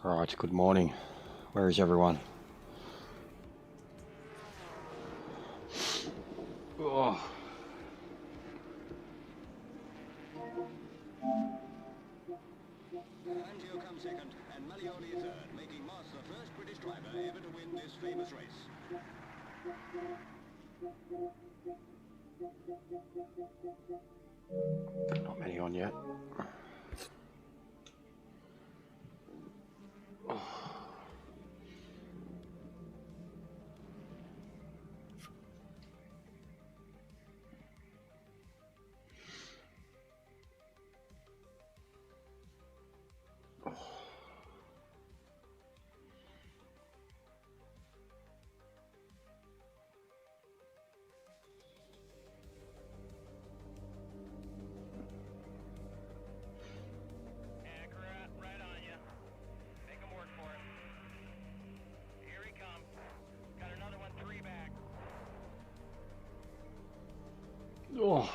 Alright, good morning. Where is everyone? Oh. Fangio comes second and Malioni third, making Moss the first British driver ever to win this famous race. Not many on yet. Oh. Oh.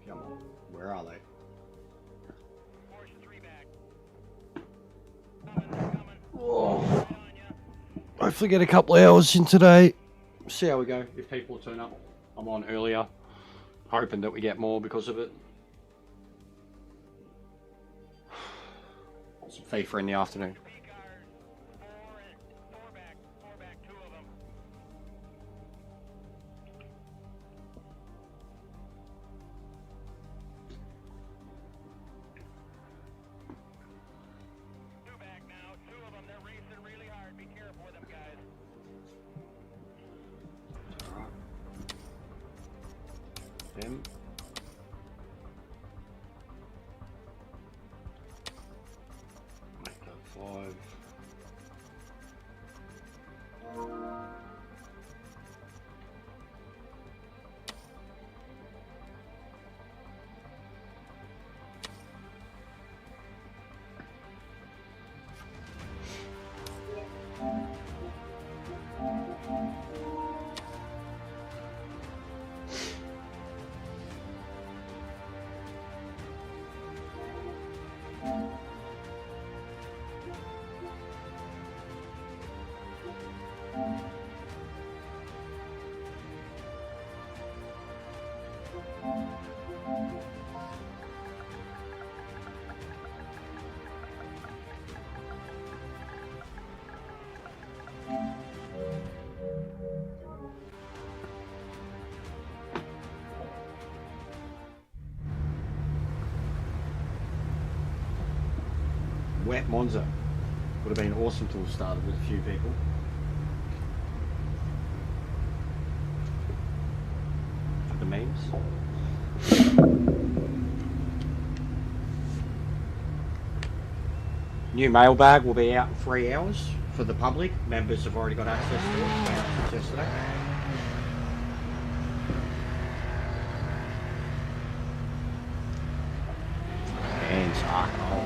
Come on, where are they? Oh. Hopefully get a couple of hours in today. See how we go. If people turn up, I'm on earlier. Hoping that we get more because of it. Some FIFA in the afternoon. Them. Make that 5. Wet Monza would have been awesome to have started with a few people. For the memes. New mailbag will be out in 3 hours for the public. Members have already got access to it since yesterday. And alcohol.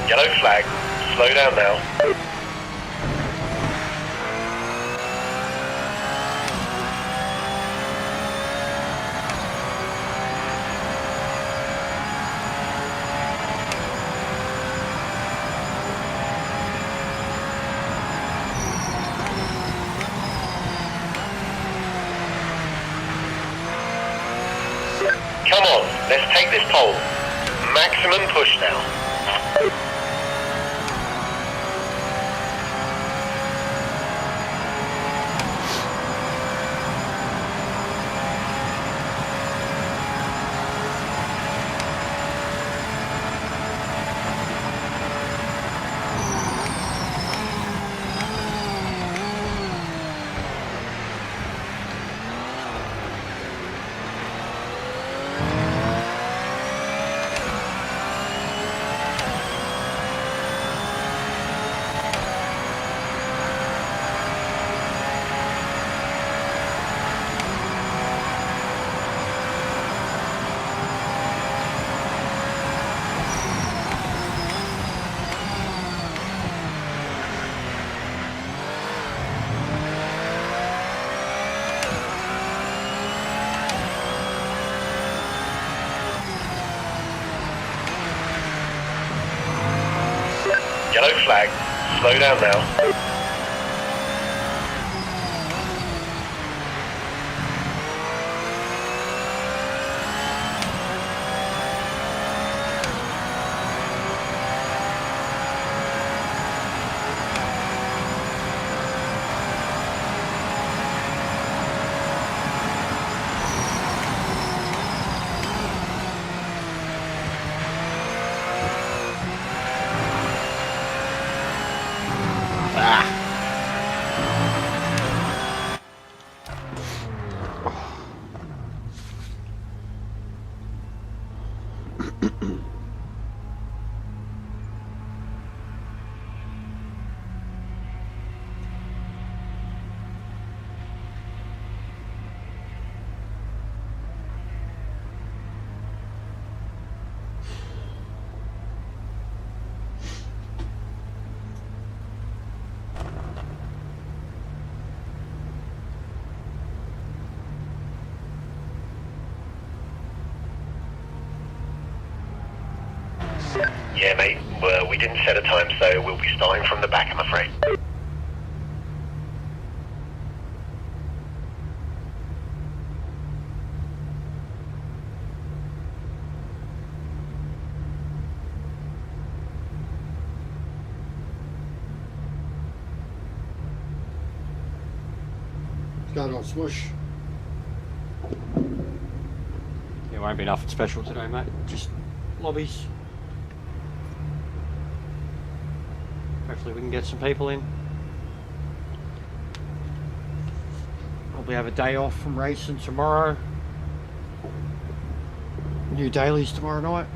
Yellow flag. Slow down now. Come on, let's take this pole. Maximum push now. Yellow flag. Slow down now. Yeah, mate. Well, we didn't set a time, so we'll be starting from the back, I'm afraid. What's going on, Swoosh? It won't be nothing special today, mate. Just lobbies. Hopefully we can get some people in. Probably have a day off from racing tomorrow. New dailies tomorrow night.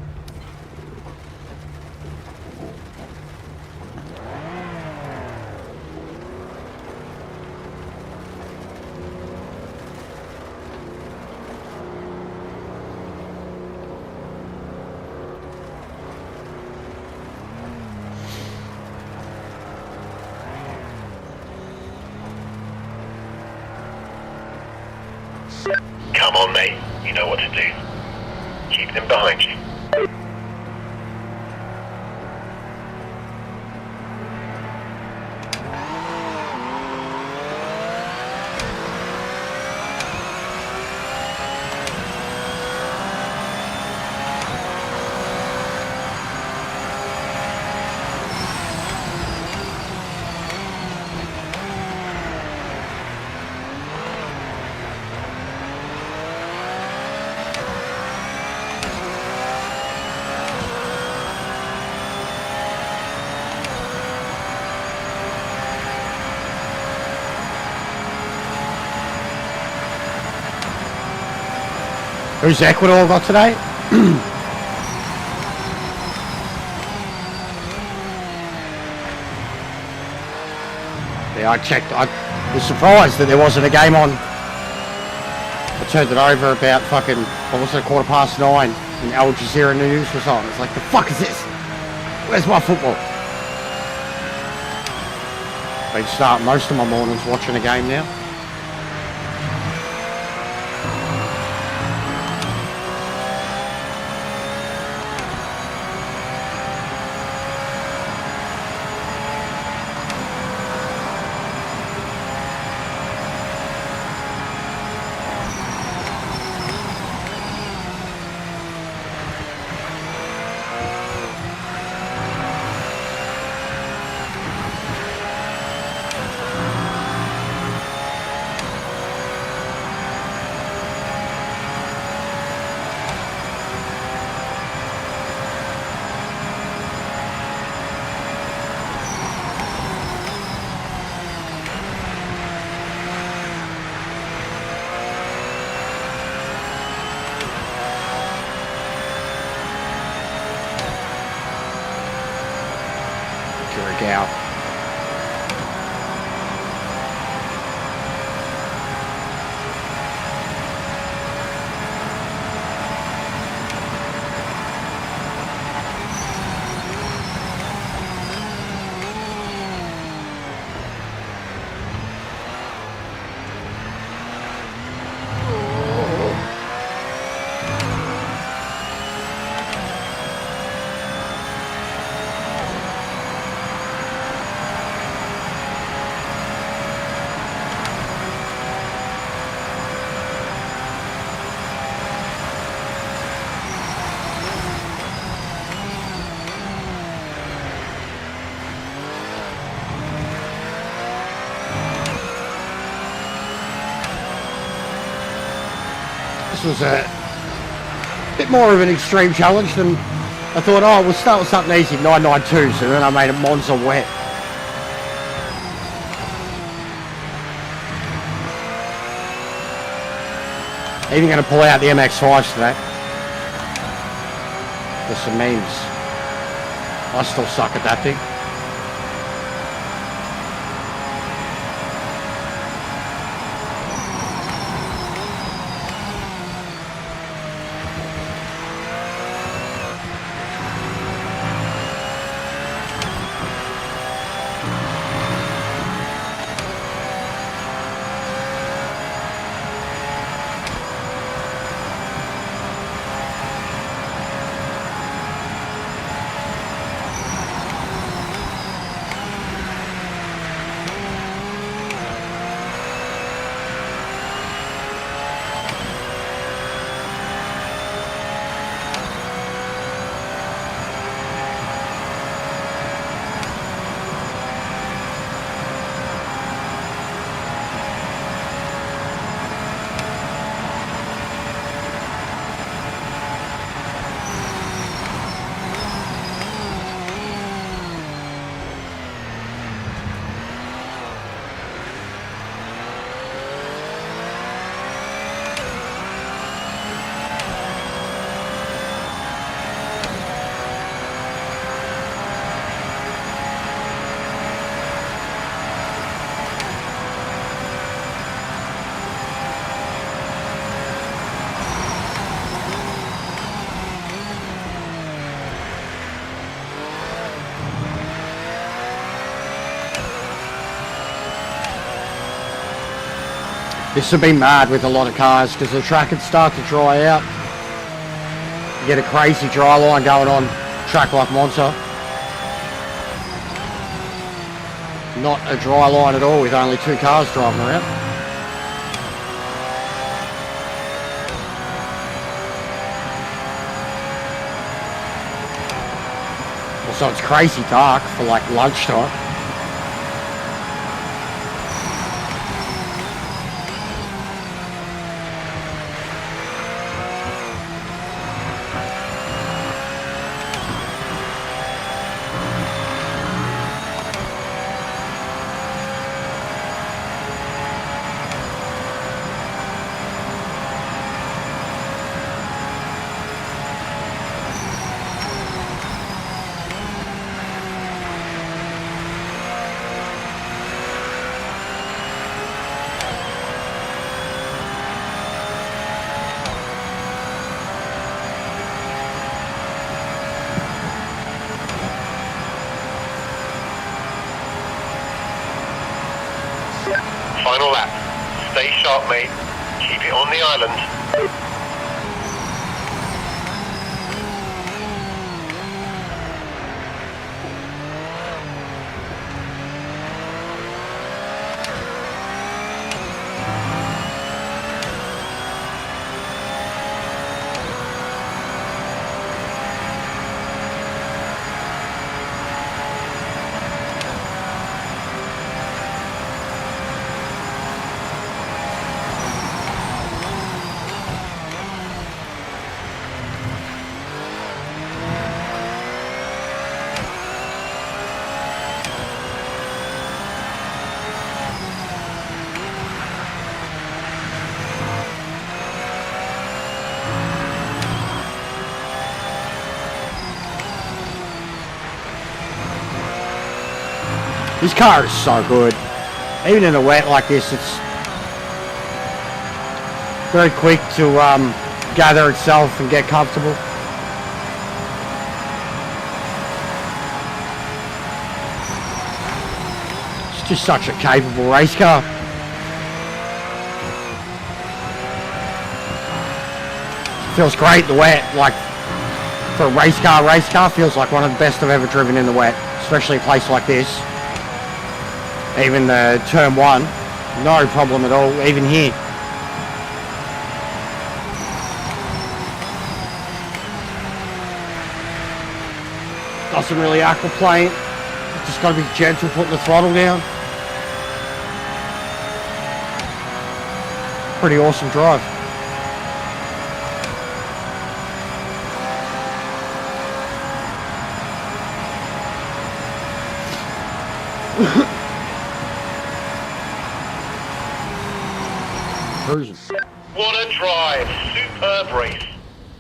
Come on, mate. You know what to do. Keep them behind you. Who's Ecuador got today? Yeah, I checked. I was surprised that there wasn't a game on. I turned it over about fucking, what was it, 9:15, and Al Jazeera News was on. It's like, the fuck is this? Where's my football? Been starting most of my mornings watching a game now. Out. This was a bit more of an extreme challenge than I thought. Oh, we'll start with something easy, 992s, and then I made it Monza wet. Even going to pull out the MX-5s today. There's some memes. I still suck at that thing. This will be mad with a lot of cars because the track can start to dry out. You get a crazy dry line going on track like Monza. Not a dry line at all with only 2 cars driving around. Also, it's crazy dark for like lunchtime. final lap. Stay sharp, mate. Keep it on the island. This car is so good. Even in the wet like this, it's very quick to gather itself and get comfortable. It's just such a capable race car. Feels great in the wet, like for a race car feels like one of the best I've ever driven in the wet, especially a place like this. Even the turn 1, no problem at all, even here. Doesn't really aquaplane, just got to be gentle putting the throttle down. Pretty awesome drive. Cruising. What a drive. Superb race.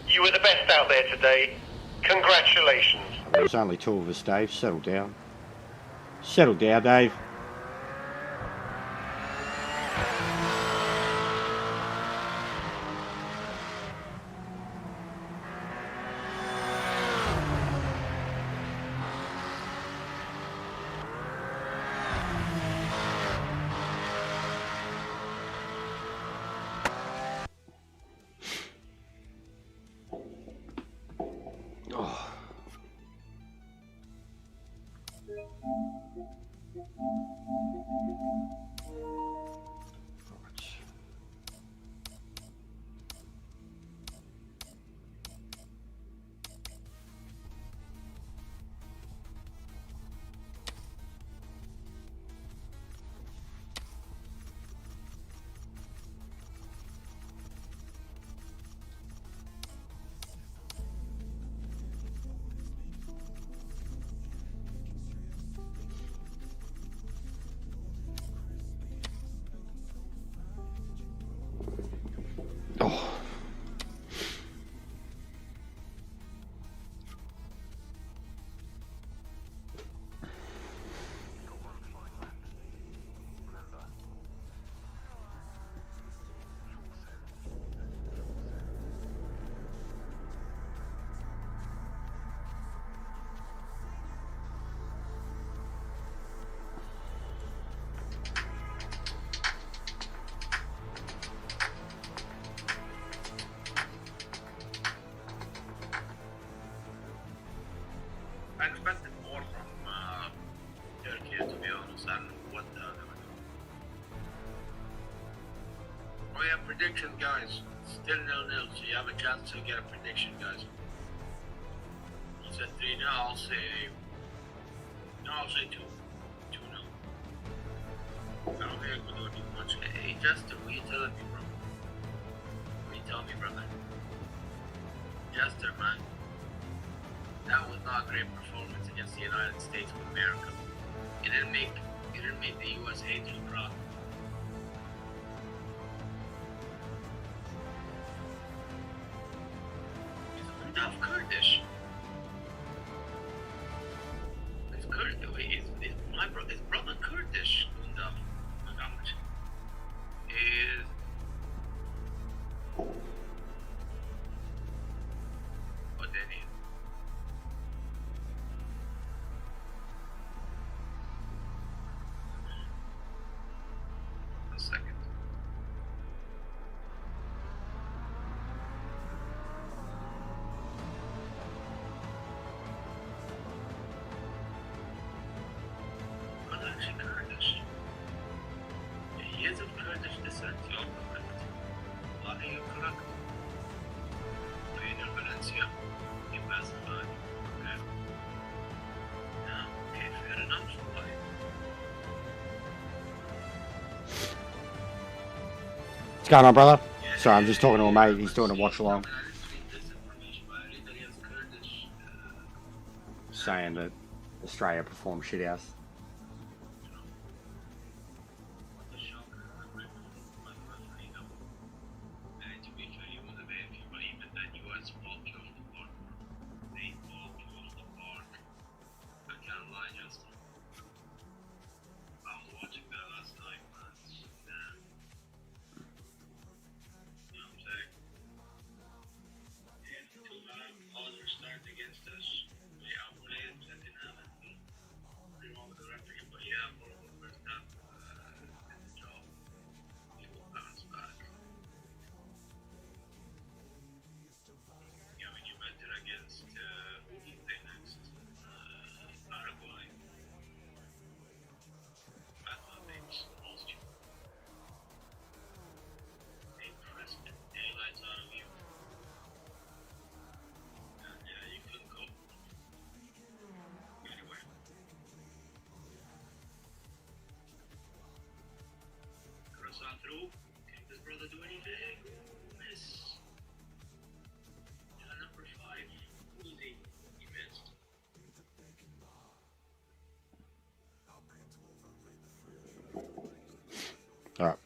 You were the best out there today. Congratulations. There's only 2 of us, Dave. Settle down. Settle down, Dave. I expected more from Turkey, to be honest. I don't know what they were doing. Oh yeah, prediction, guys. Still 0-0, so you have a chance to get a prediction, guys. He said 3 now, I'll say 2. 2-0. I don't think I could do much. Hey, Justin, what are you telling me, bro? What are you telling me, brother? Jester, man. That was not a great performance against the United States of America. It didn't make the USA too proud. He's enough Kurdish. It's Kurdish. His brother Kurdish. Enough. How much? Is what they need. What's going on, brother? Sorry, I'm just talking to a mate. He's doing a watch along. I didn't read this information, but I read that he has Kurdish. Saying that Australia performed shit house. What a shocker. I'm ready for freedom. And to be fair, he was a man. If you believe that the US walked you off the park, they walked you off the park. I can't lie, Justin. I was watching that last night, man. Damn. You know what I'm saying? And to odds were stacked against us. Yeah, we played second half and pretty wrong with the referee, but yeah, for the first half, did the job. He will bounce back. Yeah, when you met it against who do you play next? Paraguay. Bad things, lost you. They pressed the daylights out of you. And yeah, you couldn't go. Anyway. Cross on through. Can this brother do anything? Miss. Number 5. Who is he? He missed. All right.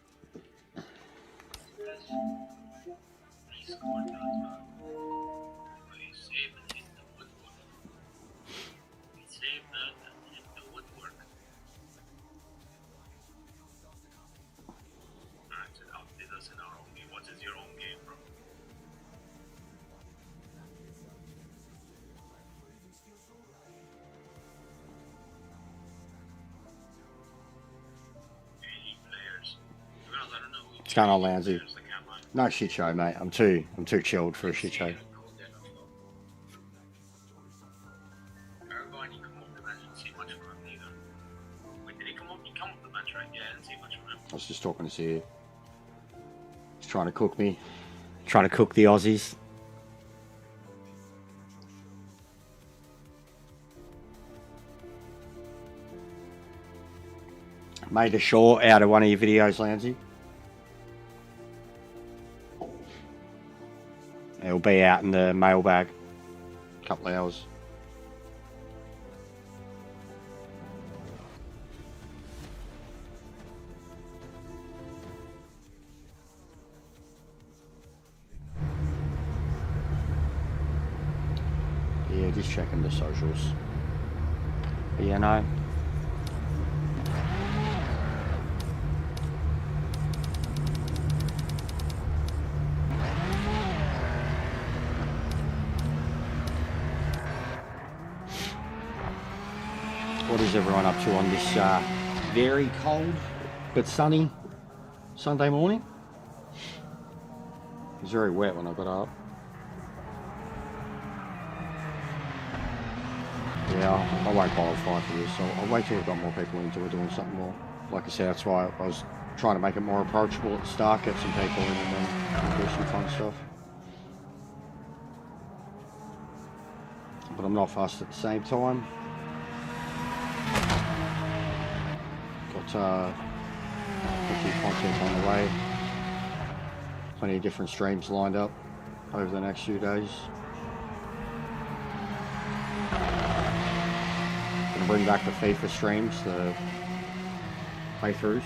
He scored that time. But he saved and hit the woodwork. He saved that and hit the woodwork. Alright, so how did us in our own game? What is your own game, bro? Players. To be honest, I don't know who What's going on, Lansy? players that can't lie. No shit show, mate. I'm too chilled for a shit show. Paraguay, he come off the bench, didn't see much from him either. Wait, did he come off? He come off the bench, right? Yeah, I didn't see much from him. I was just talking to see. He's trying to cook me. Trying to cook the Aussies. Made a short out of one of your videos, Lansy. It'll be out in the mailbag. A couple of hours. Yeah, just checking the socials. But yeah, no. What is everyone up to on this very cold but sunny Sunday morning? It was very wet when I got up. Yeah, I won't qualify for this. I'll wait till we've got more people into it doing something more. Like I said, that's why I was trying to make it more approachable at the start, get some people in and then do some fun stuff. But I'm not fussed at the same time. Got plenty of content on the way. Plenty of different streams lined up over the next few days. Gonna bring back the FIFA streams, the playthroughs.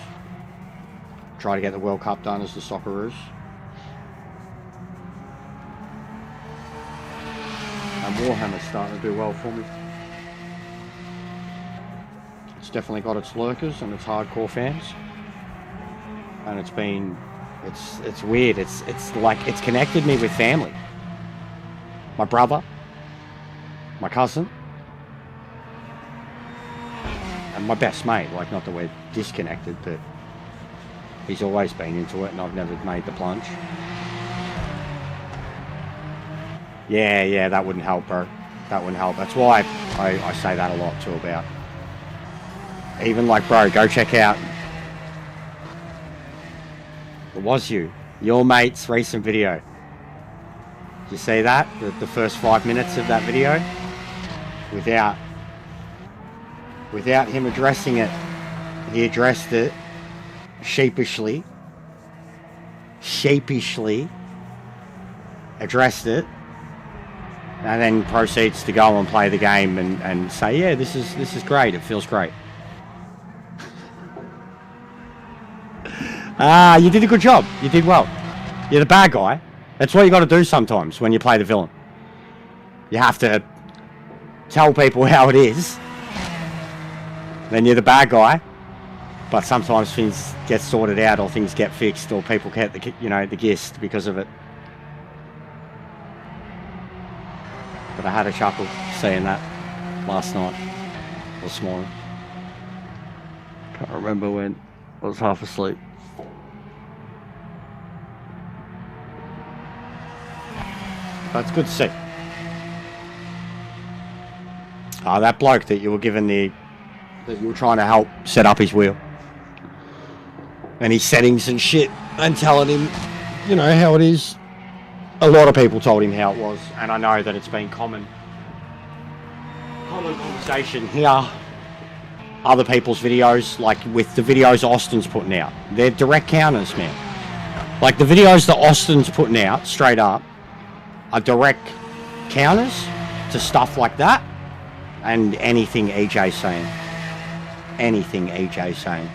Try to get the World Cup done as the Socceroos. And Warhammer's starting to do well for me. It's definitely got its lurkers and its hardcore fans. And it's been, it's weird. It's like, it's connected me with family. My brother, my cousin, and my best mate. Like, not that we're disconnected, but he's always been into it and I've never made the plunge. Yeah, that wouldn't help, bro. That wouldn't help. That's why I say that a lot too about. Even like, bro, go check out. It was your mate's recent video. Did you see that? The first 5 minutes of that video? Without him addressing it, he addressed it sheepishly sheepishly addressed it, and then proceeds to go and play the game and say, yeah, this is great, it feels great. You did a good job, you did well. You're the bad guy. That's what you got to do sometimes when you play the villain. You have to tell people how it is. Then you're the bad guy. But sometimes things get sorted out, or things get fixed, or people get the gist because of it. But I had a chuckle seeing that last night or this morning. Can't remember when. I was half asleep. But it's good to see. That bloke that you were given that you were trying to help set up his wheel. And his settings and shit, and telling him, how it is. A lot of people told him how it was, and I know that it's been common conversation here. Other people's videos, like with the videos Austin's putting out, they're direct counters, man. Like the videos that Austin's putting out, straight up, are direct counters to stuff like that, and anything EJ's saying. Anything EJ's saying.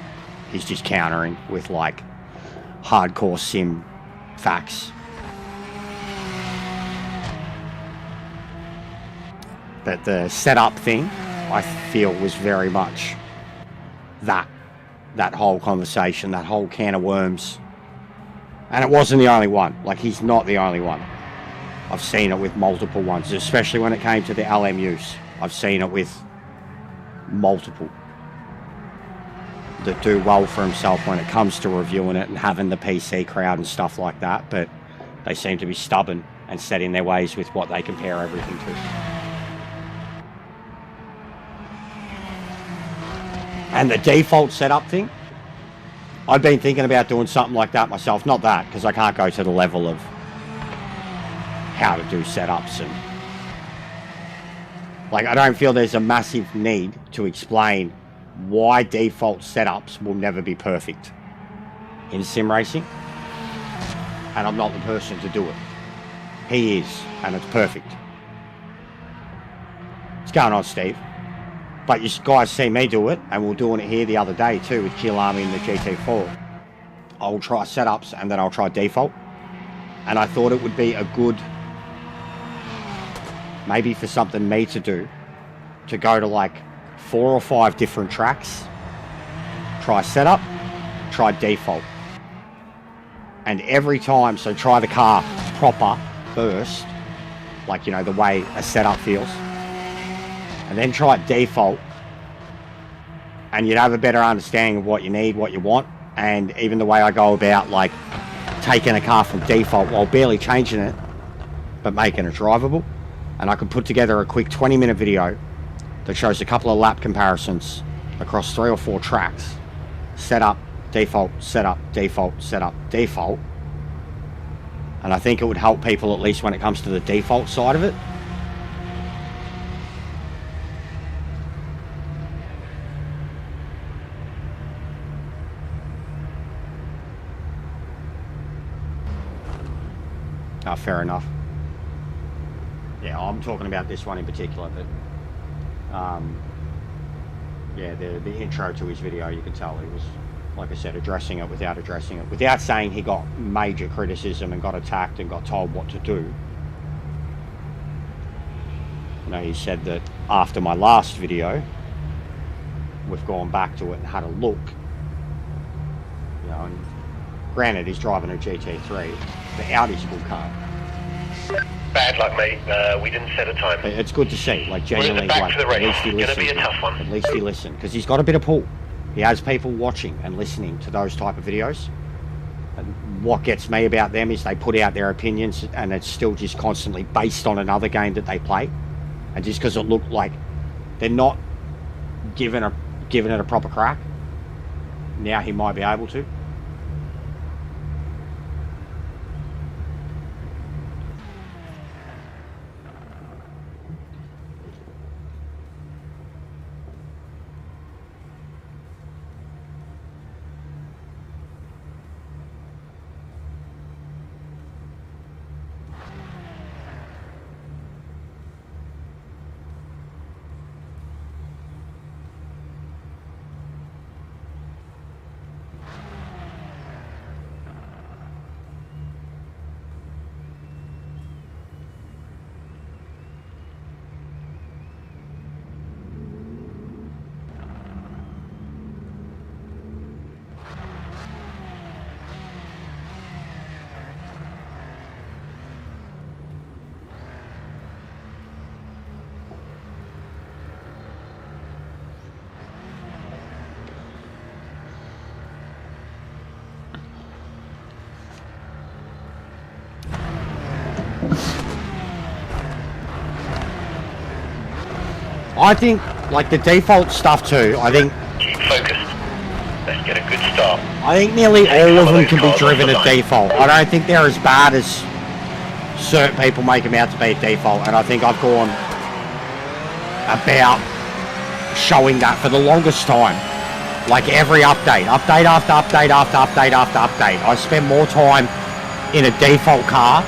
He's just countering with like hardcore sim facts. But the setup thing, I feel, was very much that whole conversation, that whole can of worms. And it wasn't the only one. Like, he's not the only one. I've seen it with multiple ones, especially when it came to the LMUs. I've seen it with multiple that do well for himself when it comes to reviewing it and having the PC crowd and stuff like that, but they seem to be stubborn and set in their ways with what they compare everything to. And the default setup thing, I've been thinking about doing something like that myself. Not that, because I can't go to the level of how to do setups, and like, I don't feel there's a massive need to explain why default setups will never be perfect in sim racing, and I'm not the person to do it. He is, and it's perfect. What's going on, Steve? But you guys see me do it, and we're doing it here the other day too with Kill Army and the GT4. I'll try setups and then I'll try default, and I thought it would be a good, maybe for something me to do, to go to like 4 or 5 different tracks, try setup, try default, and every time, so try the car proper first, like, the way a setup feels, and then try default, and you'd have a better understanding of what you need, what you want, and even the way I go about like taking a car from default while barely changing it, but making it drivable. And I could put together a quick 20-minute video that shows a couple of lap comparisons across 3 or 4 tracks. Setup, default, setup, default, setup, default. And I think it would help people, at least when it comes to the default side of it. Fair enough. Yeah, I'm talking about this one in particular, but yeah, the intro to his video, you can tell he was, like I said, addressing it without saying he got major criticism and got attacked and got told what to do. He said that after my last video, we've gone back to it and had a look, and granted, he's driving a GT3. The Audi's a good car. Bad luck, mate. We didn't set a time. It's good to see, like, genuinely, back to the race. at least he listened. Gonna be a tough one. At least he listened, because he's got a bit of pull. He has people watching and listening to those type of videos. And what gets me about them is they put out their opinions, and it's still just constantly based on another game that they play. And just because it looked like they're not giving it a proper crack, now he might be able to. I think, like, the default stuff too, I think Keep focused. Let's get a good start. I think nearly all of them can be driven at default. I don't think they're as bad as certain people make them out to be at default, and I think I've gone about showing that for the longest time. Like every update after update after update after update, I spend more time in a default car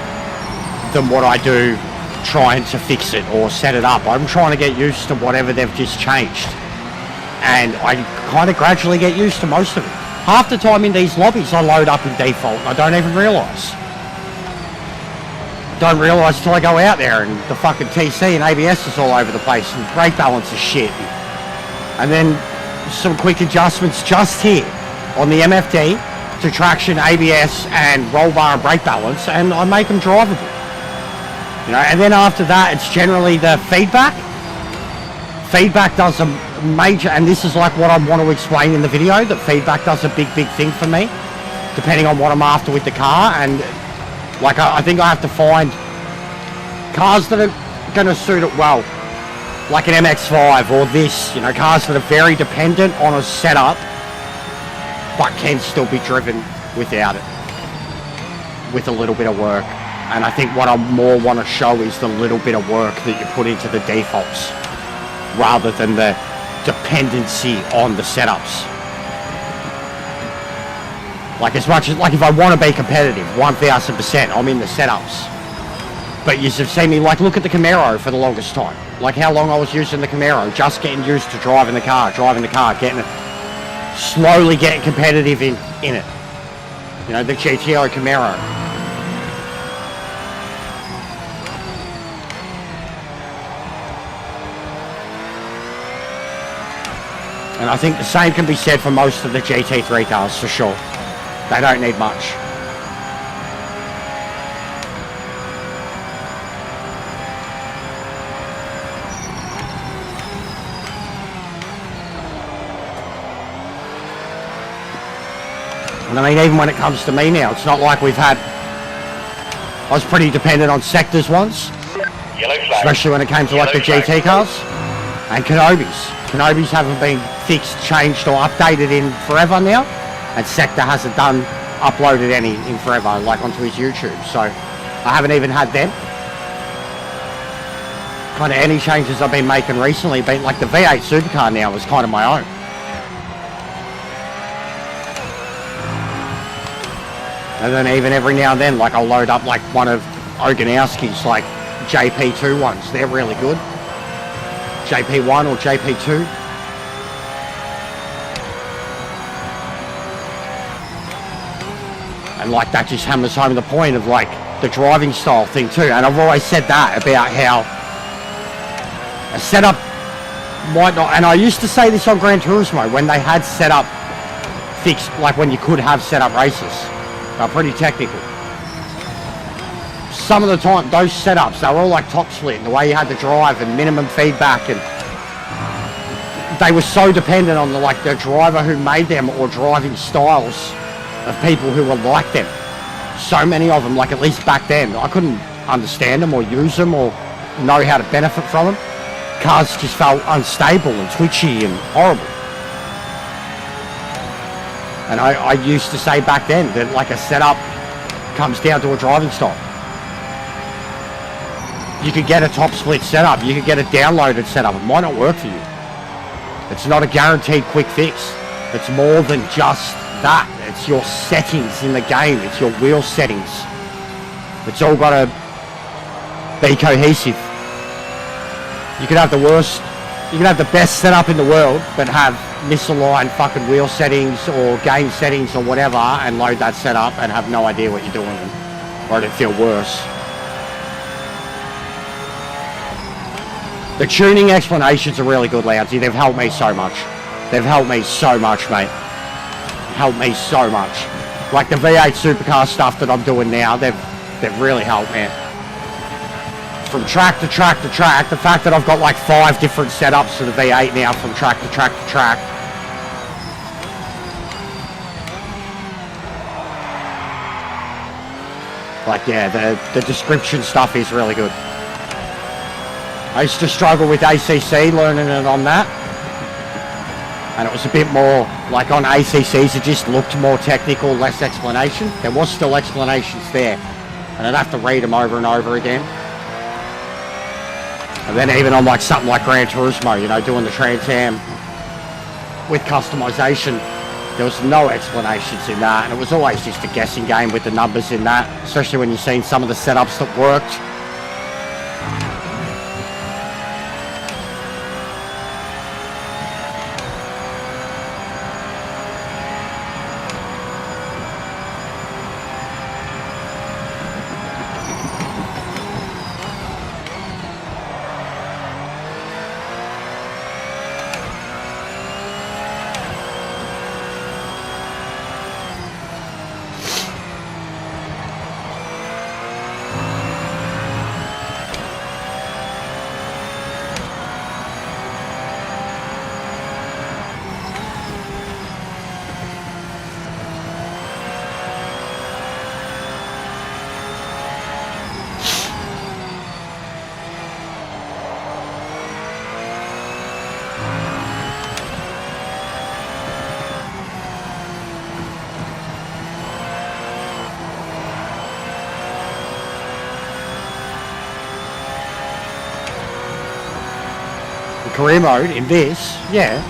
than what I do trying to fix it or set it up. I'm trying to get used to whatever they've just changed, and I kind of gradually get used to most of it. Half the time in these lobbies I load up in default and I don't even realise. Don't realise till I go out there and the fucking TC and ABS is all over the place and brake balance is shit. And then some quick adjustments just here on the MFD to traction, ABS and roll bar and brake balance, and I make them drivable. You know, and then after that it's generally the feedback. Feedback does a major, and this is like what I want to explain in the video, that feedback does a big thing for me, depending on what I'm after with the car. And like I think I have to find cars that are going to suit it well, like an MX-5 or this, you know, cars that are very dependent on a setup but can still be driven without it, with a little bit of work. And I think what I more want to show is the little bit of work that you put into the defaults rather than the dependency on the setups. Like, as much as, like, if I want to be competitive 1000%, I'm in the setups. But you've seen me, like, look at the Camaro for the longest time. Like how long I was using the Camaro, just getting used to driving the car, getting it, slowly getting competitive in it. You know, the GTO Camaro. And I think the same can be said for most of the GT3 cars, for sure. They don't need much. And I mean, even when it comes to me now, it's not like we've had... I was pretty dependent on sectors once. Yellow flag. Especially when it came to like the GT cars. And Kenobis. Kenobis haven't been fixed, changed or updated in forever now. And Sector hasn't uploaded any in forever, like onto his YouTube. So I haven't even had them. Kind of any changes I've been making recently, been like the V8 supercar now is kind of my own. And then even every now and then, like I'll load up like one of Oganowski's like JP2 ones. They're really good. JP1 or JP2. And like that just hammers home the point of like the driving style thing too. And I've always said that about how a setup might not, and I used to say this on Gran Turismo when they had setup fixed, like when you could have setup races. They're pretty technical. Some of the time, those setups, they were all like top split, the way you had to drive and minimum feedback, and they were so dependent on the driver who made them or driving styles of people who were like them. So many of them, like at least back then, I couldn't understand them or use them or know how to benefit from them. Cars just felt unstable and twitchy and horrible. And I used to say back then that like a setup comes down to a driving style. You could get a top split setup, you could get a downloaded setup, it might not work for you. It's not a guaranteed quick fix. It's more than just that. It's your settings in the game, it's your wheel settings. It's all got to be cohesive. You could have the worst, you can have the best setup in the world, but have misaligned fucking wheel settings or game settings or whatever, and load that setup and have no idea what you're doing, or it'll feel worse. The tuning explanations are really good, Loudsy. They've helped me so much. They've helped me so much, mate. Helped me so much. Like the V8 supercar stuff that I'm doing now, they've really helped, man. From track to track to track, the fact that I've got like 5 different setups for the V8 now, from track to track to track. Like, yeah, the description stuff is really good. I used to struggle with ACC, learning it on that. And it was a bit more, like on ACCs, it just looked more technical, less explanation. There was still explanations there. And I'd have to read them over and over again. And then even on like something like Gran Turismo, you know, doing the Trans Am with customization, there was no explanations in that. And it was always just a guessing game with the numbers in that, especially when you've seen some of the setups that worked. Career mode in this, yeah.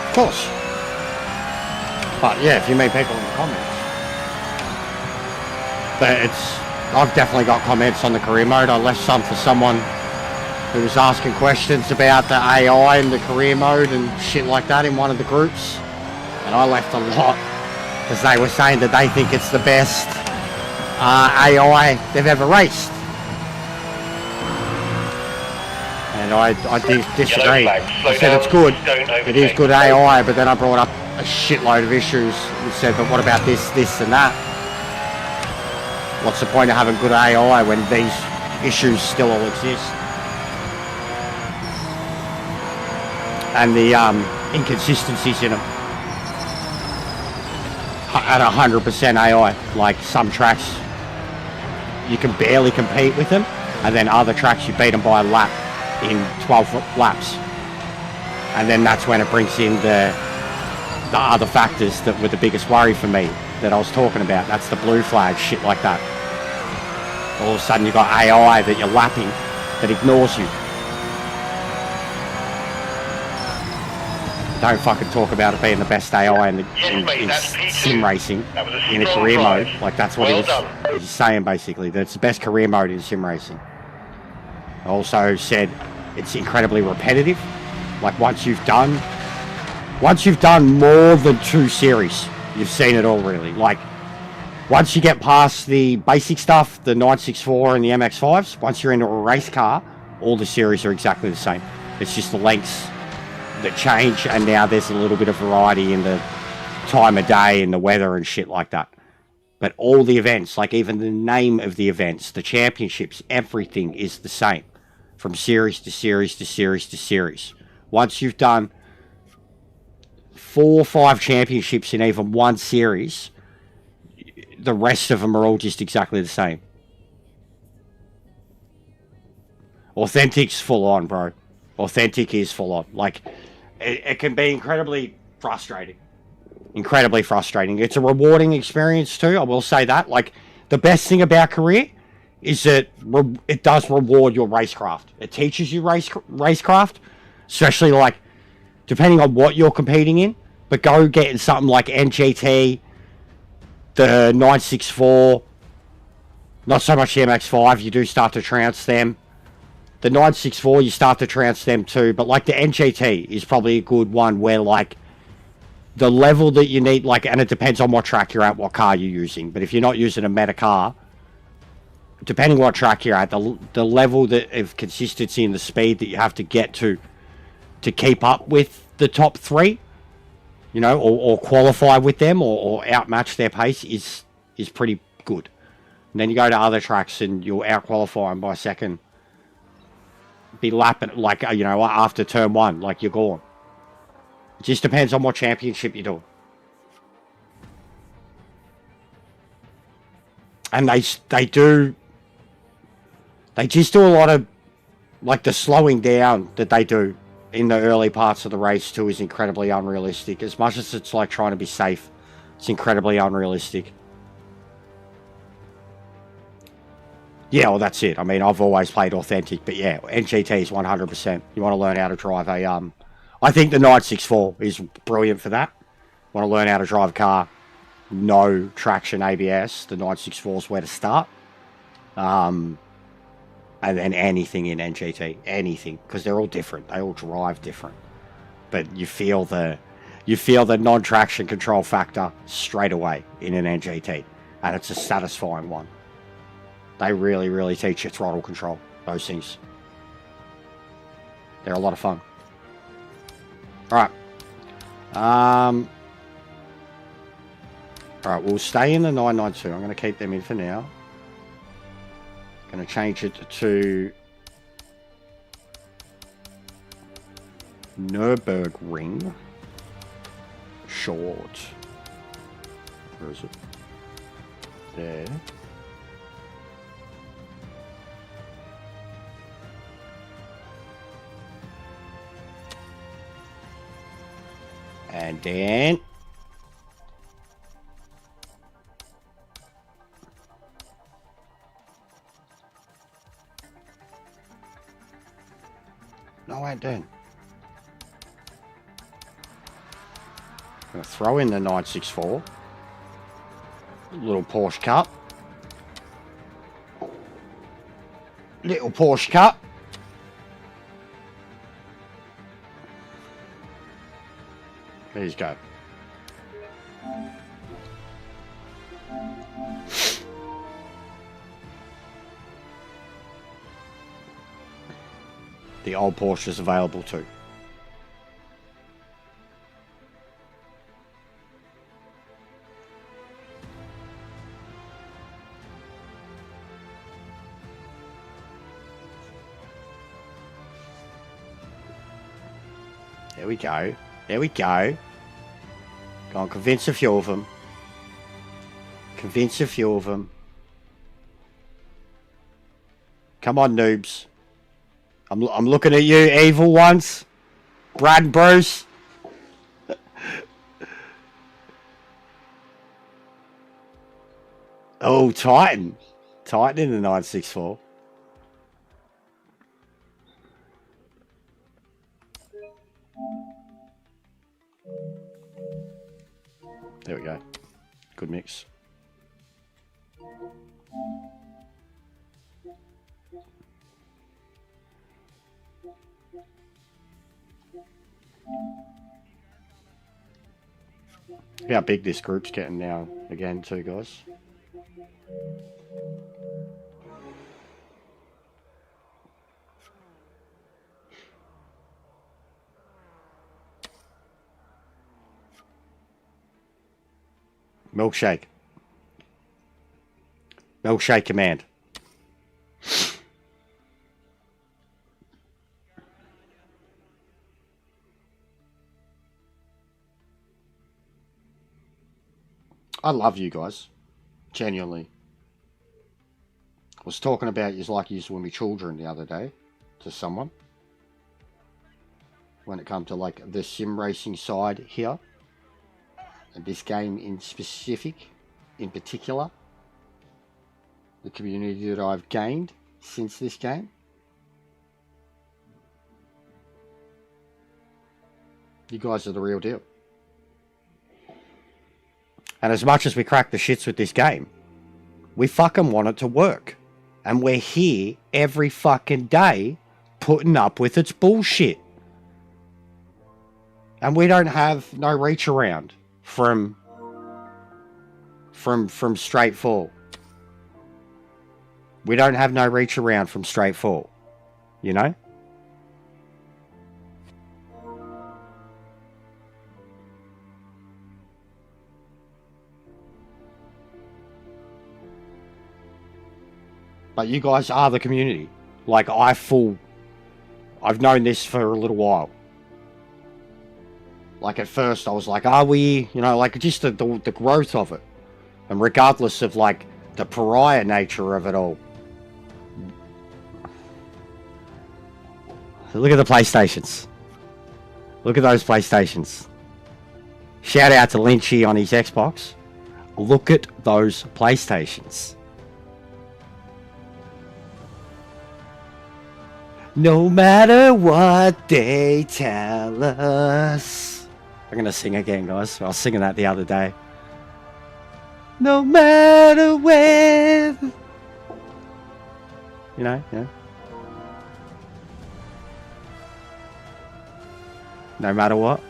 Of course. But yeah, if you meet people in the comments. But I've definitely got comments on the career mode. I left some for someone who was asking questions about the AI and the career mode and shit like that in one of the groups. And I left a lot because they were saying that they think it's the best AI they've ever raced, and I disagree. I said it's good, it is good AI, but then I brought up a shitload of issues and said, but what about this, and that? What's the point of having good AI when these issues still all exist? And the inconsistencies in them at 100% AI, like some tracks you can barely compete with them, and then other tracks you beat them by a lap in 12 laps. And then that's when it brings in the other factors that were the biggest worry for me that I was talking about. That's the blue flag, shit like that. All of a sudden you've got AI that you're lapping that ignores you. Don't fucking talk about it being the best AI in sim racing in a career mode. Like, that's what he's saying, basically, that it's the best career mode in sim racing. I also said it's incredibly repetitive. Like, once you've done more than 2 series, you've seen it all, really. Like, once you get past the basic stuff, the 964 and the MX-5s, once you're into a race car, all the series are exactly the same. It's just the lengths that change, and now there's a little bit of variety in the time of day and the weather and shit like that. But all the events, like even the name of the events, the championships, everything is the same from series to series to series to series. Once you've done 4 or 5 championships in even one series, the rest of them are all just exactly the same. Authentic's full on, bro. Authentic is full on. Like, it can be incredibly frustrating. Incredibly frustrating. It's a rewarding experience too, I will say that. Like, the best thing about career is that it does reward your racecraft. It teaches you racecraft, especially, like, depending on what you're competing in. But go getting something like NGT, the 964, not so much the MX-5, you do start to trounce them. The 964, you start to trounce them too, but like the NGT is probably a good one where, like, the level that you need, like, and it depends on what track you're at, what car you're using. But if you're not using a meta car, depending what track you're at, the level of consistency and the speed that you have to get to keep up with the top 3, you know, or qualify with them or outmatch their pace is pretty good. And then you go to other tracks and you'll out-qualify them by a second. Be lapping, like, you know, after turn 1, like, you're gone. It just depends on what championship you're doing. And they just do a lot of, like, the slowing down that they do in the early parts of the race too is incredibly unrealistic. As much as it's like trying to be safe, it's incredibly unrealistic. Yeah, well, that's it. I mean, I've always played authentic, but yeah, NGT is 100%. You want to learn how to drive a, I think the 964 is brilliant for that. Want to learn how to drive a car, no traction ABS, the 964 is where to start. And then anything in NGT, anything, because they're all different. They all drive different. But you feel the non-traction control factor straight away in an NGT, and it's a satisfying one. They really, really teach you throttle control, those things. They're a lot of fun. Alright. Alright, we'll stay in the 992. I'm going to keep them in for now. Going to change it to Nürburgring. Short. Where is it? There. And then no, I ain't done. I'm going to throw in the 964. Little Porsche Cup. Little Porsche Cup. There you go. The old Porsche is available too. There we go. There we go. Go on, convince a few of them. Convince a few of them. Come on, noobs. I'm looking at you, evil ones. Brad and Bruce. Oh, Titan. Titan in the 964. There we go. Good mix. Look how big this group's getting now again too, guys. Milkshake. Milkshake command. I love you guys. Genuinely. I was talking about you like you when we children the other day to someone. When it comes to like the sim racing side here. And this game in particular, the community that I've gained since this game. You guys are the real deal. And as much as we crack the shits with this game, we fucking want it to work. And we're here every fucking day putting up with its bullshit. And we don't have no reach around from straight fall. We don't have no reach around from straight fall. You know? But you guys are the community. Like, I've known this for a little while. Like, at first, I was like, are we, you know, like, just the growth of it. And regardless of, like, the pariah nature of it all. Look at the PlayStations. Look at those PlayStations. Shout out to Lynchy on his Xbox. Look at those PlayStations. No matter what they tell us. I'm going to sing again, guys. I was singing that the other day. No matter where. You know, yeah. No matter what.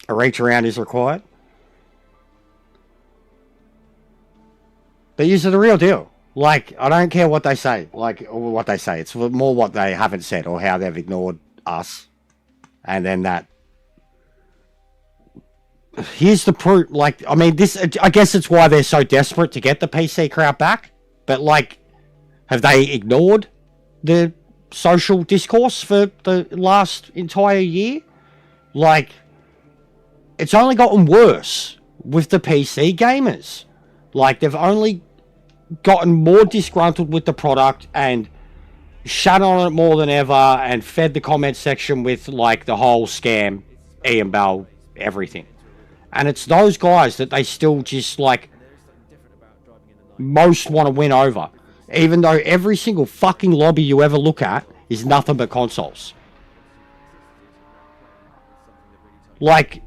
A reach around is required. But these are the real deal. Like, I don't care what they say. Like, or what they say. It's more what they haven't said or how they've ignored us. And then that. Here's the proof. Like, I mean, this. I guess it's why they're so desperate to get the PC crowd back. But, like, have they ignored the social discourse for the last entire year? Like, it's only gotten worse with the PC gamers. Like, they've only gotten more disgruntled with the product and shat on it more than ever and fed the comment section with, like, the whole scam, Ian Bell, everything. And it's those guys that they still just, like, most want to win over. Even though every single fucking lobby you ever look at is nothing but consoles. Like,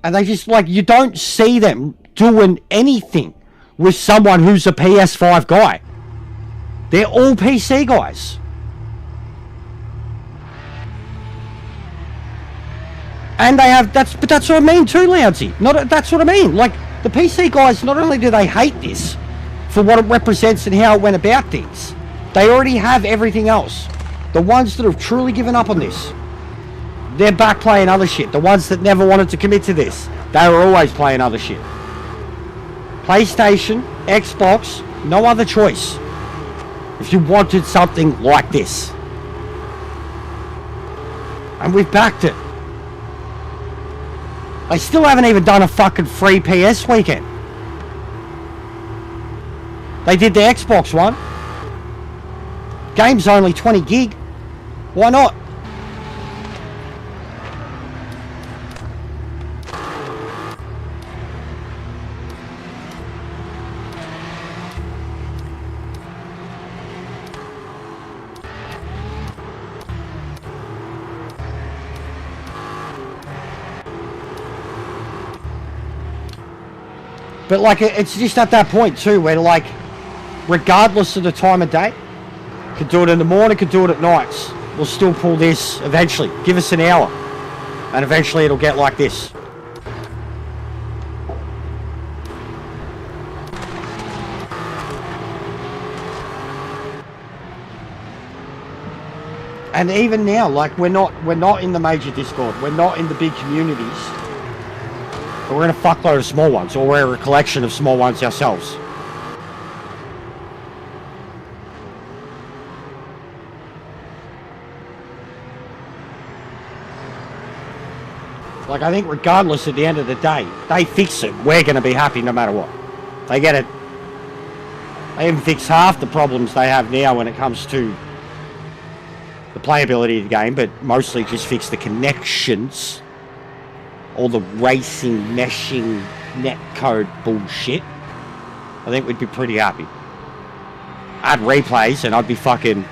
and they just, like, you don't see them doing anything with someone who's a PS5 guy. They're all PC guys. And they have, but that's what I mean too, Loudsy. That's what I mean. Like, the PC guys, not only do they hate this for what it represents and how it went about things, they already have everything else. The ones that have truly given up on this, they're back playing other shit. The ones that never wanted to commit to this, they were always playing other shit. PlayStation, Xbox, no other choice. If you wanted something like this. And we've backed it. They still haven't even done a fucking free PS weekend. They did the Xbox one. Game's only 20 gig. Why not? But, like, it's just at that point, too, where, like, regardless of the time of day, could do it in the morning, could do it at nights, we'll still pull this eventually. Give us an hour, and eventually it'll get like this. And even now, like, we're not in the major Discord, we're not in the big communities. But we're in a fuckload of small ones, or we're a collection of small ones ourselves. Like, I think regardless at the end of the day, they fix it, we're going to be happy no matter what. They get it. They even fix half the problems they have now when it comes to the playability of the game, but mostly just fix the connections. All the racing, meshing, netcode bullshit. I think we'd be pretty happy. Add replays and I'd be fucking...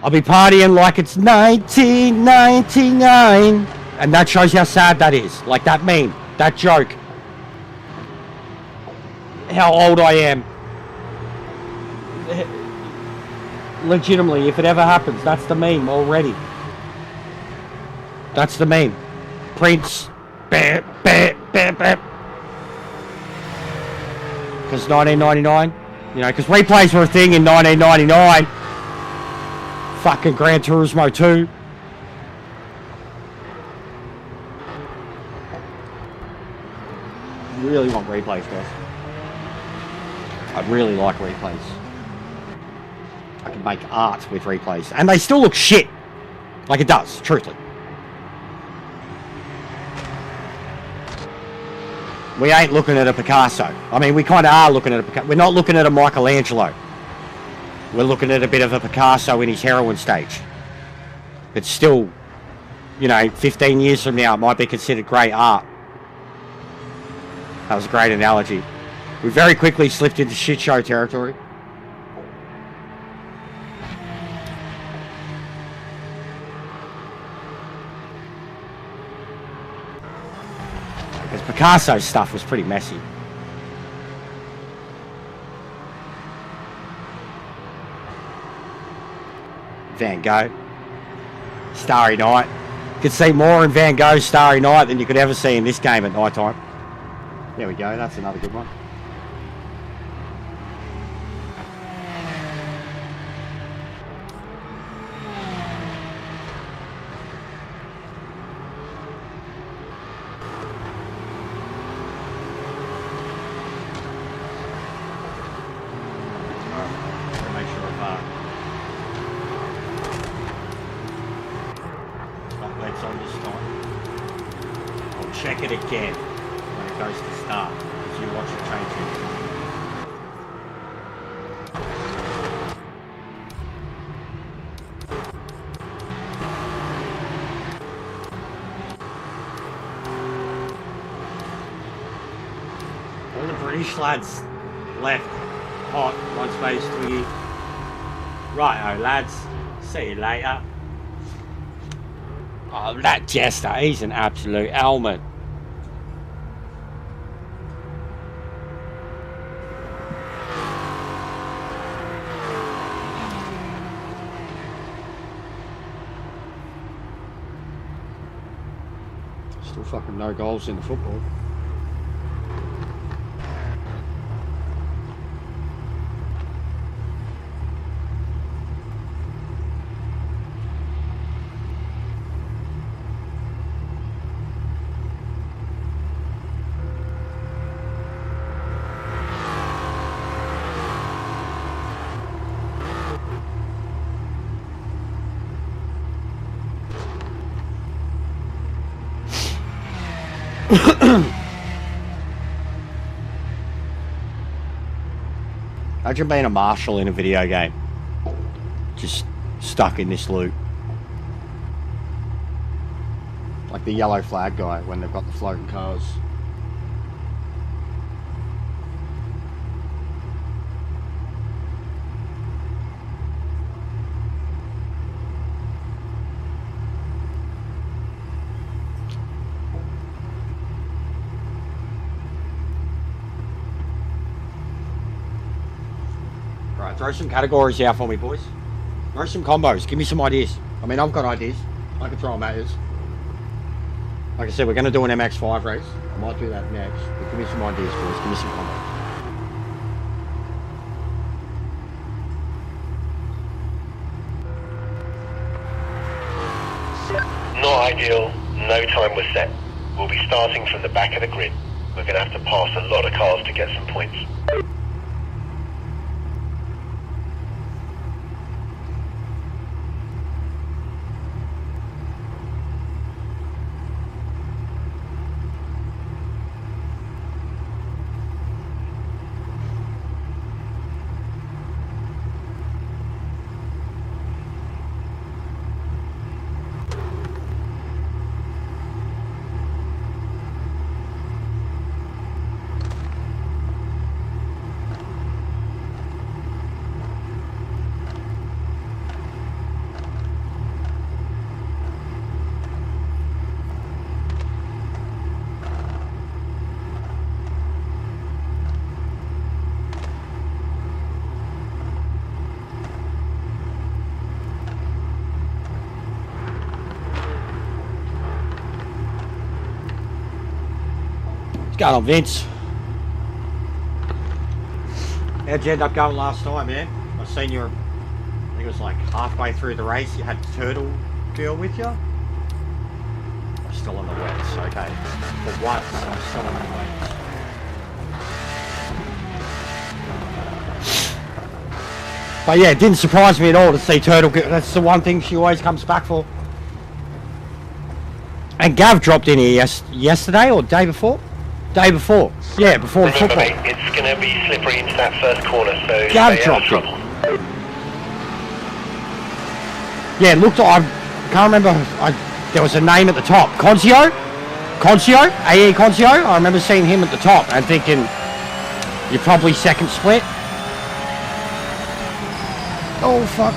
I'll be partying like it's 1999. And that shows how sad that is. Like that meme, that joke. How old I am. Legitimately, if it ever happens, that's the meme already. That's the meme. Prince. Because 1999. You know, because replays were a thing in 1999. Fucking Gran Turismo 2. Really want replays, guys. I really like replays. I I can make art with replays. And they still look shit. Like it does, truthfully. We ain't looking at a Picasso. I mean, we kind of are looking at a Picasso. We're not looking at a Michelangelo. We're looking at a bit of a Picasso in his heroin stage. It's still, you know, 15 years from now, it might be considered great art. That was a great analogy. We very quickly slipped into shit show territory. Because Picasso's stuff was pretty messy. Van Gogh. Starry Night. You could see more in Van Gogh's Starry Night than you could ever see in this game at night time. There we go, that's another good one. Check it again when it goes to start, if you watch it change it. All the British lads left hot once phase 3. Righto lads, see you later. Oh, that Jester, he's an absolute element. Still fucking no goals in the football. Imagine being a marshal in a video game. Just stuck in this loop. Like the yellow flag guy when they've got the floating cars. Right, throw some categories out for me, boys. Throw some combos. Give me some ideas. I mean, I've got ideas. I can throw them at you. Like I said, we're going to do an MX-5 race. I might do that next. But give me some ideas, boys. Give me some combos. Not ideal. No time was set. We'll be starting from the back of the grid. We're going to have to pass a lot of cars to get some points. Going on, Vince? How'd you end up going last time, man? I seen you, I think it was like halfway through the race, you had the turtle girl with you? I'm still on the wets, okay. For once, I'm still on the wets. But yeah, it didn't surprise me at all to see Turtle. That's the one thing she always comes back for. And Gav dropped in here yesterday or day before? Day before. Yeah, before the Remember, football. mate, it's going to be slippery into that first corner, so Gav stay out of dropped trouble. Yeah, it looked like, I can't remember, there was a name at the top. Concio? AE Concio? I remember seeing him at the top and thinking, you're probably second split. Oh, fuck.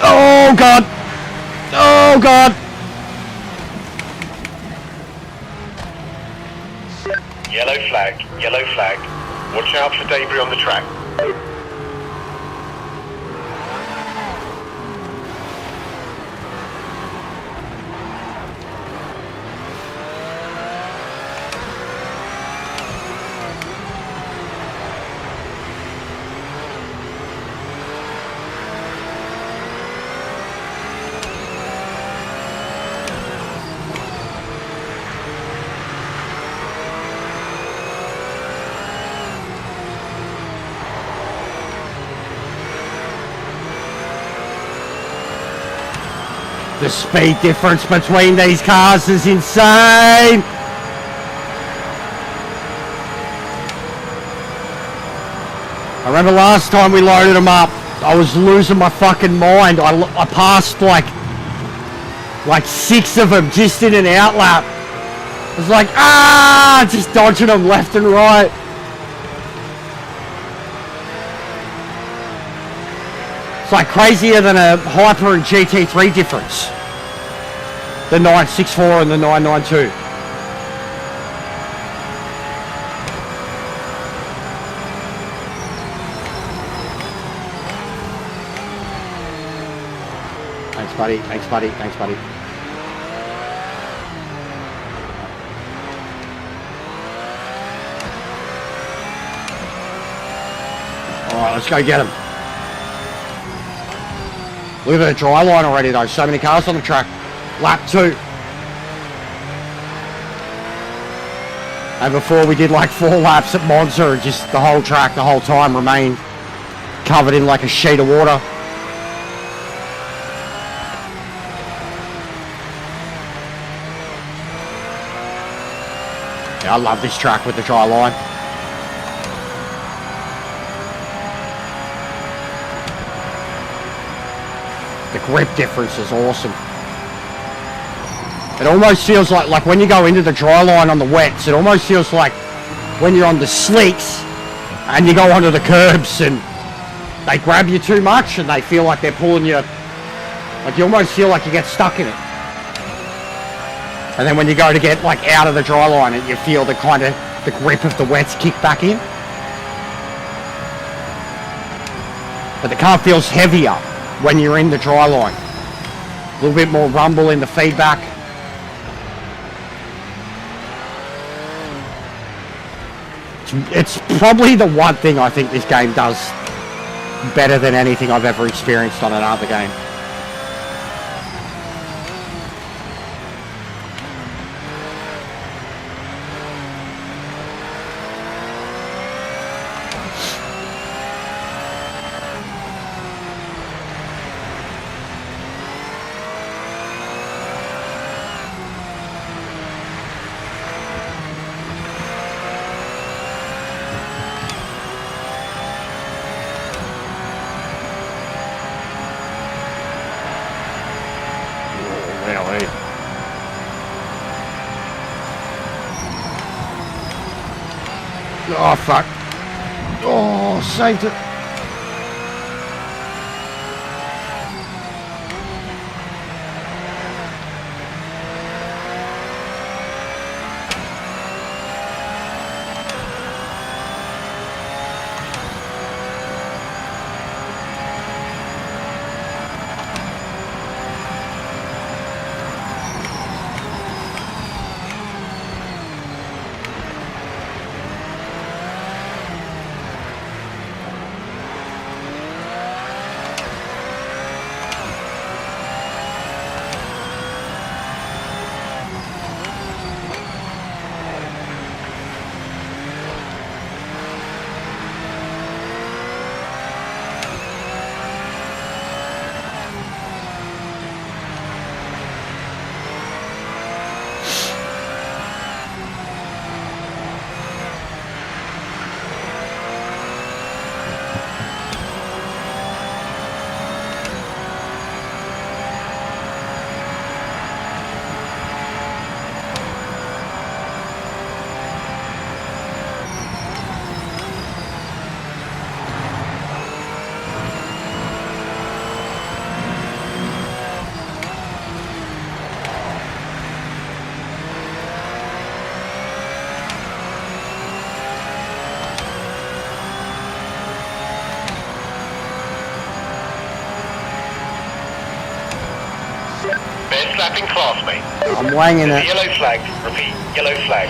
Oh, God. Oh, God. Yellow flag, yellow flag. Watch out for debris on the track. The speed difference between these cars is insane. I remember last time we loaded them up, I was losing my fucking mind. I passed like 6 of them just in an outlap. I was like, just dodging them left and right. It's like crazier than a Hyper and GT3 difference. The 964 and the 992. Thanks, buddy. Thanks, buddy. Thanks, buddy. All right, let's go get him. Look at the dry line already though, so many cars on the track. Lap 2. And before we did like 4 laps at Monza and just the whole track the whole time remained covered in like a sheet of water. Yeah, I love this track with the dry line. The grip difference is awesome. It almost feels like when you go into the dry line on the wets, it almost feels like when you're on the slicks and you go onto the curbs and they grab you too much and they feel like they're pulling you, like you almost feel like you get stuck in it. And then when you go to get like out of the dry line, you feel the kind of the grip of the wets kick back in. But the car feels heavier when you're in the dry line. A little bit more rumble in the feedback. It's probably the one thing I think this game does better than anything I've ever experienced on another game. Really? Oh, fuck. Oh, saved it. flapping class, mate. I'm wanging There's a it. yellow flag. Repeat, yellow flag.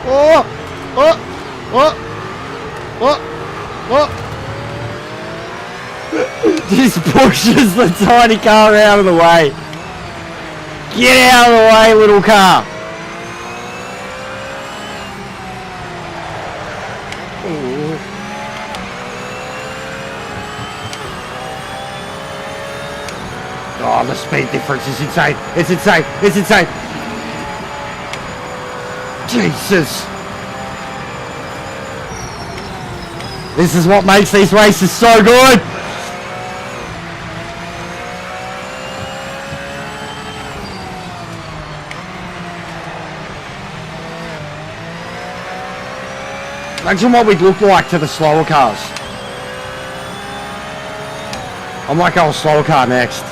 Oh! Oh! Oh! Oh! Oh! Just pushes the tiny car out of the way. Get out of the way, little car. Ooh. Oh, the speed difference is insane. It's insane. It's insane. Jesus. This is what makes these races so good. Imagine what we'd look like to the slower cars. I might go a slower car next.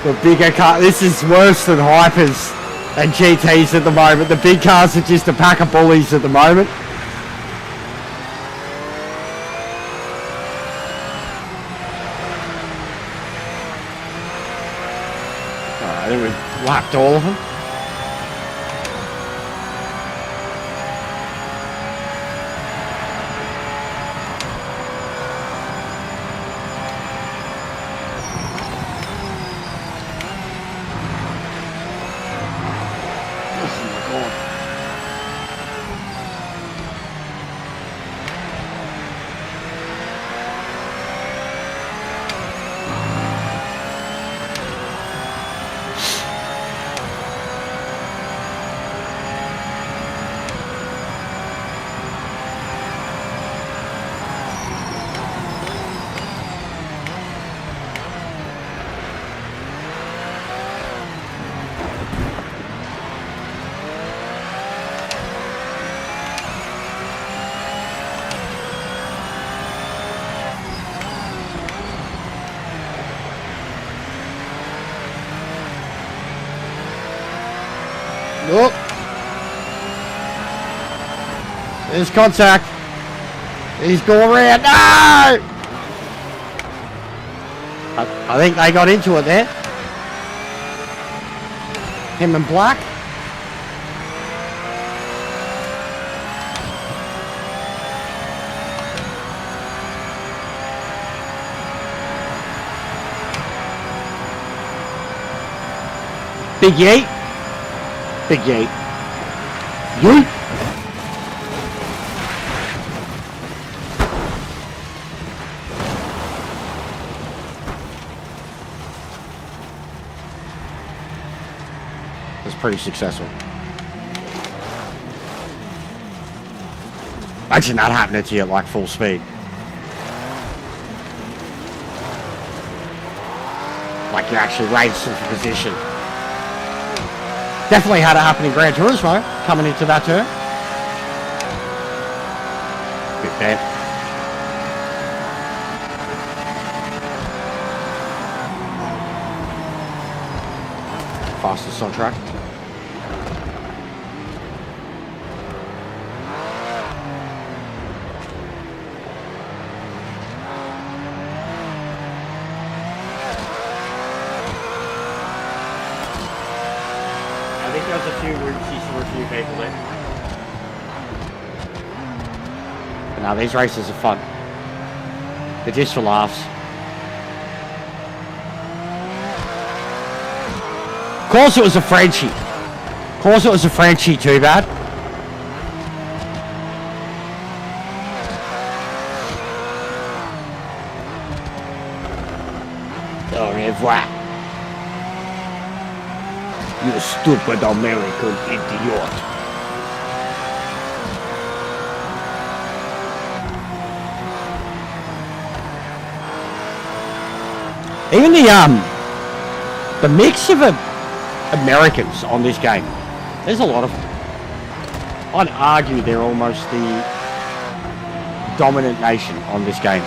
The bigger car, this is worse than hypers and GTs at the moment. The big cars are just a pack of bullies at the moment. Alright, I think we've lapped all of them. Nope. There's contact. He's going around. No! I think they got into it there. Him and Black. Big Yeet. Big Yeet. Yeet. That's pretty successful. Imagine that happening to you at like full speed. Like you actually raced into position. Definitely had it happen in Gran Turismo, coming into that turn. Bit bad. Fastest on track. I think there's a few routes for a few people there. But now these races are fun. They're just for laughs. Of course it was a Frenchie. Of course it was a Frenchie, too bad. Au revoir. You stupid American idiot. Even the mix of Americans on this game, there's a lot of them. I'd argue they're almost the dominant nation on this game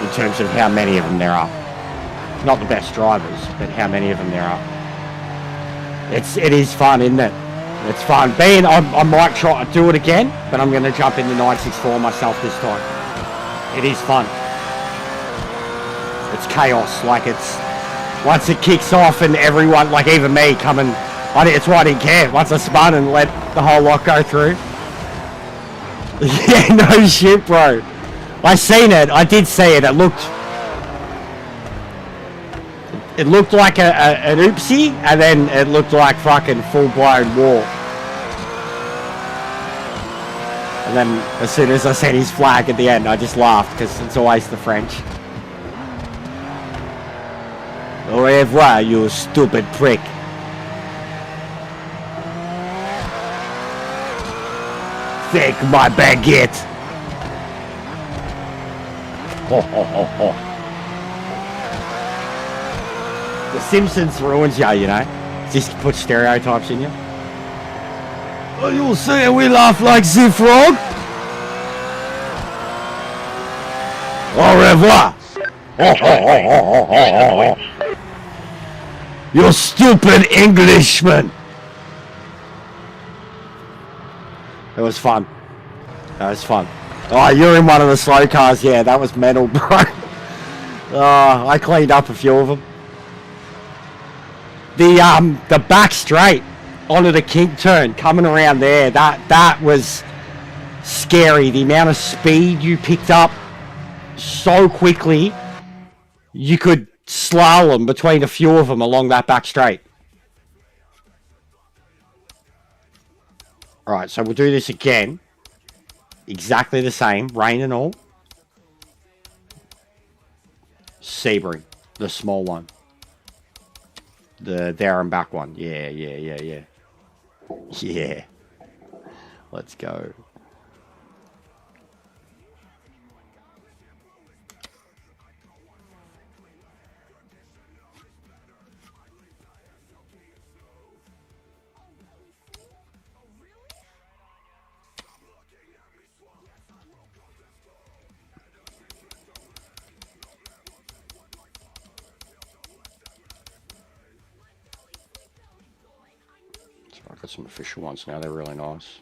in terms of how many of them there are. Not the best drivers, but how many of them there are. It is fun, isn't it? It's fun. I might try to do it again, but I'm going to jump into 964 myself this time. It is fun. It's chaos. Like, it's once it kicks off and everyone, like even me, it's why I didn't care. Once I spun and let the whole lot go through. Yeah, no shit, bro. I seen it. I did see it. It looked like an oopsie, and then it looked like fucking full-blown war. And then as soon as I seen his flag at the end, I just laughed, because it's always the French. Au revoir, you stupid prick. Take my baguette. Ho ho ho ho. The Simpsons ruins you, you know? Just put stereotypes in you. Oh, you'll say we laugh like the frog? Au revoir! You stupid Englishman! It was fun. That was fun. Oh, you're in one of the slow cars. Yeah, that was metal, bro. Oh, I cleaned up a few of them. The back straight onto the kink turn coming around there, that was scary. The amount of speed you picked up so quickly, you could slalom between a few of them along that back straight. Alright, so we'll do this again. Exactly the same, rain and all. Sebring, the small one. The there and back one. Yeah. Yeah. Let's go. I've got some official ones now, they're really nice.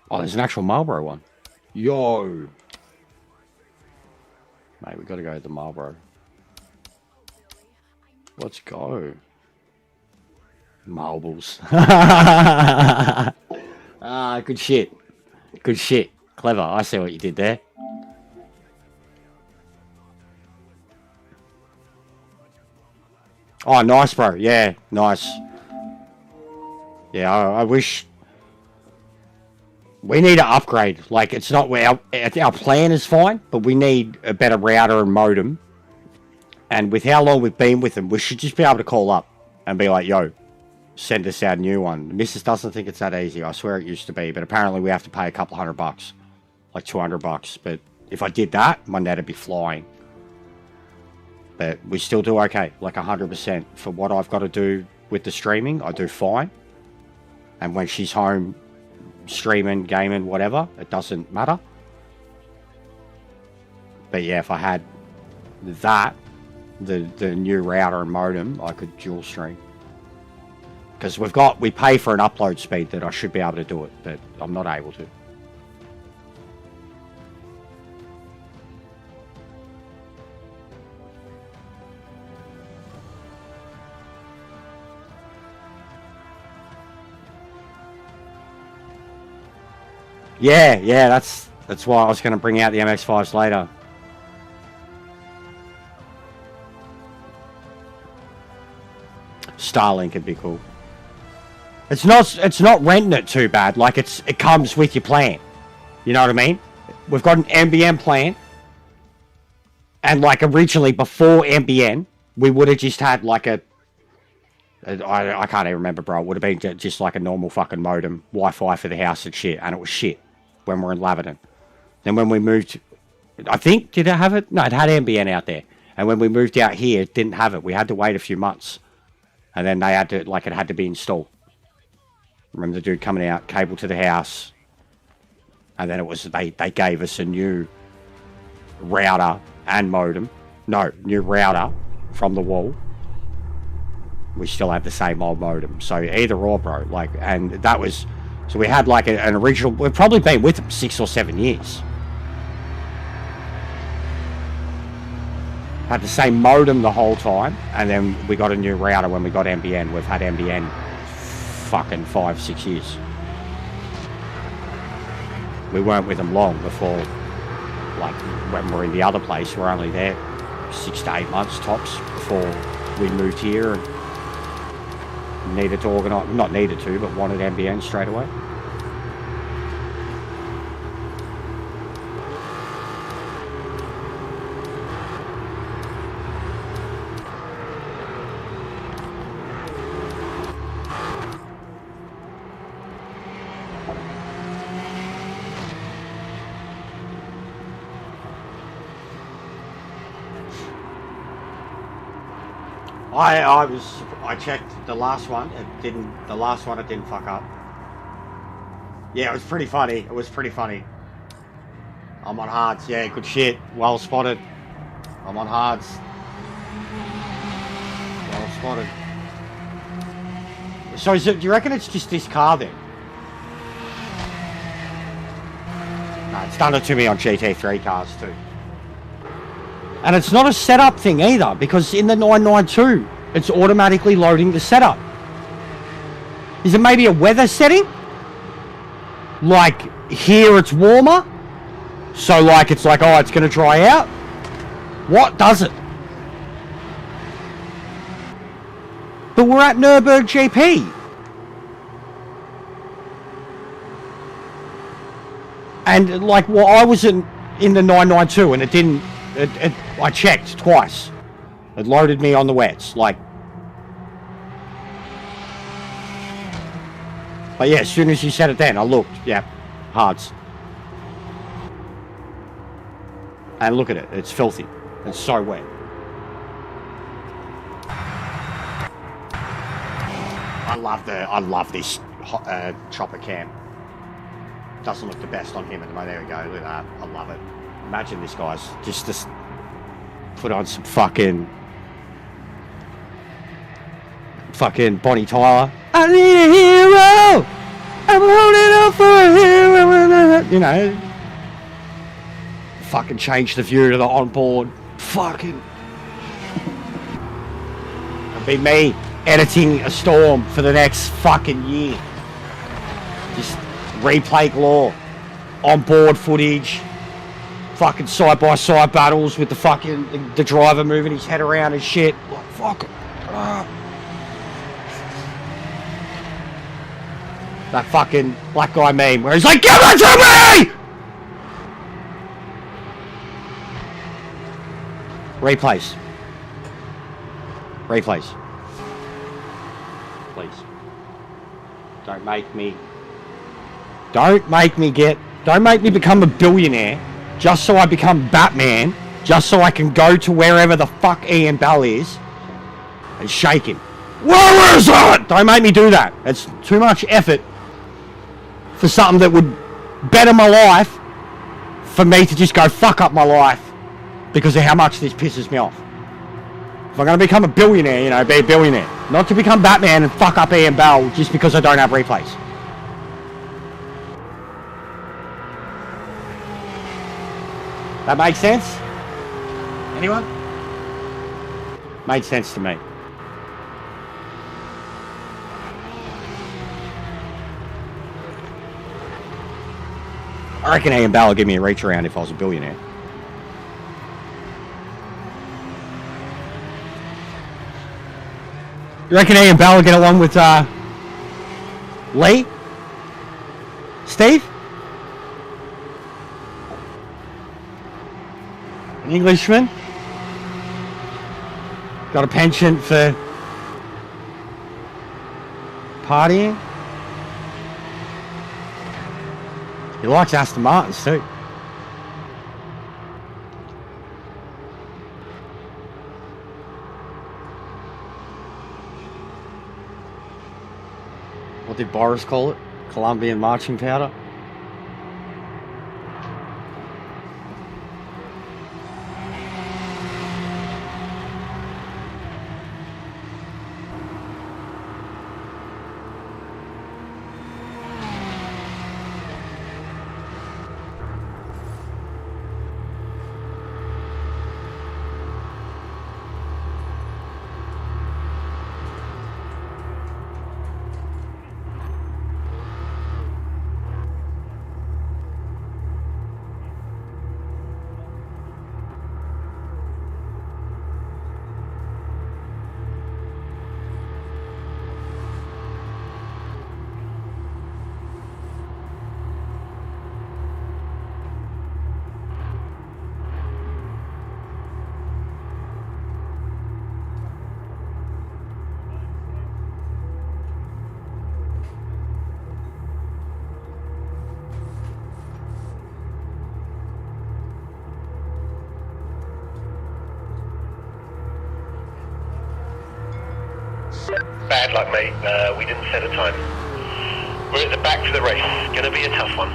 Oh, there's an actual Marlboro one. Yo! Mate, we gotta go to the Marlboro. Let's go. Marbles. Ah, good shit. Good shit. Clever, I see what you did there. Oh, nice, bro. Yeah, nice. Yeah, I wish... We need to upgrade. Like, it's not... Our plan is fine, but we need a better router and modem. And with how long we've been with them, we should just be able to call up and be like, yo, send us our new one. The missus doesn't think it's that easy. I swear it used to be, but apparently we have to pay a couple $100. Like $200. But if I did that, my net would be flying. But we still do okay, like 100%. For what I've got to do with the streaming, I do fine. And when she's home streaming, gaming, whatever, it doesn't matter. But yeah, if I had that, the new router and modem, I could dual stream. Because we pay for an upload speed that I should be able to do it, but I'm not able to. Yeah, that's why I was going to bring out the MX-5s later. Starlink would be cool. It's not renting it too bad. Like it comes with your plan. You know what I mean? We've got an NBN plan, and like originally before NBN, we would have just had like I can't even remember, bro. It would have been just like a normal fucking modem, Wi-Fi for the house and shit, and it was shit when we were in Laverton. Then when we moved, I think, did it have it? No, it had NBN out there. And when we moved out here, it didn't have it. We had to wait a few months. And then they had to, like, it had to be installed. Remember the dude coming out, cable to the house. And then it was, they gave us a new router and modem. No, new router from the wall. We still have the same old modem. So either or, bro. Like, and that was, so we had like an original, we've probably been with them 6 or 7 years. Had the same modem the whole time, and then we got a new router when we got NBN. We've had NBN fucking 5-6 years. We weren't with them long before, like when we're in the other place, we're only there 6 to 8 months tops before we moved here and needed to organise, not needed to, but wanted NBN straight away. I checked the last one. It didn't fuck up. Yeah, it was pretty funny. I'm on hards. Yeah, good shit. Well spotted. I'm on hards. Well spotted. So do you reckon it's just this car then? No, it's done it to me on GT3 cars too. And it's not a setup thing either, because in the 992, it's automatically loading the setup. Is it maybe a weather setting? Like, here it's warmer, so like, it's like, oh, it's going to dry out? What does it? But we're at Nürburgring GP. And like, well, I was in the 992 and it didn't, I checked twice. It loaded me on the wets, like. But yeah, as soon as you said it then, I looked. Yeah, hards. And look at it, it's filthy. It's so wet. I love this chopper cam. Doesn't look the best on him at the moment. There we go, look at that. I love it. Imagine this, guys. Just put on some fucking Bonnie Tyler. I need a hero. I'm holding on for a hero. You know, fucking change the view to the onboard. Fucking. It'll be me editing a storm for the next fucking year. Just replay galore, onboard footage. Fucking side-by-side battles with the driver moving his head around and shit. Like, fuck it. That fucking black guy meme where he's like, give it to me! Replays. Please. Don't make me become a billionaire just so I become Batman, just so I can go to wherever the fuck Ian Bell is and shake him. Where is it? Don't make me do that. It's too much effort for something that would better my life for me to just go fuck up my life because of how much this pisses me off. If I'm going to become a billionaire, you know, be a billionaire. Not to become Batman and fuck up Ian Bell just because I don't have replays. That makes sense? Anyone? Made sense to me. I reckon Ian Bell would give me a reach around if I was a billionaire. You reckon Ian Bell would get along with Lee? Steve? An Englishman? Got a penchant for partying. He likes Aston Martins too. What did Boris call it? Colombian marching powder? Bad luck, mate. We didn't set a time. We're at the back for the race. Gonna be a tough one.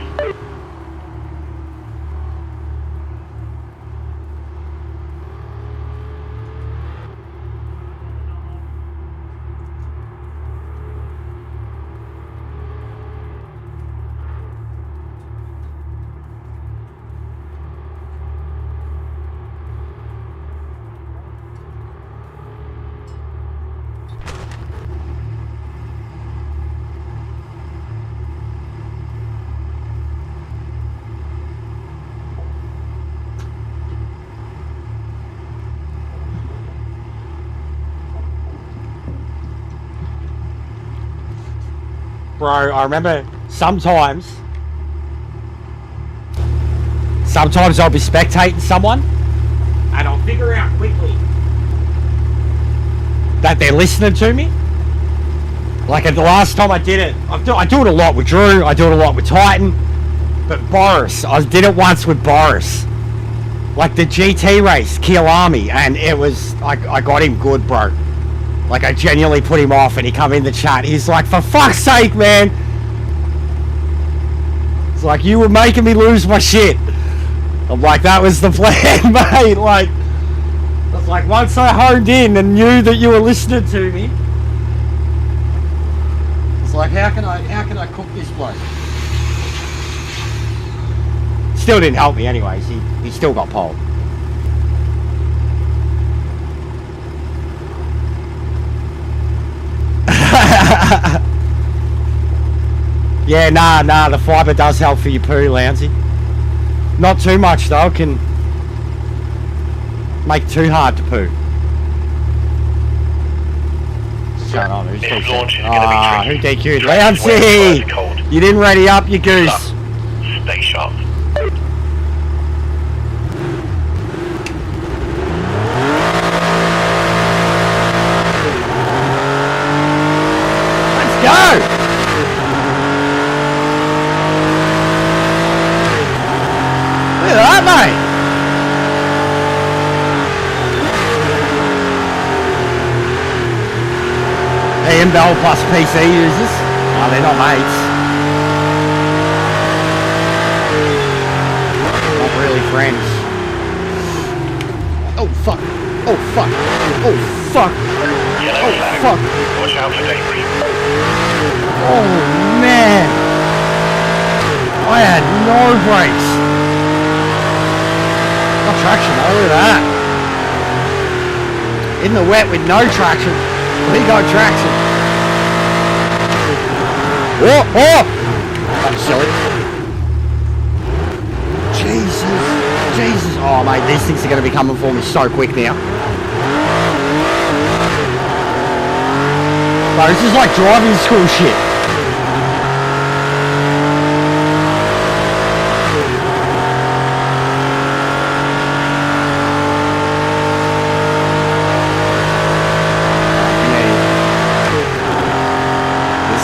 Bro, I remember sometimes I'll be spectating someone and I'll figure out quickly that they're listening to me. Like the last time I did it, I do it a lot with Drew, I do it a lot with Titan, but Boris, I did it once with Boris. Like the GT race, Kialami, and it was, I got him good, bro. Like, I genuinely put him off, and he come in the chat. He's like, for fuck's sake, man. It's like, you were making me lose my shit. I'm like, that was the plan, mate. Like, it's like, once I honed in and knew that you were listening to me, it's like, how can I cook this bloke? Still didn't help me anyways. He still got pole. Yeah, nah, the fibre does help for your poo, Lansy. Not too much though, can make it too hard to poo. Shut up, who's This launch is DQ'd? gonna be tricky. Who DQ'd? Track's wet, Lansy! it's cold. You didn't ready up, you goose. Stay sharp. Let's go! Look at that, mate! Ian Bell plus PC users. Oh, they're not mates. Not really friends. Oh, fuck. Oh, fuck. Oh, fuck. Yellow Oh, flag. fuck. Watch out for debris. Oh, man. I had no brakes. Got traction, though. Look at that. In the wet with no traction. We got traction. Oh, oh! That's silly. Jesus. Oh, mate, these things are going to be coming for me so quick now. Bro, this is like driving school shit.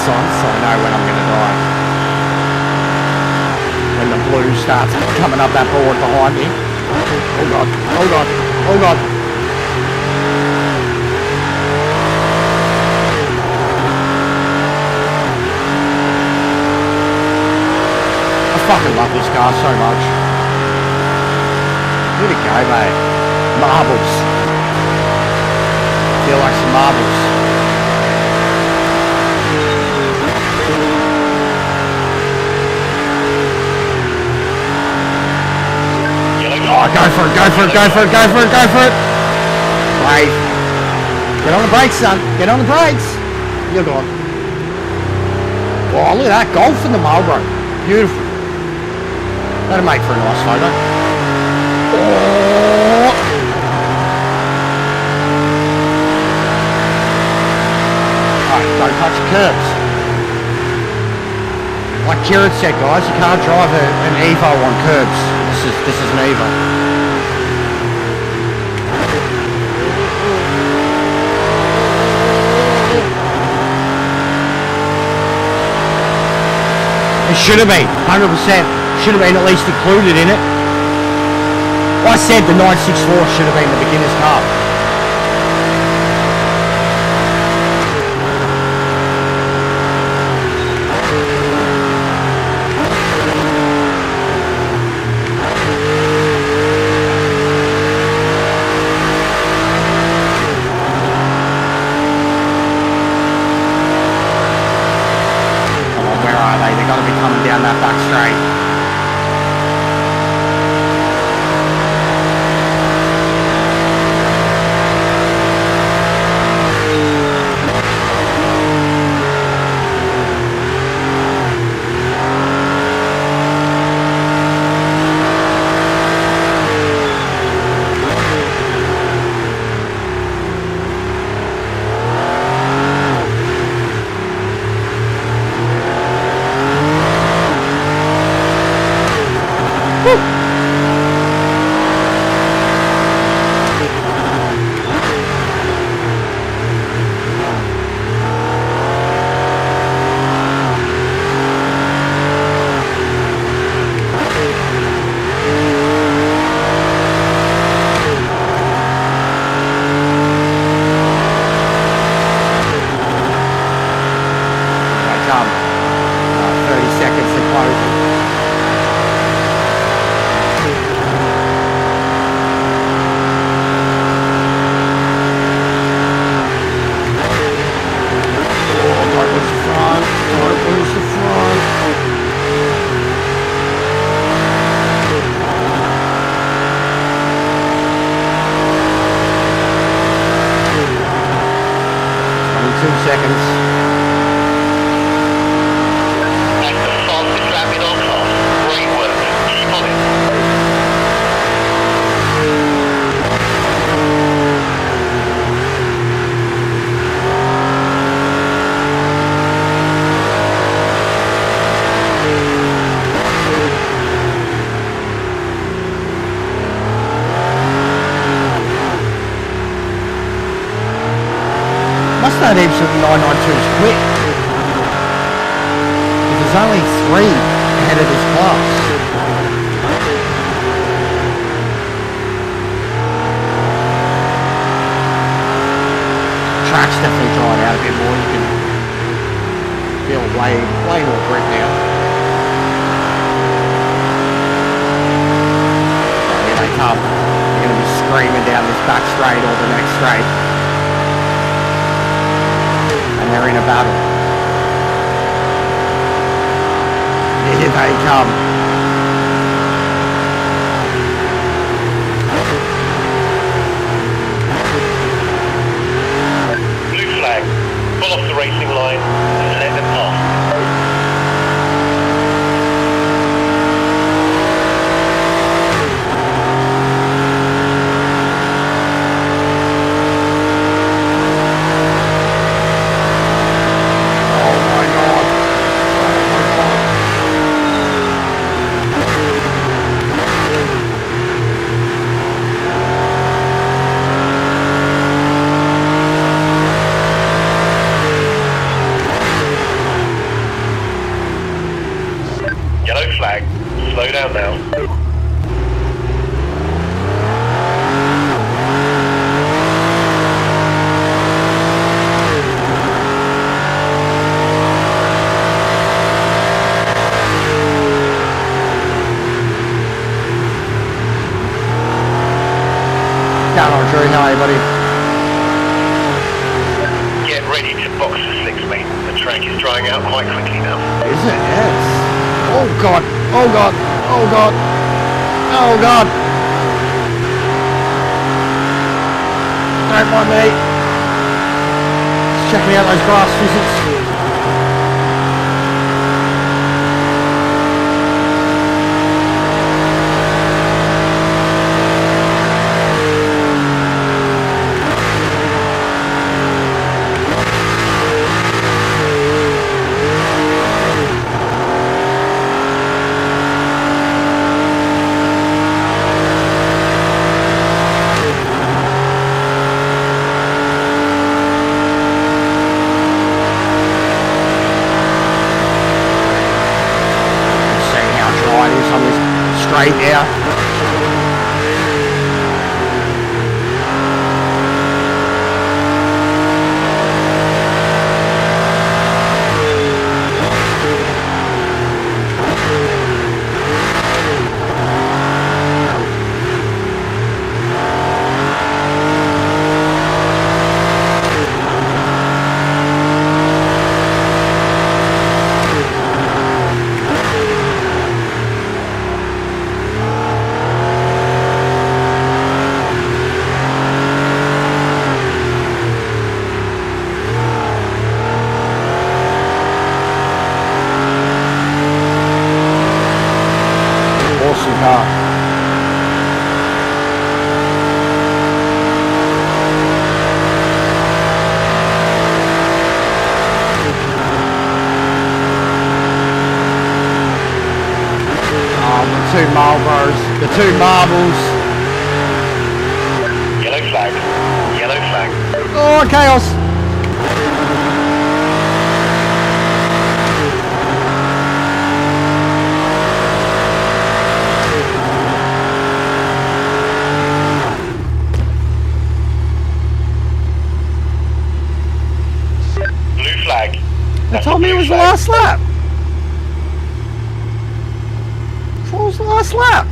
lights on so I know when I'm going to die. When the blue starts coming up that board behind me. Oh god, oh god, oh god. I fucking love this car so much. Here we go, mate. Marbles. Feel like some marbles. Oh, go for it, go for it, go for it, go for it, go for it! Brave. Get on the brakes, son. Get on the brakes. You're gone. Oh, look at that. Golf in the Marlboro. Beautiful. That'll make for a nice photo. Oh. Alright, don't touch the curbs. Like Jared said, guys, you can't drive an Evo on curbs. This is an Evo. It should have been, 100%. Should have been at least included in it. I said the 964 should have been the beginner's car. Down that back straight. Must not even some 992s quick. There's only 3 ahead of this class. Track's definitely dried out a bit more. You can feel way more grip now. Here they come. They're going to be screaming down this back straight or the next straight. And they're in a battle. Here they come. Blue flag. Pull off the racing line and let them pass. how are you, buddy? Get ready to box the 6, mate. The track is drying out quite quickly now. Is it? Yes. Oh god. Oh god. Oh god. Oh god. Don't mind me. Just checking out those grass physics. Straight now. Awesome car. The two Marlboros, the two marbles. Yellow flag. Yellow flag. Oh, chaos! Blue flag. They told me it was the last lap. What was the last lap?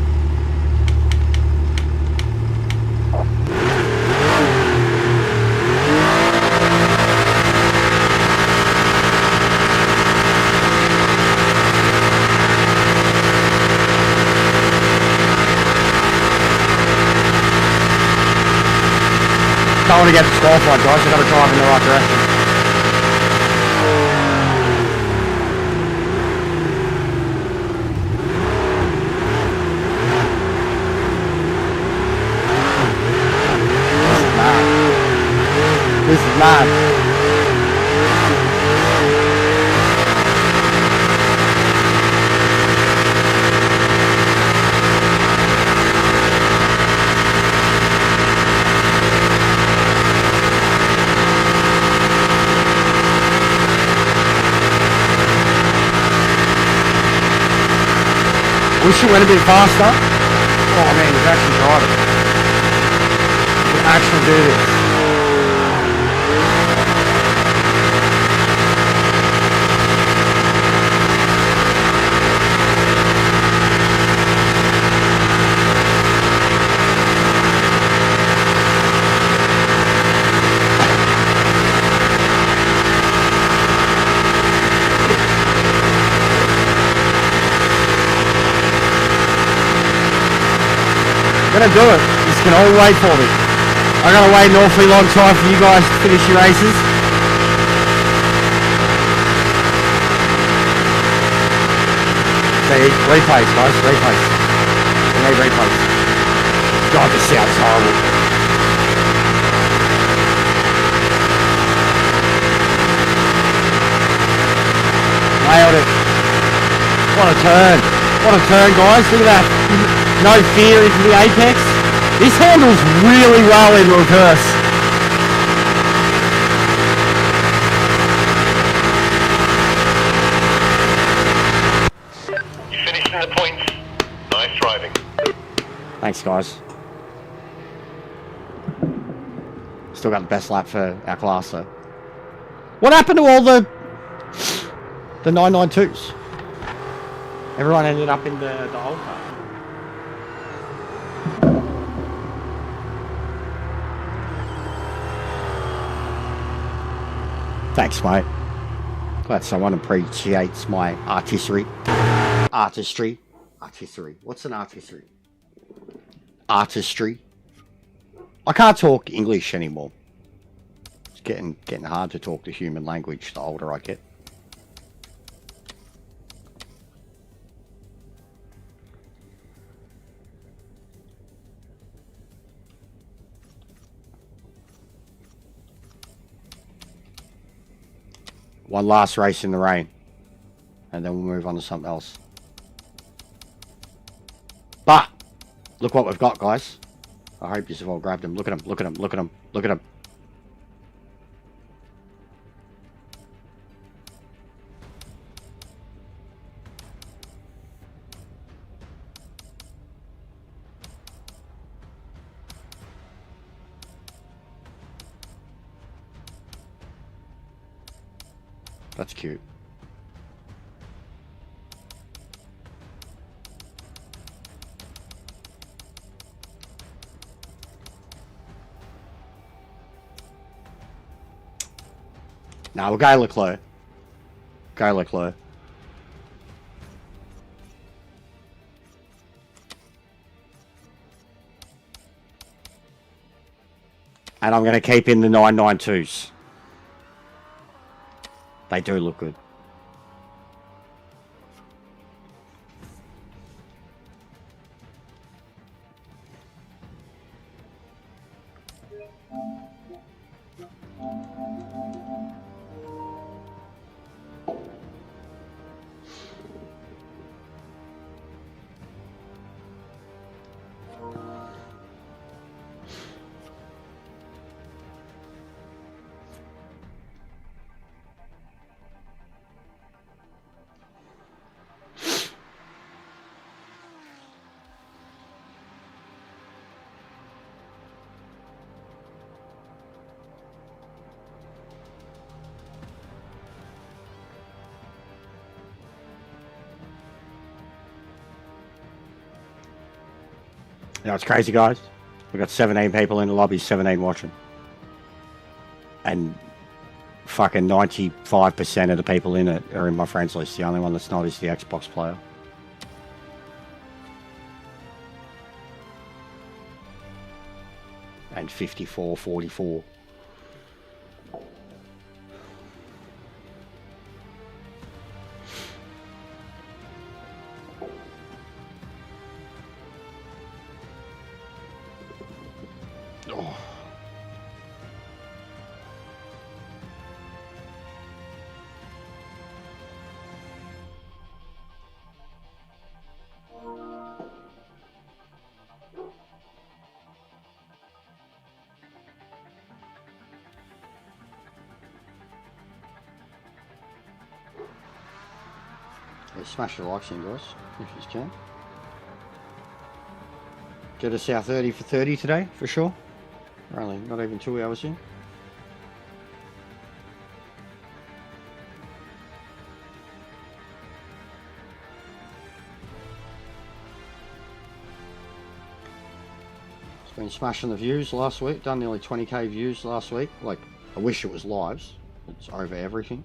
Don't want to get disqualified, guys. I've got to drive in the right direction. This is mad. Wish it went a bit faster. Oh man, you can actually drive it. You can actually do this. I'm gonna do it. Just can all wait for me. I gotta wait an awfully long time for you guys to finish your races. See, replays, guys, replays. We need replays. God, this sounds horrible. Nailed it. What a turn. What a turn, guys. Look at that. No fear into the apex. This handles really well in reverse. You finished in the points. Nice driving. Thanks, guys. Still got the best lap for our class, though. What happened to all the 992s? Everyone ended up in the old car. Thanks, mate. Glad someone appreciates my artistry. Artistry. Artistry. What's an artistry? Artistry. I can't talk English anymore. It's getting hard to talk the human language the older I get. One last race in the rain, and then we'll move on to something else. But look what we've got, guys. I hope you've all grabbed them. Look at them, look at them, look at them, look at them. That's cute. Now we'll go Leclerc. Go Leclerc. And I'm going to keep in the 992s. They do look good. You know, it's crazy, guys. We've got 17 people in the lobby, 17 watching. And fucking 95% of the people in it are in my friends list. The only one that's not is the Xbox player. And 54-44. Smash the likes in, guys, if you can. Get us our 30 for 30 today, for sure. We're only not even 2 hours in. It's been smashing the views last week, done nearly 20k views last week. Like, I wish it was lives. It's over everything.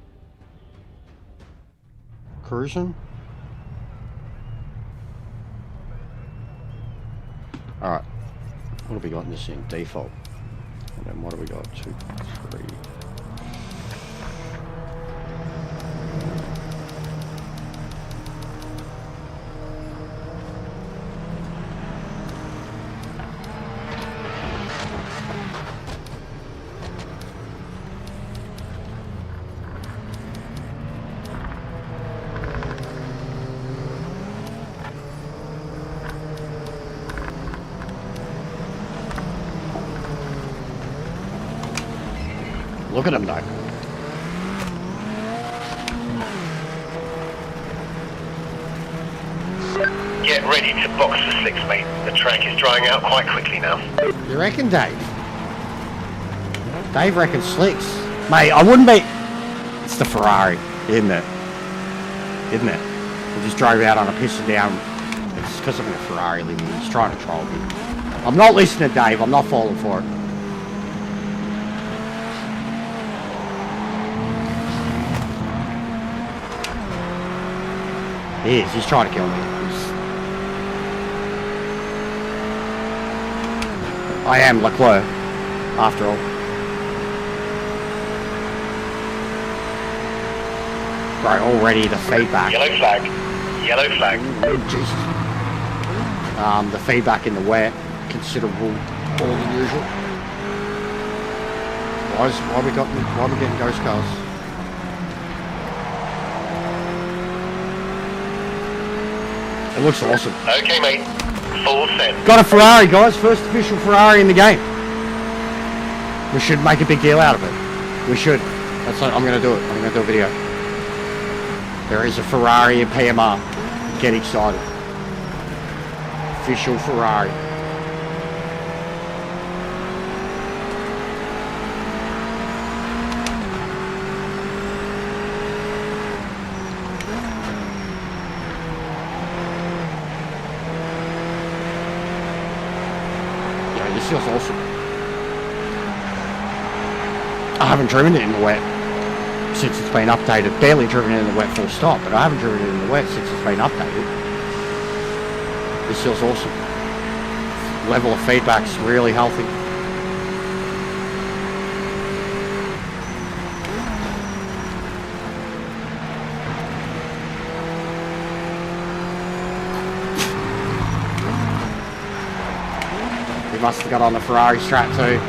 Cruising. Alright, what have we got in this thing? Default. And then what have we got? 2, 3. Look at him though. Get ready to box for 6, mate. The track is drying out quite quickly now. You reckon, Dave? Dave reckons slicks. Mate, I wouldn't be... It's the Ferrari, isn't it? Isn't it? We just drove out on a piss and down. It's because I'm in a Ferrari living. He's trying to troll me. I'm not listening to Dave. I'm not falling for it. He is. He's trying to kill me. I am Leclerc, after all. Right, already the feedback. Yellow flag. Yellow flag. Jesus. The feedback in the wet, considerable more than usual. Why are we getting ghost cars? It looks awesome. Okay, mate. Full send. Got a Ferrari, guys. First official Ferrari in the game. We should make a big deal out of it. We should. That's what I'm going to do it. I'm going to do a video. There is a Ferrari in PMR. Get excited. Official Ferrari. Yeah, this feels awesome. I haven't driven it in the wet since it's been updated. Barely driven it in the wet full stop, but I haven't driven it in the wet since it's been updated. This feels awesome. Level of feedback's really healthy. He must have got on the Ferrari strat too.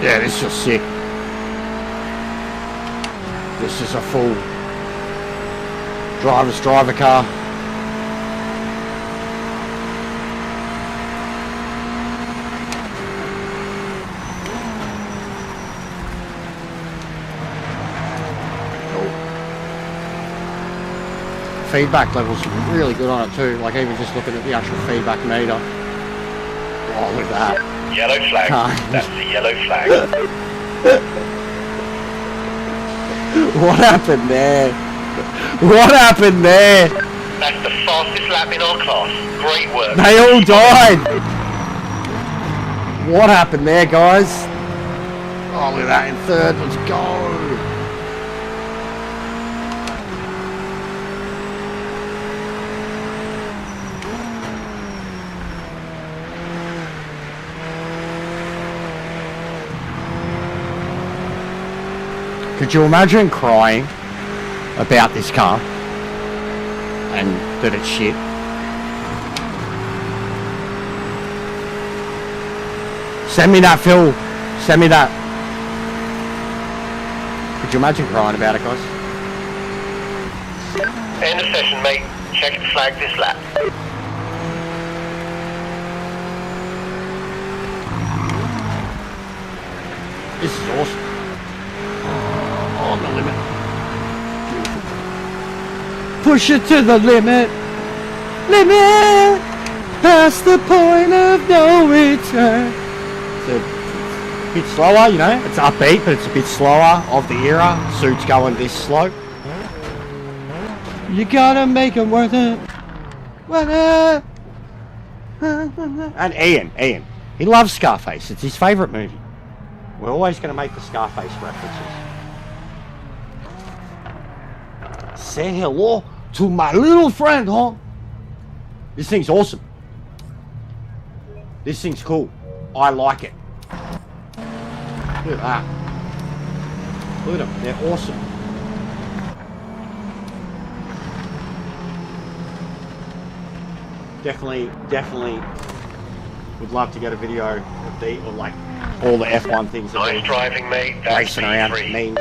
Yeah, this is just sick. This is a full driver's driver car. Cool. Feedback levels really good on it too. Like even just looking at the actual feedback meter. Oh, look at that. Yellow flag. That's the yellow flag. What happened there? What happened there? That's the fastest lap in our class. Great work. They all died. What happened there, guys? Oh, look at that in third. Let's go. Could you imagine crying about this car and that it's shit? Send me that, Phil. Send me that. Could you imagine crying about it, guys? End of session, mate. Check the flag this lap. This is awesome. On the limit. Beautiful. Push it to the limit. Limit. Past the point of no return. It's a bit slower, you know. It's upbeat, but it's a bit slower of the era. Suits going this slow. You gotta make it worth it. And Ian. He loves Scarface. It's his favourite movie. We're always going to make the Scarface references. Say hello to my little friend, huh? This thing's awesome. This thing's cool. I like it. Look at that. Look at them. They're awesome. Definitely would love to get a video of the, or like all the F1 things that Nice driving, mate. That's racing around P3. means.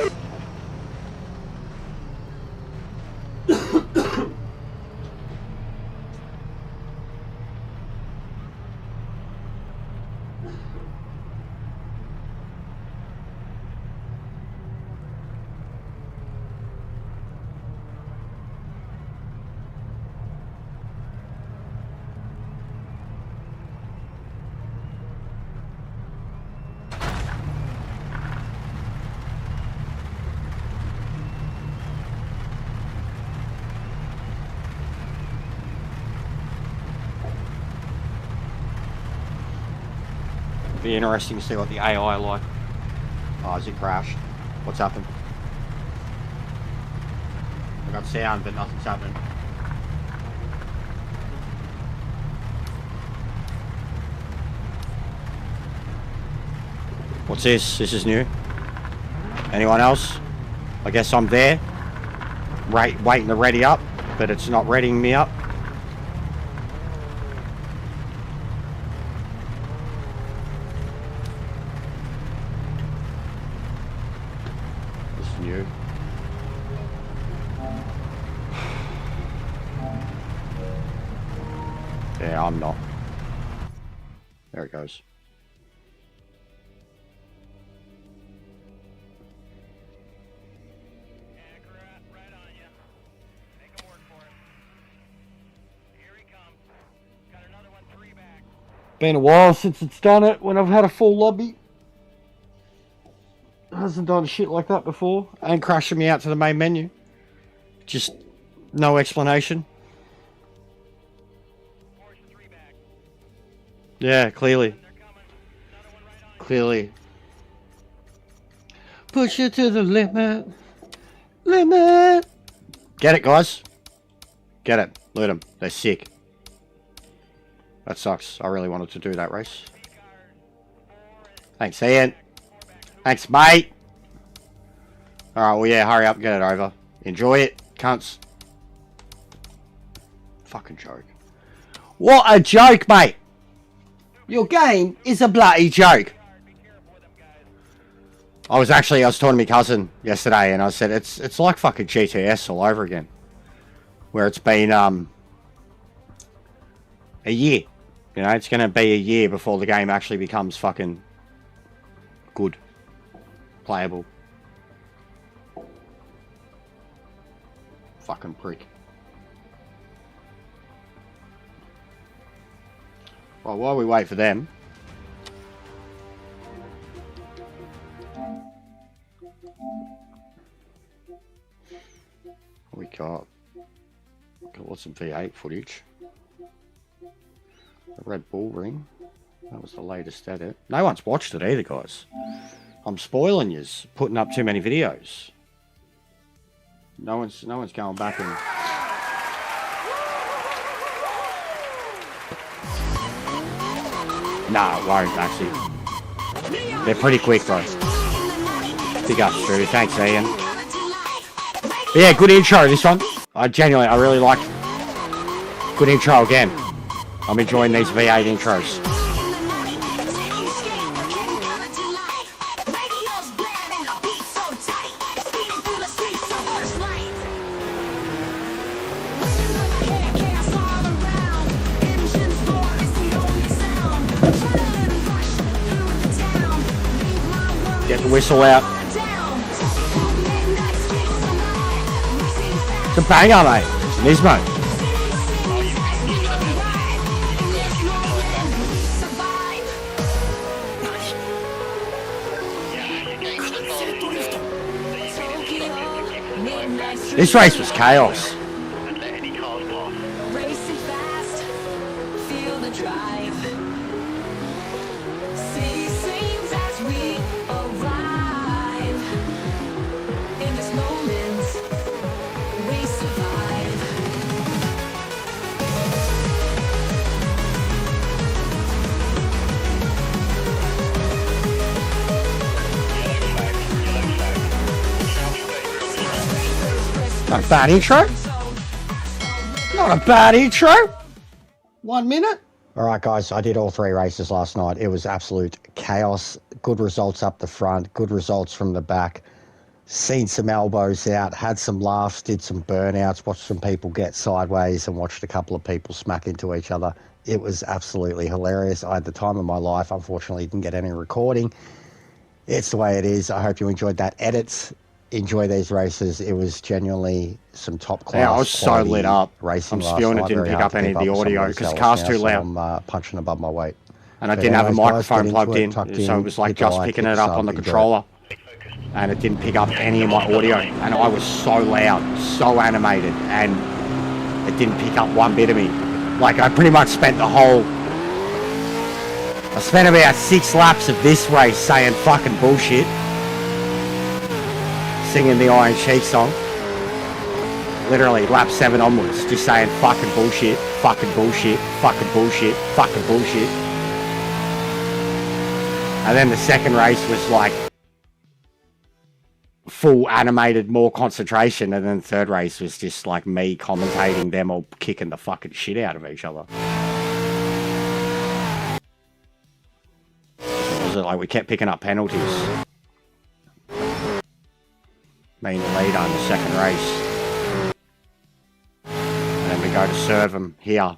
Be interesting to see what the AI like. Oh, has it crashed? What's happened? I got sound, but nothing's happening. What's this? This is new. Anyone else? I guess I'm there. Waiting to ready up, but it's not readying me up. This is new. Yeah, I'm not. There it goes. Been a while since it's done it when I've had a full lobby. It hasn't done shit like that before. And crashing me out to the main menu. Just no explanation. Yeah, clearly. Clearly. Push it to the limit. Limit. Get it, guys. Get it. Loot them. They're sick. That sucks. I really wanted to do that race. Thanks, Ian. Thanks, mate. Alright, well, yeah, hurry up, get it over. Enjoy it, cunts. Fucking joke. What a joke, mate. Your game is a bloody joke. I was talking to my cousin yesterday, and I said, it's like fucking GTS all over again. Where it's been, a year. You know, it's going to be a year before the game actually becomes fucking good. Playable. Fucking prick. Well, while we wait for them. We got lots of V8 footage. The Red Bull ring. That was the latest edit. No one's watched it either, guys. I'm spoiling yous, putting up too many videos. No one's going back and... Nah, it won't, actually. They're pretty quick, though. Big up, Stu. Thanks, Ian. But yeah, good intro, this one. I really like... Good intro again. I'm enjoying these V8 intros. Get the whistle out. It's a banger, mate. Nismo. This race was chaos. And let any cars pass. Racing fast, feel the drive. City sings as we arrive. In this moment, we survive. Not a bad intro. Not a bad intro. 1 minute. Alright guys, I did all 3 races last night. It was absolute chaos. Good results up the front, good results from the back. Seen some elbows out, had some laughs, did some burnouts, watched some people get sideways and watched a couple of people smack into each other. It was absolutely hilarious. I had the time of my life. Unfortunately, didn't get any recording. It's the way it is. I hope you enjoyed that. Edits. Enjoy these races. It was genuinely some top class. Yeah, I was so lit up. Racing I'm spewing it didn't pick up any of the audio because the car's too loud. I'm punching above my weight. And I didn't have a microphone plugged in, so it was like just picking it up on the controller. And it didn't pick up any of my audio. And I was so loud, so animated, and it didn't pick up one bit of me. Like, I pretty much spent the whole I spent about 6 laps of this race saying fucking bullshit. Singing the Iron Sheik song. Literally, lap 7 onwards, just saying fucking bullshit, fucking bullshit, fucking bullshit, fucking bullshit. And then the second race was like full animated, more concentration, and then the third race was just like me commentating them all kicking the fucking shit out of each other. So was it like we kept picking up penalties? Me and the leader in the second race. And then we go to serve them here.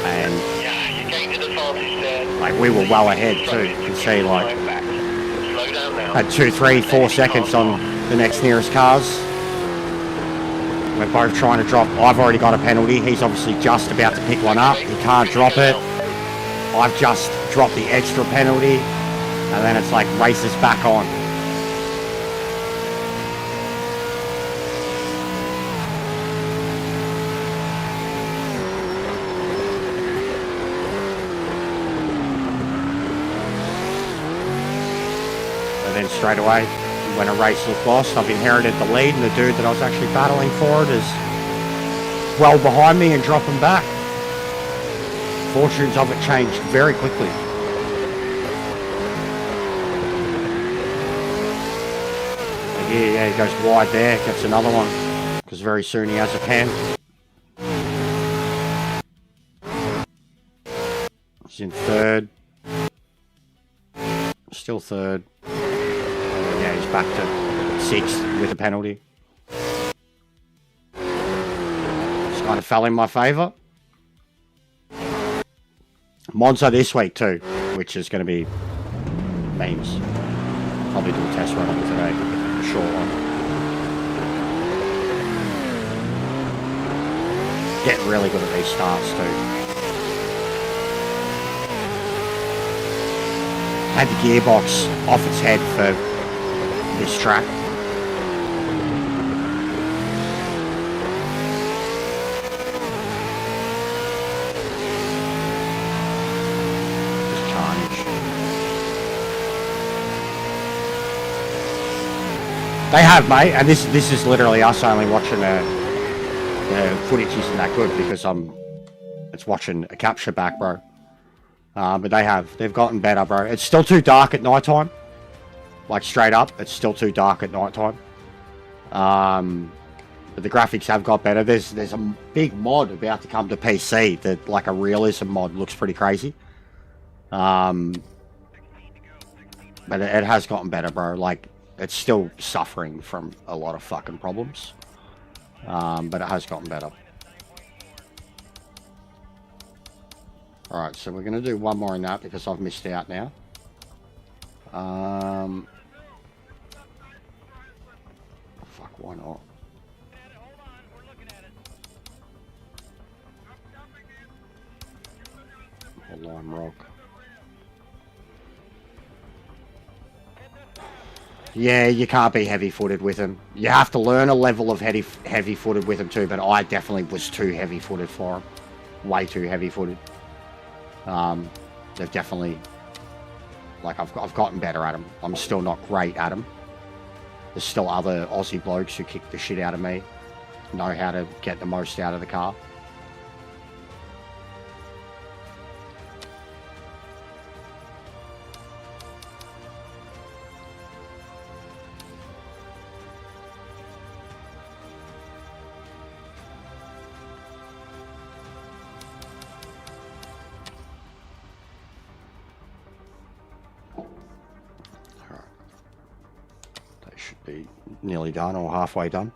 And Yeah, you gained an advantage there. like we were well ahead too. You can see like Slow down now. had 2, 3, 4 seconds on the next nearest cars. We're both trying to drop. I've already got a penalty. He's obviously just about to pick one up. He can't drop it. I've just dropped the extra penalty. And then it's like races back on. And then straight away, when a race looked lost, I've inherited the lead, and the dude that I was actually battling for it is well behind me and dropping back. Fortunes of it changed very quickly. Yeah, he goes wide there, gets another one, because very soon he has a pen. He's in third. Still third. Yeah, he's back to 6th with a penalty. It's kind of fell in my favour. Monza this week too, which is going to be memes. Probably do a test run on it today, a short one. Getting really good at these starts too. Had the gearbox off its head for this track. Just carnage. They have, mate, and this is literally us only watching the footage isn't that good because it's watching a capture back, bro. But they've gotten better, bro. It's still too dark at night time. Like straight up, it's still too dark at night time. But the graphics have got better. There's a big mod about to come to PC that, like a realism mod, looks pretty crazy. But it has gotten better, bro. Like, it's still suffering from a lot of fucking problems. But it has gotten better. Alright, so we're going to do one more in that because I've missed out now. Fuck, why not? Lime Rock. Yeah, you can't be heavy-footed with him. You have to learn a level of heavy-footed with him too, but I definitely was too heavy-footed for him. Way too heavy-footed. They've definitely, like, I've gotten better at them. I'm still not great at them. There's still other Aussie blokes who kick the shit out of me, know how to get the most out of the car. Be nearly done or halfway done.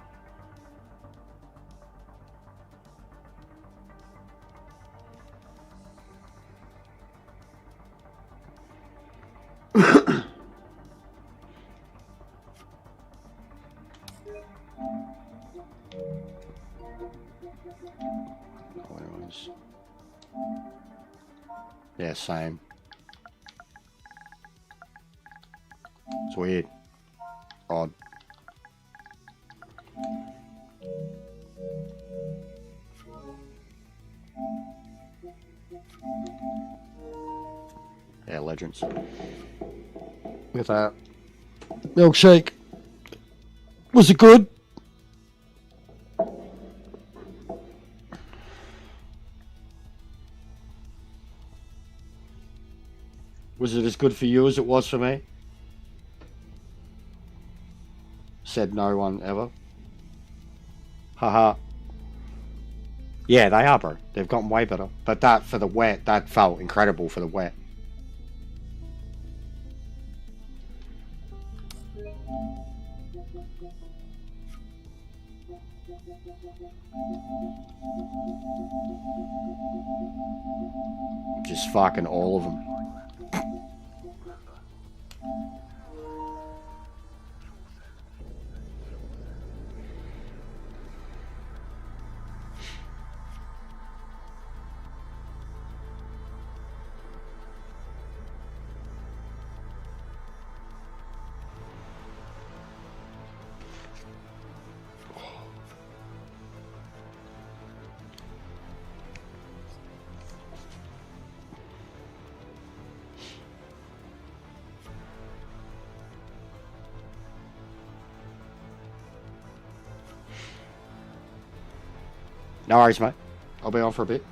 Yeah, same. It's weird. Odd. Yeah, legends. Look at that. Milkshake. Was it good? Was it as good for you as it was for me? Said no one ever. Haha. Yeah, they are, bro. They've gotten way better. But that, for the wet, that felt incredible for the wet. Just fucking all of them. No worries, mate. I'll be on for a bit.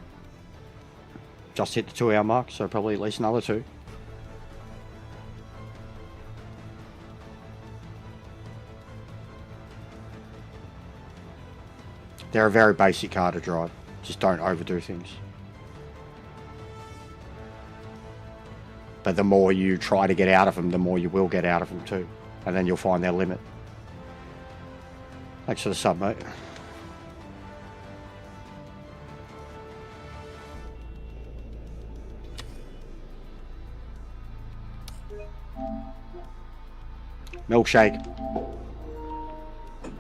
Just hit the 2-hour mark, so probably at least another 2. They're a very basic car to drive. Just don't overdo things. But the more you try to get out of them, the more you will get out of them too. And then you'll find their limit. Thanks for the sub, mate. Milkshake.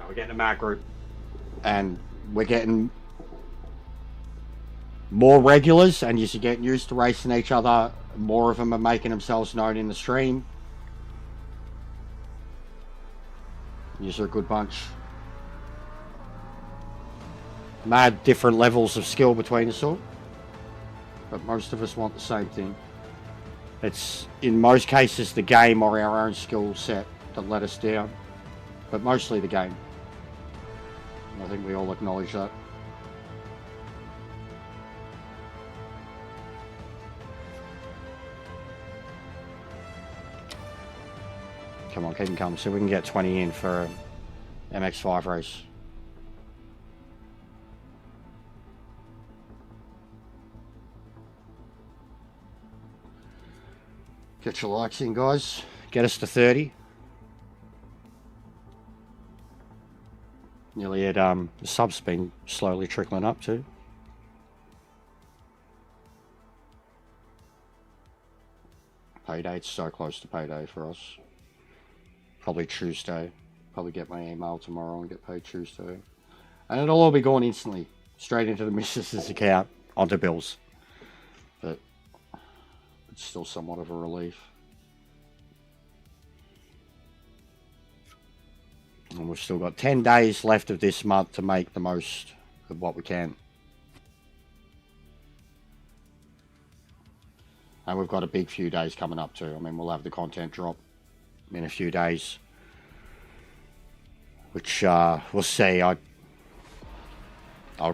We're getting a mad group. And we're getting more regulars, and you're getting used to racing each other. More of them are making themselves known in the stream. You're a good bunch. Mad different levels of skill between us all. But most of us want the same thing. It's, in most cases, the game or our own skill set that let us down. But mostly the game. I think we all acknowledge that. Come on, keep them coming so we can get 20 in for MX5 race. Get your likes in, guys. Get us to 30. Nearly at the subs been slowly trickling up too. Payday, it's so close to payday for us. Probably Tuesday. Probably get my email tomorrow and get paid Tuesday. And it'll all be gone instantly. Straight into the missus's account, onto bills. But it's still somewhat of a relief. And we've still got 10 days left of this month to make the most of what we can. And we've got a big few days coming up too. I mean, we'll have the content drop in a few days. Which we'll see. I'll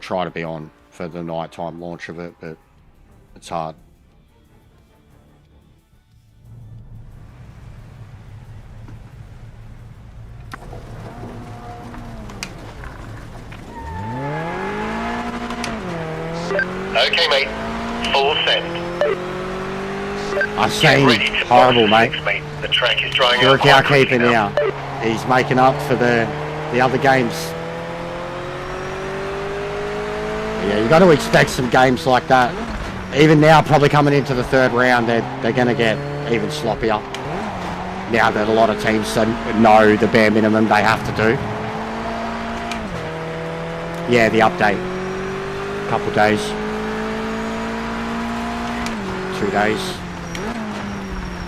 try to be on for the nighttime launch of it, but it's hard. Okay, mate. Full send. I see. Horrible, mate. The track is drying Look out. how keeping now. He's making up for the other games. Yeah, you got to expect some games like that. Even now, probably coming into the third round, they're going to get even sloppier. Now that a lot of teams know the bare minimum they have to do. Yeah, the update. Couple days. 2 days.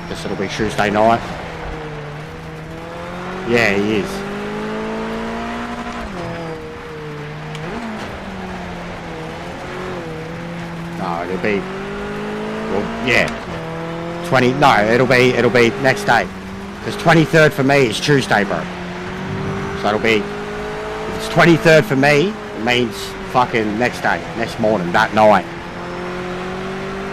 Guess it'll be Tuesday night. Yeah, he is. No, it'll be, well, yeah, 20. No, it'll be next day, because 23rd for me is Tuesday, bro. So it'll be, if it's 23rd for me, it means fucking next day, next morning, that night.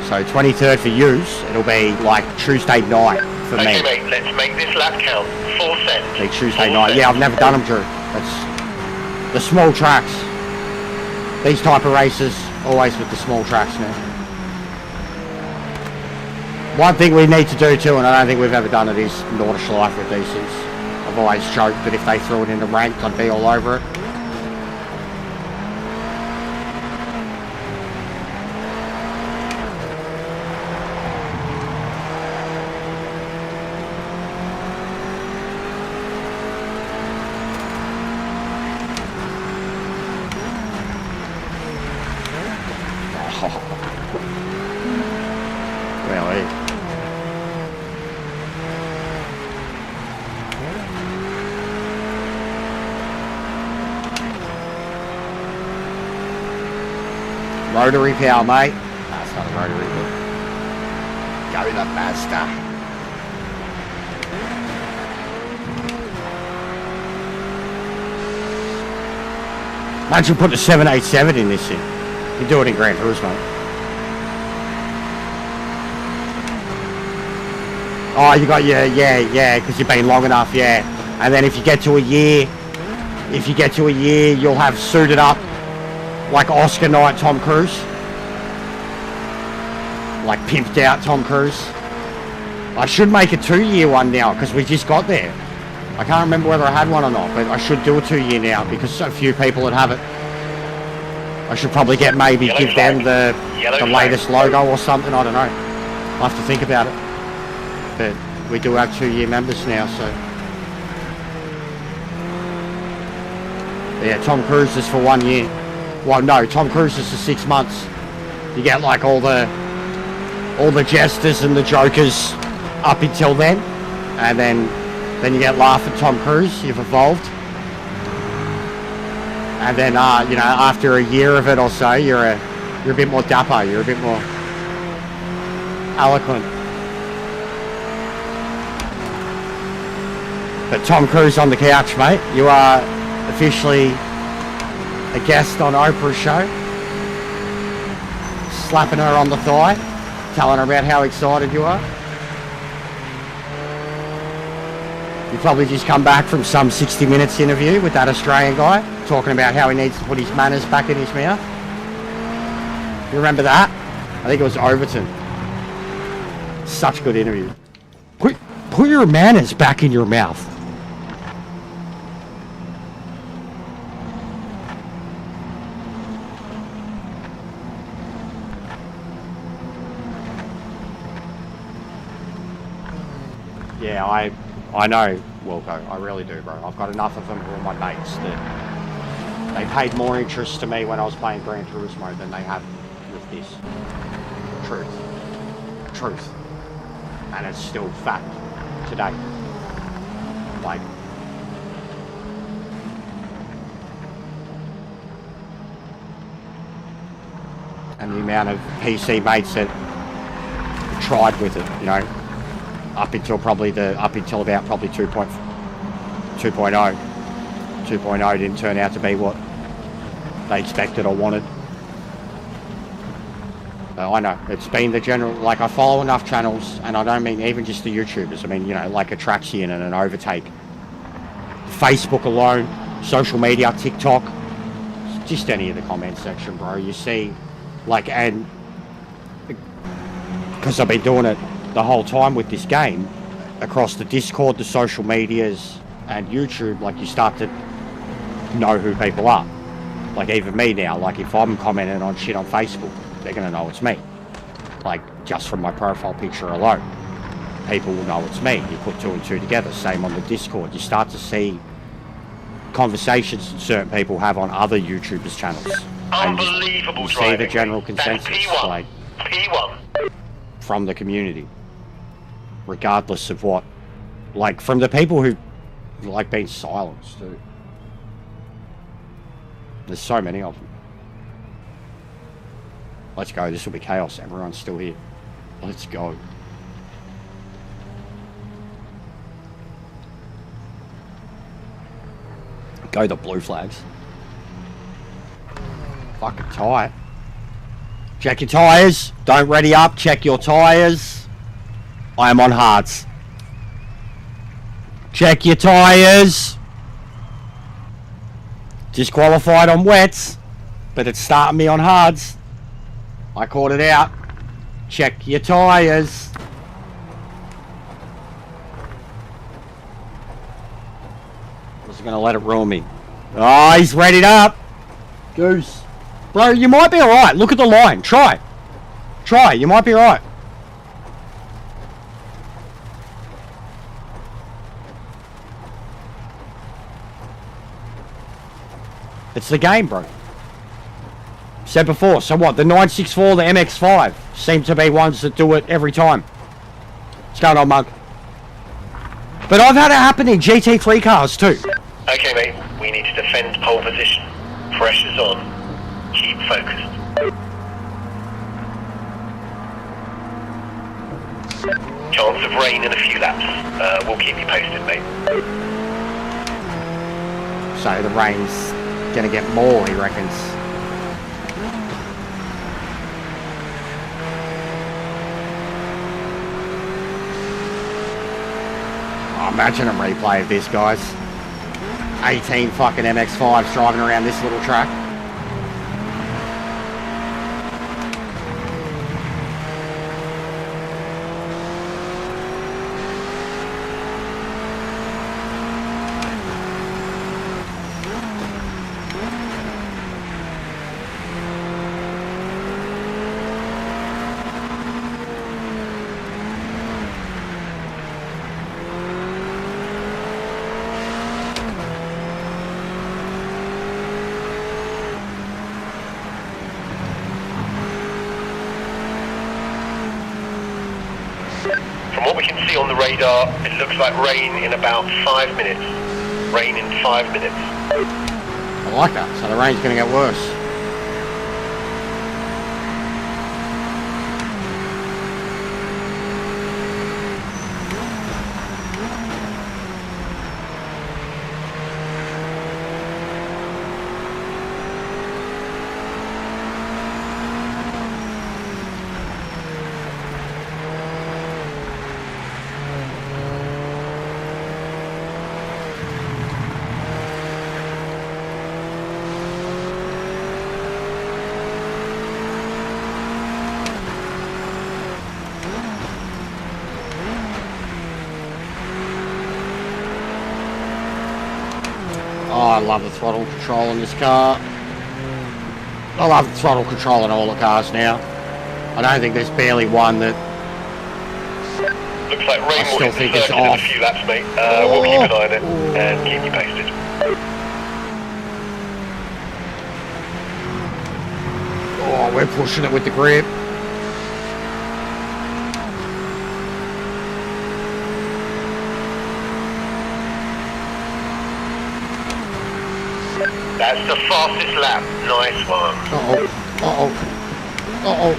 So 23rd for yous, it'll be like Tuesday night for me. Okay, mate, let's make this lap count. Full send. Be Tuesday Full night. send. Yeah, I've never done them, Drew. That's the small tracks. These type of races, always with the small tracks now. One thing we need to do too, and I don't think we've ever done it, is Nordish Life with these things. I've always joked that if they threw it into ranked, I'd be all over it. Really? Rotary power, mate. That's not a rotary, but go the Mazda. Imagine putting a 787 in this thing. You do it in Gran Turismo. Oh, you got your, yeah, because you've been long enough, yeah. And then if you get to a year, you'll have suited up like Oscar Knight Tom Cruise. Like pimped out Tom Cruise. I should make a 2-year one now, because we just got there. I can't remember whether I had one or not, but I should do a 2-year now, because so few people would have it. I should probably give them the latest logo or something, I don't know. I'll have to think about it. But we do have 2-year members now, so. Yeah, Tom Cruise is for 1 year. Well, no, Tom Cruise is for 6 months. You get like all the jesters and the jokers up until then, and then you get laugh at Tom Cruise. You've evolved. And then, you know, after a year of it or so, you're a bit more dapper. You're a bit more eloquent. But Tom Cruise on the couch, mate. You are officially a guest on Oprah's show. Slapping her on the thigh, telling her about how excited you are. You probably just come back from some 60 Minutes interview with that Australian guy, talking about how he needs to put his manners back in his mouth. You remember that? I think it was Overton. Such a good interview. Put your manners back in your mouth. Yeah, I know, Wilco, I really do, bro. I've got enough of them who are my mates that they paid more interest to me when I was playing Gran Turismo than they have with this. Truth. And it's still fact today. Like, and the amount of PC mates that tried with it, you know, up until about 2.0. 2.0 didn't turn out to be what they expected or wanted. I know, it's been the general, like I follow enough channels, and I don't mean even just the YouTubers, I mean, you know, like a Traxian and an Overtake. Facebook alone, social media, TikTok, just any of the comment section, bro, you see, like, and because I've been doing it the whole time with this game, across the Discord, the social medias, and YouTube, like you start to know who people are. Like even me now, like if I'm commenting on shit on Facebook, they're gonna know it's me. Like just from my profile picture alone, people will know it's me. You put 2 and 2 together. Same on the Discord. You start to see conversations that certain people have on other YouTubers' channels. Unbelievable. You see the general consensus, P1. like P1 from the community, regardless of what, like from the people who like being silenced too. There's so many of them. Let's go. This will be chaos. Everyone's still here. Let's go. Go the blue flags. Fucking tight. Check your tyres. Don't ready up. Check your tyres. I am on hards. Check your tyres. Disqualified on wets, but it's starting me on hards. I called it out. Check your tyres. I was gonna let it ruin me. Oh, he's readied up. Goose. Bro, you might be alright. Look at the line. Try. Try. You might be alright. It's the game, bro. Said before. So what? The 964, the MX-5 seem to be ones that do it every time. What's going on, Mug? But I've had it happen in GT3 cars too. Okay, mate. We need to defend pole position. Pressure's on. Keep focused. Chance of rain in a few laps. We'll keep you posted, mate. So the rain's gonna get more, he reckons. Oh, imagine a replay of this, guys. 18 fucking MX-5s driving around this little track. From what we can see on the radar, it looks like rain in about 5 minutes. Rain in 5 minutes. I like that. So the rain's gonna get worse. Oh, I love the throttle control in this car. I love the throttle control in all the cars now. I don't think there's barely one that Looks like rain I will still hit think the it's circuit in a off. few laps, mate. We'll keep an eye on it and keep you posted. Oh, we're pushing it with the grip. That's the fastest lap. Nice one. Uh-oh.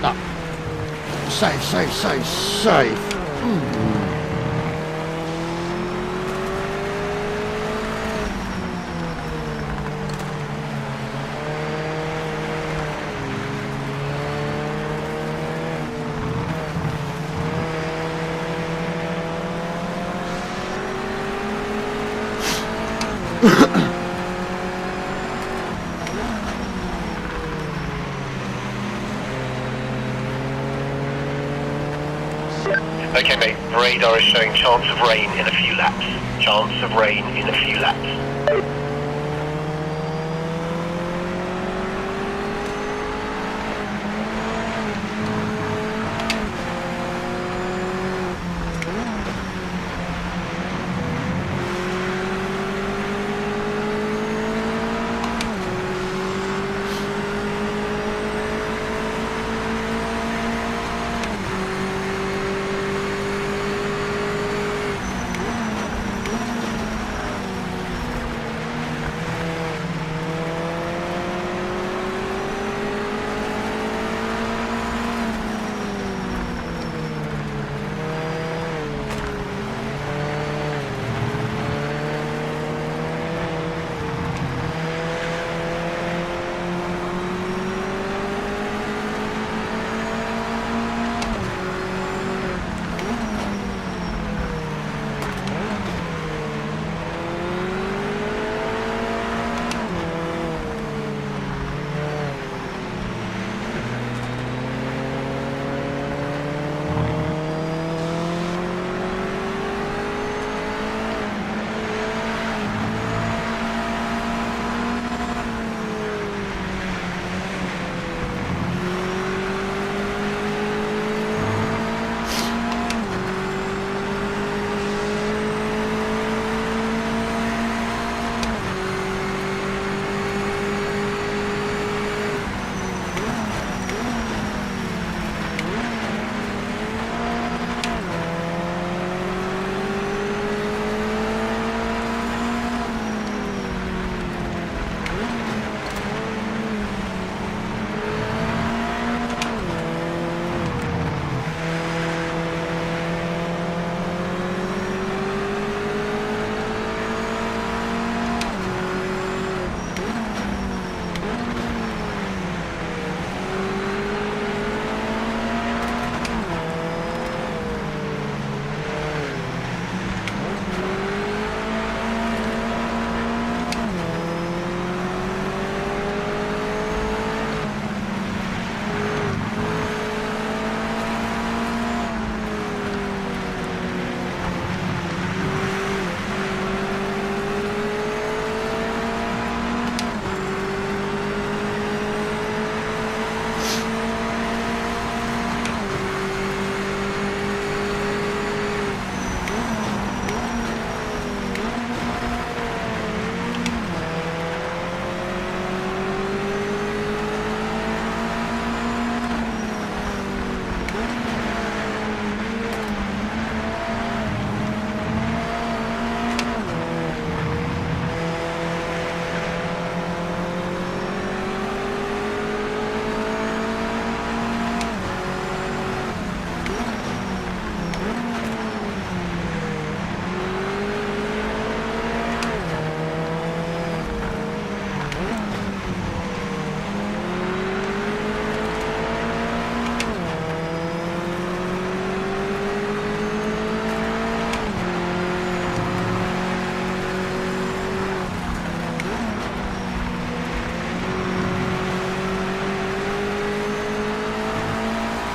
No. Safe. Okay, mate. Radar is showing chance of rain in a few laps. Chance of rain in a few laps.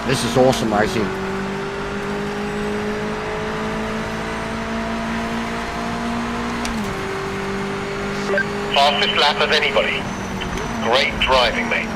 This is awesome racing. Fastest lap of anybody. Great driving, mate.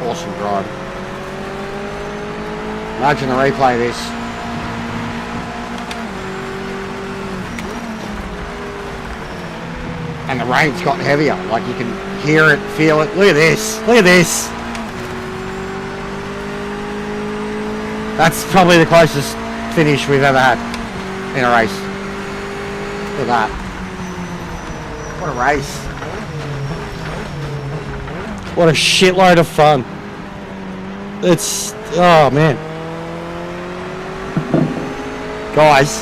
Awesome drive. Imagine the replay of this. And the rain's got heavier. Like you can hear it, feel it. Look at this. Look at this. That's probably the closest finish we've ever had in a race. Look at that. What a race. What a shitload of fun. It's, oh man. Guys.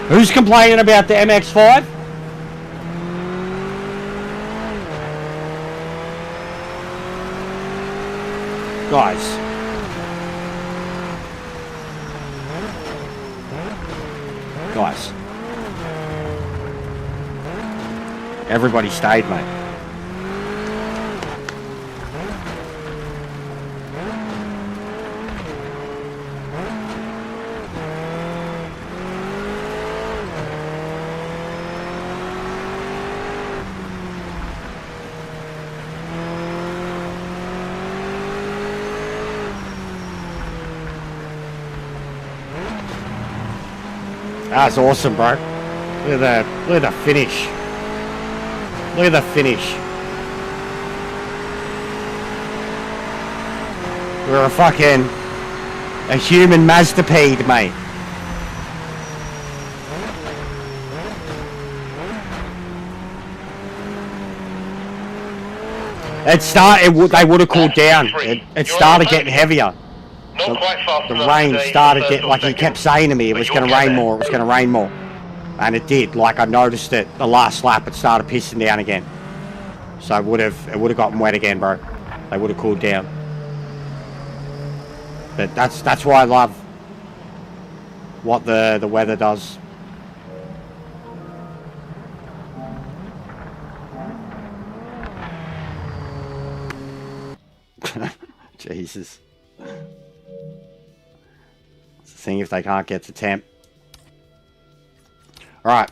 Who's complaining about the MX-5? Guys. Everybody stayed, mate. That's awesome, bro. Look at the finish. Look at the finish. We're a human masterpiece, mate. They would have cooled down. It started getting heavier. Not quite fast The enough rain today, started first getting, or like he second, kept saying to me, it but was you'll going to get rain there. more, it was going to rain more. And it did, like I noticed it, the last lap it started pissing down again. So it would have gotten wet again, bro. They would have cooled down. But that's why I love what the weather does. Jesus. Seeing if they can't get to temp. Alright.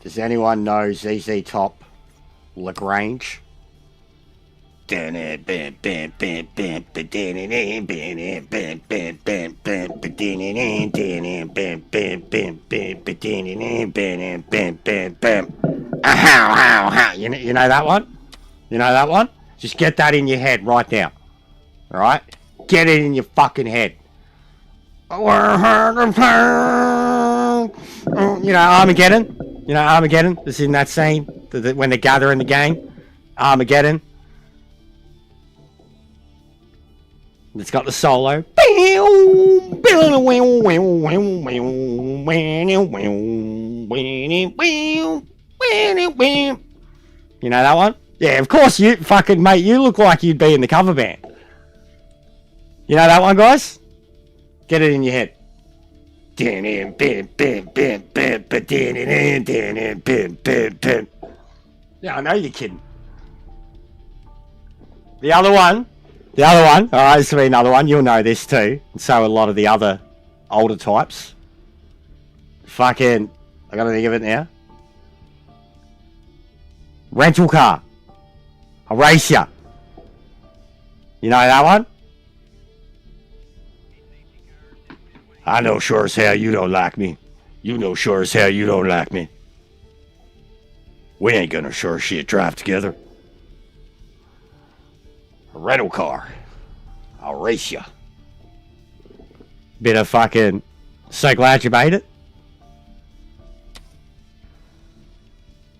Does anyone know ZZ Top Lagrange? You know that one? You know that one? Just get that in your head right now. Alright? Get it in your fucking head. You know Armageddon? You know Armageddon? This is in that scene when they gather in the gang. Armageddon. It's got the solo. You know that one? Yeah, of course you fucking mate. You look like you'd be in the cover band. You know that one, guys? Get it in your head. Yeah, I know you're kidding. The other one. Alright, this will be another one. You'll know this too. And so a lot of the other older types. Fucking, I gotta think of it now. Rental car. I'll race ya. You know that one? I know sure as hell you don't like me. You know sure as hell you don't like me. We ain't gonna sure shit drive together. A rental car. I'll race ya. Bit of fucking... So glad you made it.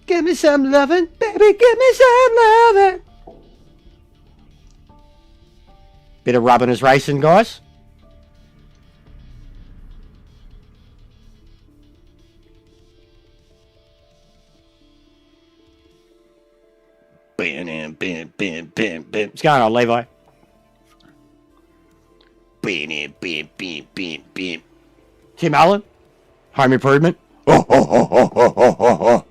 Give me some lovin', baby, give me some lovin'. Bit of rubbing is racing, guys. Bam, bam, bam, bam, bam. What's going on, Levi? Bam, bam, bam, bam, bam. Tim Allen? Home Improvement? Oh.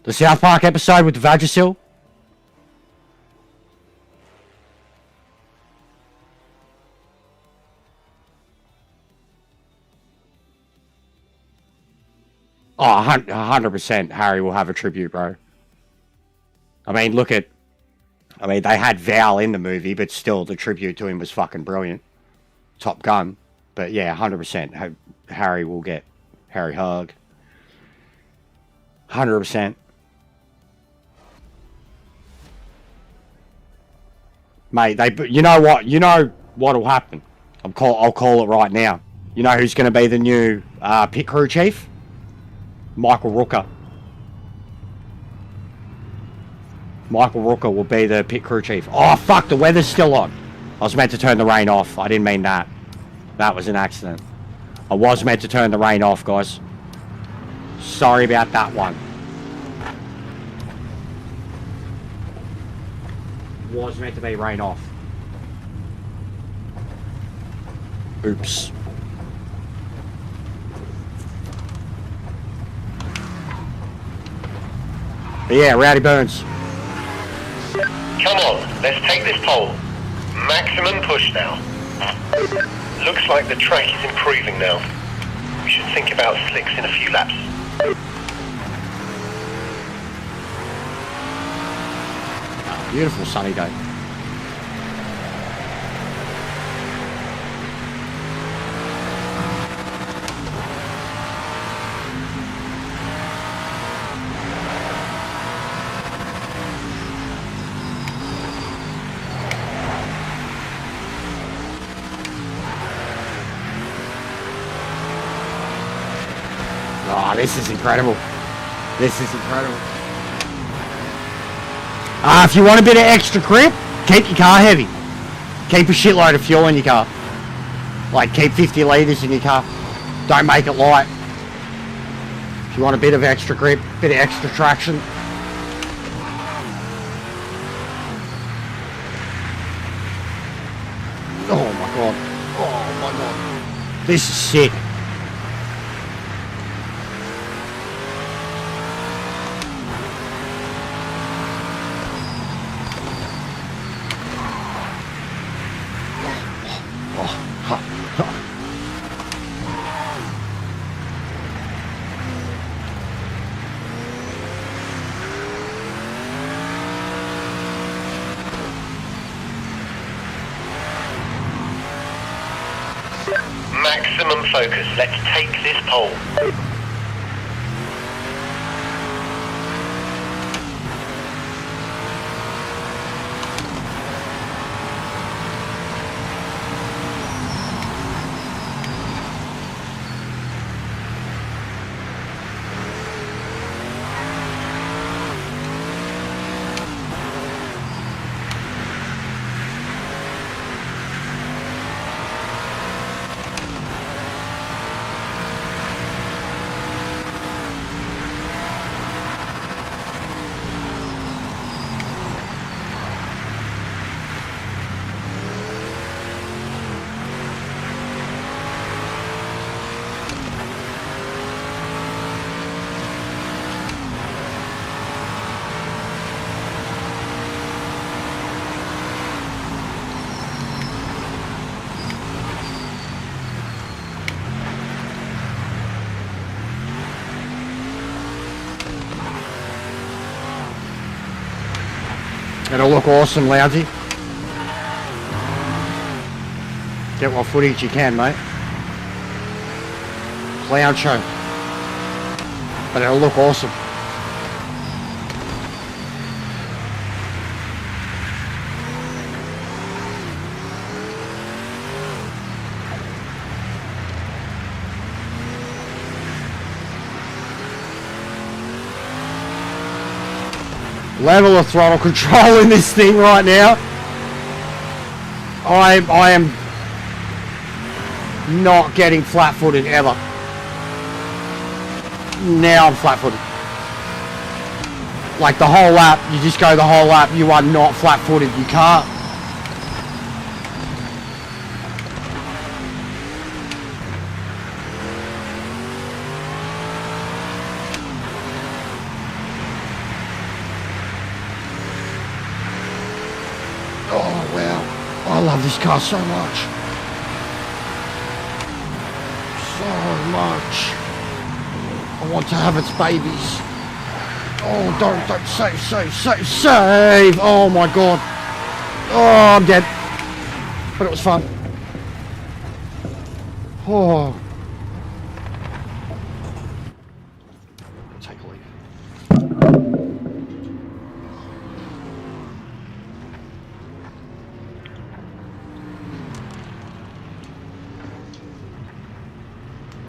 The South Park episode with the Vagisil? Oh, 100% Harry will have a tribute, bro. I mean, look at... I mean, they had Val in the movie, but still, the tribute to him was fucking brilliant. Top Gun. But yeah, 100% Harry will get Harry hug. 100%. Mate, you know what? You know what'll happen. I'll call it right now. You know who's going to be the new pit crew chief? Michael Rooker. Michael Rooker will be the pit crew chief. Oh, fuck, the weather's still on. I was meant to turn the rain off. I didn't mean that. That was an accident. I was meant to turn the rain off, guys. Sorry about that one. Was meant to be rain off. Oops. But yeah, Rowdy Burns. Come on, let's take this pole. Maximum push now. Looks like the track is improving now. We should think about slicks in a few laps. Beautiful sunny day. Oh, this is incredible. This is incredible. If you want a bit of extra grip, keep your car heavy. Keep a shitload of fuel in your car. Like, keep 50 litres in your car. Don't make it light. If you want a bit of extra grip, bit of extra traction. Oh my god. Oh my god. This is sick. Maximum focus. Let's take this pole. It'll look awesome, Loudsy. Get what footage you can, mate. Clown show. But it'll look awesome. Level of throttle control in this thing right now. I am not getting flat-footed ever. Now I'm flat-footed. Like the whole lap, you just go the whole lap, you are not flat-footed. You can't. Oh wow, I love this car so much. So much. I want to have its babies. Oh, don't save. Oh my god. Oh, I'm dead. But it was fun. Oh. Take a leave.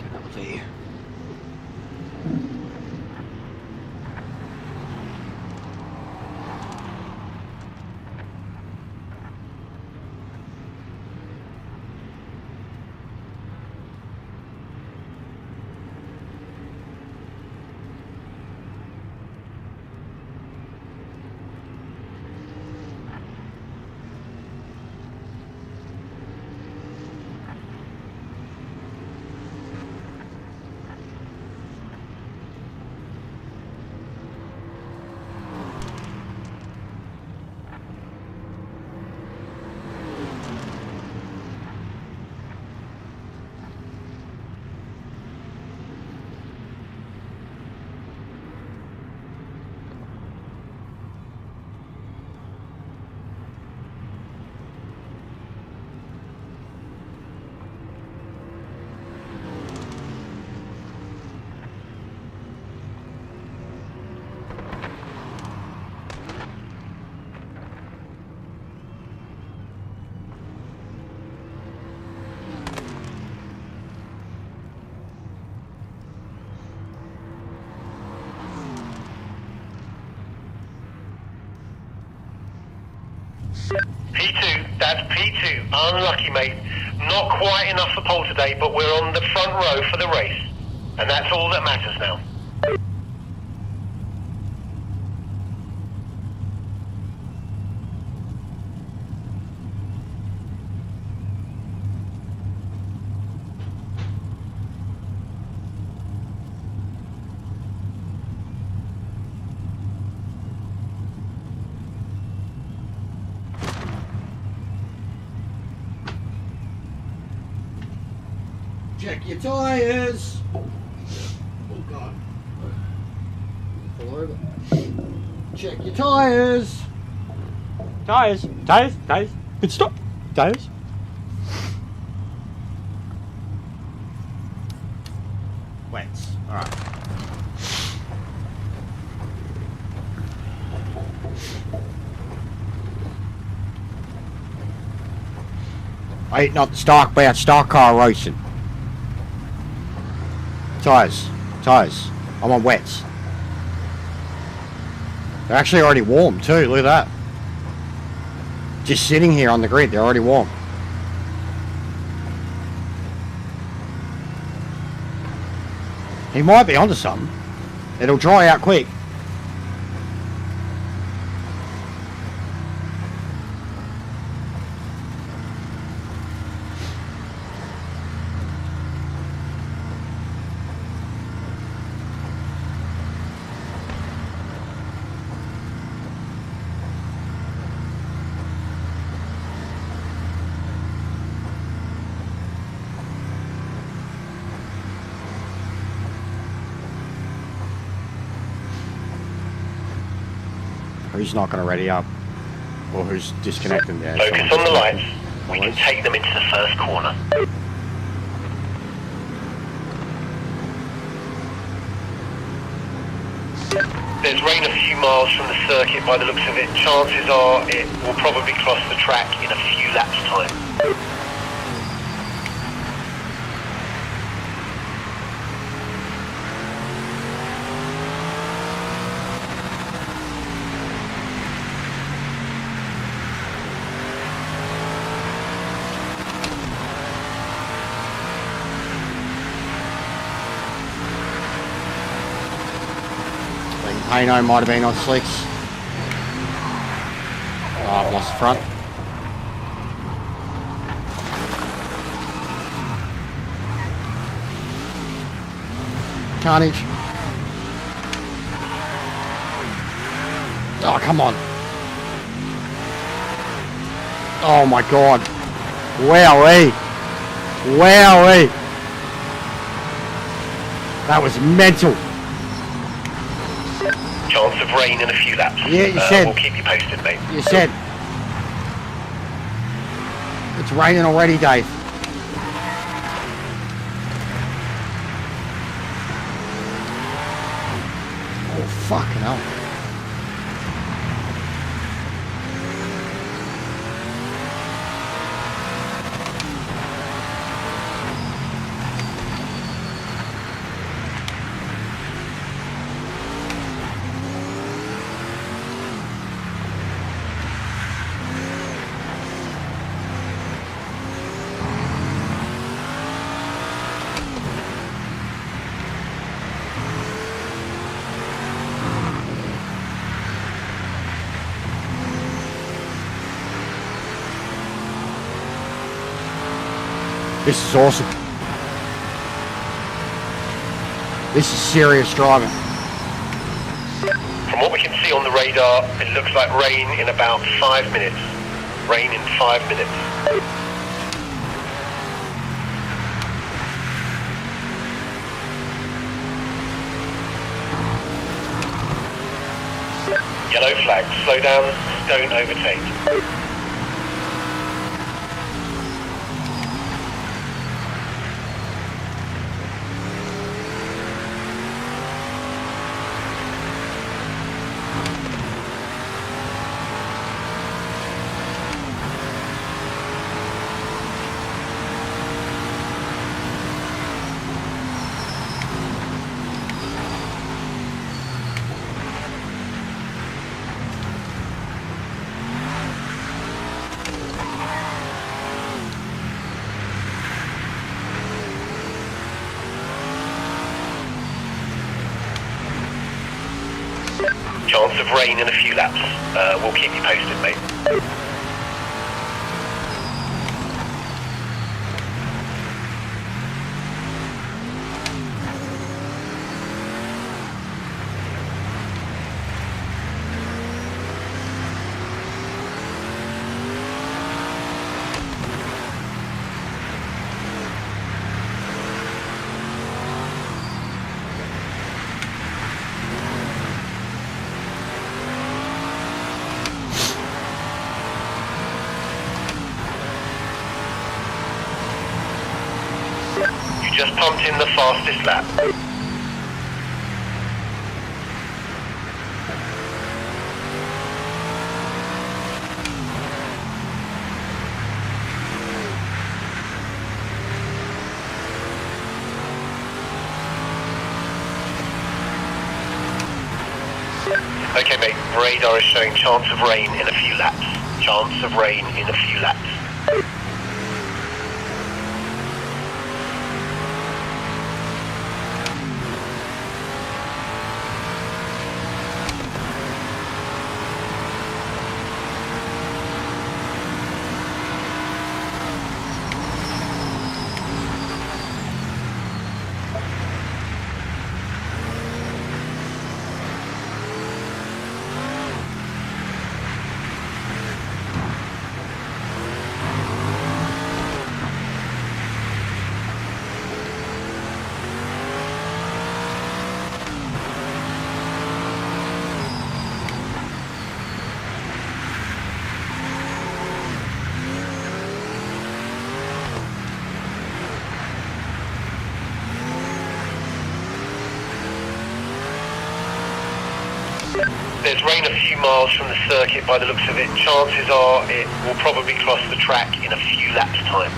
Get out of there. P2, that's P2. Unlucky, mate. Not quite enough for pole today, but we're on the front row for the race. And that's all that matters now. Check your tyres. Oh god. Pull over. Check your tyres. Tyres. Good stop. Tyres. Wets. Alright. I ain't not stock about stock car racing. Tyres. I'm on wets. They're actually already warm too, look at that. Just sitting here on the grid, they're already warm. He might be onto something. It'll dry out quick. He's not going to ready up. Or who's disconnecting there? Focus Someone on the lights. disconnecting. We can Boys. take them into the first corner. There's rain a few miles from the circuit by the looks of it. Chances are it will probably cross the track in a few laps' time. I think Pano might have been on slicks. Oh, I've lost the front. Carnage. Oh, come on. Oh my god. Wowee. Wowee. That was mental. Chance of rain in a few laps. Yeah, you said. We'll keep you posted, mate. You said. It's raining already, Dave. Oh, fucking hell. This is awesome. This is serious driving. From what we can see on the radar, it looks like rain in about 5 minutes. Rain in 5 minutes. Yellow flag. Slow down. Don't overtake. Chance of rain in a few laps. We'll keep you posted, mate. You just pumped in the fastest lap. Okay, mate. Radar is showing chance of rain in a few laps. Chance of rain in a few laps. There's rain a few miles from the circuit by the looks of it. Chances are it will probably cross the track in a few laps' time.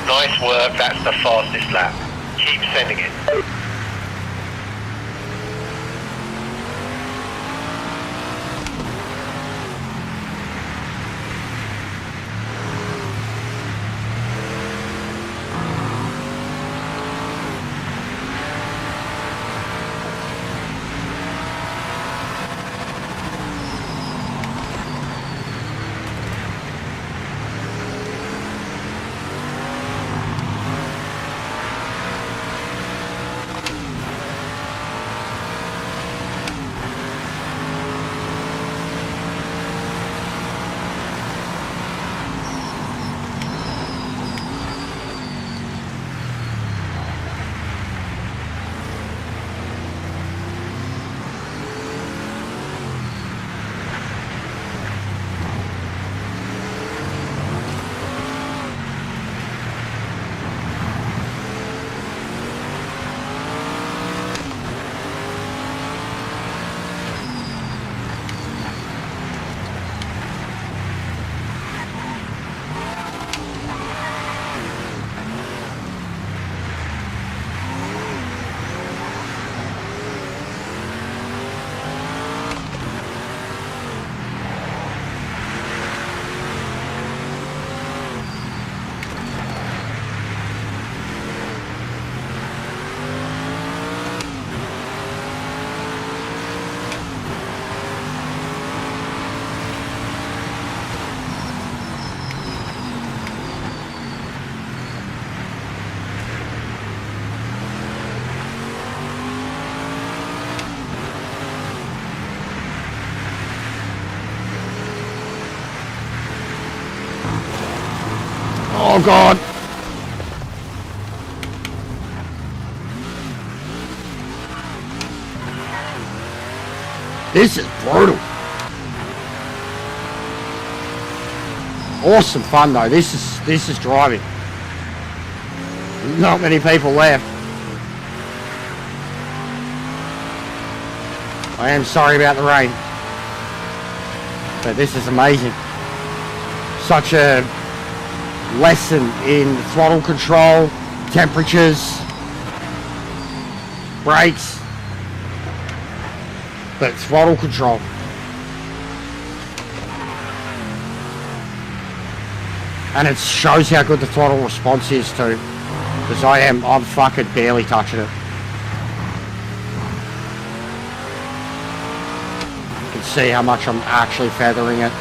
Nice work, that's the fastest lap. Keep sending it. Oh God. This is brutal. Awesome fun though. This is driving. Not many people left. I am sorry about the rain, but this is amazing. Such a lesson in throttle control, temperatures, brakes, but throttle control. And it shows how good the throttle response is too, because I'm fucking barely touching it. You can see how much I'm actually feathering it.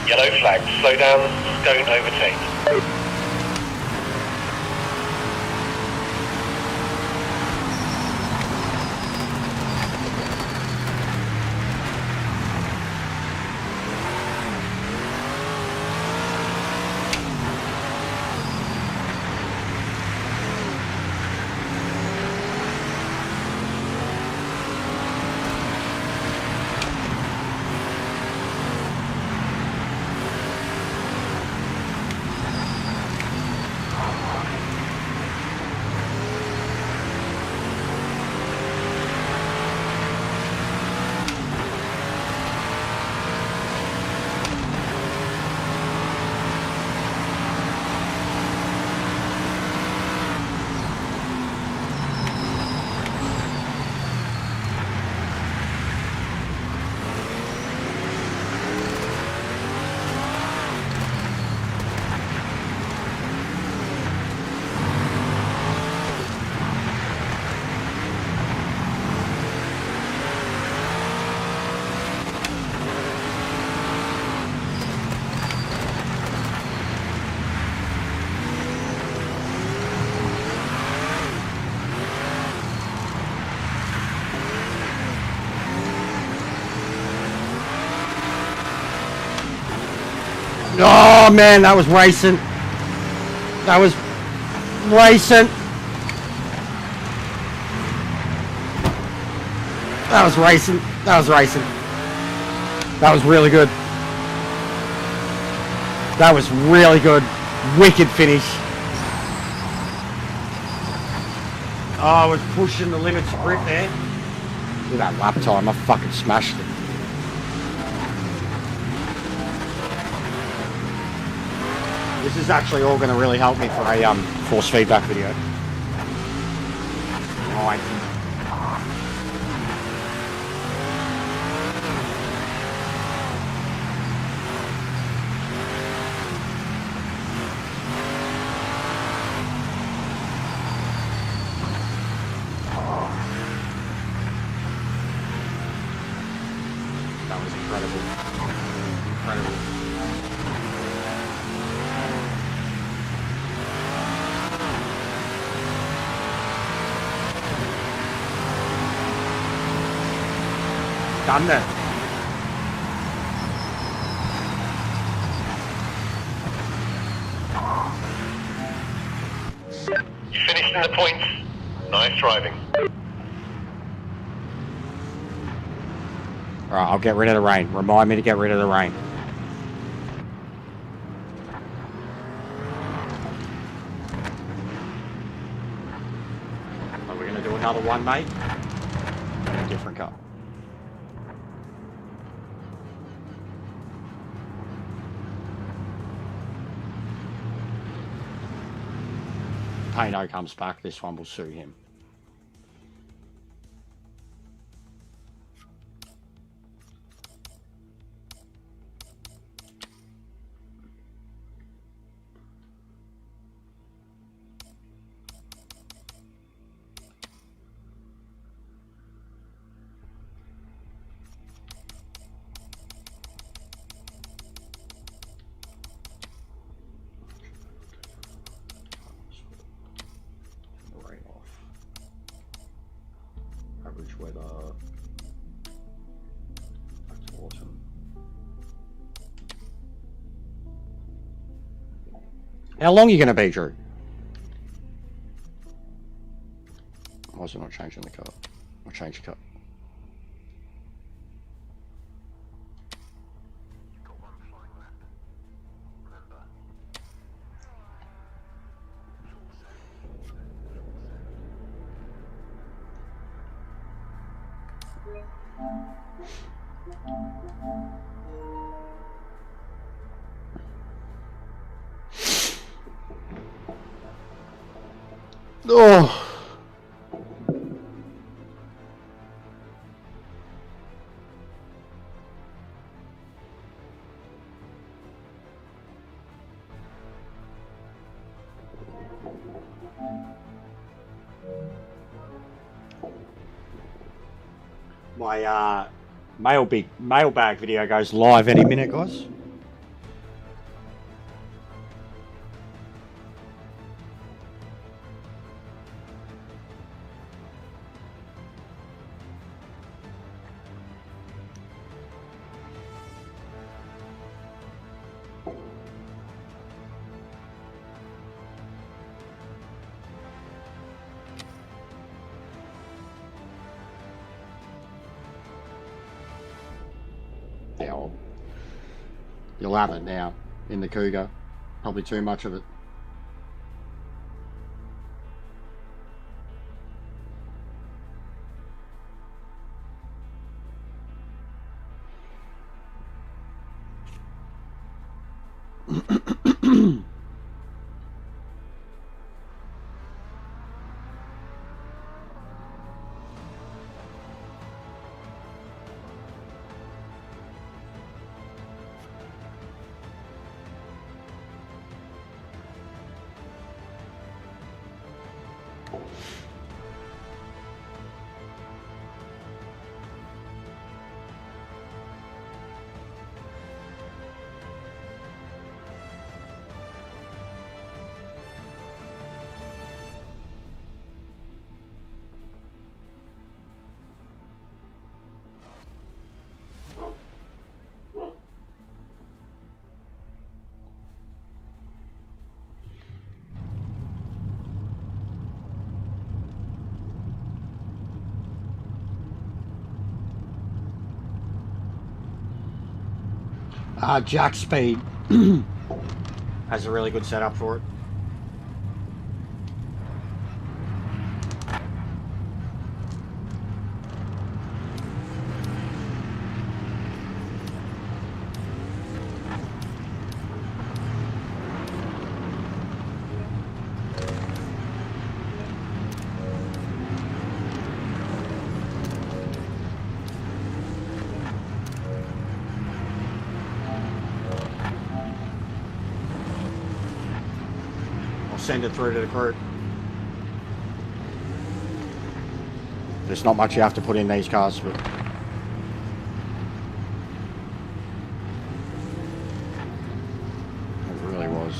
Yellow flag. Slow down. Don't overtake. Oh man, that was racing. That was racing. That was racing. That was racing. That was really good. That was really good. Wicked finish. Oh, I was pushing the limits of grip there. Look at that lap time. I fucking smashed it. This is actually all going to really help me for a force feedback video. Right. That was incredible. Incredible. Done then. You finished in the points. Nice driving. Alright, I'll get rid of the rain. Remind me to get rid of the rain. Are we going to do another one, mate? Different car. Payno comes back, this one will suit him. Average weather. That's awesome. How long are you going to be, Drew? Why is it not changing the car? I'll change the car. Oh. My mailbag video goes live any minute, guys. Yeah, well, you'll have it now in the Cougar. Probably too much of it. Jack Speed has a really good setup for it. Send it through to the crew. There's not much you have to put in these cars, but it really was.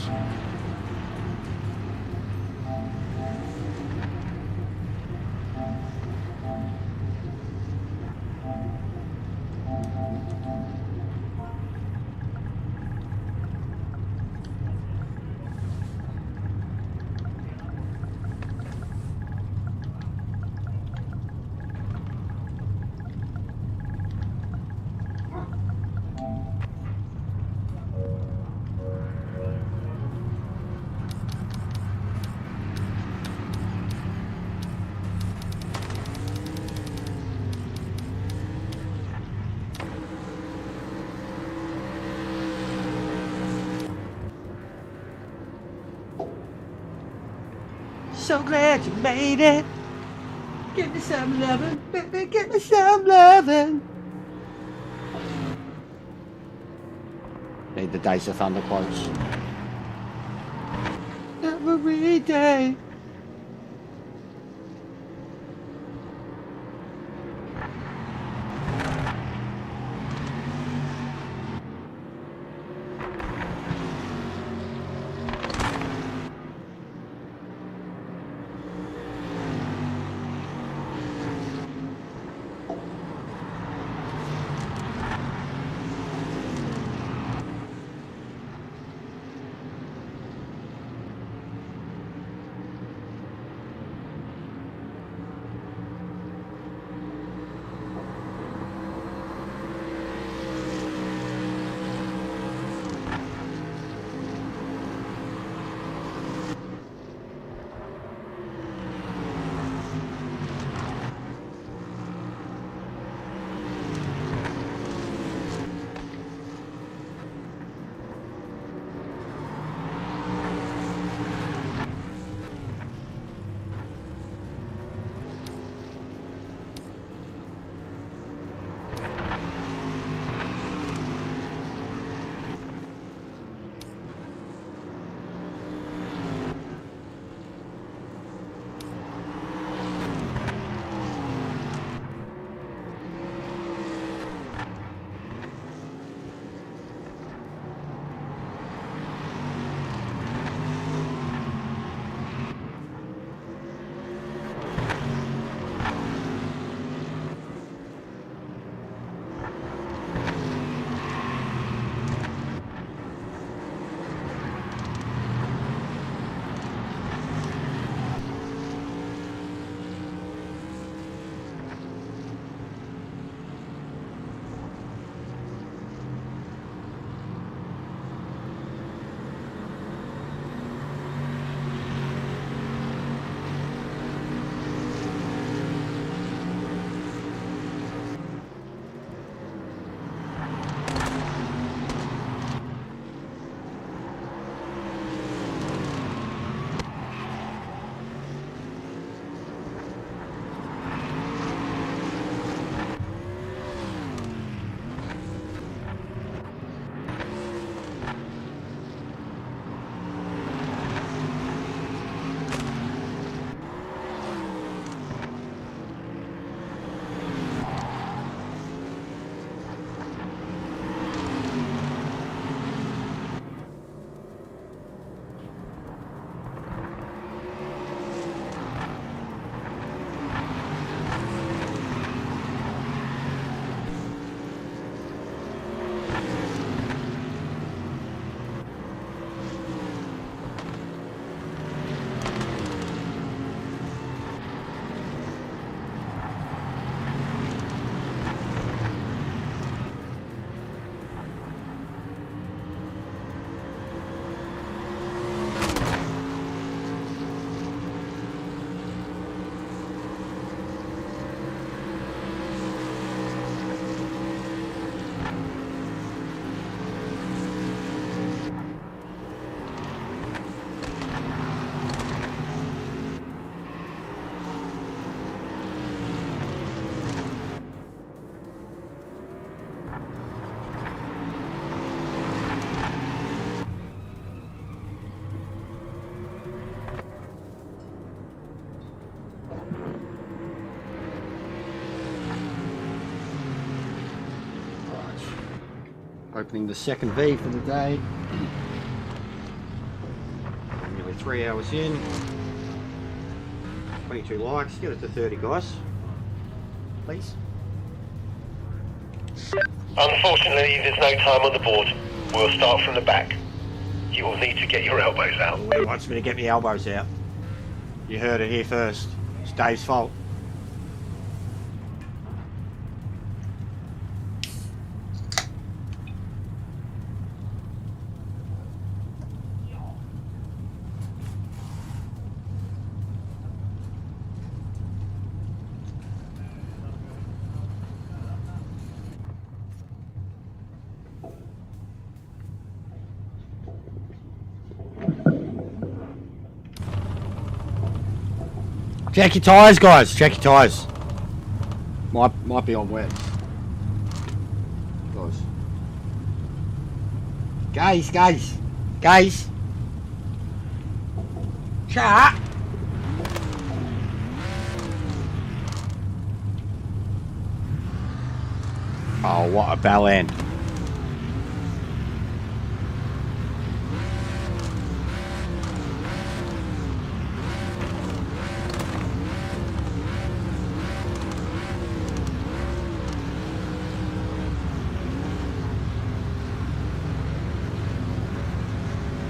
So glad you made it. Give me some lovin', baby, give me some lovin'. Need the Days of Thunder quotes. Every day. Opening the second V for the day. Nearly 3 hours in. 22 likes. Get it to 30, guys. Please. Unfortunately, there's no time on the board. We'll start from the back. You will need to get your elbows out. He wants me to get my elbows out. You heard it here first. It's Dave's fault. Check your tyres, guys. Check your tyres. Might be on wet. Guys. Chat. Oh, what a bell end.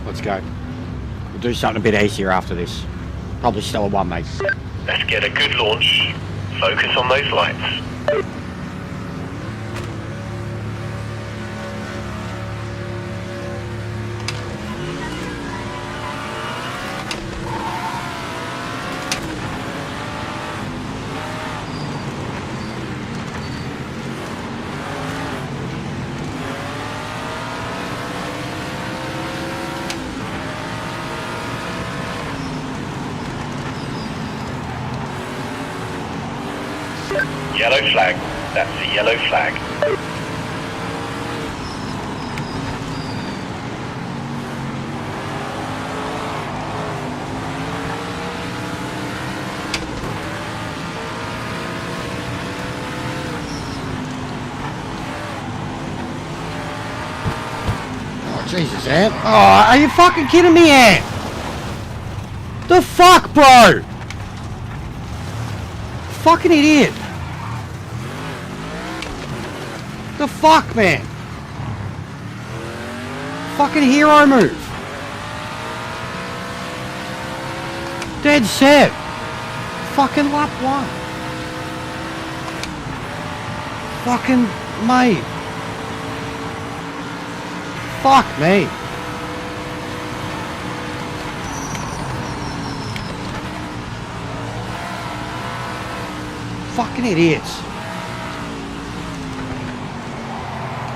Let's go. We'll do something a bit easier after this. Probably still a 1, mate. Let's get a good launch. Focus on those lights. Yellow flag. That's the yellow flag. Oh, Jesus, Ant. Oh, are you fucking kidding me, Ant? The fuck, bro? Fucking idiot. The fuck, man? Fucking hero move. Dead set. Fucking lap 1. Fucking mate. Fuck me. Fucking idiots.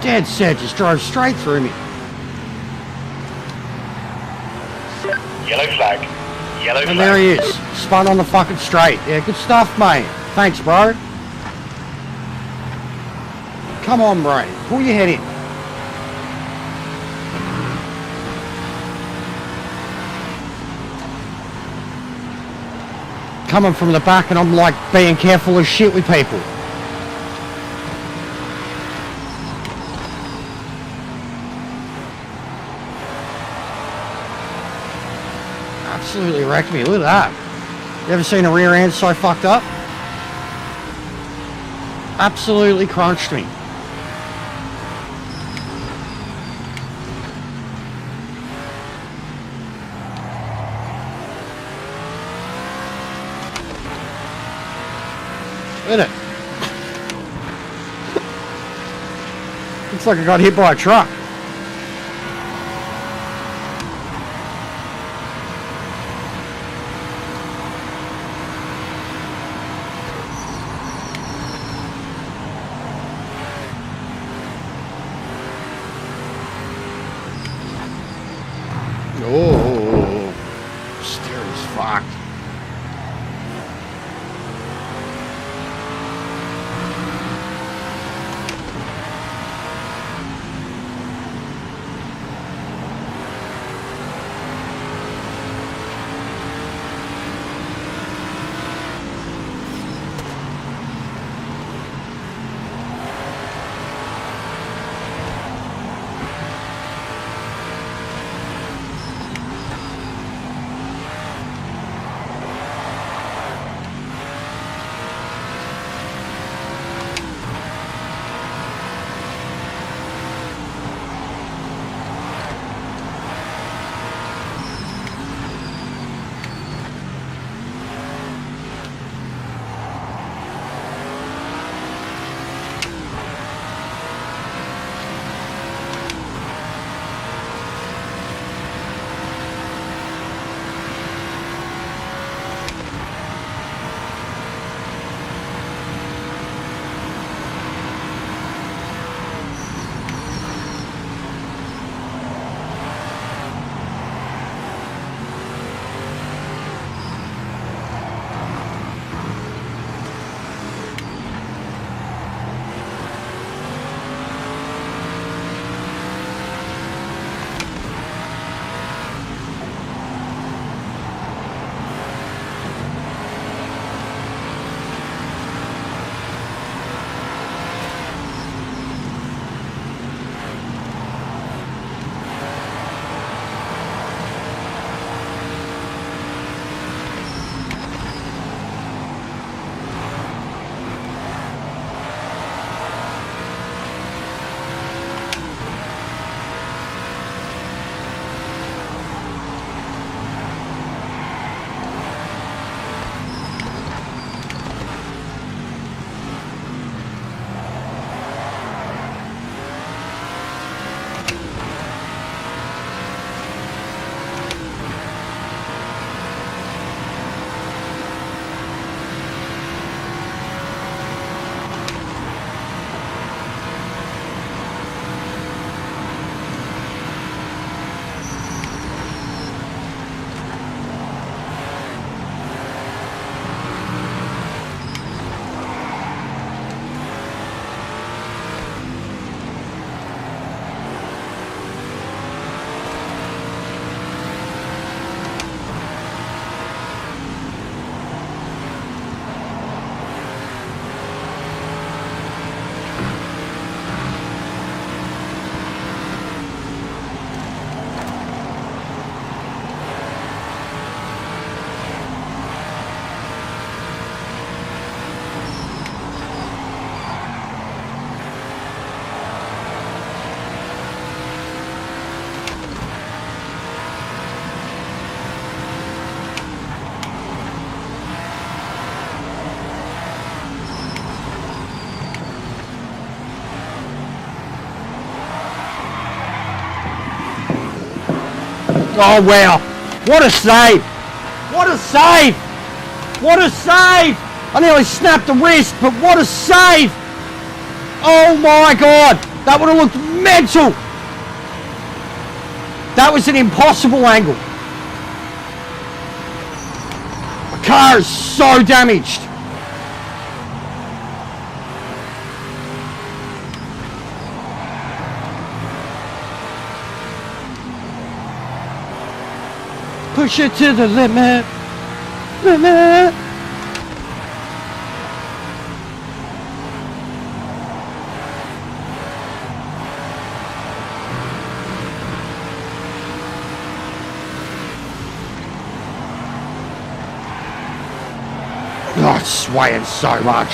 Dead set, just drove straight through me. Yellow flag. Yellow flag. And there he is, spun on the fucking straight. Yeah, good stuff, mate. Thanks, bro. Come on, bro. Pull your head in. Coming from the back and I'm like being careful as shit with people. Absolutely wrecked me. Look at that. You ever seen a rear end so fucked up? Absolutely crunched me. Look at it. Looks like I got hit by a truck. Oh, steering's fucked. Oh, wow. What a save. What a save. What a save. I nearly snapped the wrist, but what a save. Oh, my God. That would have looked mental. That was an impossible angle. The car is so damaged. Push it to the limit. Limit. Oh, it's swaying so much.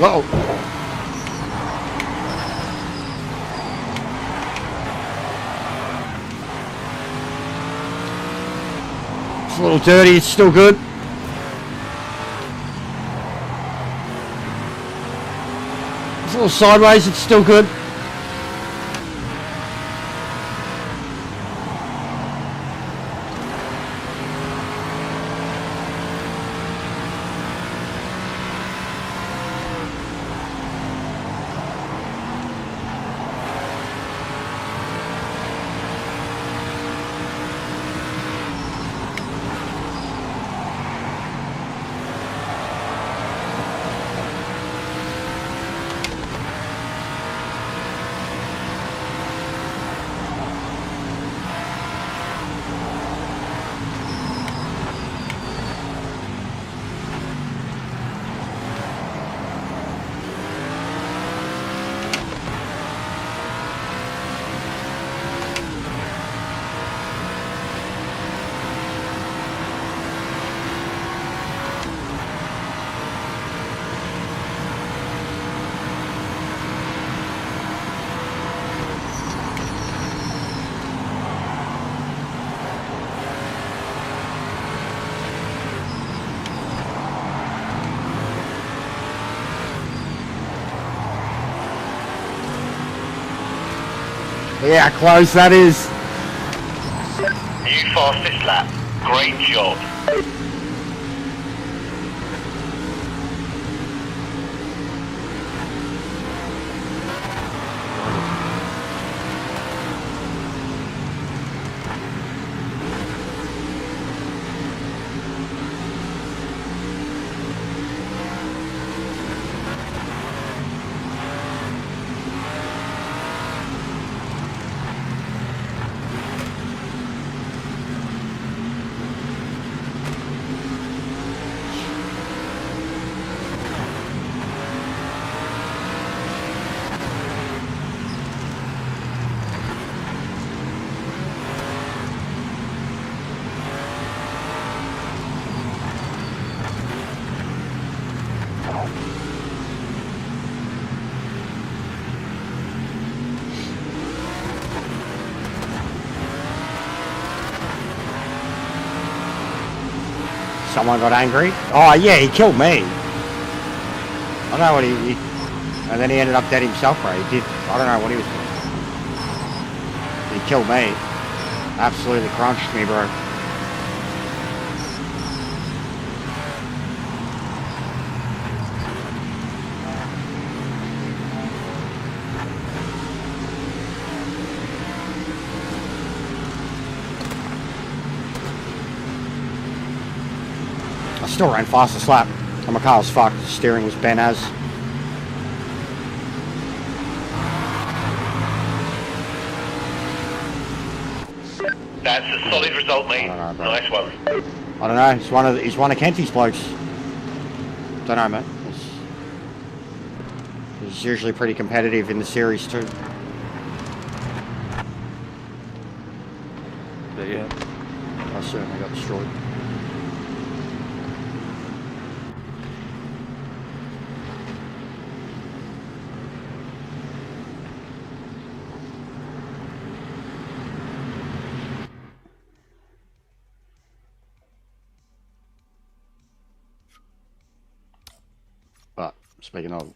Uh-oh. It's a little dirty, it's still good. It's a little sideways, it's still good. Yeah, close that is. New fastest lap. Great job. Someone got angry. Oh yeah, he killed me. I don't know what he and then he ended up dead himself, bro. He did. I don't know what he was doing. He killed me. Absolutely crunched me, bro. I still ran fastest lap, and my car was fucked. The steering was bent as. That's a solid result, mate. Alright, bro. Nice one. I don't know. He's one of Kenty's blokes. Don't know, mate. He's usually pretty competitive in the series too. But yeah, I certainly got destroyed. But speaking of,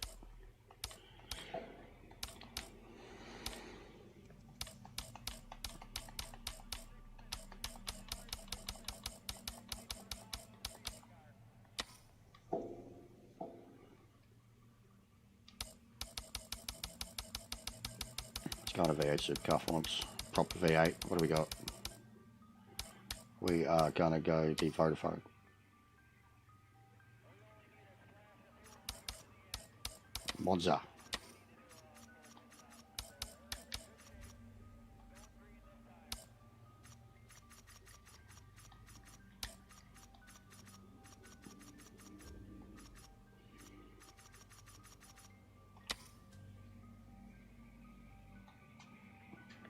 let's go to V8 supercar forms. Proper V8. What do we got? We are gonna go the Vodafone. Monza.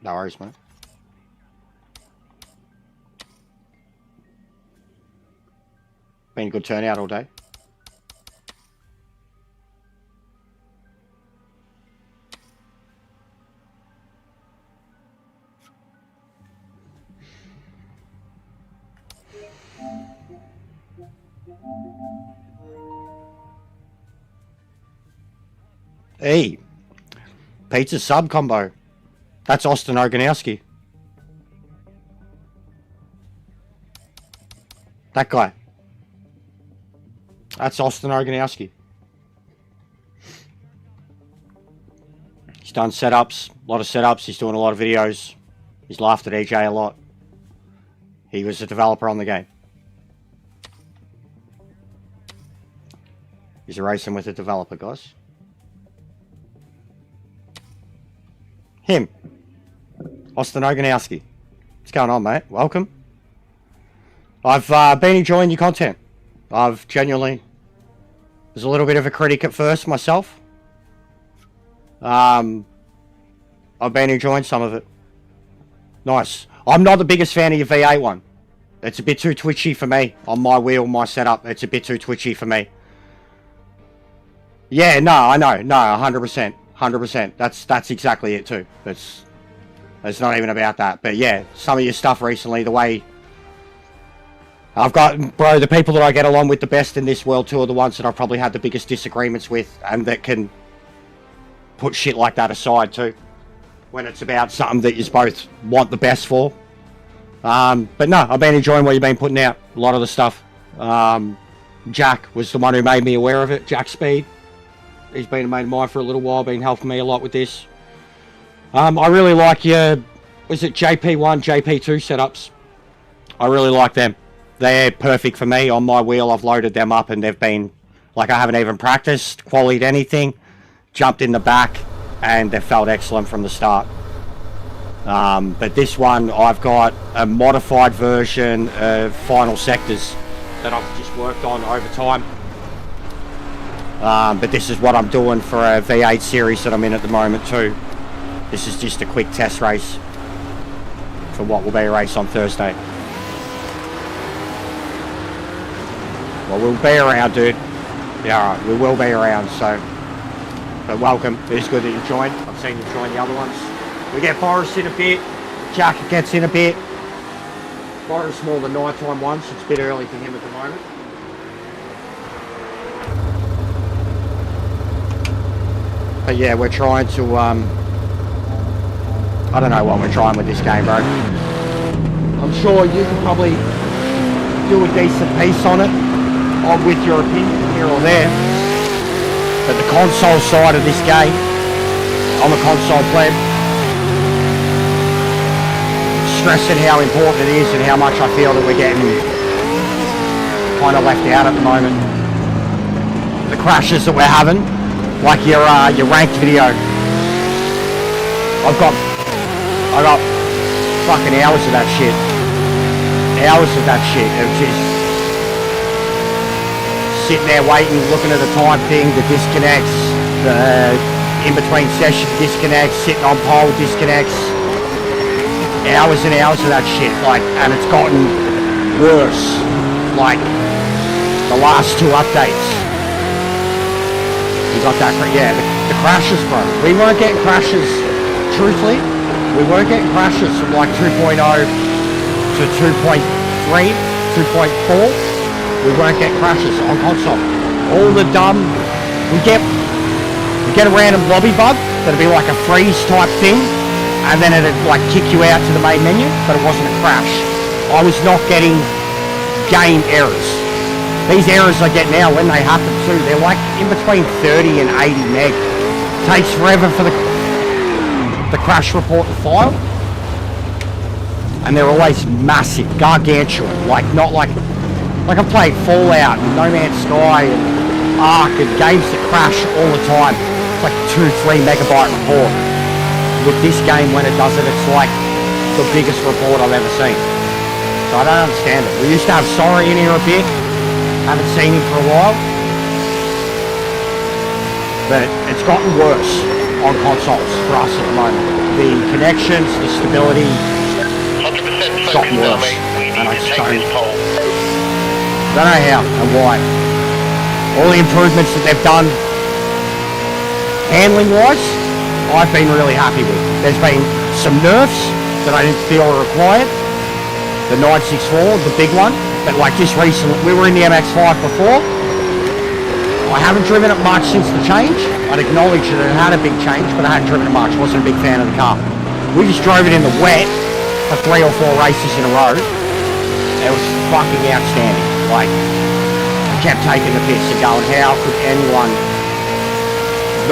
No worries, mate. Been a good turnout all day. Hey, pizza sub combo. That's Austin Oganowski. That guy. That's Austin Oganowski. He's done setups, a lot of setups. He's doing a lot of videos. He's laughed at EJ a lot. He was a developer on the game. He's racing with a developer, guys. Him. Austin Oganowski. What's going on, mate? Welcome. I've been enjoying your content. I've genuinely... was a little bit of a critic at first myself. I've been enjoying some of it. Nice. I'm not the biggest fan of your V8 one. It's a bit too twitchy for me. On my wheel, my setup, it's a bit too twitchy for me. Yeah, no, I know. No, 100%. 100%. That's exactly it too. It's not even about that. But yeah, some of your stuff recently, the way... I've got, bro, the people that I get along with the best in this world too are the ones that I've probably had the biggest disagreements with, and that can put shit like that aside too, when it's about something that you both want the best for. But no, I've been enjoying what you've been putting out, a lot of the stuff. Jack was the one who made me aware of it, Jack Speed. He's been a mate of mine for a little while, been helping me a lot with this. I really like your, was it JP1, JP2 setups? I really like them. They're perfect for me. On my wheel, I've loaded them up and they've been, like, I haven't even practiced, qualied anything, jumped in the back, and they felt excellent from the start. But this one, I've got a modified version of Final Sectors that I've just worked on over time. But this is what I'm doing for a V8 series that I'm in at the moment too. This is just a quick test race for what will be a race on Thursday. Well, we'll be around, dude. Yeah, alright, we will be around, so... But welcome, it's good that you joined. I've seen you join the other ones. We get Boris in a bit, Jack gets in a bit. Boris more the nighttime ones, it's a bit early for him at the moment. But yeah, we're trying to, I don't know what we're trying with this game, bro. I'm sure you can probably do a decent piece on it, with your opinion here or there. But the console side of this game, I'm a console player, stressing how important it is and how much I feel that we're getting kind of left out at the moment. The crashes that we're having, like your ranked video. I got fucking hours of that shit. hours of that shit. It was just sitting there waiting, looking at the time thing, the disconnects, the in-between session disconnects, sitting on pole disconnects. Hours and hours of that shit, like, and it's gotten worse. Like, the last 2 updates. You got that, yeah, the crashes, bro. We weren't getting crashes, truthfully, we weren't getting crashes from like 2.0 to 2.3, 2.4. We weren't getting crashes on console. All the dumb, we get a random lobby bug that'd be like a freeze type thing, and then it'd like kick you out to the main menu, but it wasn't a crash. I was not getting game errors. These errors I get now, when they happen too, they're like in between 30 and 80 meg. It takes forever for the crash report to file. And they're always massive, gargantuan, like not like I've played Fallout and No Man's Sky and Ark and games that crash all the time. It's like 2-3 megabyte report. With this game, when it does it, it's like the biggest report I've ever seen. So I don't understand it. We used to have Sora in here a bit. Haven't seen him for a while. But it's gotten worse on consoles for us at the moment. The connections, the stability, 100% it's focus gotten now, worse. mate. We And need I to just take this pole. don't know how and why. All the improvements that they've done handling-wise, I've been really happy with. There's been some nerfs that I didn't feel were required. The 964, the big one, but like just recently, we were in the MX-5 before. I haven't driven it much since the change. I'd acknowledge that it had a big change, but I hadn't driven it much. Wasn't a big fan of the car. We just drove it in the wet for 3 or 4 races in a row. It was fucking outstanding. Like, I kept taking the piss and going, how could anyone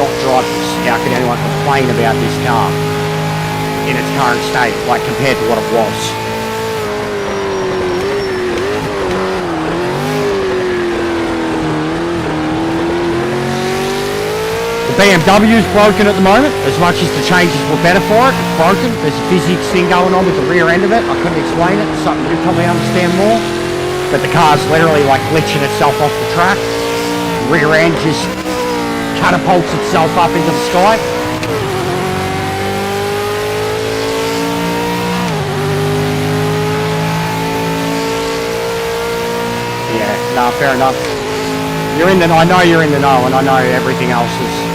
not drive this? How could anyone complain about this car in its current state, like compared to what it was? The BMW's broken at the moment. As much as the changes were better for it, it's broken. There's a physics thing going on with the rear end of it. I couldn't explain it. It's something you probably understand more. But the car's literally like glitching itself off the track. Rear end just catapults itself up into the sky. Yeah, no, fair enough. You're in the, I know you're in the know, and I know everything else is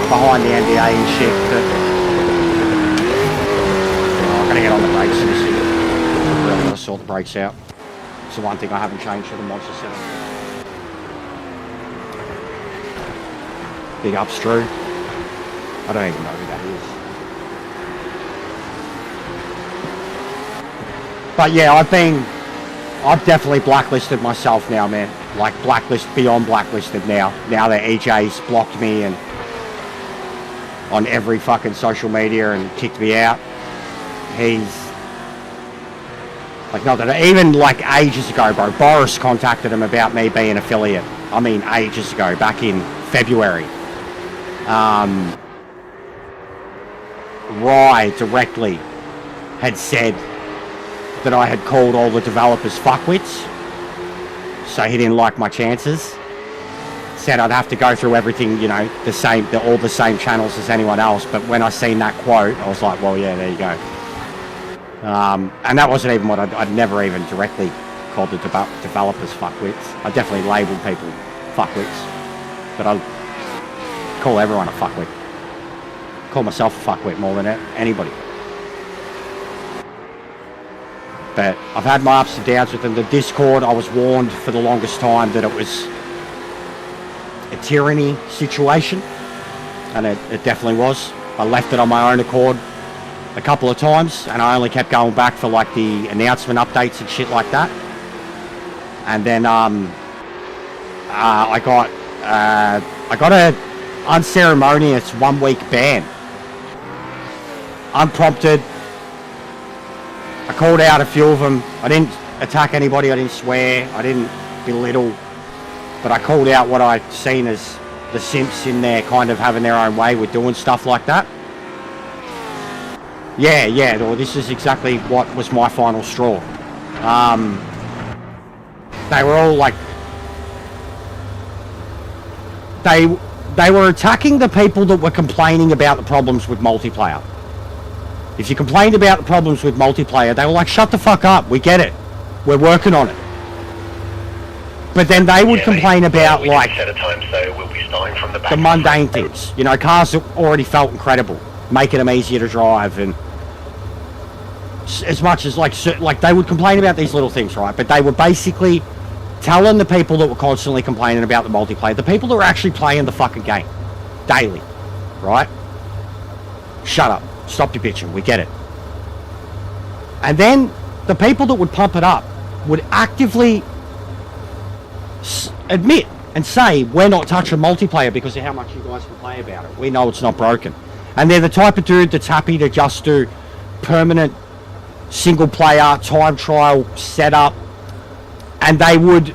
behind the NDA and shit, but I'm gonna get on the brakes in a second. I'm really gonna sort the brakes out. It's the one thing I haven't changed for the Monster 7. Big ups, Drew. I don't even know who that is. But yeah, I've definitely blacklisted myself now, man. Like beyond blacklisted now. Now that EJ's blocked me and on every fucking social media and kicked me out. He's like, not that, even like ages ago, bro. Boris contacted him about me being affiliate. I mean, ages ago, back in February. Rye directly had said that I had called all the developers fuckwits, so he didn't like my chances. Said I'd have to go through everything, you know, all the same channels as anyone else. But when I seen that quote, I was like, well, yeah, there you go. And that wasn't even what I'd never even directly called the developers fuckwits. I definitely labelled people fuckwits, but I call everyone a fuckwit. Call myself a fuckwit more than anybody. But I've had my ups and downs with them. The Discord, I was warned for the longest time that it was a tyranny situation, and it definitely was. I left it on my own accord a couple of times, and I only kept going back for like the announcement updates and shit like that. And then I got a unceremonious 1 week ban, unprompted. I called out a few of them. I didn't attack anybody, I didn't swear, I didn't belittle, but I called out what I'd seen as the simps in there kind of having their own way with doing stuff like that. Yeah, well, this is exactly what was my final straw. They were all like, they were attacking the people that were complaining about the problems with multiplayer. If you complained about the problems with multiplayer, they were like, shut the fuck up, we get it. We're working on it. But then they would complain about, like, set a time, so we'll be starting from the back. the mundane things. You know, cars that already felt incredible, making them easier to drive, and as much as, like they would complain about these little things, right? But they were basically telling the people that were constantly complaining about the multiplayer, the people that were actually playing the fucking game daily, right? Shut up. Stop your bitching. We get it. And then the people that would pump it up would actively admit and say, we're not touching multiplayer because of how much you guys complain about it. We know it's not broken. And they're the type of dude that's happy to just do permanent single player time trial setup, and they would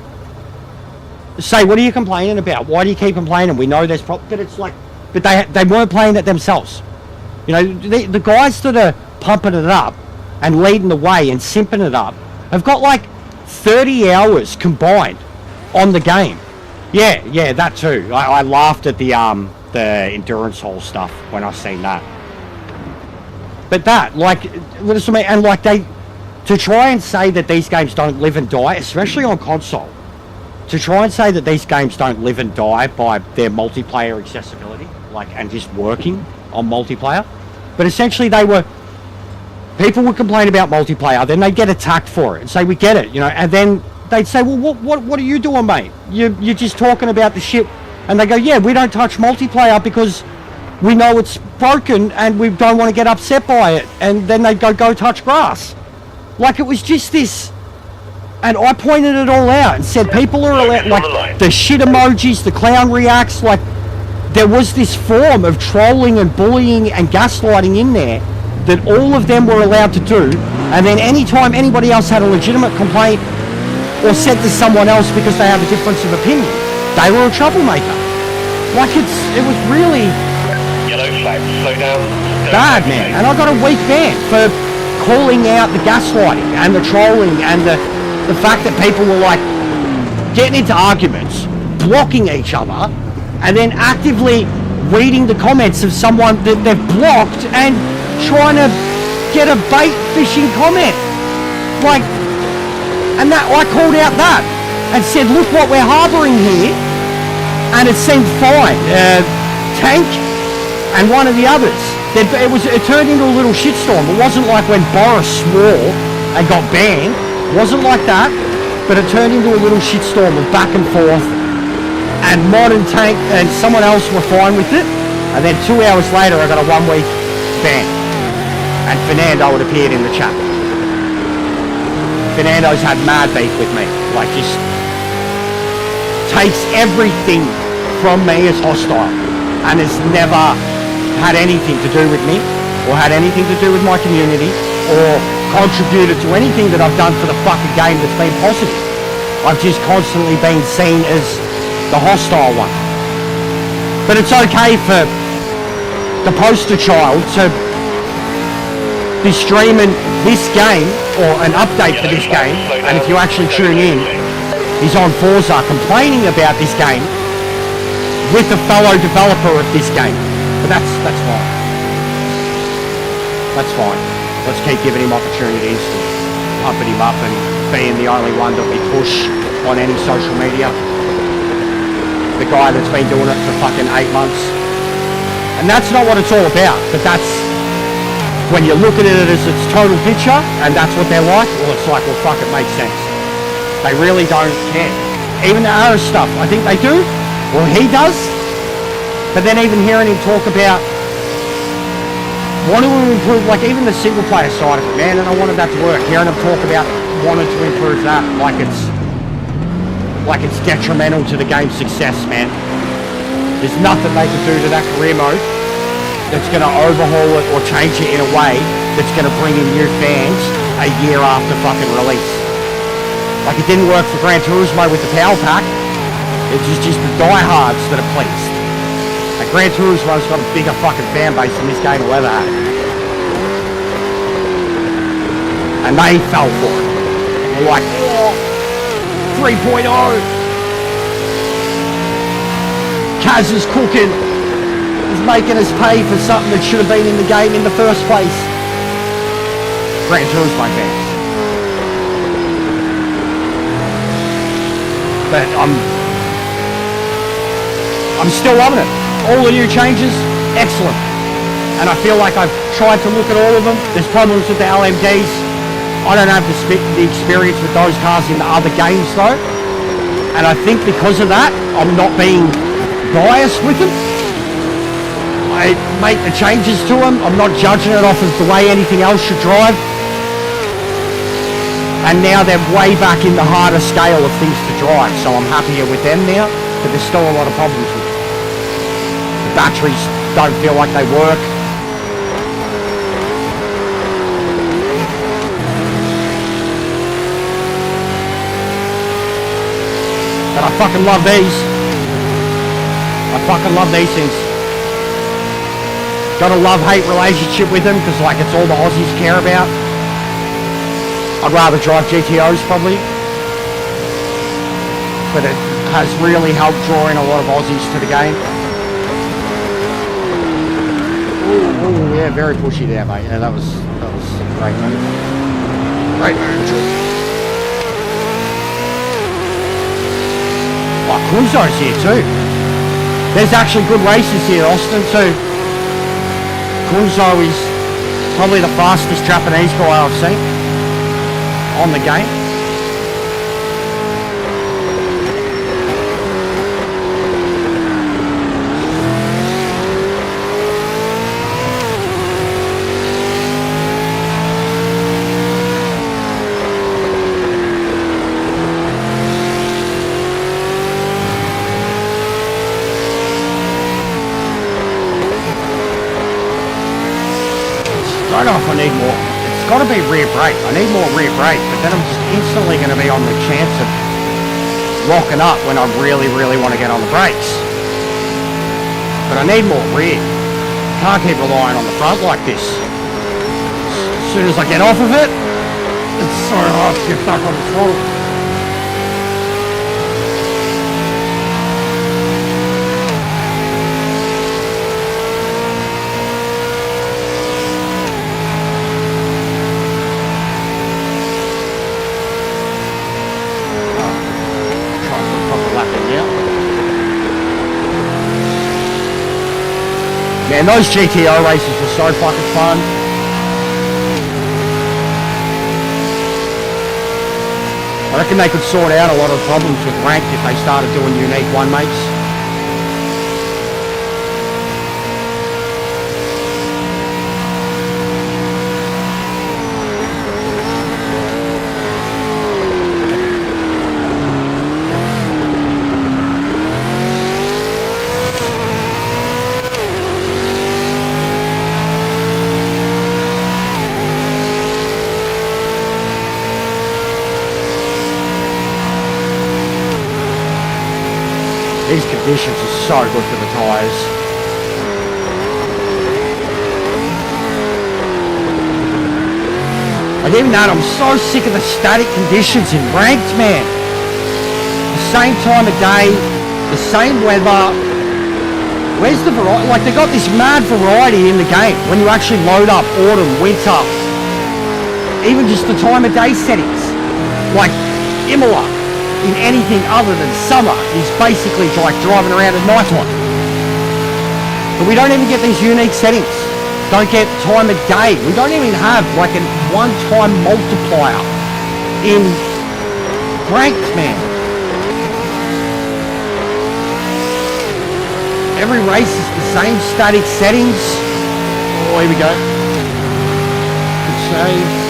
say, what are you complaining about? Why do you keep complaining? We know there's problems. But it's like, but they weren't playing it themselves. You know, the guys that are pumping it up and leading the way and simping it up have got like 30 hours combined on the game. Yeah, that too. I laughed at the endurance hole stuff when I seen that. But that, like, listen to me, and like to try and say that these games don't live and die, especially on console, to try and say that these games don't live and die by their multiplayer accessibility, like, and just working on multiplayer. But essentially people would complain about multiplayer, then they'd get attacked for it and say, we get it, you know, and then they'd say, well, what are you doing, mate? You're just talking about the shit. And they go, yeah, we don't touch multiplayer because we know it's broken and we don't want to get upset by it. And then they'd go touch grass. Like, it was just this. And I pointed it all out and said, people are allowed, like, the shit emojis, the clown reacts, like, there was this form of trolling and bullying and gaslighting in there that all of them were allowed to do. And then anytime anybody else had a legitimate complaint or said to someone else because they have a difference of opinion, they were a troublemaker. Like, it was really Yellow flag, slow down. bad, man. And I got a weak ban for calling out the gaslighting and the trolling and the fact that people were like getting into arguments, blocking each other, and then actively reading the comments of someone that they've blocked and trying to get a bait fishing comment. Like, and that I called out that and said, look what we're harbouring here, and it seemed fine. Tank and one of the others. It turned into a little shitstorm. It wasn't like when Boris swore and got banned. It wasn't like that, but it turned into a little shitstorm of back and forth. And Mod and Tank and someone else were fine with it. And then 2 hours later, I got a 1 week ban. And Fernando had appeared in the chat. Fernando's had mad beef with me. Like, just takes everything from me as hostile and has never had anything to do with me or had anything to do with my community or contributed to anything that I've done for the fucking game that's been positive. I've just constantly been seen as the hostile one. But it's okay for the poster child to be streaming this game or an update for this game, and if you actually tune in, he's on Forza complaining about this game with a fellow developer of this game. But that's fine. That's fine. Let's keep giving him opportunities to pumping him up and being the only one that we push on any social media. The guy that's been doing it for fucking 8 months. And that's not what it's all about, but that's when you look at it as its total picture and that's what they're like, well, it's like, well, fuck, it makes sense. They really don't care. Even the Aris stuff, I think they do. Well, he does. But then even hearing him talk about wanting to improve, like even the single player side of it, man, and I wanted that to work. Hearing him talk about wanting to improve that, like it's detrimental to the game's success, man. There's nothing they can do to that career mode that's going to overhaul it or change it in a way that's going to bring in new fans a year after fucking release. Like, it didn't work for Gran Turismo with the Power Pack. It's just the diehards that are pleased. Like, Gran Turismo's got a bigger fucking fan base than this game will ever have. And they fell for it. They're like, oh, 3.0. Kaz is cooking. He's making us pay for something that should have been in the game in the first place. Gran Turismo fans. But I'm still loving it. All the new changes, excellent. And I feel like I've tried to look at all of them. There's problems with the LMDs. I don't have the experience with those cars in the other games though. And I think because of that, I'm not being biased with them. I make the changes to them. I'm not judging it off of the way anything else should drive. And now they're way back in the harder scale of things to drive. So I'm happier with them now, but there's still a lot of problems with them. The batteries don't feel like they work. But I fucking love these. I fucking love these things. Got a love-hate relationship with them because like it's all the Aussies care about. I'd rather drive GTOs probably. But it has really helped draw in a lot of Aussies to the game. Ooh, yeah, very pushy there, mate. Yeah, that was a great move. Great move. Oh, Kunzo's here too. There's actually good races here, Austin too. Kunzo is probably the fastest Japanese guy I've seen on the game. I don't know if I need more. It's got to be rear brake. I need more rear brake, but then I'm just instantly going to be on the chance of locking up when I really, really want to get on the brakes. But I need more rear. Can't keep relying on the front like this. As soon as I get off of it, it's so hard to get back on the throttle. Man, those GTO races were so fucking fun. I reckon they could sort out a lot of problems with ranked if they started doing unique one mates. These conditions are so good for the tyres. Like even that, I'm so sick of the static conditions in ranked, man. The same time of day, the same weather. Where's the variety? Like they got this mad variety in the game when you actually load up autumn, winter, even just the time of day settings. Like Imola. In anything other than summer is basically like driving around at night time. But we don't even get these unique settings. Don't get time of day. We don't even have like a one-time multiplier in ranked, man. Every race is the same static settings. Oh, here we go. Good save.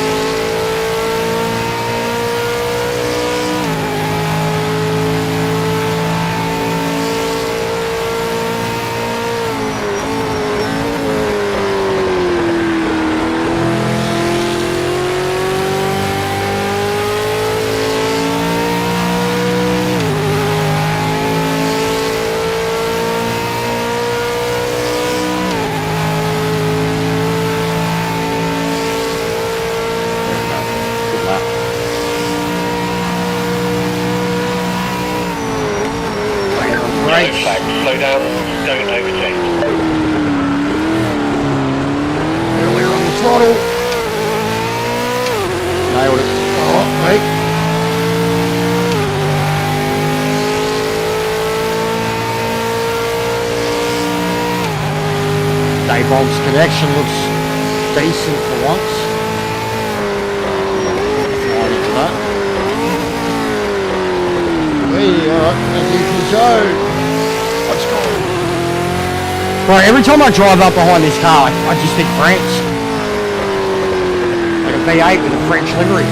brakes. flag. Slow down. Don't overtake. Earlier on the throttle. Nailed it. Oh, wait. Daybob's connection looks decent for once. Fine into that. Hey, alright, as you can show. Let's go. Right, every time I drive up behind this car, I just think France. Like a V8 with a French livery.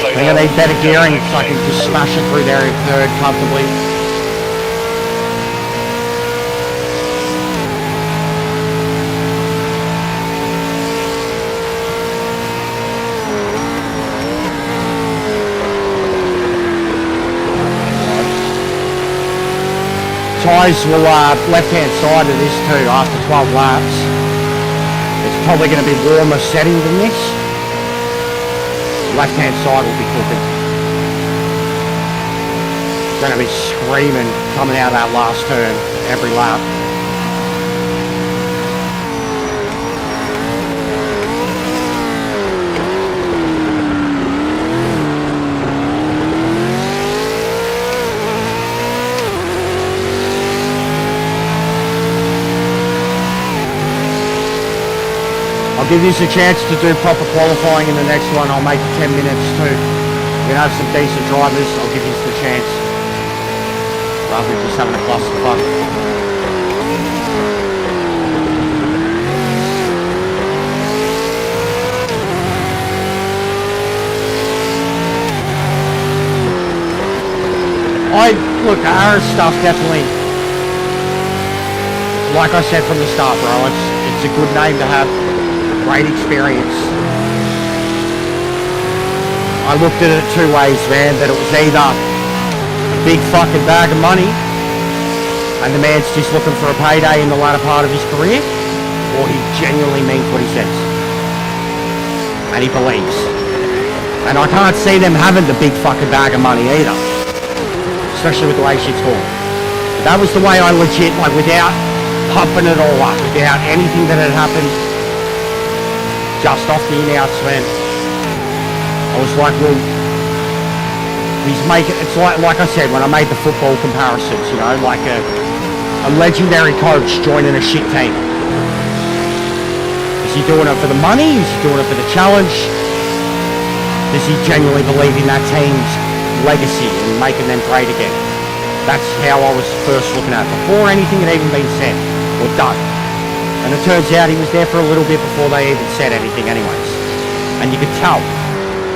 I think I need better gearing so I can just smash it through there in third comfortably. Tyres will left hand side of this too after 12 laps. It's probably going to be warmer setting than this. Left hand side will be cooking. Going to be screaming coming out of that last turn every lap. I'll give you a chance to do proper qualifying in the next one. I'll make it 10 minutes too. You can have some decent drivers. I'll give you the chance. Rather than just having a clusterfuck. Look, our stuff definitely, like I said from the start, bro, it's a good name to have. Great experience. I looked at it two ways, man, that it was either a big fucking bag of money and the man's just looking for a payday in the latter part of his career, or he genuinely means what he says. And he believes. And I can't see them having the big fucking bag of money either. Especially with the way shit's going. But that was the way I legit, like without pumping it all up, without anything that had happened, just off the announcement, I was like, well, he's making, it's like I said when I made the football comparisons, you know, like a legendary coach joining a shit team. Is he doing it for the money? Is he doing it for the challenge? Does he genuinely believe in that team's legacy and making them great again? That's how I was first looking at it, before anything had even been said or done. And it turns out he was there for a little bit before they even said anything anyways. And you could tell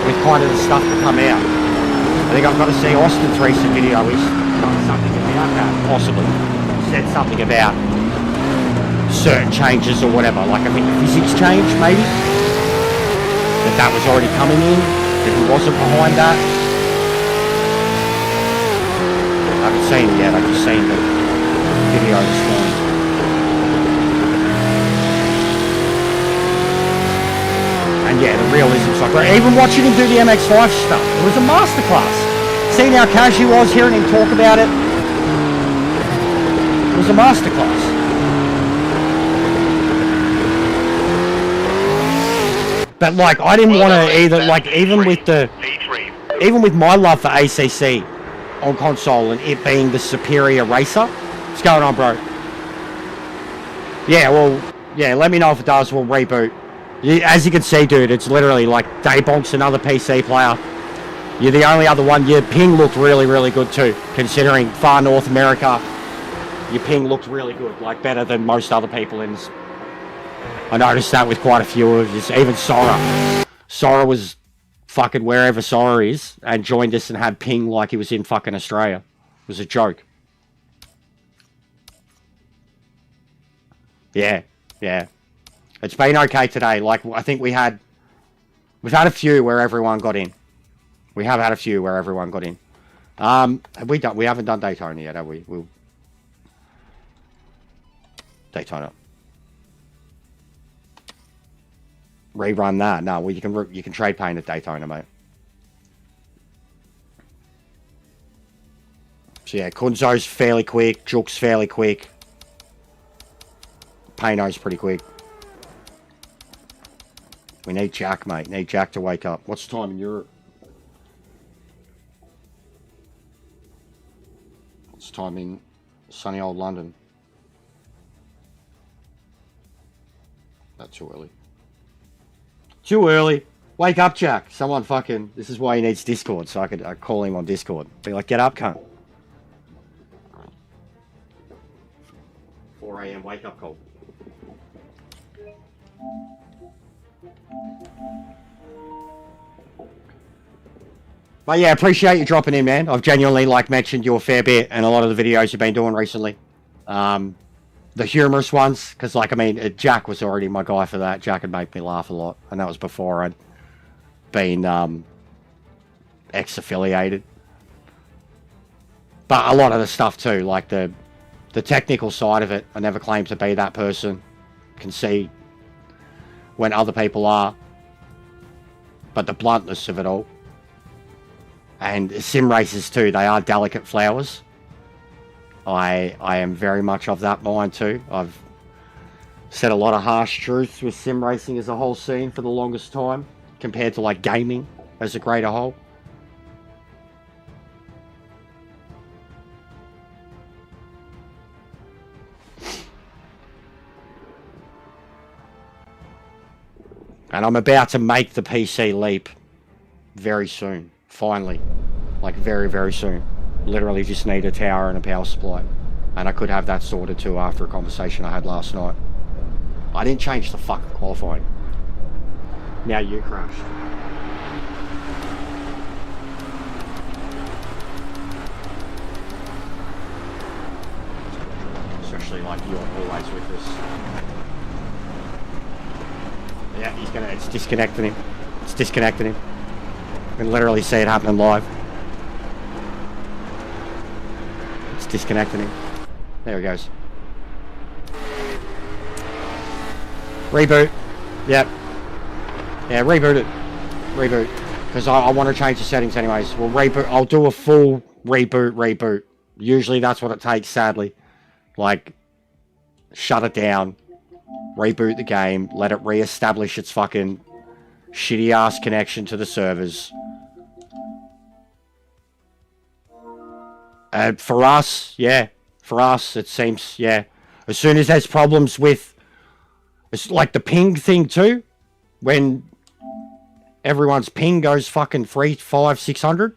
with kind of the stuff to come out. I think I've got to see Austin's recent video. He's done something about that, possibly. Said something about certain changes or whatever. Like I think the physics change, maybe. That was already coming in. That he wasn't behind that. I haven't seen it yet. I've just seen the video this morning. And yeah, the realism's like great. Even watching him do the MX-5 stuff, it was a masterclass. Seeing how casual he was, hearing him talk about it, it was a masterclass. But like, I didn't want to either, like, even with my love for ACC on console and it being the superior racer. What's going on, bro? Yeah, well, yeah, let me know if it does. We'll reboot. As you can see, dude, it's literally like Daybonk's another PC player. You're the only other one. Your ping looked really, really good too, considering far North America. Your ping looked really good, like better than most other people in. I noticed that with quite a few of us. Even Sora. Sora was fucking wherever Sora is and joined us and had ping like he was in fucking Australia. It was a joke. Yeah, yeah. It's been okay today. Like, I think we've had a few where everyone got in. We have had a few where everyone got in. We haven't done Daytona yet, have we? We'll Daytona. Rerun that. No, well, you can trade paint at Daytona, mate. So yeah, Kunzo's fairly quick, Jook's fairly quick. Paino's pretty quick. We need Jack, mate. Need Jack to wake up. What's the time in Europe? What's the time in sunny old London? Not too early. Too early. Wake up, Jack. Someone fucking... This is why he needs Discord, so I could call him on Discord. Be like, get up, cunt. 4 a.m. wake up call. But yeah, appreciate you dropping in, man. I've genuinely mentioned you a fair bit, and a lot of the videos you've been doing recently. The humorous ones, because Jack was already my guy for that. Jack had made me laugh a lot, and that was before I'd been ex-affiliated. But a lot of the stuff too, like the technical side of it, I never claimed to be that person. Can see when other people are, but the bluntness of it all. And sim races too, they are delicate flowers. I am very much of that mind too. I've said a lot of harsh truths with sim racing as a whole scene for the longest time, compared to gaming as a greater whole. And I'm about to make the PC leap very soon. Finally. Very, very soon. Literally just need a tower and a power supply. And I could have that sorted too after a conversation I had last night. I didn't change the fucking qualifying. Now you crashed. Especially you're always with us. Yeah, it's disconnecting him. It's disconnecting him. You can literally see it happening live. It's disconnecting him. There he goes. Reboot. Yep. Yeah, reboot it. Reboot. Because I want to change the settings anyways. We'll reboot. I'll do a full reboot. Usually that's what it takes, sadly. Shut it down. Reboot the game. Let it re-establish its fucking shitty-ass connection to the servers. For us, yeah. For us, it seems, yeah. As soon as there's problems with... It's the ping thing too. When everyone's ping goes fucking 3, 5, 600.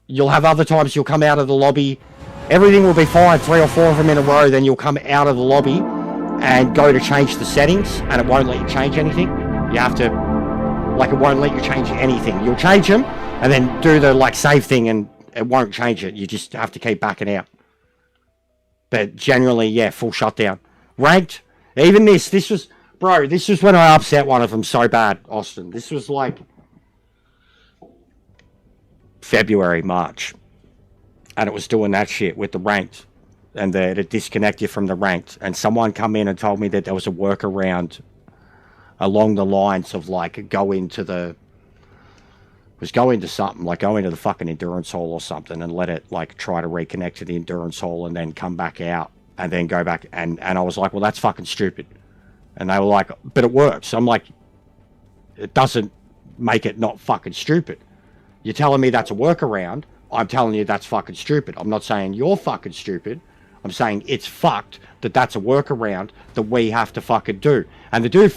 You'll have other times you'll come out of the lobby. Everything will be fine, 3 or 4 of them in a row. Then you'll come out of the lobby and go to change the settings. And it won't let you change anything. You have to... it won't let you change anything. You'll change them and then do the save thing and it won't change it. You just have to keep backing out. But generally, yeah, full shutdown. Ranked, even this was, bro, this was when I upset one of them so bad, Austin. This was February, March. And it was doing that shit with the ranked. And it'd disconnect you from the ranked. And someone come in and told me that there was a workaround along the lines of go into the fucking endurance hall or something and let it try to reconnect to the endurance hall and then come back out. And then go back, and I was like, well, that's fucking stupid. And they were like, but it works. I'm like, it doesn't make it not fucking stupid. You're telling me that's a workaround. I'm telling you that's fucking stupid. I'm not saying you're fucking stupid. I'm saying it's fucked that that's a workaround that we have to fucking do. And the dude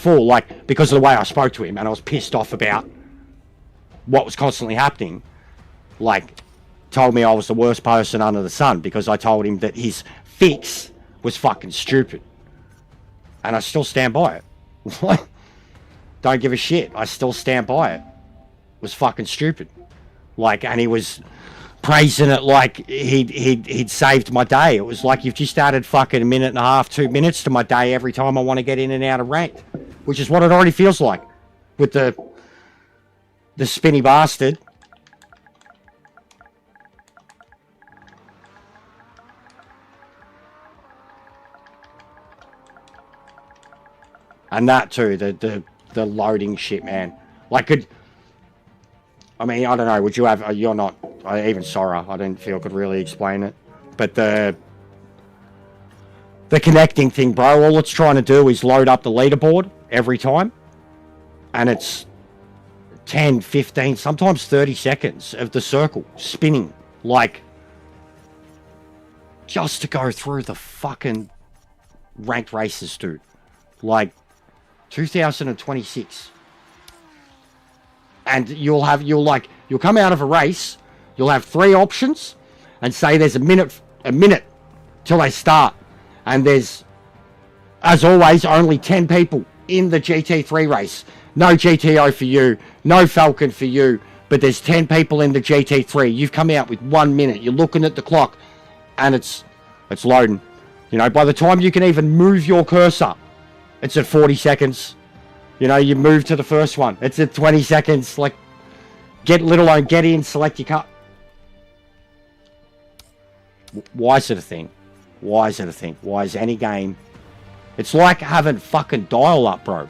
because of the way I spoke to him, and I was pissed off about what was constantly happening, told me I was the worst person under the sun because I told him that his fix was fucking stupid. And I still stand by it. Don't give a shit. I still stand by it. It was fucking stupid. And he was praising it like he'd saved my day. It was like you've just added fucking a minute and a half, 2 minutes to my day every time I want to get in and out of ranked, which is what it already feels like with the spinny bastard. And that too, the loading shit, man. Like, I mean, I don't know, would you have, you're not, even Sora, I didn't feel could really explain it. But the connecting thing, bro, all it's trying to do is load up the leaderboard every time. And it's 10, 15, sometimes 30 seconds of the circle spinning. Like, just to go through the fucking ranked races, dude. Like, 2026. And you'll come out of a race, you'll have 3 options, and say there's a minute till they start. And there's, as always, only 10 people in the GT3 race. No GTO for you, no Falcon for you, but there's 10 people in the GT3. You've come out with 1 minute, you're looking at the clock, and it's loading. You know, by the time you can even move your cursor, it's at 40 seconds. You know, you move to the first one. It's at 20 seconds. Like, get in, select your car. Why is it a thing? Why is it a thing? Why is any game... It's like having fucking dial-up, bro.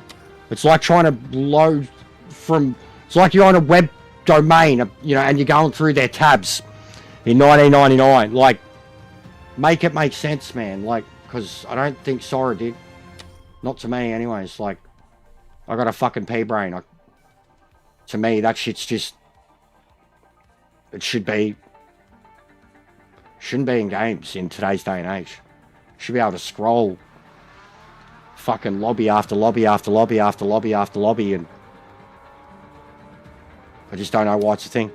It's like trying to load from... It's like you're on a web domain, you know, and you're going through their tabs in 1999. Like, make it make sense, man. Like, because I don't think Sora did. Not to me, anyways. Like, I got a fucking pea brain. To me, that shit's just... It shouldn't be in games in today's day and age. Should be able to scroll fucking lobby after lobby after lobby after lobby after lobby, and I just don't know why it's a thing.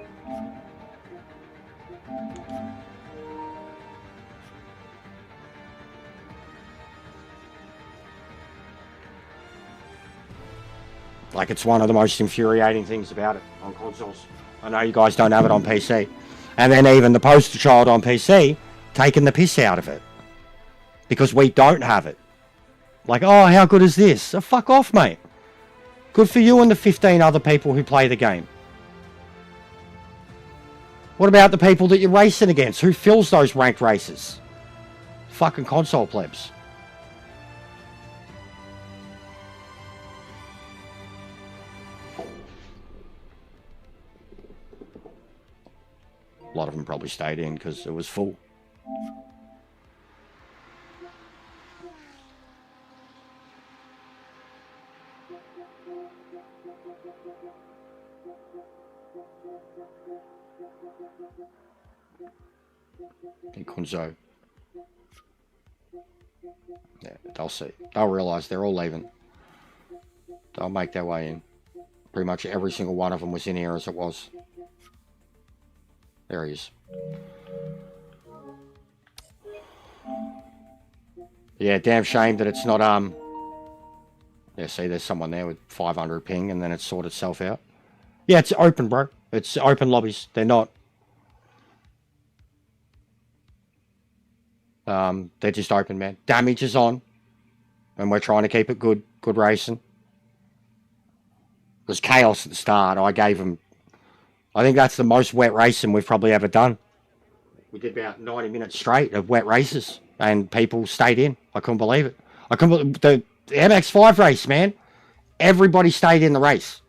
Like, it's one of the most infuriating things about it on consoles. I know you guys don't have it on PC. And then even the poster child on PC taking the piss out of it. Because we don't have it. Like, oh, how good is this? Oh, fuck off, mate. Good for you and the 15 other people who play the game. What about the people that you're racing against? Who fills those ranked races? Fucking console plebs. A lot of them probably stayed in because it was full. In Kunzo. Yeah, they'll see. They'll realise they're all leaving. They'll make their way in. Pretty much every single one of them was in here as it was. There he is. Yeah, damn shame that it's not, yeah, see, there's someone there with 500 ping and then it sorted itself out. Yeah, it's open, bro. It's open lobbies. They're not. They're just open, man. Damage is on. And we're trying to keep it good. Good racing. It was chaos at the start. I gave them... I think that's the most wet racing we've probably ever done. We did about 90 minutes straight of wet races. And people stayed in. I couldn't believe it. The MX5 race, man. Everybody stayed in the race.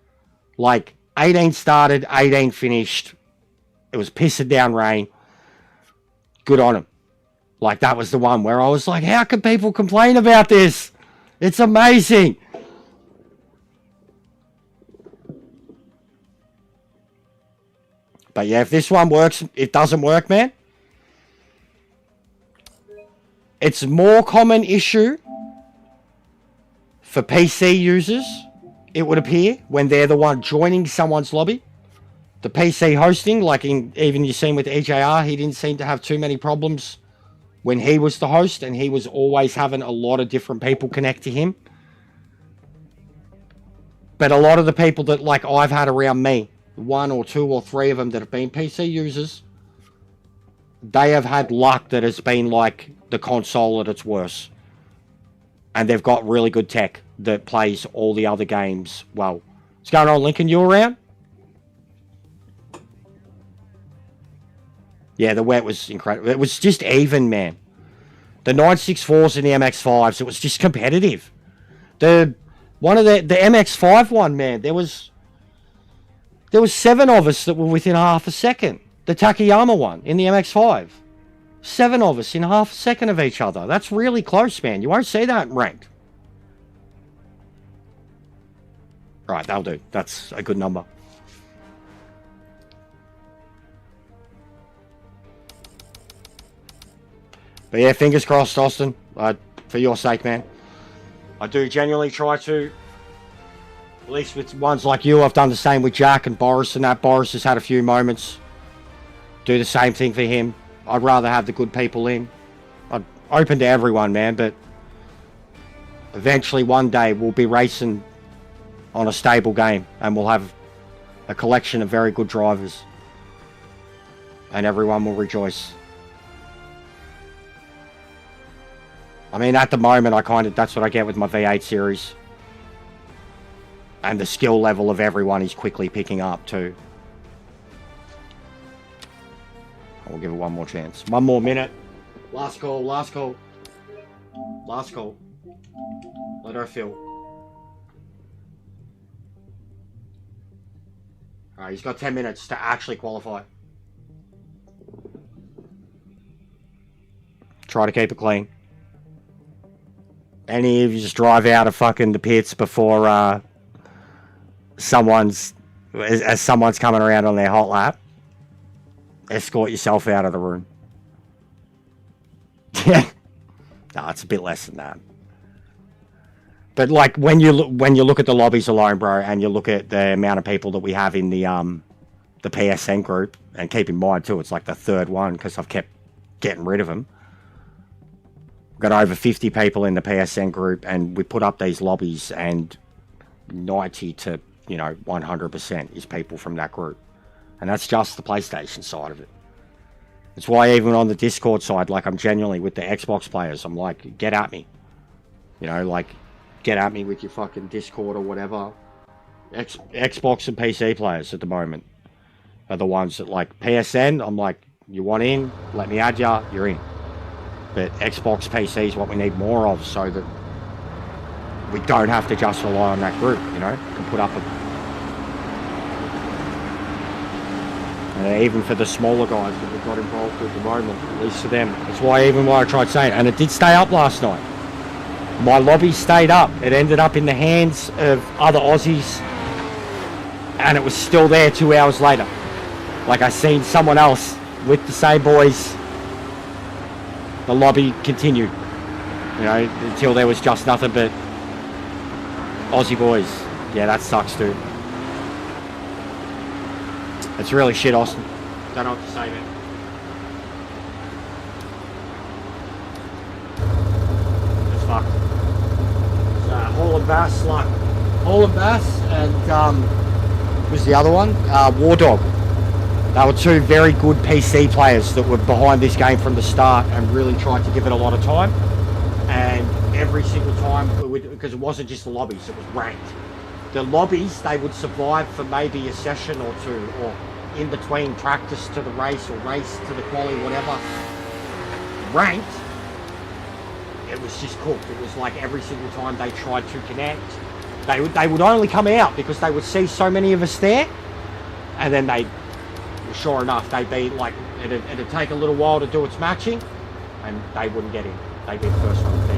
Like, 18 started, 18 finished. It was pissing down rain. Good on them. Like, that was the one where I was like, how can people complain about this? It's amazing. But yeah, if this one works, it doesn't work, man. It's a more common issue for PC users, it would appear, when they're the one joining someone's lobby. The PC hosting, like even you've seen with EJR, he didn't seem to have too many problems when he was the host, and he was always having a lot of different people connect to him. But a lot of the people that, like, I've had around me, 1 or 2 or 3 of them that have been PC users, they have had luck that has been like the console at its worst. And they've got really good tech that plays all the other games well. What's going on, Lincoln? You around? Yeah, the wet was incredible. It was just even, man. The 964s and the MX5s, it was just competitive. The MX5 one, man, there was 7 of us that were within half a second. The Takayama one in the MX5. 7 of us in half a second of each other. That's really close, man. You won't see that in ranked. Right, that'll do. That's a good number. But yeah, fingers crossed, Austin. For your sake, man. I do genuinely try to. At least with ones like you, I've done the same with Jack and Boris and that. Boris has had a few moments. Do the same thing for him. I'd rather have the good people in. I'm open to everyone, man, but eventually one day we'll be racing on a stable game and we'll have a collection of very good drivers. And everyone will rejoice. I mean, at the moment, that's what I get with my V8 series. And the skill level of everyone is quickly picking up too. I'll give it one more chance. 1 more minute. Last call, last call. Last call. Let her feel. Alright, he's got 10 minutes to actually qualify. Try to keep it clean. Any of you just drive out of fucking the pits before someone's coming around on their hot lap. Escort yourself out of the room. Yeah. No, it's a bit less than that. But like when you look at the lobbies alone, bro, and you look at the amount of people that we have in the PSN group, and keep in mind too, it's like the 3rd one because I've kept getting rid of them. We've got over 50 people in the PSN group, and we put up these lobbies, and 90 to 100% is people from that group. And that's just the PlayStation side of it. It's why even on the Discord side, like I'm genuinely with the Xbox players, I'm like, get at me. Like, get at me with your fucking Discord or whatever. Xbox and PC players at the moment are the ones that like PSN, I'm like, you want in, let me add ya, you're in. But Xbox PC is what we need more of so that we don't have to just rely on that group, can put up even for the smaller guys that we've got involved at the moment, at least for them. That's why I tried saying, and it did stay up last night. My lobby stayed up. It ended up in the hands of other Aussies, and it was still there 2 hours later. Like I seen someone else with the same boys. The lobby continued, until there was just nothing but Aussie boys. Yeah, that sucks, dude. It's really shit, Austin. Don't know what to say, man. It's fucked. So, Hall and Bass, and who's the other one? War Dog. They were 2 very good PC players that were behind this game from the start and really tried to give it a lot of time. And every single time, because it wasn't just the lobbies, it was ranked. The lobbies, they would survive for maybe a session or 2, or in between practice to the race or race to the quali, whatever. Ranked, it was just cooked. It was like every single time they tried to connect, they would only come out because they would see so many of us there, and then sure enough, they'd be like, it'd take a little while to do its matching, and they wouldn't get in. They'd be the first one to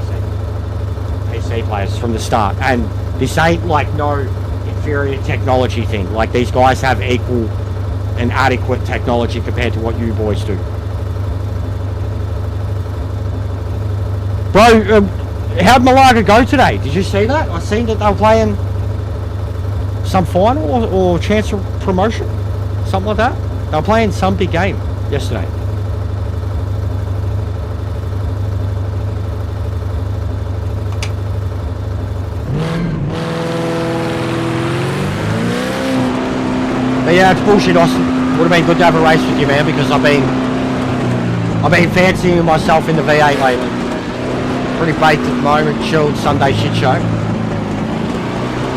PC players from the start. And this ain't like no inferior technology thing. Like, these guys have equal and adequate technology compared to what you boys do. Bro, how'd Malaga go today? Did you see that? I seen that they were playing some final or chance of promotion, something like that. They were playing some big game yesterday. But yeah, it's bullshit, Austin. Would have been good to have a race with you, man, because I've been I've been fancying myself in the V8 lately. Pretty baked at the moment, chilled Sunday shit show.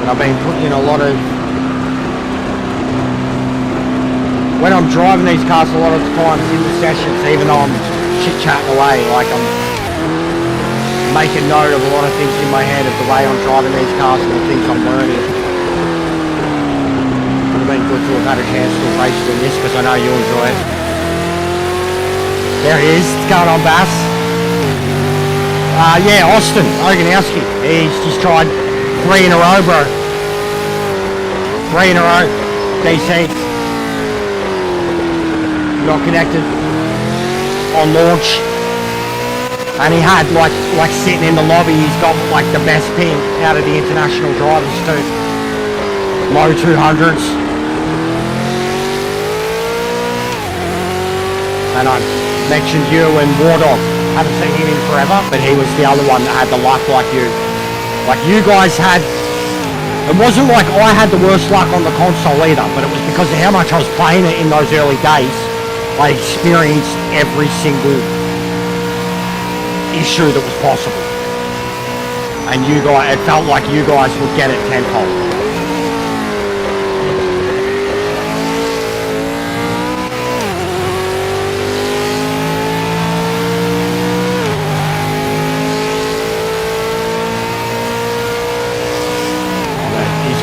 But I've been putting in a lot of... When I'm driving these cars a lot of times in the sessions, even though I'm chit-chatting away, like I'm making note of a lot of things in my head of the way I'm driving these cars and the things I'm learning. Would have been good to have had a chance to race in this because I know you enjoy it. There he is. What's going on, Bass? Yeah, Austin Oganowski. He's just tried 3 in a row, bro. 3 in a row. DC. Not connected on launch. And he had like sitting in the lobby, he's got like the best ping out of the international drivers too. Low 200s. And I mentioned you and Wardog. Haven't seen him in forever, but he was the other one that had the luck like you. Like you guys had, it wasn't like I had the worst luck on the console either, but it was because of how much I was playing it in those early days. I experienced every single issue that was possible. And you guys, it felt like you guys would get it tenfold.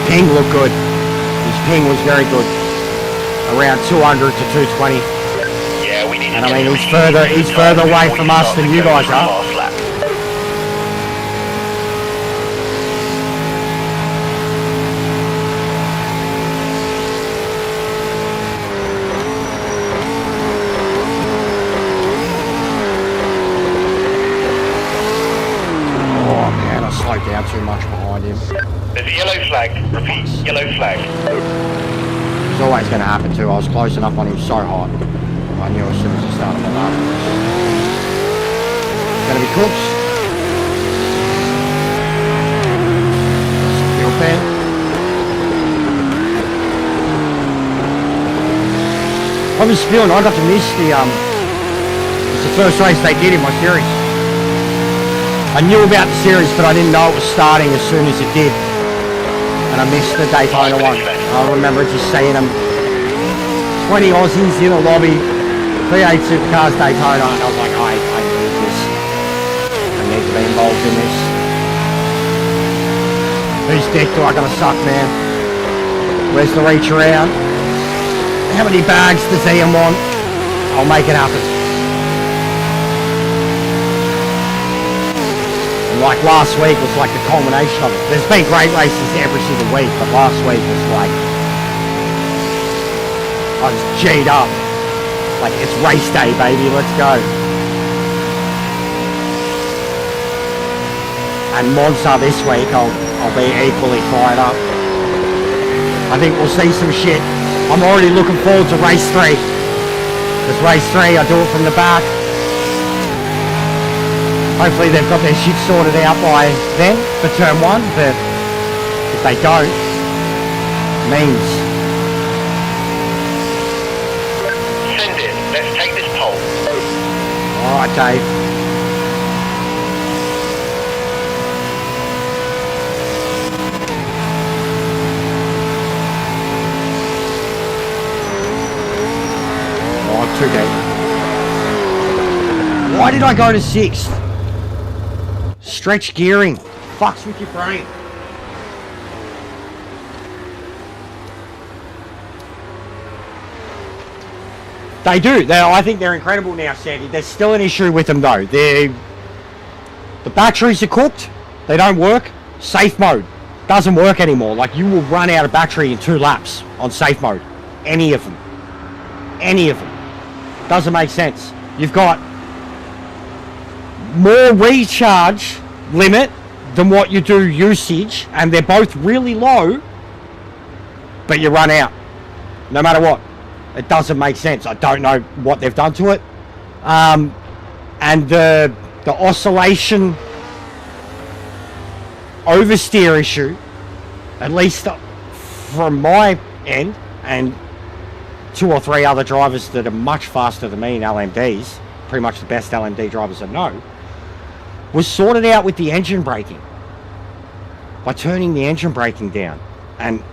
Ping looked good. His ping was very good. Around 200 to 220. Yeah, we need to and I mean, he's further away from us than you guys are. Oh man, I slowed down too much behind him. There's a yellow flag. Repeat, yellow flag. It's always going to happen too. I was close enough on him so hard. I knew as soon as he started my lap. It's going to be Cooks. Fuel pen. I was feeling I got to miss the it's the first race they did in my series. I knew about the series, but I didn't know it was starting as soon as it did. And I missed the Daytona one. I remember just seeing them 20 Aussies in a lobby, V8 Supercars Daytona, and I was like, I need this. I need to be involved in this. Whose dick do I gotta suck, man? Where's the reach around? How many bags does Ian want? I'll make it happen. Like last week was like the culmination of it. There's been great races every single week, but last week was like, I was G'd up. Like, it's race day, baby, let's go. And Monza this week, I'll be equally fired up. I think we'll see some shit. I'm already looking forward to race 3. Because race 3, I do it from the back. Hopefully they've got their shit sorted out by then for turn 1, but if they don't, means. Send it. Let's take this pole. Alright, Dave. Oh, too deep. Why did I go to 6th? Stretch gearing. Fucks with your brain. They do. I think they're incredible now, Sandy. There's still an issue with them though. The batteries are cooked. They don't work. Safe mode doesn't work anymore. Like, you will run out of battery in 2 laps on safe mode. Any of them. Any of them. Doesn't make sense. You've got more recharge limit than what you do usage, and they're both really low, but you run out no matter what. It doesn't make sense. I don't know what they've done to it. And the oscillation oversteer issue, at least from my end, and 2 or 3 other drivers that are much faster than me in LMDs, pretty much the best LMD drivers I know, was sorted out with the engine braking. By turning the engine braking down. And,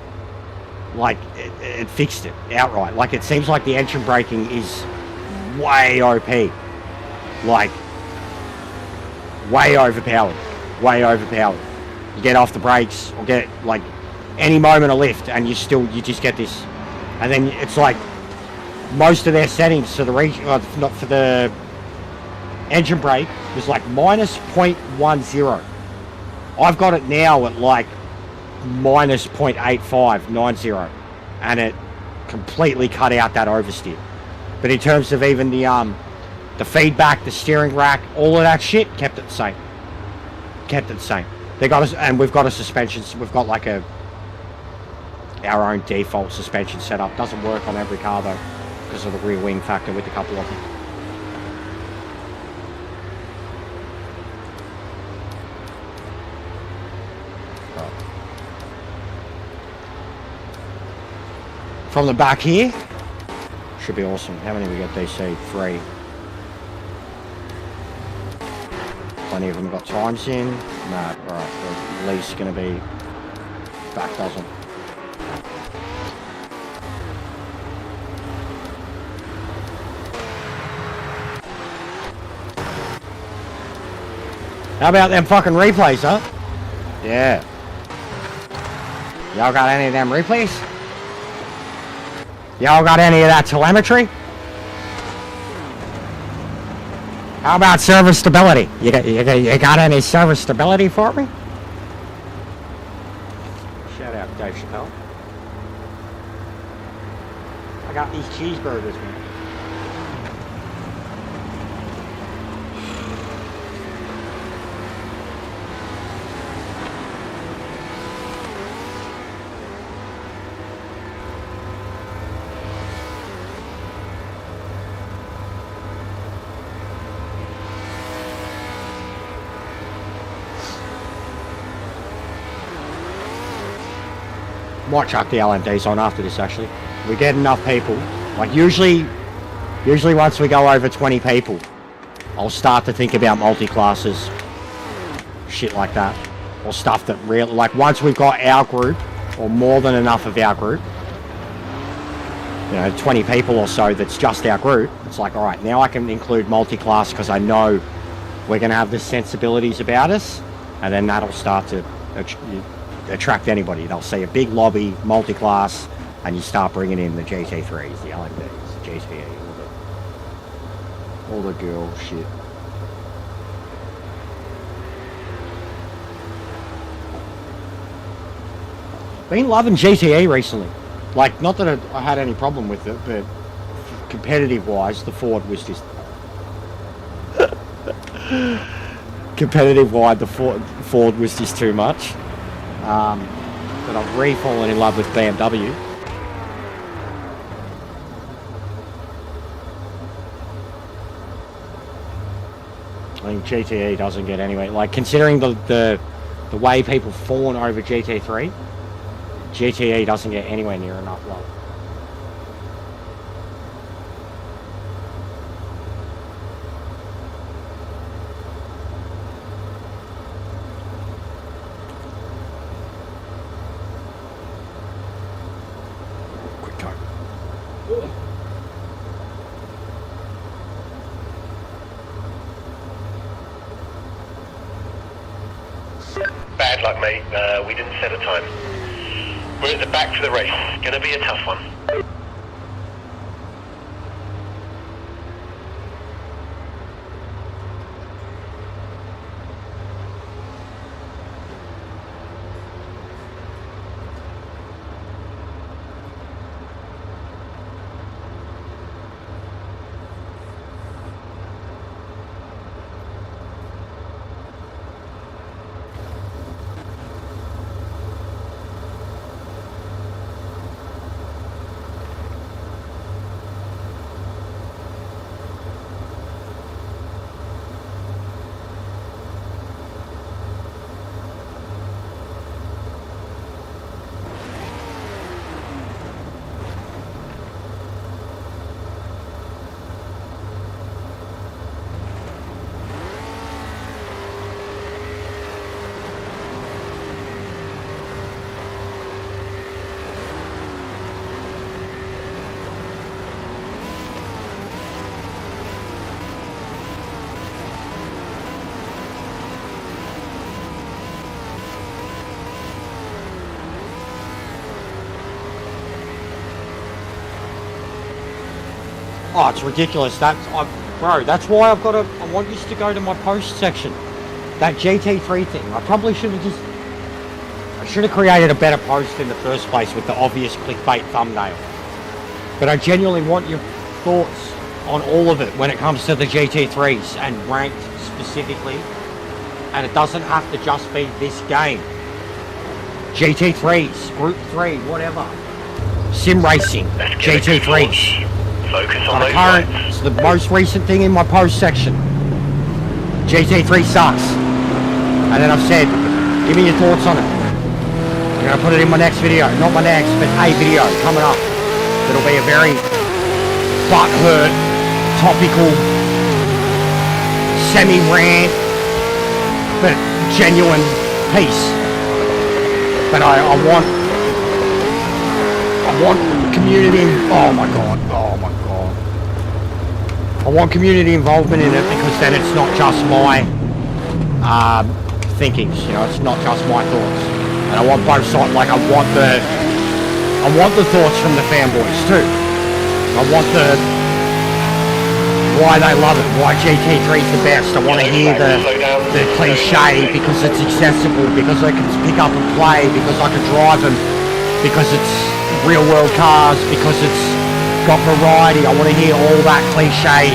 like, it fixed it outright. Like, it seems like the engine braking is way OP. Like, way overpowered. Way overpowered. You get off the brakes or get, like, any moment of lift and you just get this. And then it's like, most of their settings for the not for the engine brake was like minus 0.10. I've got it now at like minus 0.8590, and it completely cut out that oversteer. But in terms of even the feedback, the steering rack, all of that shit, kept it the same. Kept it the same. They got us, and we've got a suspension. We've got like our own default suspension setup. Doesn't work on every car though, because of the rear wing factor with a couple of them. From the back here, should be awesome. How many we got DC? 3. Plenty of them got times in. Nah, alright, the least gonna be back dozen. How about them fucking replays, huh? Yeah. Y'all got any of them replays? Y'all got any of that telemetry? How about service stability? You got any service stability for me? Shout out Dave Chappelle. I got these cheeseburgers, man. Might chuck the LMDs on after this actually. We get enough people. Like usually once we go over 20 people, I'll start to think about multi-classes. Shit like that. Or stuff that really, like once we've got our group, or more than enough of our group, you know, 20 people or so that's just our group, it's like, alright, now I can include multi-class because I know we're going to have the sensibilities about us, and then that'll start to attract anybody. They'll see a big lobby, multi-class, and you start bringing in the GT3s, the LMDs, the GTE, all the girl shit. Been loving GTE recently. Like, not that I had any problem with it, but competitive-wise, the Ford was just... competitive-wise, the Ford was just too much. But I've re-fallen in love with BMW. I think GTE doesn't get anywhere. Like, considering the way people fawn over GT3, GTE doesn't get anywhere near enough love. Bad luck, mate. We didn't set a time. We're at the back for the race. Gonna be a tough one. Oh, it's ridiculous. Bro, that's why I want you to go to my post section. That GT3 thing. I probably should have I should have created a better post in the first place with the obvious clickbait thumbnail. But I genuinely want your thoughts on all of it when it comes to the GT3s and ranked specifically. And it doesn't have to just be this game. GT3s, Group 3, whatever. Sim racing, GT3s. Focus on those Current, lights. it's the most recent thing in my post section. GT3 sucks. And then I've said, give me your thoughts on it. I'm going to put it in my next video. Not my next, but a video coming up. It'll be a very butthurt, topical, semi-rant, but genuine piece. But I want community. Oh my god. I want community involvement in it because then it's not just my thinkings. You know, it's not just my thoughts. And I want both sides. Like I want the thoughts from the fanboys too. I want why they love it, why GT3 is the best. I want to hear the cliche because it's accessible, because I can pick up and play, because I can drive them, because it's real world cars, because it's got variety. I want to hear all that cliche,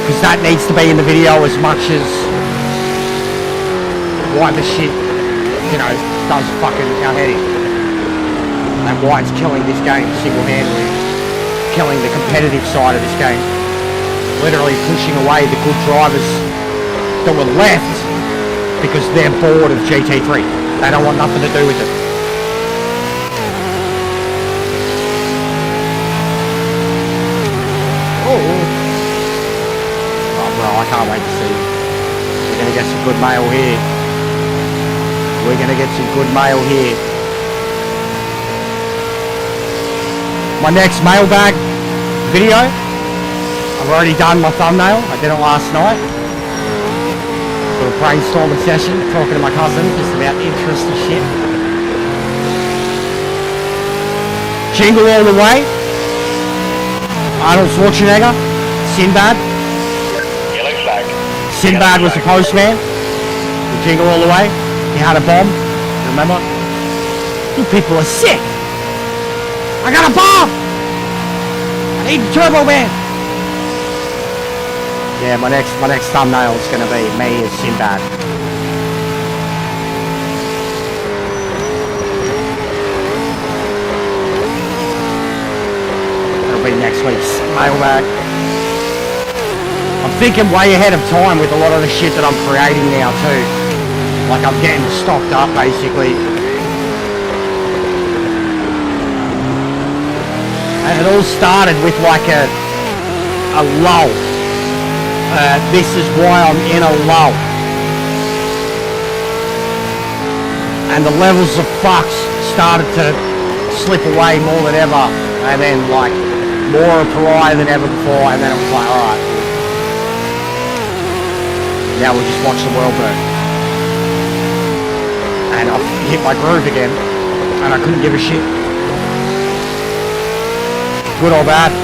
because that needs to be in the video as much as why the shit, you know, does fucking our head in, and why it's killing this game single-handedly, killing the competitive side of this game, literally pushing away the good drivers that were left because they're bored of GT3. They don't want nothing to do with it. Oh, well, I can't wait to see. We're going to get some good mail here. We're going to get some good mail here. My next mailbag video, I've already done my thumbnail. I did it last night. Little brainstorming session, talking to my cousin just about interesting shit. Jingle all the way. Arnold Schwarzenegger, Sinbad. Yellow flag. Sinbad was the postman. The Jingle all the way. He had a bomb. Remember? You people are sick. I got a bomb. I need Turbo Man. Yeah, my next thumbnail is gonna be me as Sinbad. Be next week's mailbag. I'm thinking way ahead of time with a lot of the shit that I'm creating now too. Like I'm getting stocked up basically. And it all started with like a lull. This is why I'm in a lull. And the levels of fucks started to slip away more than ever. And then like more pariah than ever before, and then it was like, alright, now we'll just watch the world burn. And I've hit my groove again, and I couldn't give a shit. Good or bad.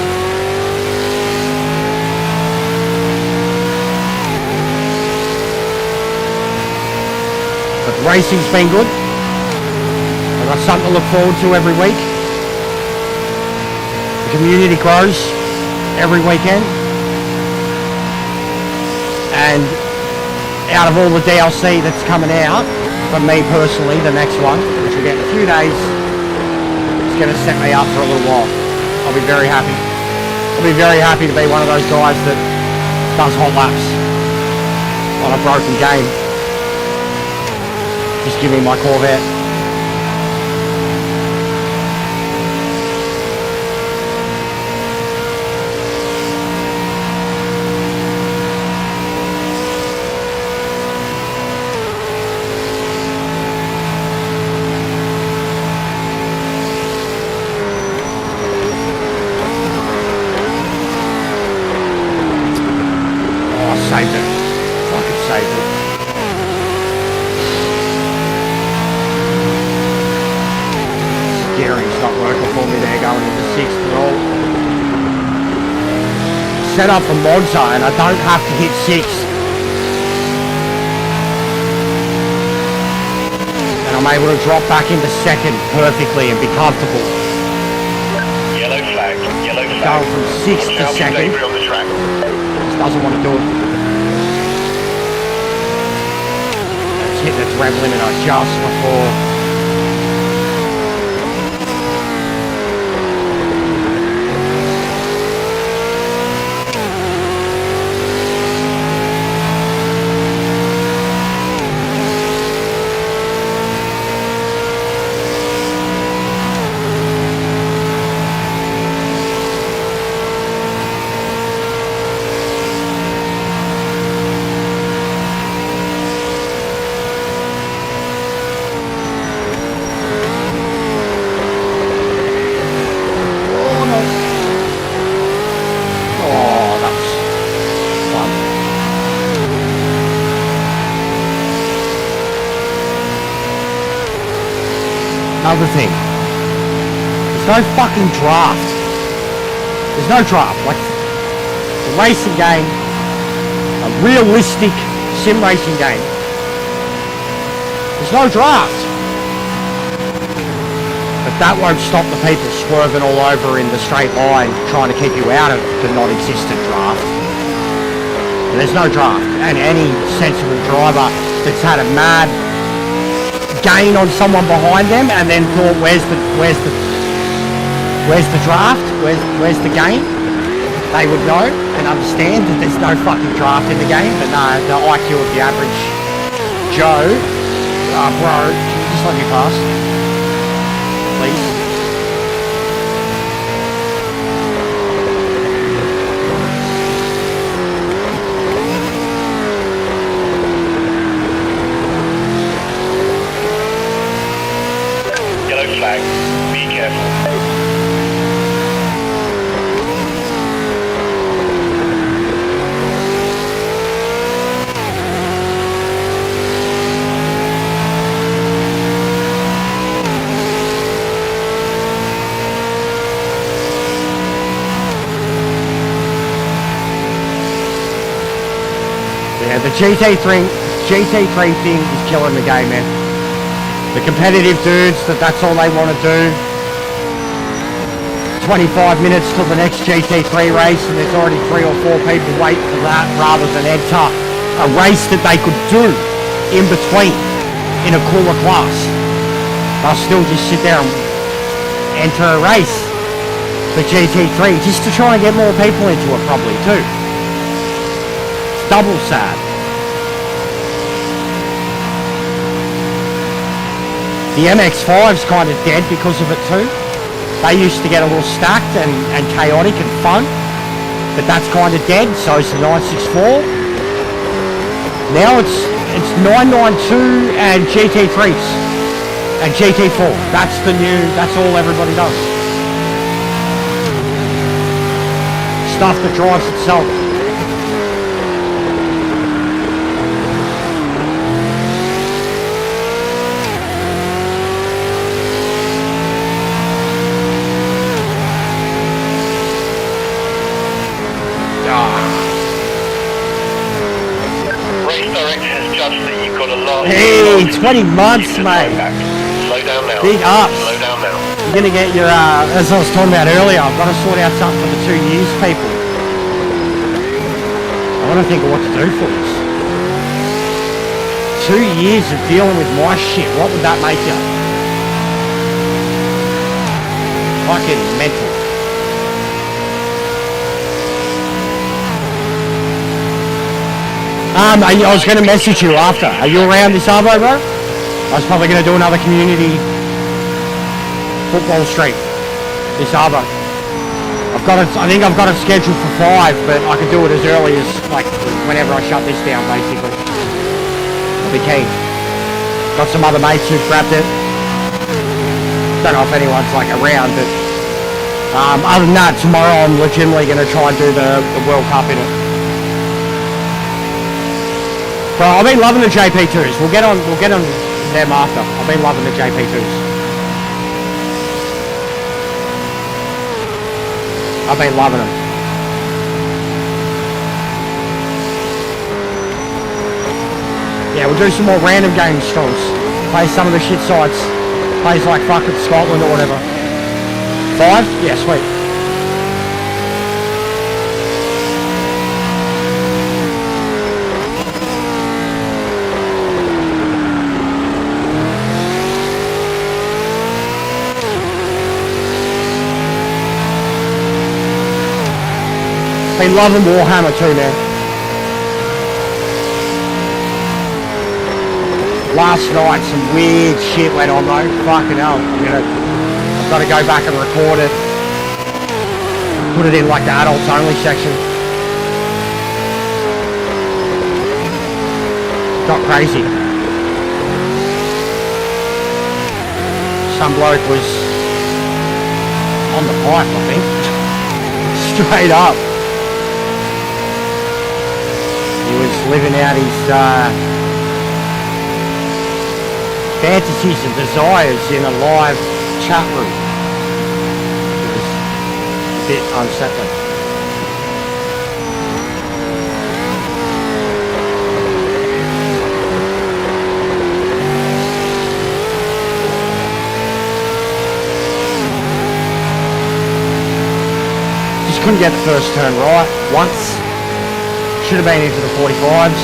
But racing's been good. I've got something to look forward to every week. The community grows every weekend, and out of all the DLC that's coming out, for me personally, the next one, which will get in a few days, it's going to set me up for a little while. I'll be very happy. I'll be very happy to be one of those guys that does hot laps on a broken game. Just give me my Corvette. Saved it. Fucking saved it. set up for Monza and I don't have to hit 6. And I'm able to drop back into 2nd perfectly and be comfortable. Yellow flag. Yellow flag. Going from 6th to Watch out for 2nd. debris on the track. Just doesn't want to do it. Let's hit the rev limiter just before. Another thing, there's no fucking draft. There's no draft. Like a racing game, a realistic sim racing game. There's no draft. But that won't stop the people swerving all over in the straight line trying to keep you out of the non-existent draft. There's no draft, and any sensible driver that's had a mad gain on someone behind them and then thought, where's the draft? Where's the gain? They would know and understand that there's no fucking draft in the game. But no, the IQ of the average Joe, bro, can you just let me pass, please? Flag. Be careful. Yeah, the GT3 thing is killing the game, man. The competitive dudes, that's all they want to do. 25 minutes till the next GT3 race and there's already 3 or 4 people waiting for that rather than enter a race that they could do in between in a cooler class. They'll still just sit there and enter a race for GT3 just to try and get more people into it probably too. It's double sad. The MX-5's kind of dead because of it too. They used to get a little stacked and chaotic and fun, but that's kind of dead, so it's the 964. Now it's 992 and GT3s and GT4. That's all everybody does. Stuff that drives itself. Hey, 20 months, mate. Slow down now. Big ups. Slow down now. You're gonna get your, as I was talking about earlier, I've got to sort out something for the 2 years people. I want to think of what to do for this. 2 years of dealing with my shit, what would that make you? Fucking mental. I was going to message you after. Are you around this arvo, bro? I was probably going to do another community football street this arvo. I think I've got it scheduled for 5, but I can do it as early as like whenever I shut this down, basically. I'll be keen. Got some other mates who've grabbed it. Don't know if anyone's like around, but other than that, tomorrow I'm legitimately going to try and do the World Cup in it. Bro, I've been loving the JP2s. We'll get on them after. I've been loving the JP2s. I've been loving them. Yeah, we'll do some more random game streams. Play some of the shit sites. Plays like fucking Scotland or whatever. 5? Yeah, sweet. Been loving Warhammer too, man. Last night some weird shit went on though. Fucking hell. I've got to go back and record it. Put it in like the adults only section. Got crazy. Some bloke was on the pipe, I think. Straight up. He was living out his fantasies and desires in a live chat room. It was a bit unsettling. Just couldn't get the first turn right once. Should have been into the 45s.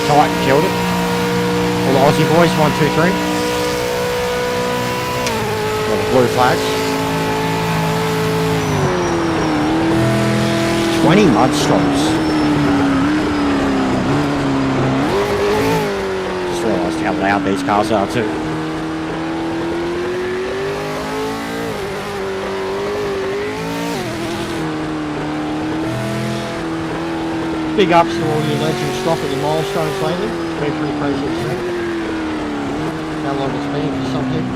Titan killed it. All the Aussie boys, 1, 2, 3. All the blue flags. 20 Mudstrokes. Just realised how loud these cars are too. Big ups to all you legends dropping your milestones lately. Been pretty crazy to see. How long it's been for some people.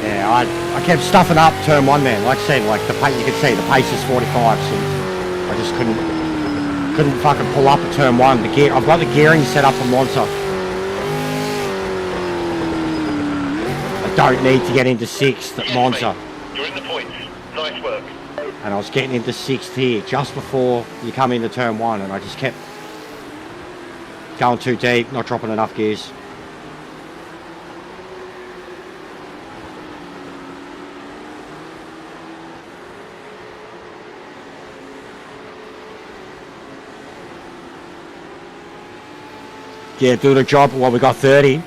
Yeah, I kept stuffing up turn 1 man. Like I said, like the pace, you could see the pace is 45, so I just couldn't fucking pull up at turn 1. The gear, I've got the gearing set up for Monza. I don't need to get into 6th at Monza. You're in the points. Nice work. And I was getting into 6th here just before you come into turn 1, and I just kept going too deep, not dropping enough gears. Yeah, do the job. Well, we got 30.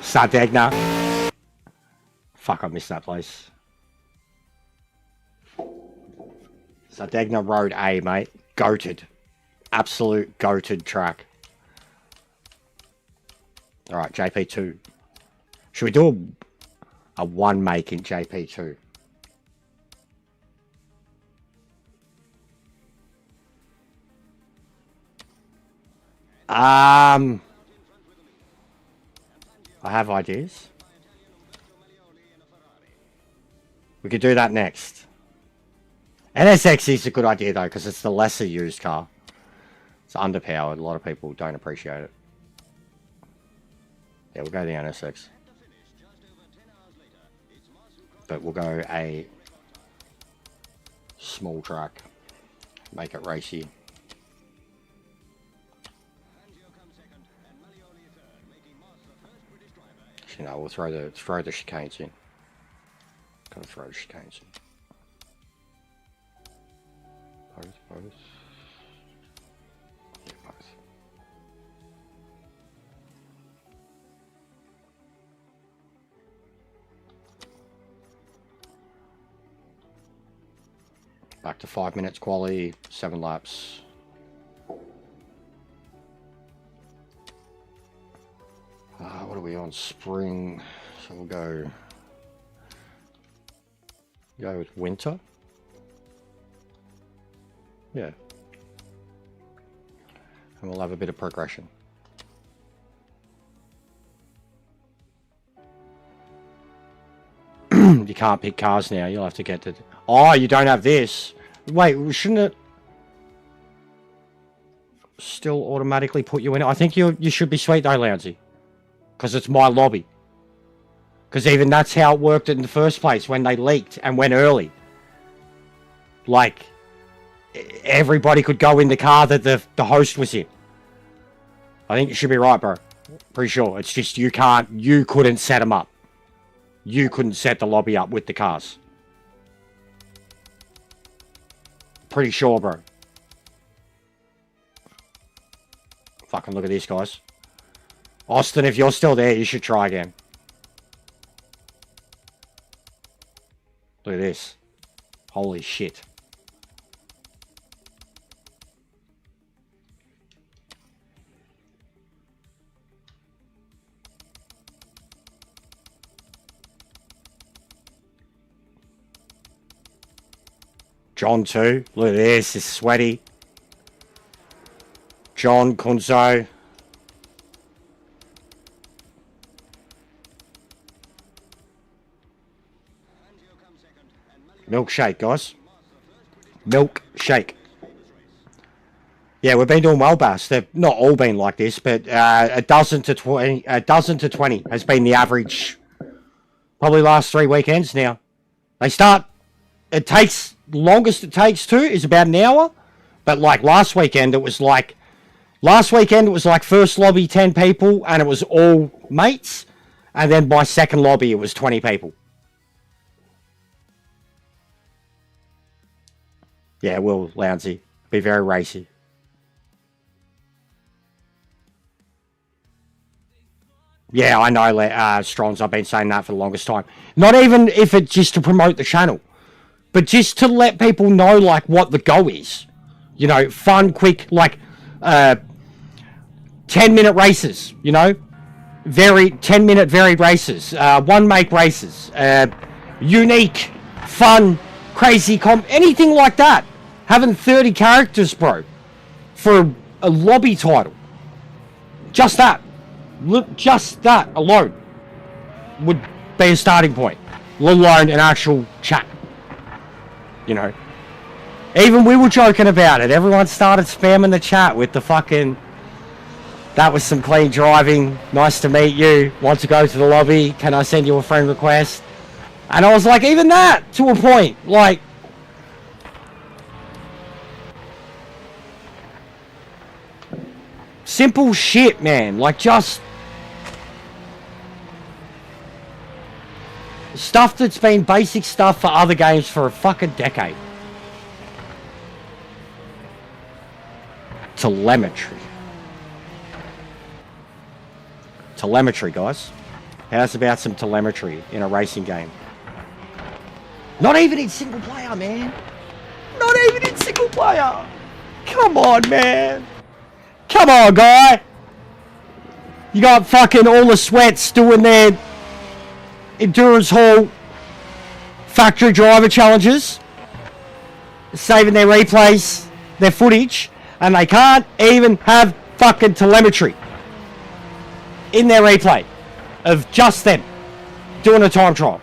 Sardegna. Fuck, I missed that place. Sardegna Road A, mate. Goated. Absolute goated track. Alright, JP2. Should we do a 1 make in JP2? I have ideas. We could do that next. NSX is a good idea though, because it's the lesser used car. It's underpowered. A lot of people don't appreciate it. Yeah, we'll go the NSX. But we'll go a small track. Make it racy. You know, we'll throw the chicanes in. Gotta throw the chicanes in. Both. Yeah, both. Back to 5 minutes quality, 7 laps. What are we on? Spring. So we'll go with winter. Yeah. And we'll have a bit of progression. You can't pick cars now. You'll have to get to... Oh, you don't have this. Wait, shouldn't it still automatically put you in? I think you should be sweet though, Lounsey. because it's my lobby. Because even that's how it worked in the first place when they leaked and went early. Like, everybody could go in the car that the host was in. I think you should be right, bro. Pretty sure. It's just you couldn't set them up. You couldn't set the lobby up with the cars. Pretty sure, bro. Fucking look at these guys. Austin, if you're still there, you should try again. Look at this. Holy shit. John too. Look at this. It's sweaty. John, Kunzo. Milkshake, guys. Milkshake. Yeah, we've been doing well, Bass. They've not all been like this, but a dozen to 20 has been the average. Probably last 3 weekends now. They start. It takes longest it takes to is about an hour, but like last weekend it was like first lobby 10 people and it was all mates, and then by second lobby it was 20 people. Yeah, Will Lounsey. Be very racy. Yeah, I know, Strong's. I've been saying that for the longest time. Not even if it's just to promote the channel, but just to let people know, like, what the go is. You know, fun, quick, like, 10-minute races, you know? 10-minute varied races. One-make races. Unique, fun, crazy anything like that. Having 30 characters, bro, for a lobby title. Just that. Look, just that alone would be a starting point. Let alone an actual chat. You know. Even we were joking about it. Everyone started spamming the chat with the fucking... That was some clean driving. Nice to meet you. Want to go to the lobby? Can I send you a friend request? And I was like, even that, to a point. Like... Simple shit, man. Like, just... Stuff that's been basic stuff for other games for a fucking decade. Telemetry. Telemetry, guys. How's about some telemetry in a racing game? Not even in single player, man. Not even in single player. Come on, man. Come on, guy. You got fucking all the sweats doing their Endurance Hall factory driver challenges, saving their replays, their footage, and they can't even have fucking telemetry in their replay of just them doing a time trial.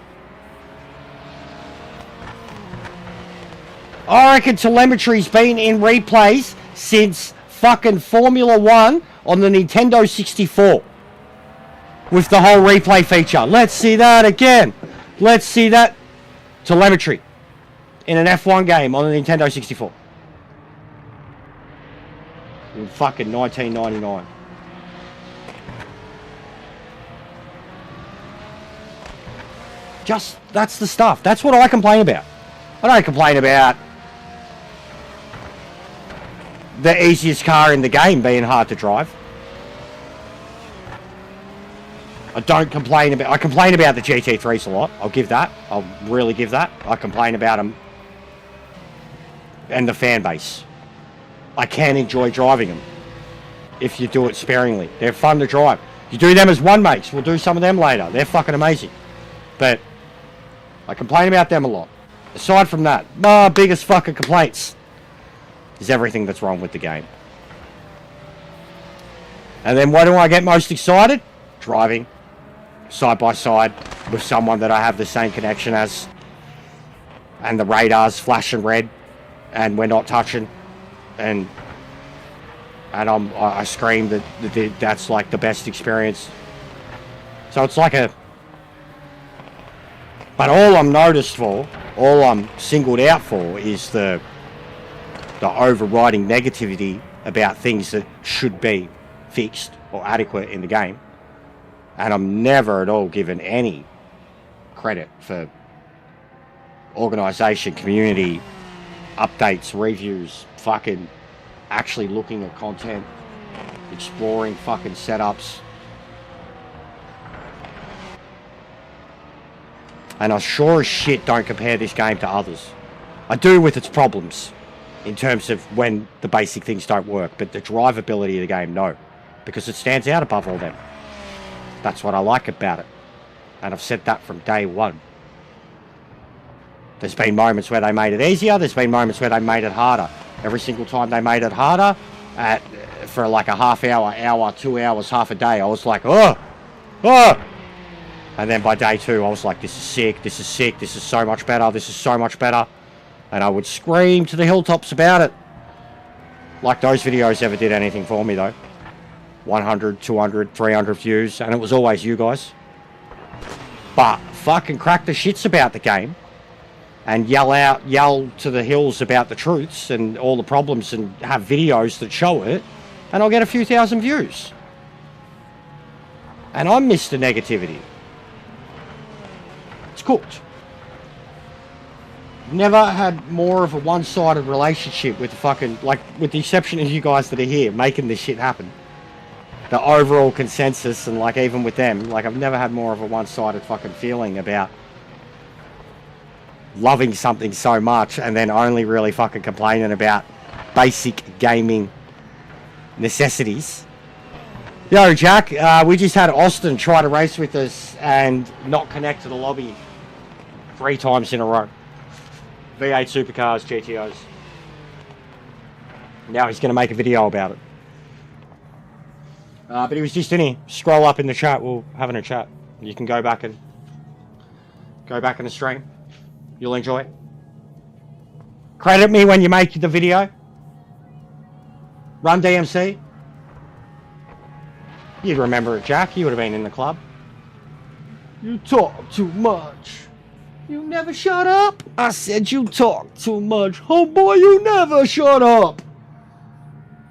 I reckon telemetry's been in replays since fucking Formula 1 on the Nintendo 64 with the whole replay feature. Let's see that again. Let's see that telemetry in an F1 game on the Nintendo 64 in fucking 1999. Just, that's the stuff. That's what I complain about. I don't complain about the easiest car in the game being hard to drive. I complain about the GT3s a lot. I'll give that. I'll really give that. I complain about them and the fan base. I can enjoy driving them if you do it sparingly. They're fun to drive. You do them as one mates. We'll do some of them later. They're fucking amazing. But I complain about them a lot. Aside from that, my biggest fucking complaints is everything that's wrong with the game. And then why do I get most excited? Driving side by side with someone that I have the same connection as, and the radar's flashing red and we're not touching, and I scream that that's like the best experience So it's like a... But all I'm noticed for, all I'm singled out for is the overriding negativity about things that should be fixed or adequate in the game. And I'm never at all given any credit for organisation, community, updates, reviews, fucking actually looking at content, exploring fucking setups. And I sure as shit don't compare this game to others. I do with its problems in terms of when the basic things don't work, but the drivability of the game, no. Because it stands out above all them. That's what I like about it. And I've said that from day one. There's been moments where they made it easier, there's been moments where they made it harder. Every single time they made it harder, for like a half hour, 2 hours, half a day, I was like, oh! And then by day 2, I was like, this is sick, this is sick, this is so much better, this is so much better. And I would scream to the hilltops about it. Like those videos ever did anything for me though. 100, 200, 300 views, and it was always you guys. But fucking crack the shits about the game and yell to the hills about the truths and all the problems and have videos that show it, and I'll get a few thousand views. And I'm Mr. Negativity. It's cooked. Never had more of a one-sided relationship with the fucking, like, with the exception of you guys that are here making this shit happen. The overall consensus, and like even with them, like I've never had more of a one-sided fucking feeling about loving something so much and then only really fucking complaining about basic gaming necessities. Yo, Jack, we just had Austin try to race with us and not connect to the lobby 3 times in a row. V8 supercars, GTOs. Now he's going to make a video about it. But he was just in here. Scroll up in the chat. We're having a chat. You can go back and the stream. You'll enjoy it. Credit me when you make the video. Run DMC. You'd remember it, Jack. You would have been in the club. You talk too much. You never shut up. I said you talk too much. Oh boy, you never shut up.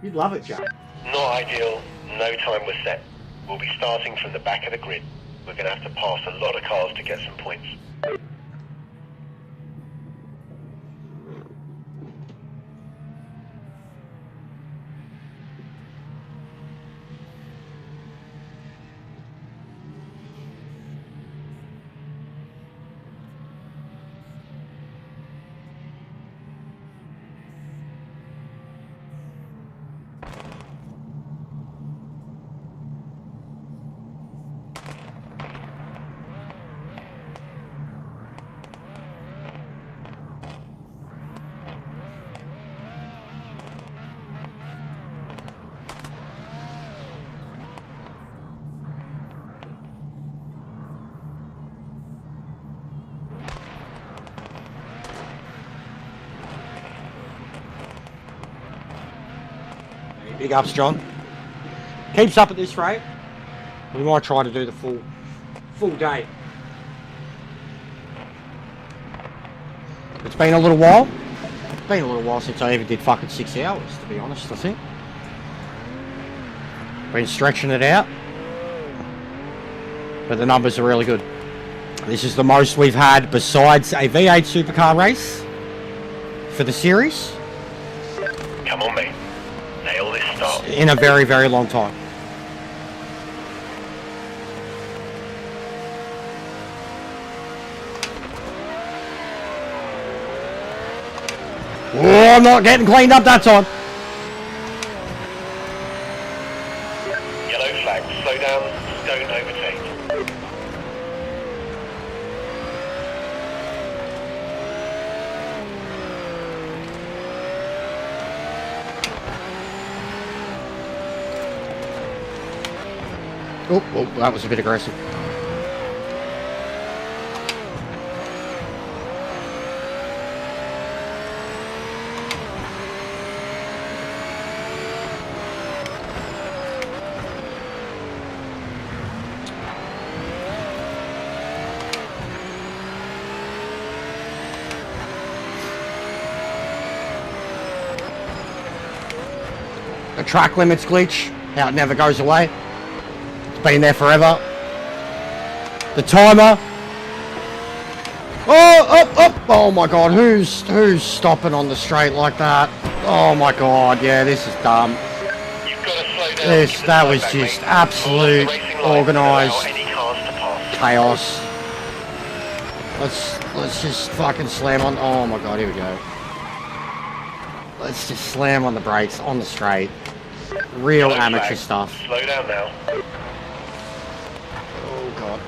You'd love it, Jack. Not ideal. No time was set. We'll be starting from the back of the grid. We're going to have to pass a lot of cars to get some points. Big ups, John. Keeps up at this rate. We might try to do the full day. It's been a little while. It's been a little while since I even did fucking 6 hours, to be honest, I think. Been stretching it out. But the numbers are really good. This is the most we've had besides a V8 supercar race for the series. Come on, mate. Nail this start. In a very, very long time. Oh, I'm not getting cleaned up that time. Yellow flag. Slow down. Don't overtake. Oh, that was a bit aggressive. a track limits glitch, how it never goes away. It's been there forever. The timer. Oh my god, who's stopping on the straight like that? Oh my god, yeah, this is dumb. You've got to slow down. That was just absolute organised chaos. Let's just fucking slam on. Oh my god, here we go. Let's just slam on the brakes on the straight. Real Yellow amateur flag. stuff. Slow down now. Oh god.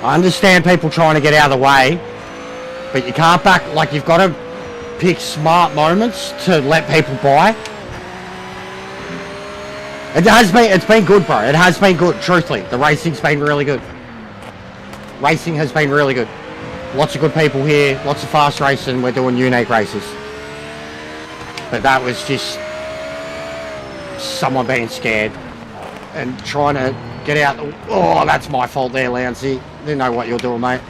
I understand people trying to get out of the way, but you can't back, like, you've got to pick smart moments to let people by. It's been good, bro. It has been good, truthfully. The racing's been really good. Racing has been really good. Lots of good people here, lots of fast racing. We're doing unique races. But that was just someone being scared and trying to get out. Oh, that's my fault there, Lancey. You know what you're doing, mate.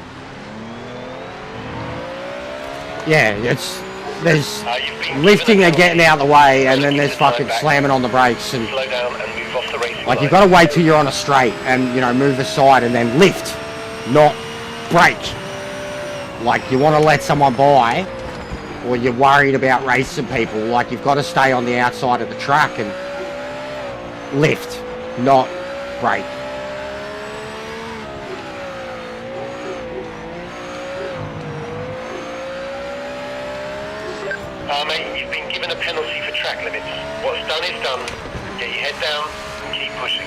Yeah, there's lifting and getting out of the way, and then there's fucking slamming on the brakes, and Slow down and move off the racing like line. you've got to wait till you're on a straight and, you know, move aside and then lift, not brake. Like, you want to let someone by, or you're worried about racing people. Like, you've got to stay on the outside of the track and lift, not brake. Mate, you've been given a penalty for track limits. What's done is done. Get your head down and keep pushing.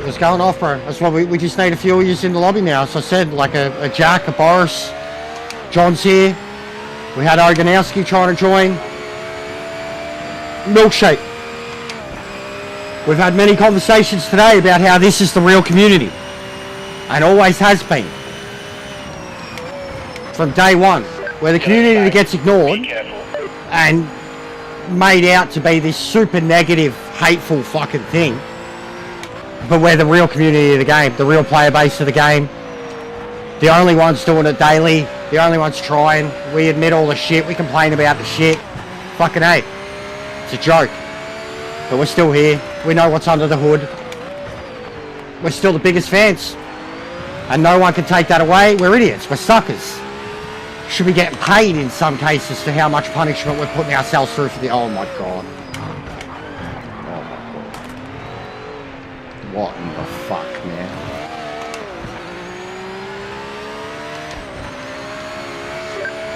It's going off, bro. That's why we just need a few of yous in the lobby now. As I said, like a Jack, a Boris, John's here. We had Oganowski trying to join. Milkshake. We've had many conversations today about how this is the real community, and always has been from day one, where the community gets ignored Be careful. and made out to be this super negative, hateful fucking thing. But we're the real community of the game, the real player base of the game. The only ones doing it daily, the only ones trying. We admit all the shit, we complain about the shit. Fucking A. It's a joke. But we're still here. We know what's under the hood. We're still the biggest fans. And no one can take that away. We're idiots. We're suckers. Should be getting paid in some cases for how much punishment we're putting ourselves through for the... Oh my god. What in the fuck, man?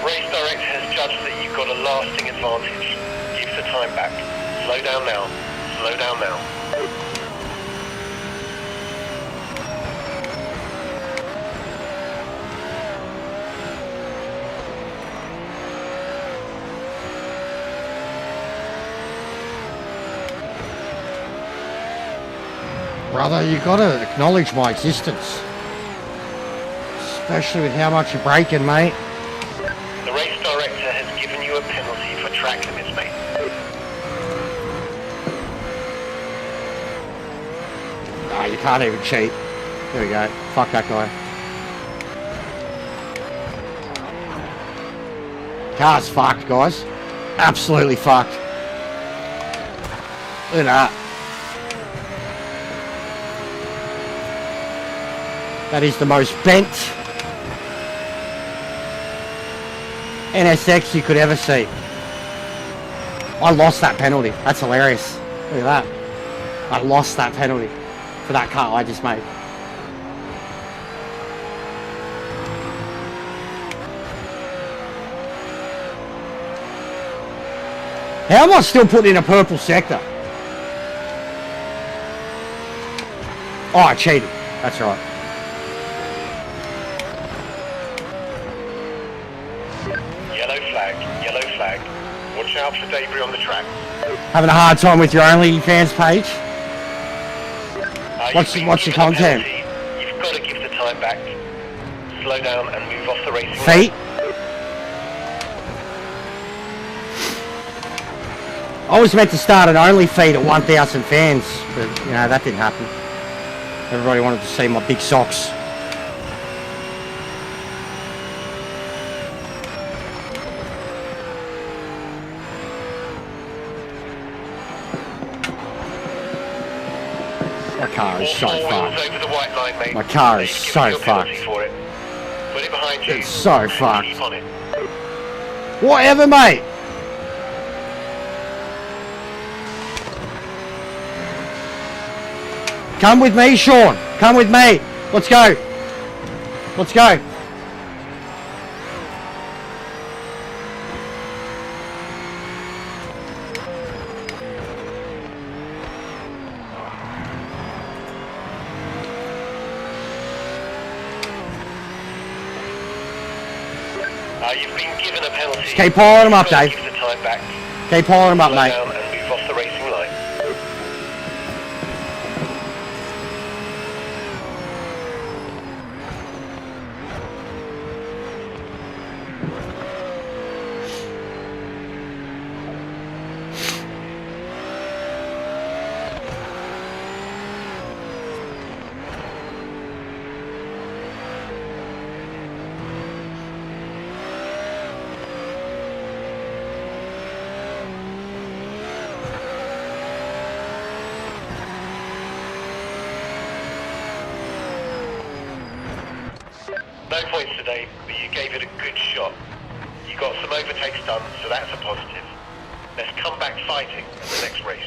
Race director has judged that you've got a lasting advantage. Give the time back. Slow down now. Slow down now. Brother, you gotta acknowledge my existence. Especially with how much you're breaking, mate. The race director has given you a penalty for track limits, mate. Nah, you can't even cheat. There we go. Fuck that guy. Car's fucked, guys. Absolutely fucked. Look at that. That is the most bent NSX you could ever see. I lost that penalty. That's hilarious. Look at that. I lost that penalty for that cut I just made. How am I still putting in a purple sector? Oh, I cheated. That's right. Yellow flag. Watch out for debris on the track. Having a hard time with your OnlyFans page? What's the content? You've got to give the time back. Slow down and move off the racing Feet? line. I was meant to start an only feed at 1,000 fans, but you know that didn't happen. Everybody wanted to see my big socks. My car is so fucked. Over the white line, mate. My car is They've given so you a penalty fucked. for it. Put it behind you. It's so and fucked. Keep on it. Whatever, mate. Come with me, Sean. Come with me. Let's go. Let's go. You've been given a penalty. Just keep piling them up, Dave. Give the time back. Keep piling them up, Slow mate. down and move off the racing line. No points today, but you gave it a good shot. You got some overtakes done, so that's a positive. Let's come back fighting in the next race.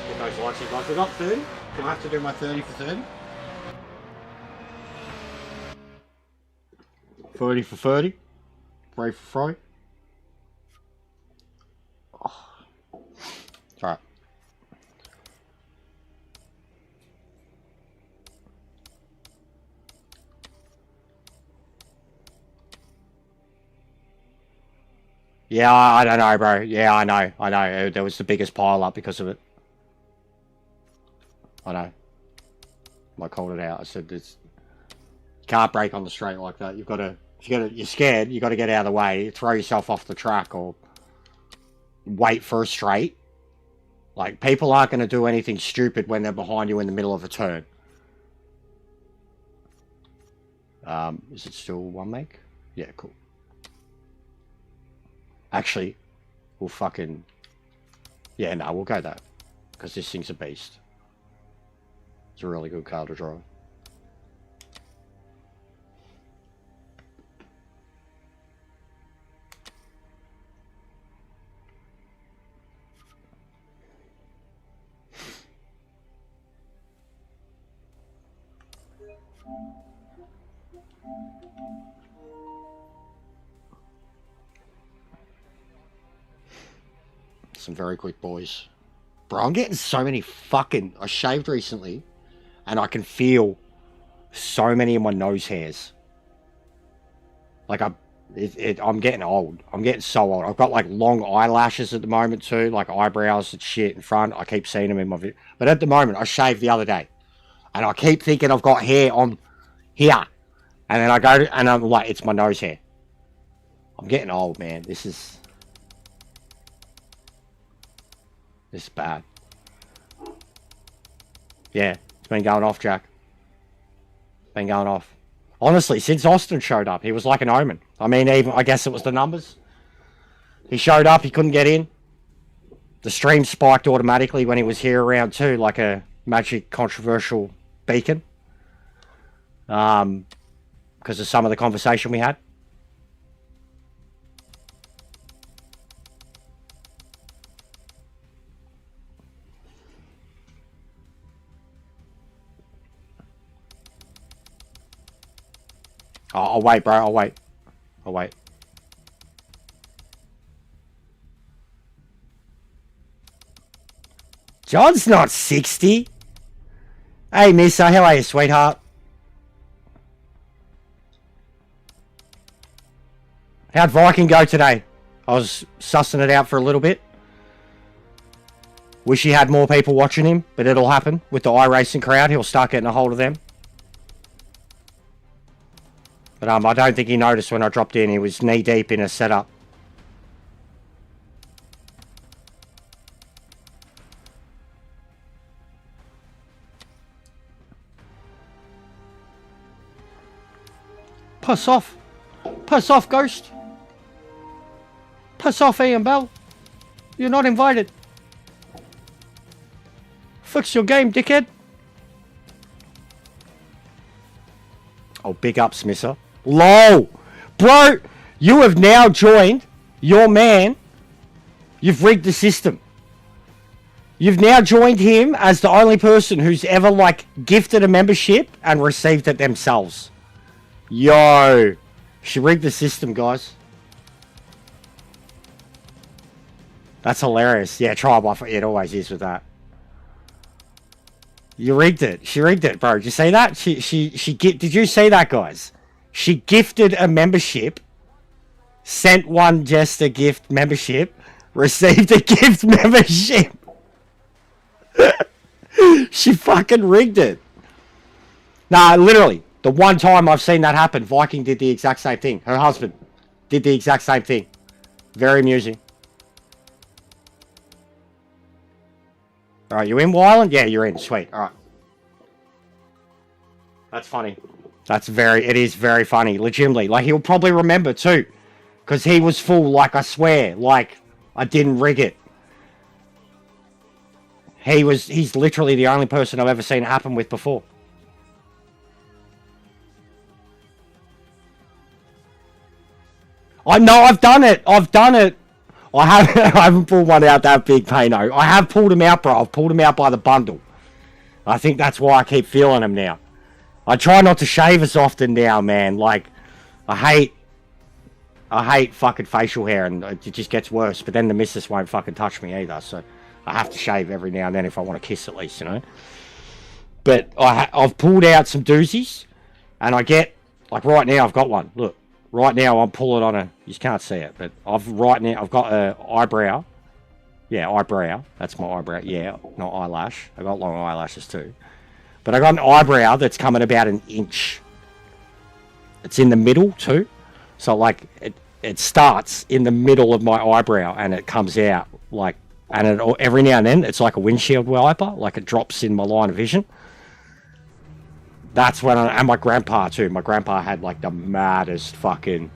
Get those lights in, guys. We've got 30. Do I have to do my 30 for 30? 30 for 30. 3 for 3. Oh. Alright. Yeah, I don't know, bro. Yeah, I know. There was the biggest pile up because of it. I know. I called it out. I said this. You can't brake on the straight like that. You've got to. If you're scared, you got to get out of the way, throw yourself off the track, or wait for a straight. Like, people aren't going to do anything stupid when they're behind you in the middle of a turn. Is it still one make? Yeah, cool. Actually, we'll fucking... Yeah, no, we'll go that. Because this thing's a beast. It's a really good car to drive. Some very quick boys. Bro, I'm getting so many fucking... I shaved recently, and I can feel so many of my nose hairs. Like, I'm getting old. I'm getting so old. I've got, like, long eyelashes at the moment, too. Like, eyebrows and shit in front. I keep seeing them in my video. But at the moment, I shaved the other day. And I keep thinking I've got hair on here. And then I go to... And I'm like, it's my nose hair. I'm getting old, man. This is bad. Yeah, it's been going off, Jack. Been going off. Honestly, since Austin showed up, he was like an omen. I mean, even I guess it was the numbers. He showed up, he couldn't get in. The stream spiked automatically when he was here around 2, like a magic controversial beacon. Because of some of the conversation we had. Oh, I'll wait, bro. I'll wait. John's not 60. Hey, Missa. How are you, sweetheart? How'd Viking go today? I was sussing it out for a little bit. Wish he had more people watching him, but it'll happen. With the iRacing crowd, he'll start getting a hold of them. But I don't think he noticed when I dropped in. He was knee deep in a setup. Piss off. Piss off, Ghost. Piss off, Ian Bell. You're not invited. Fix your game, dickhead. Oh, big ups, Misser. LOL. Bro, you have now joined your man. You've rigged the system. You've now joined him as the only person who's ever, like, gifted a membership and received it themselves. Yo. She rigged the system, guys. That's hilarious. Yeah, try one. It always is with that. You rigged it. She rigged it, bro. Did you see that? Did you see that, guys? She gifted a membership, sent one just a gift membership, received a gift membership. She fucking rigged it. Nah, literally. The one time I've seen that happen, Viking did the exact same thing. Her husband did the exact same thing. Very amusing. Alright, you in, Wyland? Yeah, you're in. Sweet. Alright. That's funny. It is very funny. Legitimately. Like, he'll probably remember too. Because he was full, like, I swear. Like, I didn't rig it. He's literally the only person I've ever seen it happen with before. I know, I've done it. I haven't pulled one out that big, Payno. I have pulled him out, bro. I've pulled him out by the bundle. I think that's why I keep feeling him now. I try not to shave as often now, man. Like, I hate fucking facial hair, and it just gets worse. But then the missus won't fucking touch me either, so I have to shave every now and then if I want to kiss at least, you know. But I've pulled out some doozies, and I get, like right now I've got one. Look. Right now, I'm pulling on a... You can't see it, but I've got a eyebrow. Yeah, eyebrow. That's my eyebrow. Yeah, not eyelash. I got long eyelashes too. But I got an eyebrow that's coming about an inch. It's in the middle too. So, like, it starts in the middle of my eyebrow and it comes out, like... And every now and then, it's like a windshield wiper. Like, it drops in my line of vision. That's when and my grandpa too. My grandpa had like the maddest fucking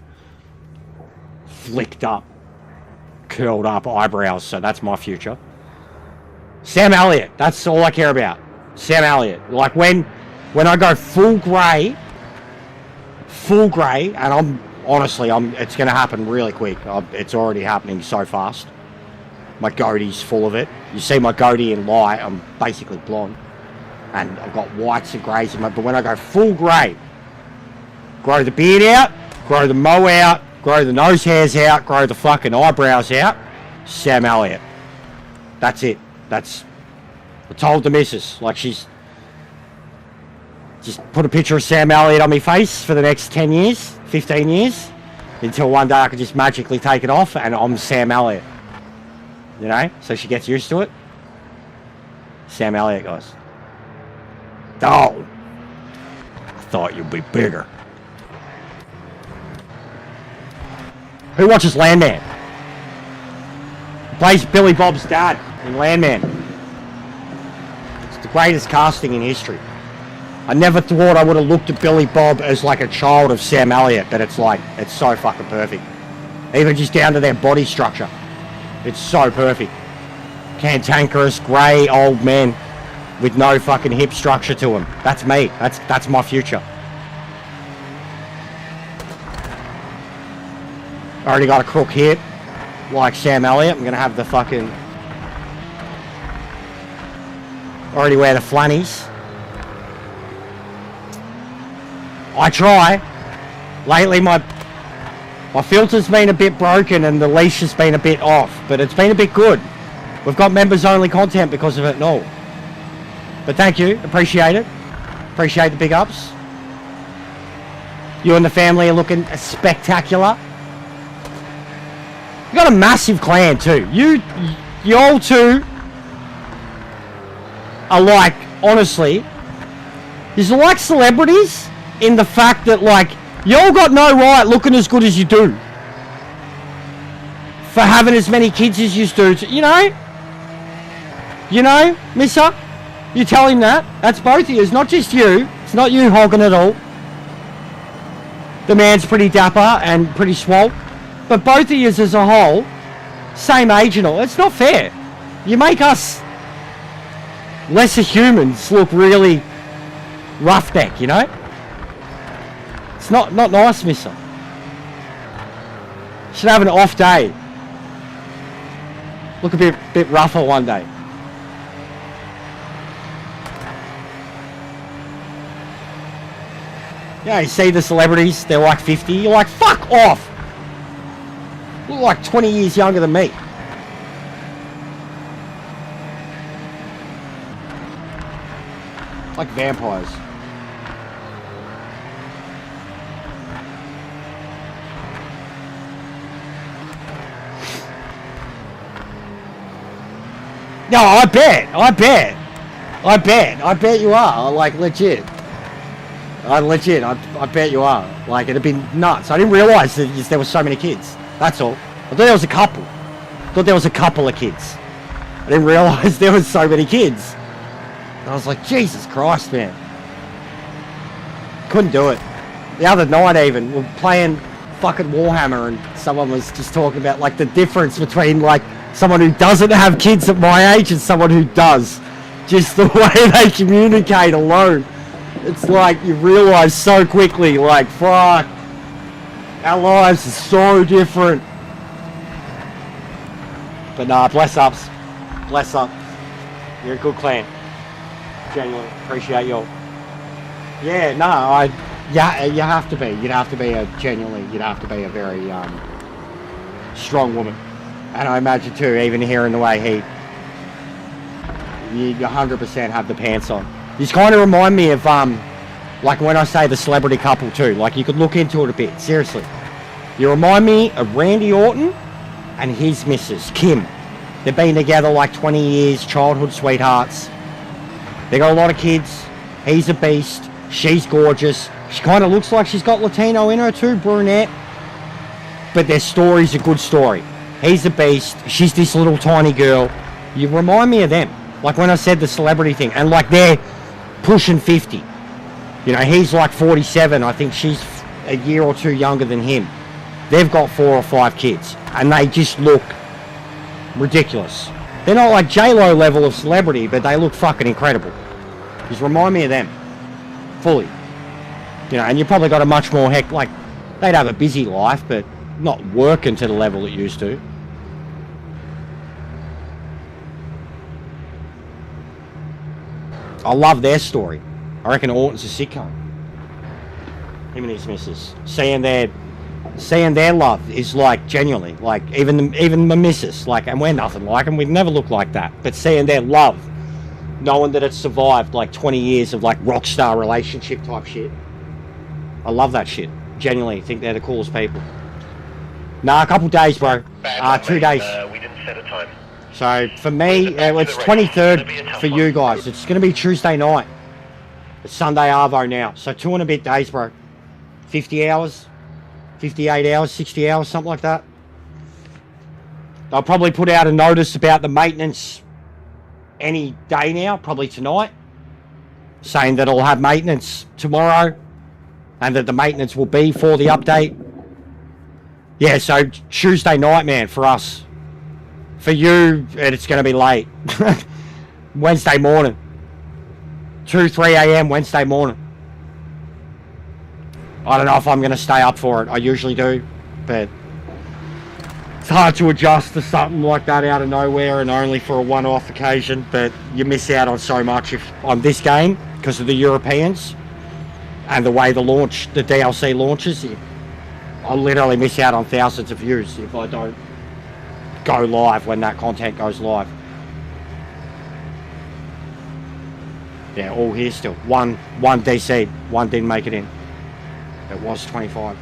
flicked up, curled up eyebrows. So that's my future. Sam Elliott. That's all I care about. Sam Elliott. Like when I go full grey, and it's going to happen really quick. It's already happening so fast. My goatee's full of it. You see my goatee in light, I'm basically blonde. And I've got whites and greys in my... But when I go full grey, grow the beard out, grow the mow out, grow the nose hairs out, grow the fucking eyebrows out, Sam Elliott. That's it. I told the missus, like she's... Just put a picture of Sam Elliott on my face for the next 10 years, 15 years, until one day I could just magically take it off and I'm Sam Elliott. You know? So she gets used to it. Sam Elliott, guys. Oh, I thought you'd be bigger. Who watches Landman? Plays Billy Bob's dad in Landman. It's the greatest casting in history. I never thought I would have looked at Billy Bob as like a child of Sam Elliott, but it's like, it's so fucking perfect. Even just down to their body structure. It's so perfect. Cantankerous, grey, old men. With no fucking hip structure to him. That's me. That's my future. I already got a crook hip. Like Sam Elliott. I'm going to have the fucking... Already wear the flannies. I try. Lately my filter's been a bit broken and the leash has been a bit off. But it's been a bit good. We've got members only content because of it and all. But thank you. Appreciate it. Appreciate the big ups. You and the family are looking spectacular. You got a massive clan too. You all two are like, honestly, is like celebrities in the fact that like, you all got no right looking as good as you do. For having as many kids as you do, you know? You know, mister? You tell him that. That's both of you. It's not just you. It's not you hogging it all. The man's pretty dapper and pretty swole. But both of you as a whole, same age and all. It's not fair. You make us lesser humans look really roughneck, you know? It's not nice, mister. Should have an off day. Look a bit rougher one day. Yeah, you see the celebrities, they're like 50. You're like, fuck off! Look like 20 years younger than me. Like vampires. No, I bet you are, like legit. I bet you are. Like, it'd be nuts. I didn't realise that there were so many kids. That's all. I thought there was a couple. I thought there was a couple of kids. I didn't realise there was so many kids. And I was like, Jesus Christ, man. Couldn't do it. The other night even, we were playing fucking Warhammer and someone was just talking about, like, the difference between, like, someone who doesn't have kids at my age and someone who does. Just the way they communicate alone. It's like you realise so quickly, like, fuck, our lives are so different. But nah, bless ups. Bless up. You're a good clan. Genuinely appreciate you all. Yeah, no, yeah, you have to be. You'd have to be a very strong woman. And I imagine too, even hearing the way you 100% have the pants on. You kind of remind me of, like when I say the celebrity couple too, like you could look into it a bit, seriously. You remind me of Randy Orton and his missus, Kim. They've been together like 20 years, childhood sweethearts. They got a lot of kids. He's a beast. She's gorgeous. She kind of looks like she's got Latino in her too, brunette. But their story's a good story. He's a beast. She's this little tiny girl. You remind me of them. Like when I said the celebrity thing. And like they're pushing 50. You know, he's like 47. I think she's a year or two younger than him. They've got 4 or 5 kids. And they just look ridiculous. They're not like J-Lo level of celebrity, but they look fucking incredible. Just remind me of them. Fully. You know, and you probably got a much more like, they'd have a busy life, but not working to the level it used to. I love their story. I reckon Orton's a sitcom. Him and his missus. Seeing their love is like genuinely, like even my missus, like, and we're nothing like them. We've never looked like that. But seeing their love, knowing that it's survived like 20 years of like rock star relationship type shit. I love that shit. Genuinely think they're the coolest people. Nah, a couple days, bro. 2 days. We didn't set a time. So for me, it's 23rd for you guys. It's going to be Tuesday night. It's Sunday Arvo now. So 2 and a bit days, bro. 50 hours, 58 hours, 60 hours, something like that. They'll probably put out a notice about the maintenance any day now, probably tonight, saying that it'll have maintenance tomorrow and that the maintenance will be for the update. Yeah, so Tuesday night, man, for us. For you, it's going to be late. Wednesday morning. 2-3 a.m. Wednesday morning. I don't know if I'm going to stay up for it. I usually do, but it's hard to adjust to something like that out of nowhere and only for a one-off occasion, but you miss out on so much on this game because of the Europeans and the way the DLC launches. I'll literally miss out on thousands of views if I don't go live when that content goes live. Yeah, all here still. One DC, one didn't make it in. It was 25.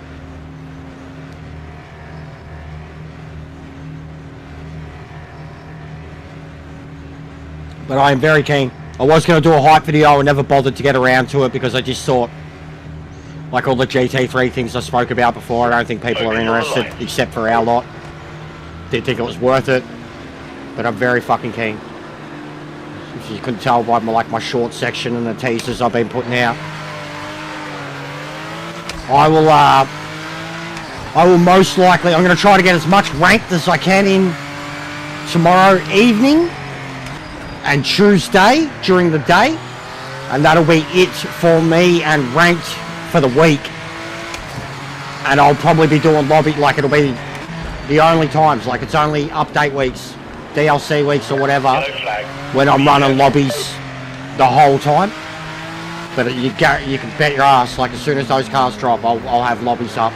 But I am very keen I was going to do a hype video and never bothered to get around to it because I just thought, like all the GT3 things I spoke about before, I don't think people are interested except for our lot. Didn't think it was worth it, but I'm very fucking keen. As you couldn't tell by my short section and the teasers I've been putting out. I will most likely, I'm going to try to get as much ranked as I can in tomorrow evening and Tuesday during the day, and that'll be it for me and ranked for the week. And I'll probably be doing lobby, like it'll be the only times, like it's only update weeks, DLC weeks or whatever, when I'm running lobbies the whole time. But you can bet your ass, like as soon as those cars drop, I'll have lobbies up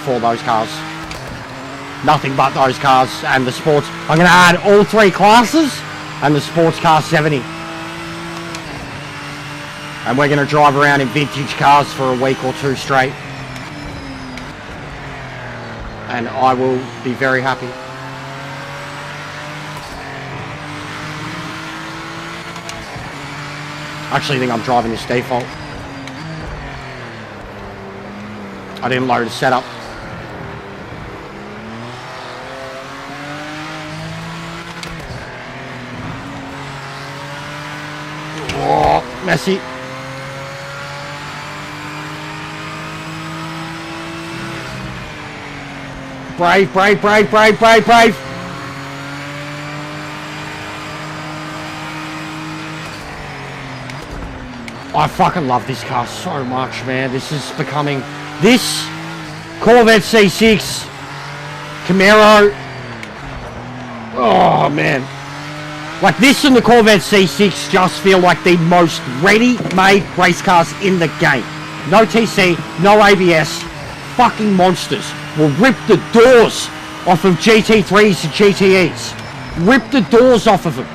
for those cars. Nothing but those cars and the sports. I'm going to add all 3 classes and the sports car 70. And we're going to drive around in vintage cars for a week or 2 straight. And I will be very happy. I actually think I'm driving this default. I didn't load a setup. Oh, messy. Brave, brave, brave, brave, brave, brave. I fucking love this car so much, man. This is becoming... This Corvette C6 Camaro... Oh, man. Like, this and the Corvette C6 just feel like the most ready-made race cars in the game. No TC, no ABS. Fucking monsters. Will rip the doors off of GT3s and GTEs. Rip the doors off of them.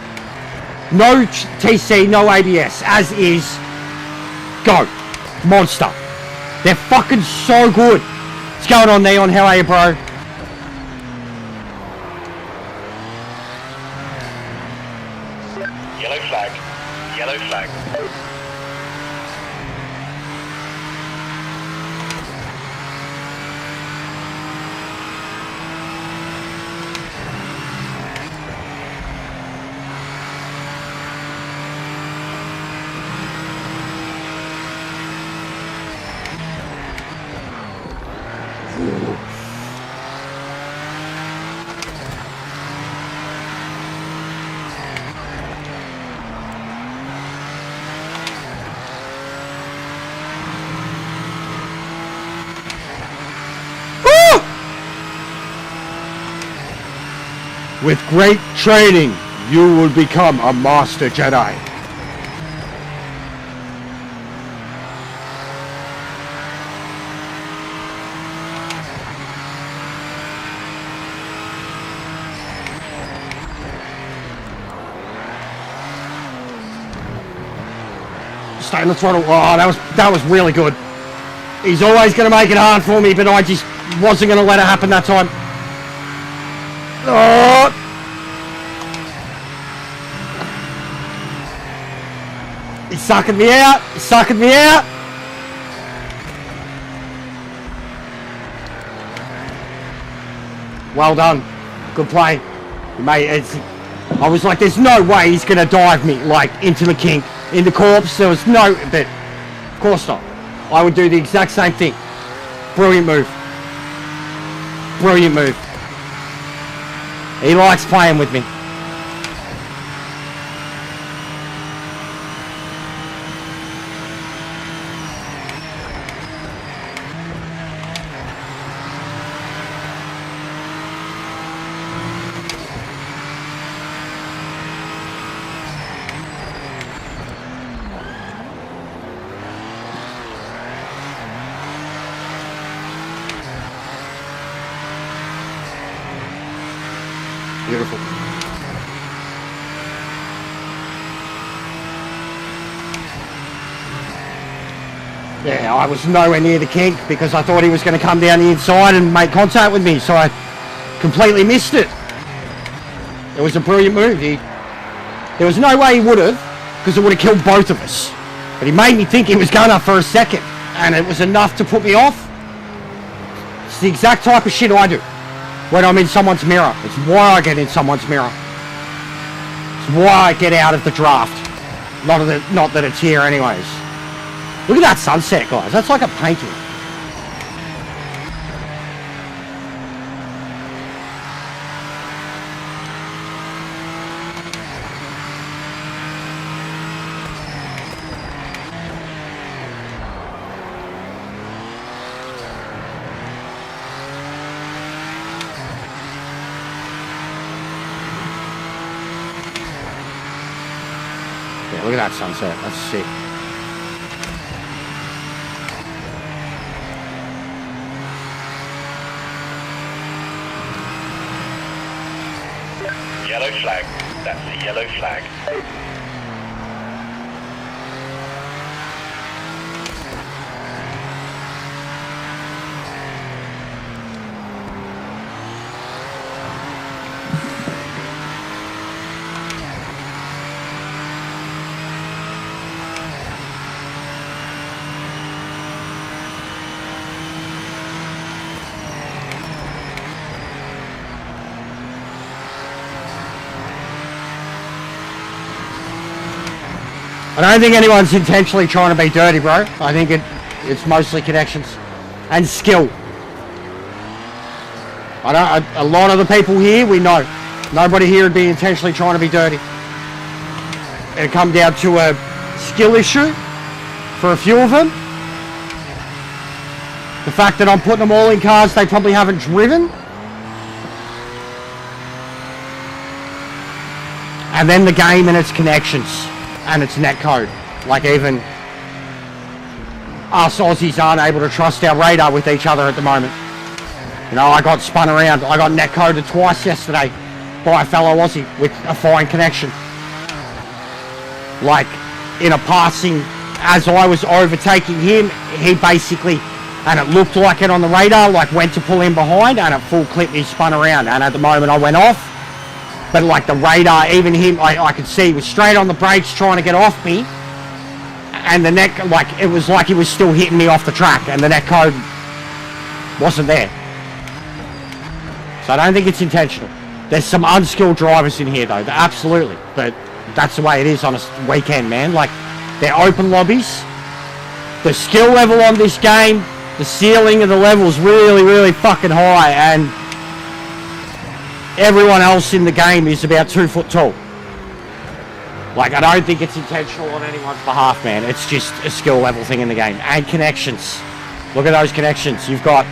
No TC, no ABS. As is... Go. Monster. They're fucking so good. What's going on, Neon? How are you, bro? Yellow flag. Yellow flag. With great training, you will become a Master Jedi. Stay in the throttle. Oh, that was really good. He's always going to make it hard for me, but I just wasn't going to let it happen that time. Oh! He's sucking me out. He's sucking me out. Well done. Good play. Mate, I was like, there's no way he's going to dive me, like, into the kink. In the corpse, there was no... But, of course not. I would do the exact same thing. Brilliant move. Brilliant move. He likes playing with me. Beautiful. Yeah, I was nowhere near the kink because I thought he was going to come down the inside and make contact with me, so I completely missed it. It was a brilliant move. There was no way he would have, because it would have killed both of us. But he made me think he was gonna for a second, and it was enough to put me off. It's the exact type of shit I do when I'm in someone's mirror. It's why I get in someone's mirror. It's why I get out of the draft. Not that it's here anyways. Look at that sunset, guys. That's like a painting. Yeah, look at that sunset. That's sick. Yellow flag. That's the yellow flag. I don't think anyone's intentionally trying to be dirty, bro. I think it's mostly connections and skill. A lot of the people here, we know. Nobody here would be intentionally trying to be dirty. It'd come down to a skill issue for a few of them. The fact that I'm putting them all in cars they probably haven't driven. And then the game and its connections. And its netcode. Like even us Aussies aren't able to trust our radar with each other at the moment. You know, I got spun around. I got netcoded twice yesterday by a fellow Aussie with a fine connection. Like in a passing, as I was overtaking him, he basically, and it looked like it on the radar, like went to pull in behind, and at full clip he spun around, and at the moment I went off. But like the radar, even him, I could see he was straight on the brakes trying to get off me. And the net, like, it was like he was still hitting me off the track and the net code wasn't there. So I don't think it's intentional. There's some unskilled drivers in here though, absolutely. But that's the way it is on a weekend, man. Like, they're open lobbies. The skill level on this game, the ceiling of the level is really, really fucking high, and everyone else in the game is about 2 foot tall. Like, I don't think it's intentional on anyone's behalf, man. It's just a skill level thing in the game. And connections. Look at those connections. You've got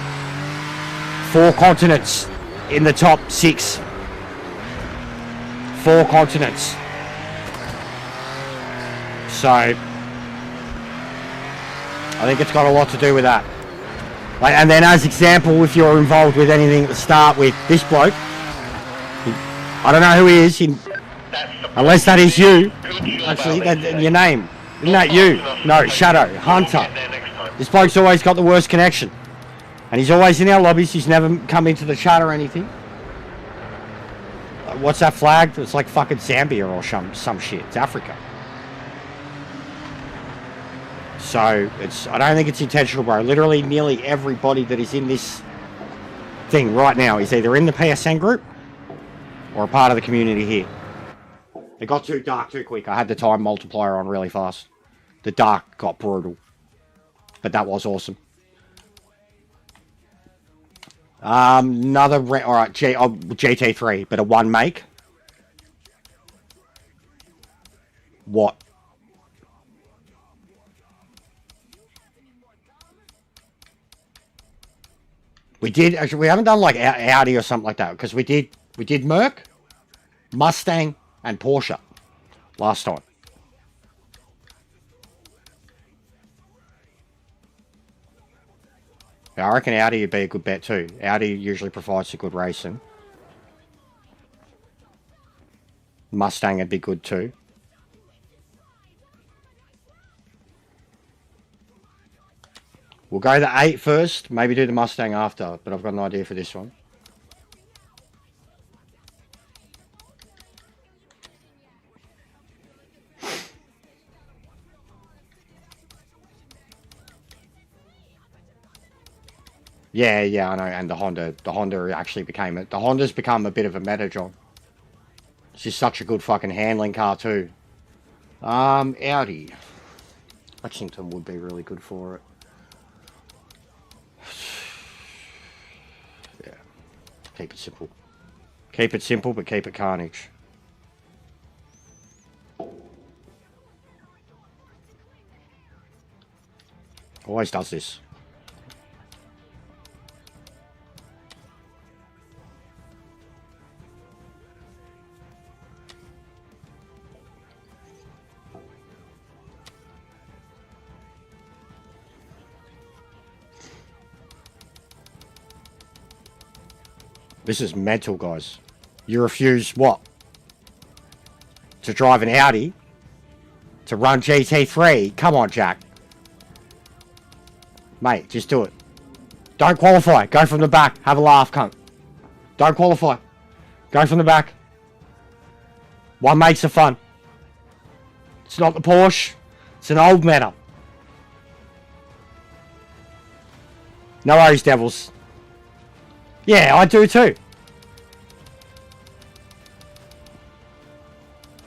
4 continents in the top 6. 4 continents. So, I think it's got a lot to do with that. Like, and then as example, if you're involved with anything at the start with this bloke, I don't know who he is, unless that is you. Actually, your name. Isn't that you? No, Shadow, Hunter. This bloke's always got the worst connection. And he's always in our lobbies, he's never come into the chat or anything. What's that flag? It's like fucking Zambia or some shit. It's Africa. So, I don't think it's intentional, bro. Literally, nearly everybody that is in this thing right now is either in the PSN group or a part of the community here. It got too dark too quick. I had the time multiplier on really fast. The dark got brutal. But that was awesome. Alright, GT3, but a 1 make. What? We did, actually, we haven't done like Audi or something like that, because we did Merc, Mustang, and Porsche last time. Yeah, I reckon Audi would be a good bet too. Audi usually provides a good racing. Mustang would be good too. We'll go the 8 first, maybe do the Mustang after, but I've got an idea for this one. Yeah, yeah, I know. And the Honda actually became it. The Honda's become a bit of a meta, John. It's just such a good fucking handling car too. Audi. Lexington would be really good for it. Yeah. Keep it simple. Keep it simple, but keep it carnage. Always does this. This is mental, guys. You refuse what? To drive an Audi? To run GT3? Come on, Jack. Mate, just do it. Don't qualify. Go from the back. Have a laugh, cunt. Don't qualify. Go from the back. One makes it fun. It's not the Porsche. It's an old meta. No worries, Devils. Yeah, I do too.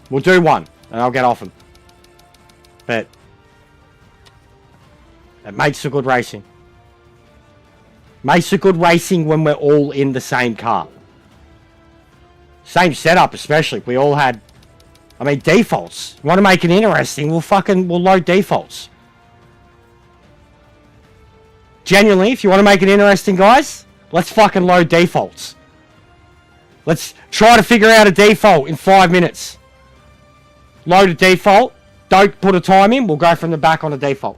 We'll do one, and I'll get off him. But it makes for good racing. Makes for good racing when we're all in the same car. Same setup, especially. We all had, I mean, defaults. You want to make it interesting? We'll load defaults. Genuinely, if you want to make it interesting, guys, let's fucking load defaults. Let's try to figure out a default in 5 minutes. Load a default. Don't put a time in. We'll go from the back on a default.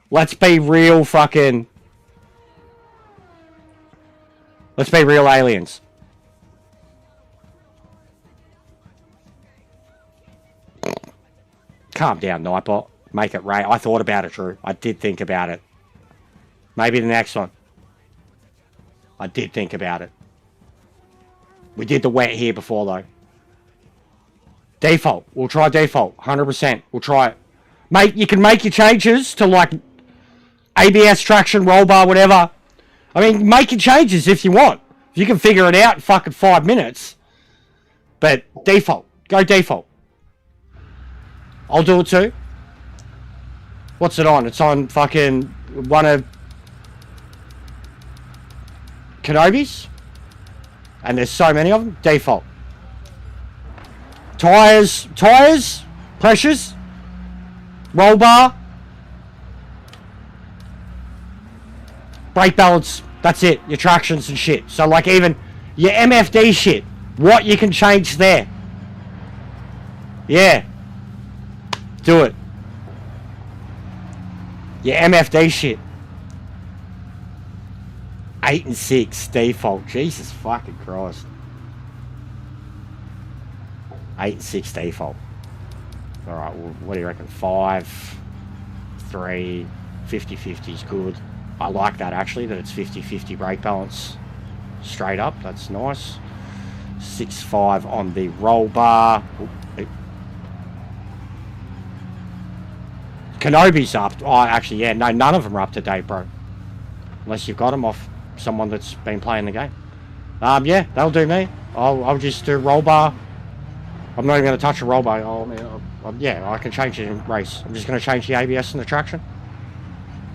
Let's be real fucking... Let's be real aliens. Calm down, Nightbot. Make it rain. I thought about it, Drew. I did think about it. Maybe the next one. I did think about it. We did the wet here before, though. Default. We'll try default. 100%. We'll try it. Mate, you can make your changes to, like, ABS, traction, roll bar, whatever. I mean, make your changes if you want. If you can figure it out in fucking 5 minutes. But default. Go default. I'll do it too. What's it on? It's on fucking one of Kenobi's. And there's so many of them. Default. Tires, pressures, roll bar, brake balance. That's it. Your tractions and shit. So like even your MFD shit, what you can change there. Yeah. Do it. Your MFD shit. 8 and 6 default. Jesus fucking Christ. 8 and 6 default. Alright, well, what do you reckon? 5, 3, 50-50 is good. I like that actually, that it's 50-50 brake balance straight up. That's nice. 6.5 on the roll bar. Kenobi's up. Oh, actually, yeah, no, none of them are up to date, bro. Unless you've got them off someone that's been playing the game. Yeah, that'll do me. I'll just do roll bar. I'm not even going to touch a roll bar. Yeah, I can change it in race. I'm just going to change the ABS and the traction.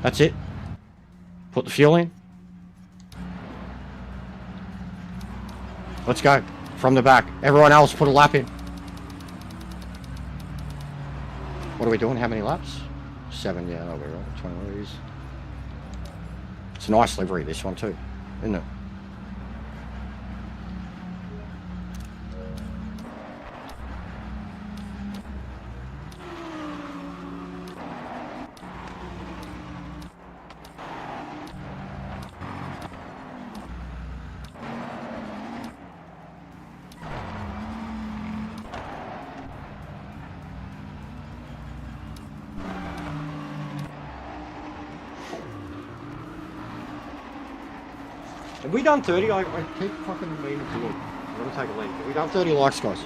That's it. Put the fuel in. Let's go. From the back. Everyone else put a lap in. What are we doing? How many laps? 7, yeah, that'll be right. 20 of these. It's a nice livery, this one too, isn't it? Have we done 30? I keep fucking meaning to look. I'm gonna take a leak. Have we done 30 likes, guys?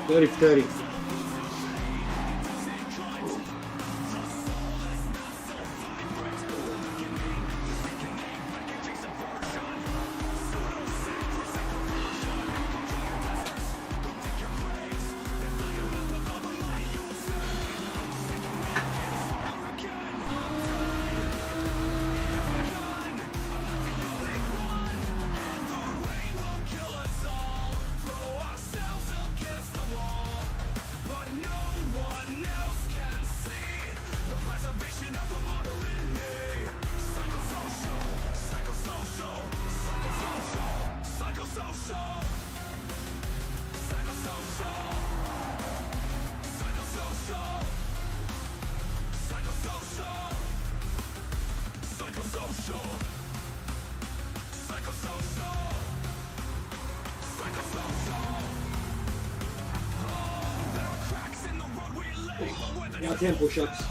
30 for 30. Now 10 push-ups.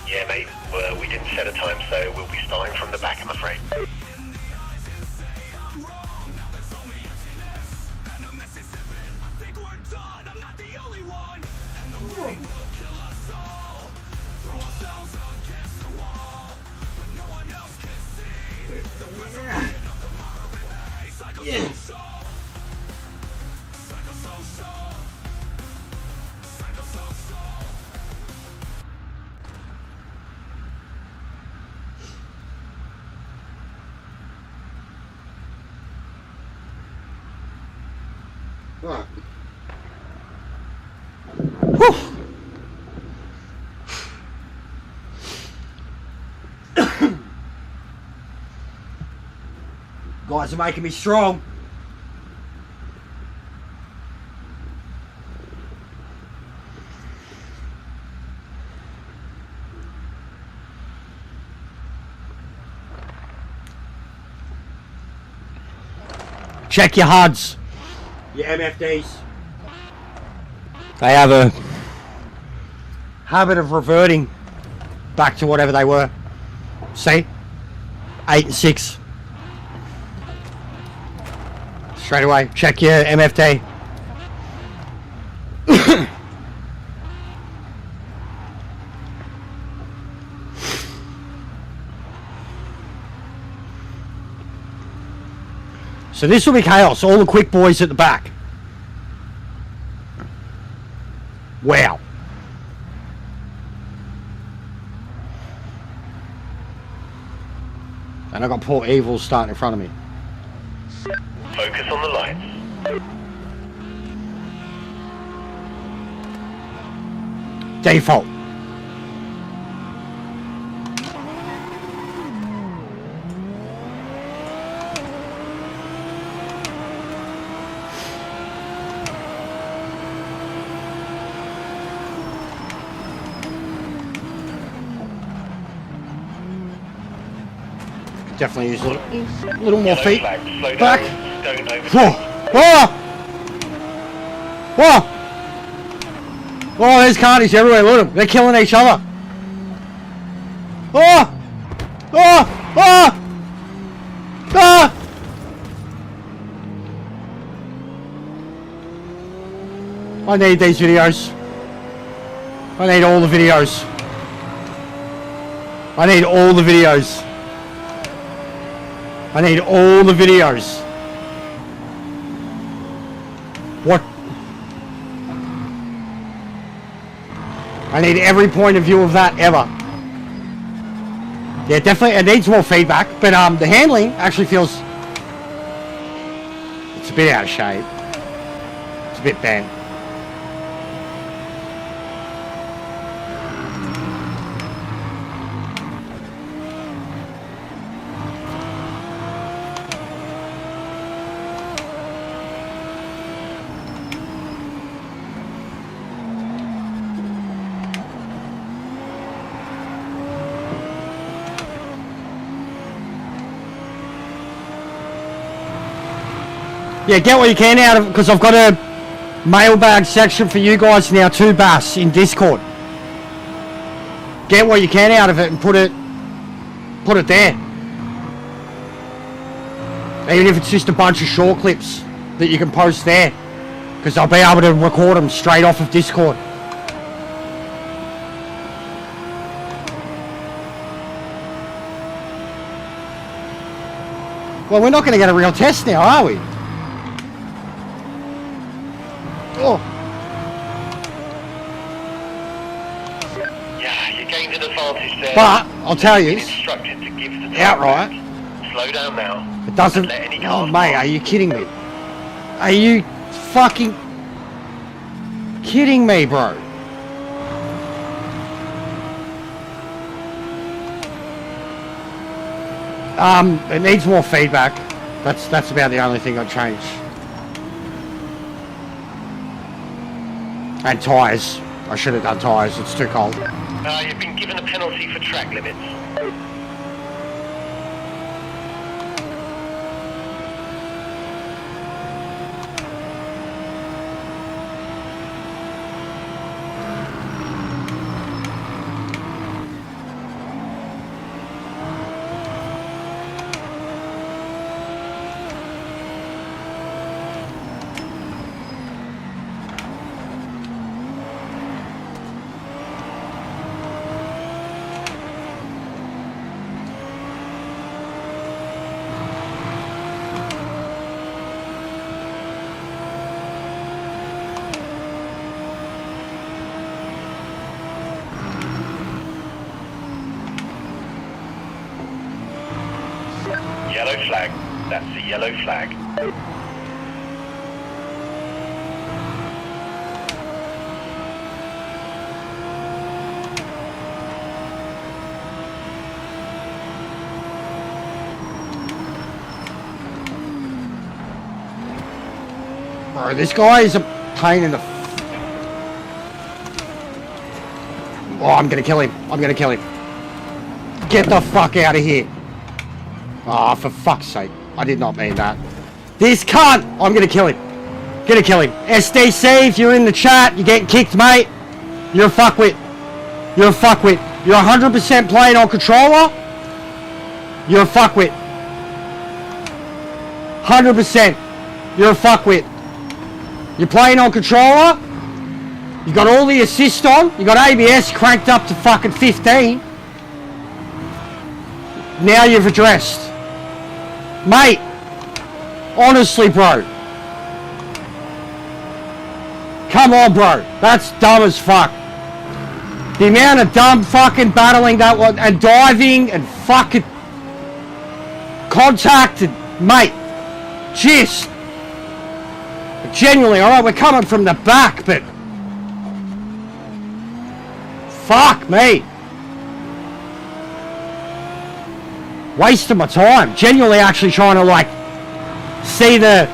Yeah, mate. Well, we didn't set a time, so we'll be starting from the back, I'm afraid. Yeah. Right. Whew. Guys are making me strong. Check your HUDs. Your MFDs. They have a habit of reverting back to whatever they were. See? 8 and 6. Straight away. Check your MFD. So this will be chaos. All the quick boys at the back. Wow. And I got poor Evil starting in front of me. Focus on the lights. Default. Definitely use a little more feet. Flag, slow Back. down, don't overtake. Whoa! Whoa! Whoa! Oh, there's carnies everywhere. Look at them. They're killing each other. Oh! Oh! Oh! Ah! I need these videos. I need all the videos. I need all the videos. I need all the videos. What? I need every point of view of that ever. Yeah, definitely, it needs more feedback, but the handling actually feels... It's a bit out of shape. It's a bit bent. Yeah, get what you can out of it, because I've got a mailbag section for you guys now too, Bass, in Discord. Get what you can out of it and put it there. Even if it's just a bunch of short clips that you can post there. Because I'll be able to record them straight off of Discord. Well, we're not going to get a real test now, are we? Oh. Yeah, you gained an advantage there. But, I'll tell you, Instructed to give the outright, slow down now. it doesn't... Let any Oh, cars mate, pass. are you kidding me? Are you fucking kidding me, bro? It needs more feedback. That's about the only thing I'd change. And tyres. I should have done tyres. It's too cold. You've been given a penalty for track limits. Yellow flag. That's the yellow flag. Bro, this guy is a pain in the... Oh, I'm gonna kill him. I'm gonna kill him. Get the fuck out of here. Oh, for fuck's sake. I did not mean that. This cunt! I'm gonna kill him. Gonna kill him. SDC, if you're in the chat, you're getting kicked, mate. You're a fuckwit. You're a fuckwit. You're 100% playing on controller. You're a fuckwit. 100%. You're a fuckwit. You're playing on controller. You got all the assist on. You got ABS cranked up to fucking 15. Now you've addressed. Mate. Honestly, bro. Come on, bro. That's dumb as fuck. The amount of dumb fucking battling that one and diving and fucking contact and mate. Just genuinely, alright, we're coming from the back, but fuck me. Wasting my time. Genuinely actually trying to like see the,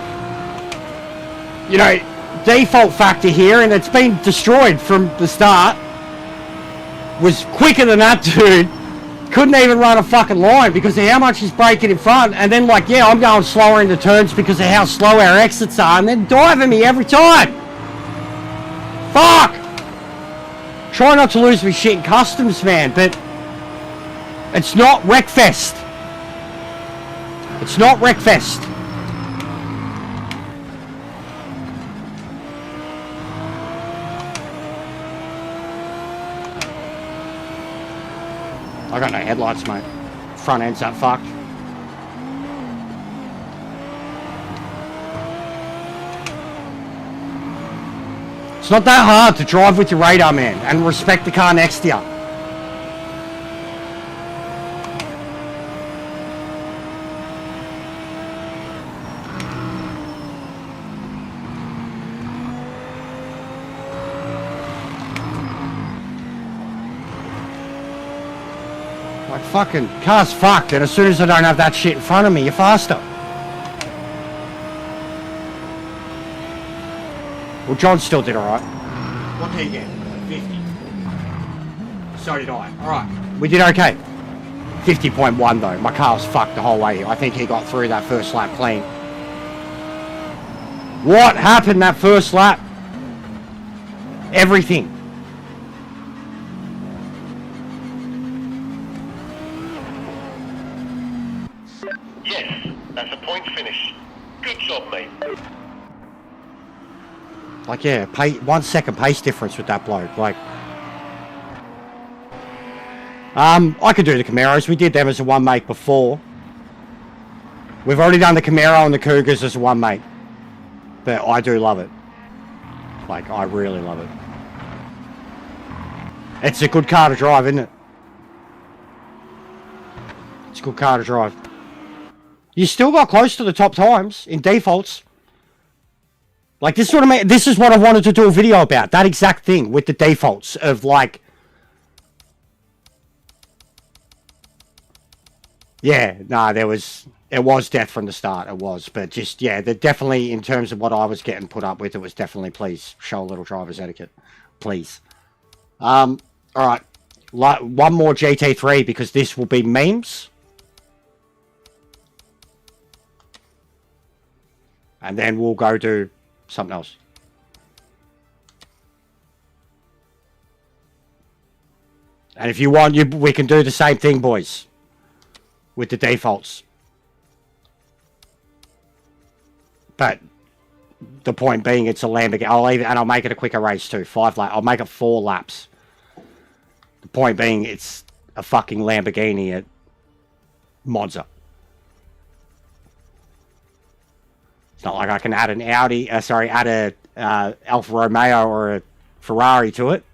you know, default factor here, and it's been destroyed from the start. Was quicker than that dude. Couldn't even run a fucking line because of how much he's braking in front, and then like, yeah, I'm going slower in the turns because of how slow our exits are, and then diving me every time. Fuck! Try not to lose me shit in customs, man, but it's not Wreckfest. It's not Wreckfest. I got no headlights, mate. Front end's that fucked. It's not that hard to drive with your radar, man, and respect the car next to you. Like fucking car's fucked, and as soon as I don't have that shit in front of me, you're faster. Well, John still did alright. What did he get? 50. So did I. Alright. We did okay. 50.1 though. My car was fucked the whole way. I think he got through that first lap clean. What happened that first lap? Everything. Yes, that's a point finish. like, yeah, 1 second pace difference with that bloke. Like, I could do the Camaros. We did them as a one make before. We've already done the Camaro and the Cougars as a one make. But I do love it. Like, I really love it. It's a good car to drive, isn't it? It's a good car to drive. You still got close to the top times in defaults. Like, this is what I wanted to do a video about. That exact thing with the defaults of, like... Yeah, nah, it was death from the start. It was. But just, yeah, definitely, in terms of what I was getting put up with, it was definitely, please, show a little driver's etiquette. Please. Alright. One more GT3, because this will be memes. And then we'll go do something else. And if you want, we can do the same thing, boys. With the defaults. But the point being, it's a Lamborghini. I'll make it a quicker race too. 5 laps. I'll make it 4 laps. The point being, it's a fucking Lamborghini at Monza. It's not like I can add an Audi, add a Alfa Romeo or a Ferrari to it.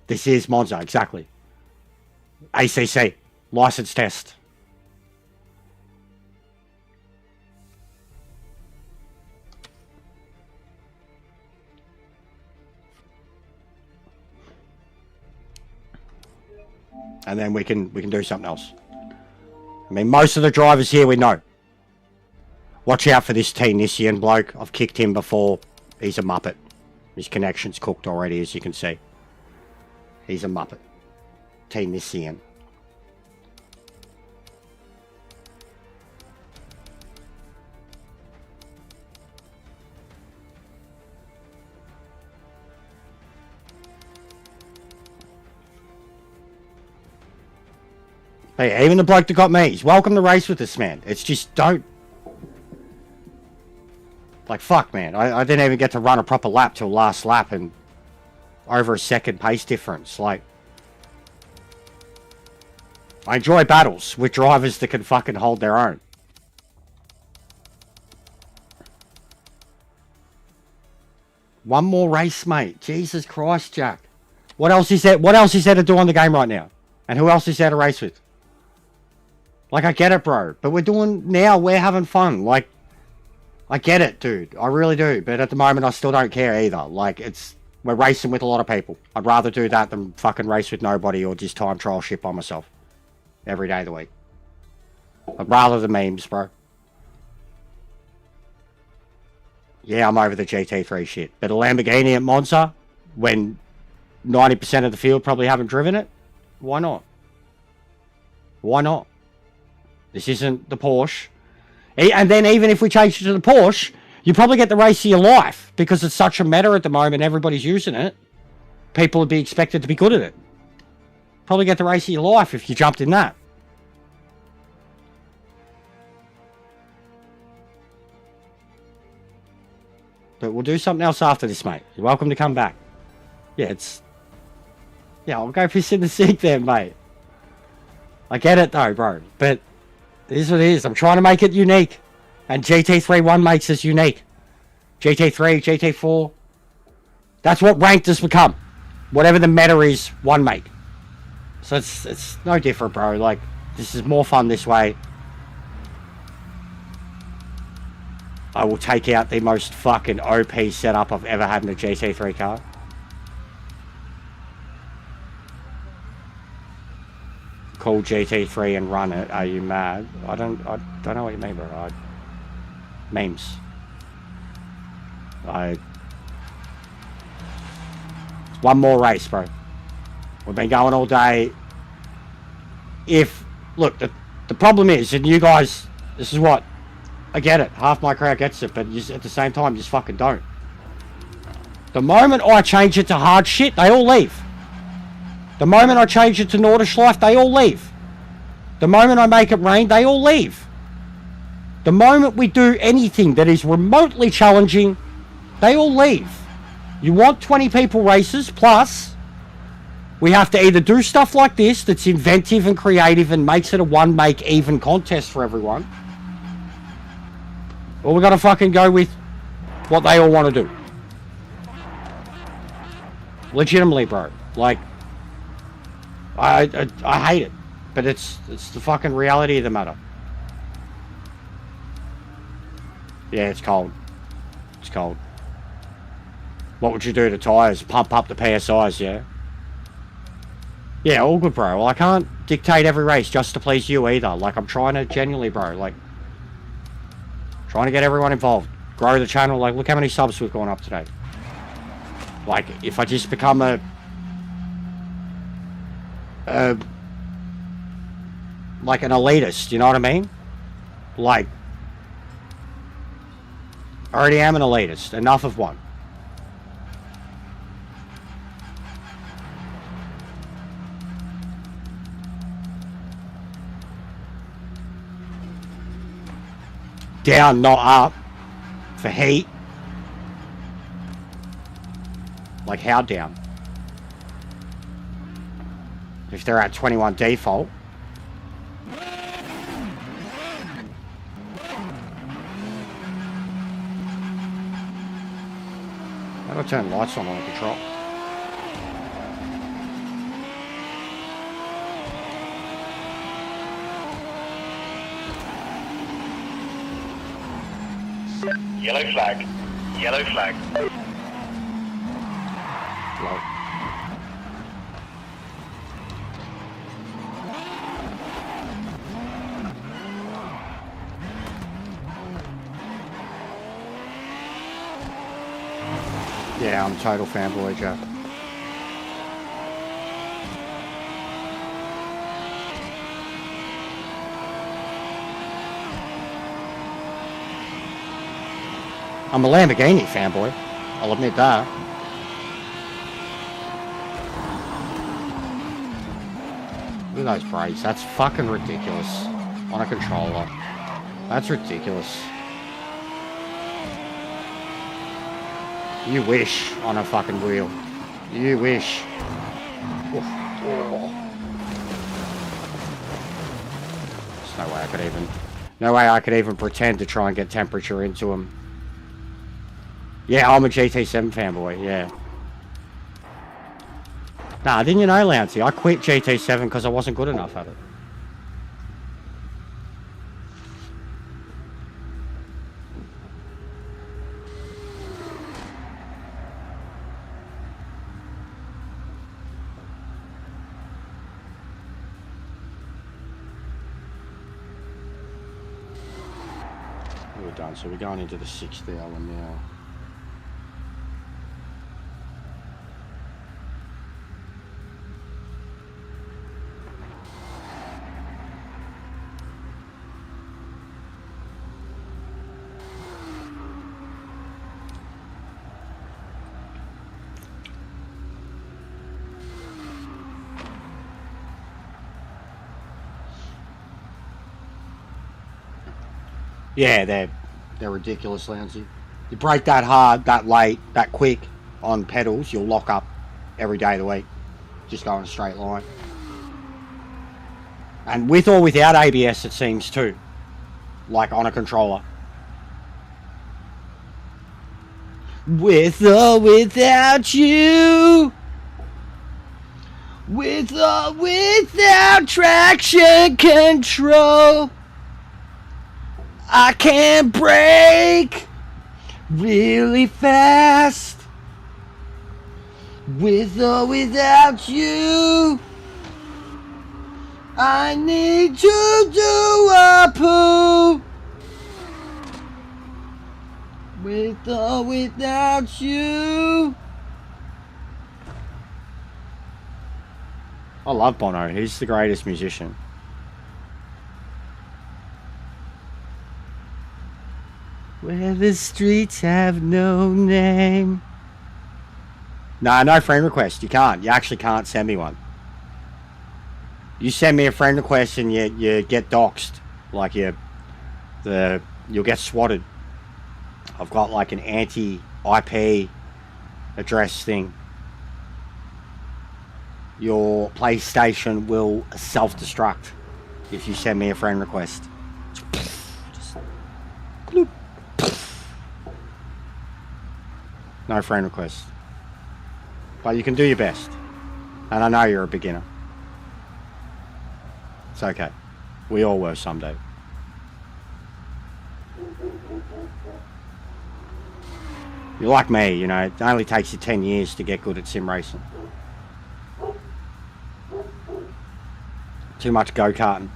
This is Monza, exactly. ACC, license test. And then we can do something else. I mean, most of the drivers here we know. Watch out for this T Nissian bloke. I've kicked him before. He's a muppet. His connection's cooked already, as you can see. He's a muppet. T Nissian. Hey, even the bloke that got me, he's welcome to race with this, man. It's just, don't... Like, fuck, man. I didn't even get to run a proper lap till last lap, and over a second pace difference. Like, I enjoy battles with drivers that can fucking hold their own. One more race, mate. Jesus Christ, Jack. What else is there to do on the game right now? And who else is there to race with? Like, I get it, bro. But we're having fun. Like, I get it, dude. I really do. But at the moment, I still don't care either. Like, we're racing with a lot of people. I'd rather do that than fucking race with nobody or just time trial shit by myself. Every day of the week. I'd rather the memes, bro. Yeah, I'm over the GT3 shit. But a Lamborghini at Monza, when 90% of the field probably haven't driven it, why not? Why not? This isn't the Porsche. And then even if we change it to the Porsche, you probably get the race of your life. Because it's such a meta at the moment, everybody's using it. People would be expected to be good at it. Probably get the race of your life if you jumped in that. But we'll do something else after this, mate. You're welcome to come back. Yeah, I'll go piss in the sink then, mate. I get it though, bro. But it is what it is. I'm trying to make it unique. And GT3 1 makes us unique. GT3, GT4. That's what ranked has become. Whatever the meta is, 1 make. So it's no different, bro. Like, this is more fun this way. I will take out the most fucking OP setup I've ever had in a GT3 car. Call GT3 and run it. Are you mad? I don't know what you mean, bro. Memes. One more race, bro. We've been going all day. Look, the problem is, and you guys, this is what, I get it. Half my crowd gets it, but at the same time, just fucking don't. The moment I change it to hard shit, they all leave. The moment I change it to Nordschleife, they all leave. The moment I make it rain, they all leave. The moment we do anything that is remotely challenging, they all leave. You want 20 people races, plus we have to either do stuff like this that's inventive and creative and makes it a one make even contest for everyone, or we gotta fucking go with what they all want to do. Legitimately, bro. Like, I hate it, but it's the fucking reality of the matter. Yeah, it's cold. It's cold. What would you do to tyres? Pump up the PSIs, yeah? Yeah, all good, bro. Well, I can't dictate every race just to please you either. Like, I'm trying to genuinely, bro, like, trying to get everyone involved. Grow the channel. Like, look how many subs we've gone up today. Like, if I just become like an elitist, you know what I mean? Like, I already am an elitist. Enough of one. Down, not up. For heat. Like, how down? If they're at 21 default. How do I turn lights on the control? Yellow flag. Yellow flag. Low. Yeah, I'm total fanboy, Jeff. I'm a Lamborghini fanboy. I'll admit that. Look at those brakes. That's fucking ridiculous. On a controller. That's ridiculous. You wish on a fucking wheel. You wish. Oof. Oh. There's no way I could even... No way I could even pretend to try and get temperature into them. Yeah, I'm a GT7 fanboy, yeah. Nah, didn't you know, Lancey? I quit GT7 because I wasn't good enough at it. We're done, so we're going into the 6th hour now. Yeah, they're ridiculous, Lancey. You brake that hard, that late, that quick on pedals, you'll lock up every day of the week. Just go in a straight line. And with or without ABS, it seems too. Like on a controller. With or without you. With or without traction control. I can brake really fast. With or without you. I need to do a poo. With or without you. I love Bono. He's the greatest musician. Where the streets have no name. Nah, no friend request. You can't. You actually can't send me one. You send me a friend request and you get doxxed. Like you'll get swatted. I've got like an anti-IP address thing. Your PlayStation will self-destruct if you send me a friend request. Just bloop. No friend request. But you can do your best. And I know you're a beginner. It's okay. We all were someday. You're like me, you know, it only takes you 10 years to get good at sim racing. Too much go-karting.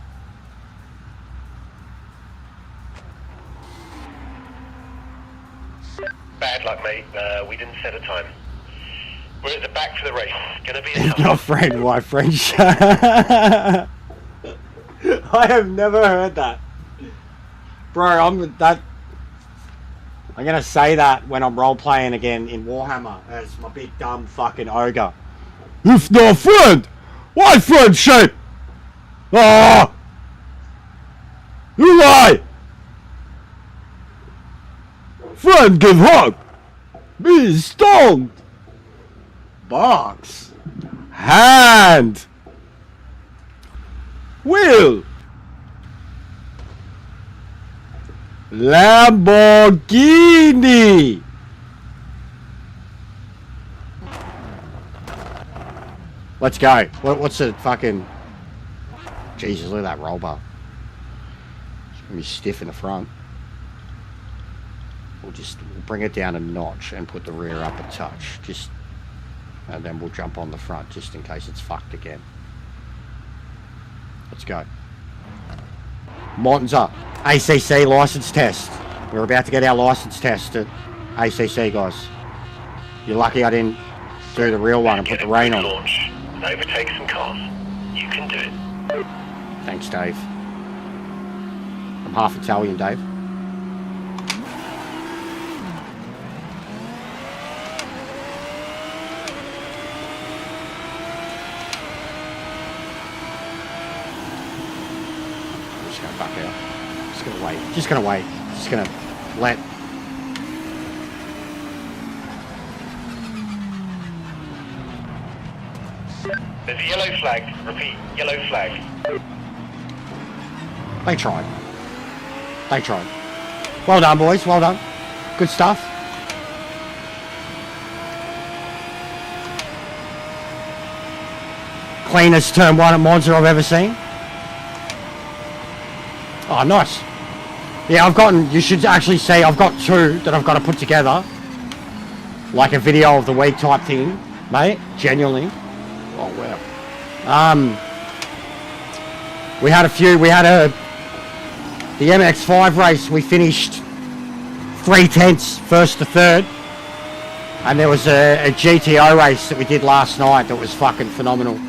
Bad luck, mate. We didn't set a time. We're at the back for the race. Gonna be a tough Not friend, my friend. I have never heard that. Bro, I'm gonna say that when I'm role-playing again in Warhammer as my big dumb fucking ogre. If not friend, why friendship? Ah! You lie! Friend give hug! Be stoned! Box! Hand! Wheel! Lamborghini! Let's go. What's the fucking... Jesus, look at that roll bar. It's gonna be stiff in the front. We'll bring it down a notch and put the rear up a touch. And then we'll jump on the front just in case it's fucked again. Let's go. Monza, ACC license test. We're about to get our license test at ACC, guys. You're lucky I didn't do the real one and put the rain on. Launch and overtake some cars. You can do it. Thanks, Dave. I'm half Italian, Dave. I'm just gonna back out. Just gonna wait. Just gonna wait. Just gonna let. There's a yellow flag. Repeat, yellow flag. They tried. They tried. Well done, boys. Well done. Good stuff. Cleanest turn one at Monza I've ever seen. Oh, nice. Yeah, you should actually see, I've got two that I've got to put together. Like a video of the week type thing, mate. Genuinely. Oh, wow. We had the MX-5 race, we finished 3/10 first to third. And there was a GTO race that we did last night that was fucking phenomenal.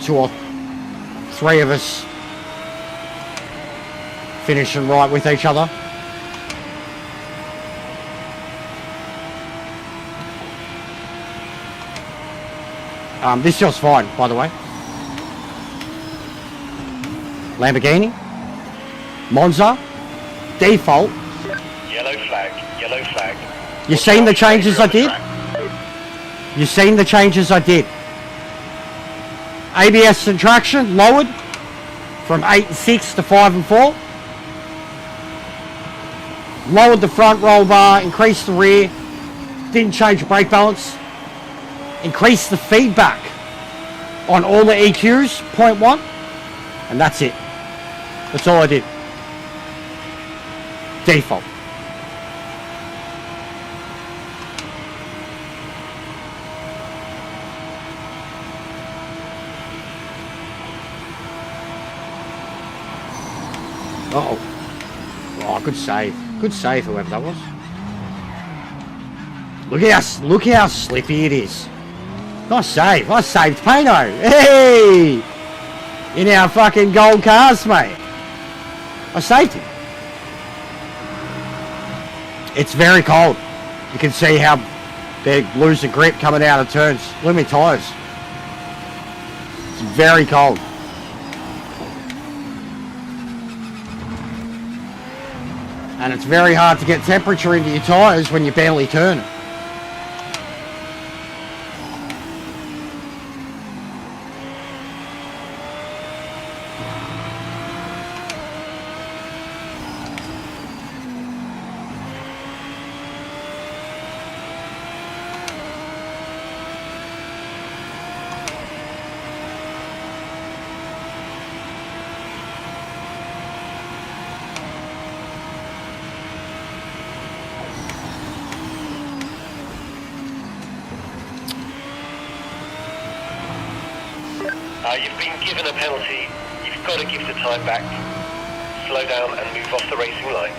2 or 3 of us finishing right with each other. This feels fine, by the way. Lamborghini, Monza, default. Yellow flag, yellow flag. You seen the changes I did? You seen the changes I did? ABS and traction lowered from 8 and 6 to 5 and 4. Lowered the front roll bar, increased the rear, didn't change the brake balance, increased the feedback on all the EQs, 0.1, and that's it. That's all I did. Default. Uh-oh. Oh, good save. Good save, whoever that was. Look how slippy it is. Nice save. I saved Pano. Hey! In our fucking gold cars, mate. I saved him. It's very cold. You can see how they're losing grip coming out of turns. Look at my tyres. very cold. And it's very hard to get temperature into your tyres when you're barely turning. You've been given a penalty. You've got to give the time back. Slow down and move off the racing line.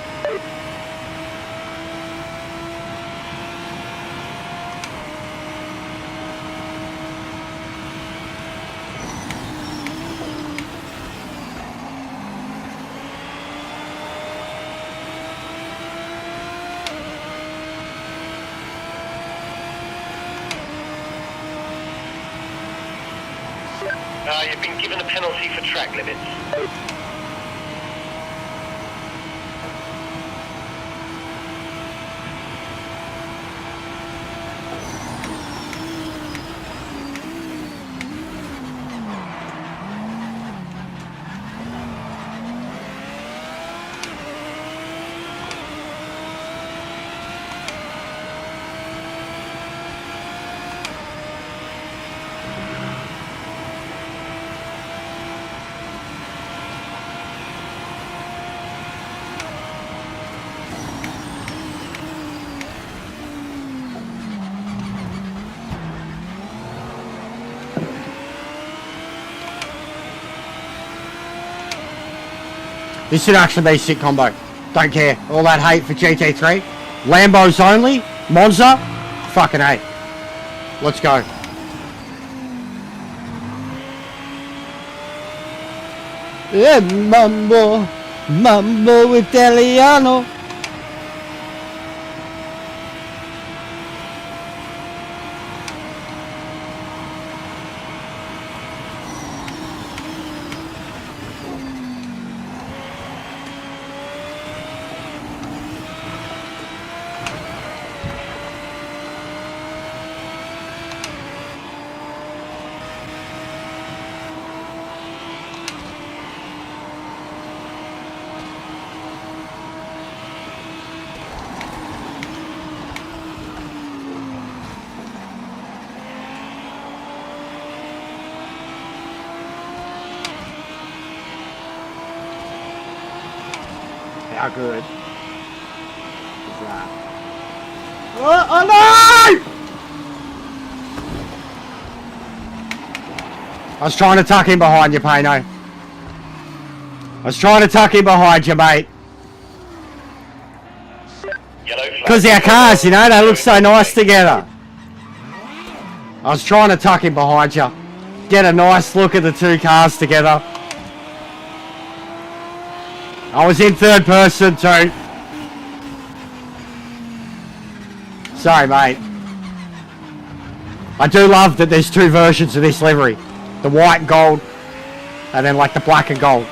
You've been given a penalty for track limits. This should actually be a sick combo. Don't care. All that hate for GT3. Lambos only. Monza. Fucking hate. Let's go. Yeah, mambo. Mambo Italiano. How good is that? Oh no! I was trying to tuck in behind you, Pano. I was trying to tuck in behind you, mate. Because our cars, you know, they look so nice together. I was trying to tuck in behind you. Get a nice look at the two cars together. I was in third person too. Sorry, mate. I do love that there's two versions of this livery. The white and gold, and then like the black and gold.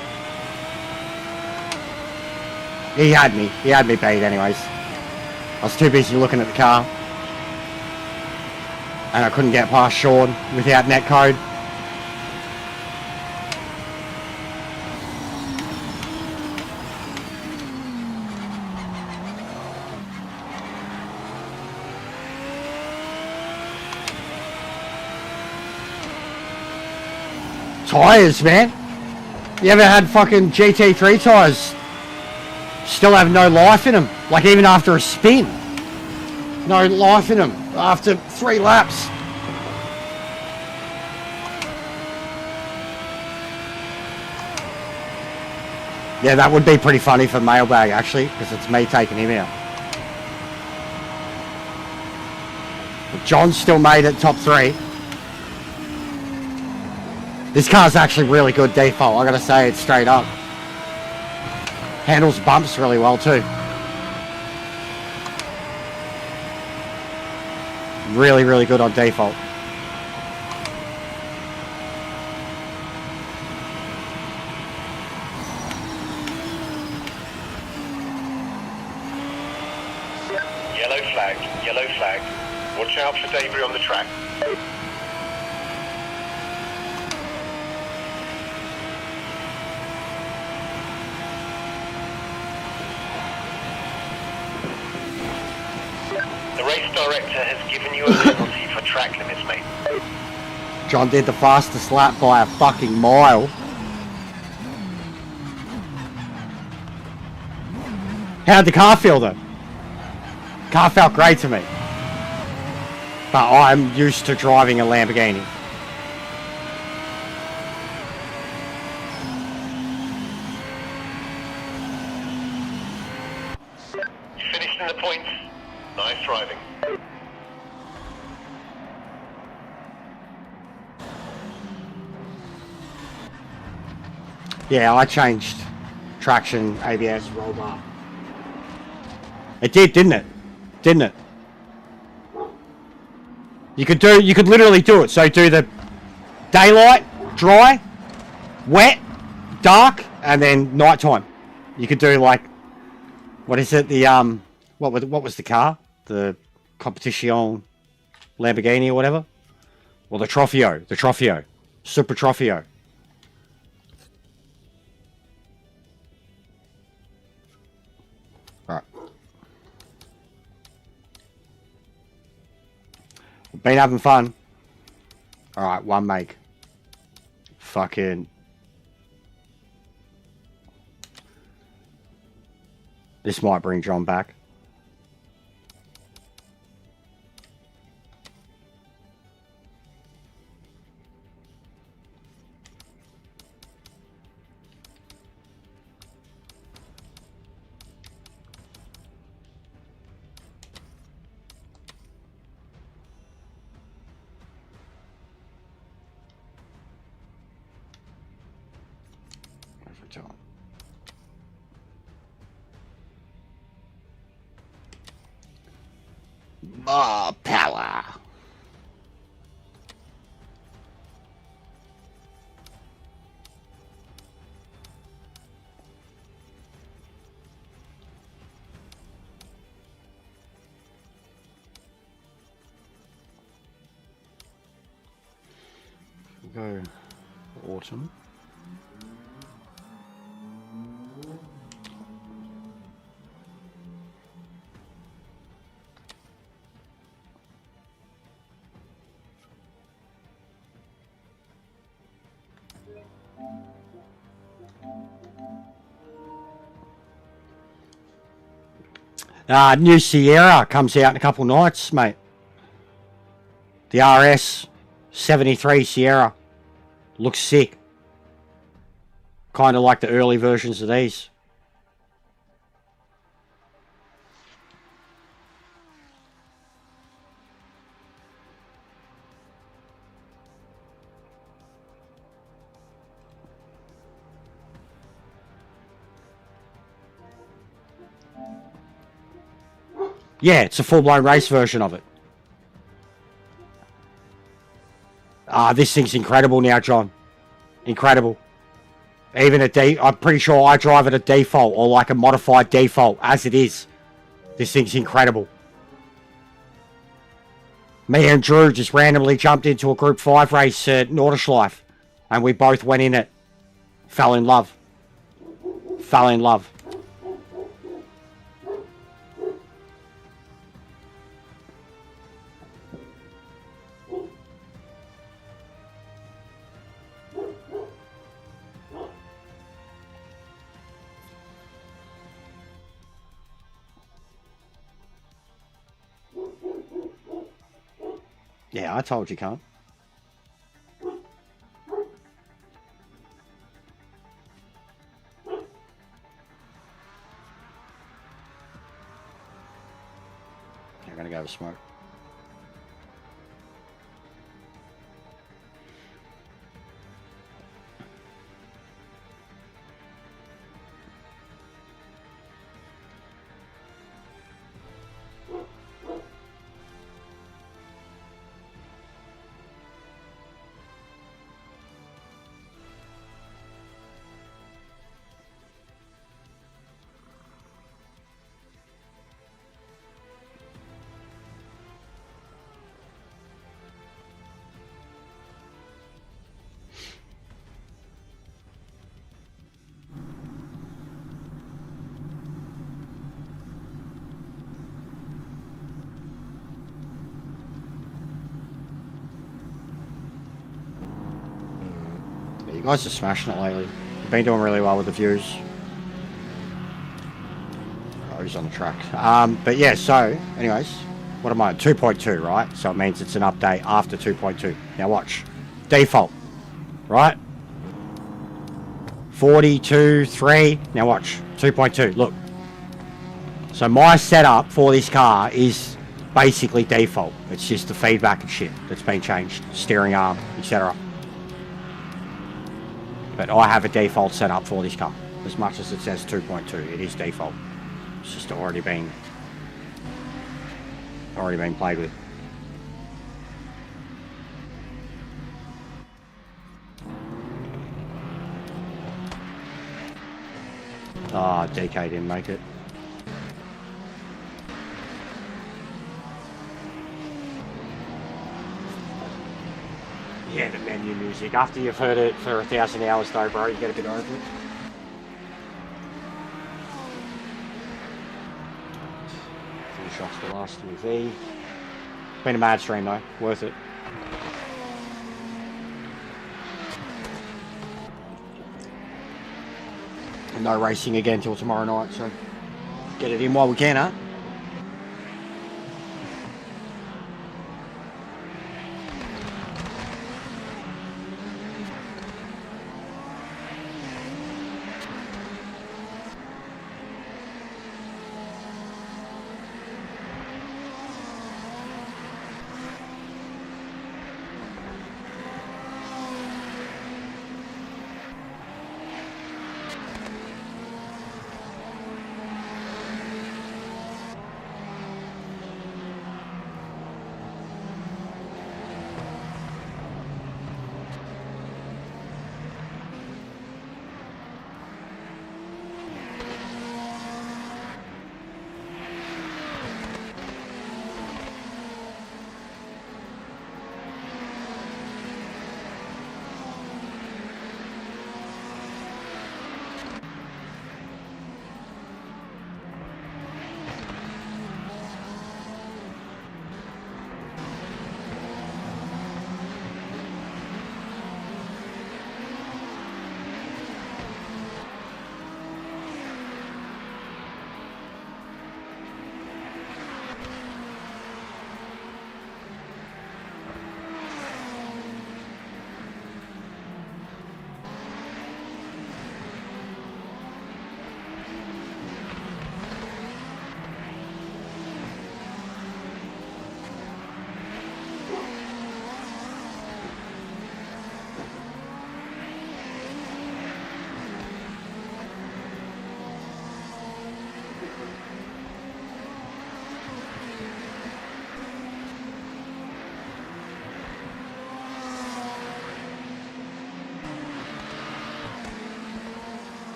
He had me beat anyways. I was too busy looking at the car. And I couldn't get past Sean without netcode. Tyres, man. You ever had fucking GT3 tyres? Still have no life in them. Like even after a spin. No life in them. After 3 laps. Yeah, that would be pretty funny for mailbag actually, because it's me taking him out. But John still made it top 3. This car's actually really good default, I gotta say it straight up. Handles bumps really well too. Really, really good on default. flagged. Yellow flagged. Watch out for debris on the track. The race director has given you a penalty for track limits, mate. John did the fastest lap by a fucking mile. How'd the car feel though? Car felt great to me. But I'm used to driving a Lamborghini. You finished in the points. Nice driving. Yeah, I changed traction, ABS, roll bar. It did, didn't it? Didn't it? You could literally do it. So do the daylight, dry, wet, dark, and then nighttime. You could do like, what is it? The what was the car? The Competition Lamborghini or whatever? Well, the Trofeo, Super Trofeo. All right. Been having fun. All right, one make. Fucking. This might bring John back. More power. We'll go autumn. New Sierra comes out in a couple nights, mate. The RS 73 Sierra looks sick. Kind of like the early versions of these. Yeah, it's a full-blown race version of it. This thing's incredible now, John. Incredible. Even at I'm pretty sure I drive it at default or like a modified default as it is. This thing's incredible. Me and Drew just randomly jumped into a Group 5 race at Nordschleife and we both went in it. Fell in love. Fell in love. Yeah, I told you, can't. I'm gonna go with smoke. You guys are smashing it lately. You've been doing really well with the views. Oh, he's on the track. But yeah, so, anyways, what am I? 2.2, right? So it means it's an update after 2.2. Now watch. Default, right? 42, 3. Now watch. 2.2, look. So my setup for this car is basically default. It's just the feedback and shit that's been changed. Steering arm, etc. But I have a default setup for this car. As much as it says 2.2, it is default. It's just already been played with. Ah, DK didn't make it. Yeah, the menu music. After you've heard it for 1,000 hours though, bro, you get a bit over it. Finish off the last UV. Been a mad stream though, worth it. And no racing again till tomorrow night, so get it in while we can, huh?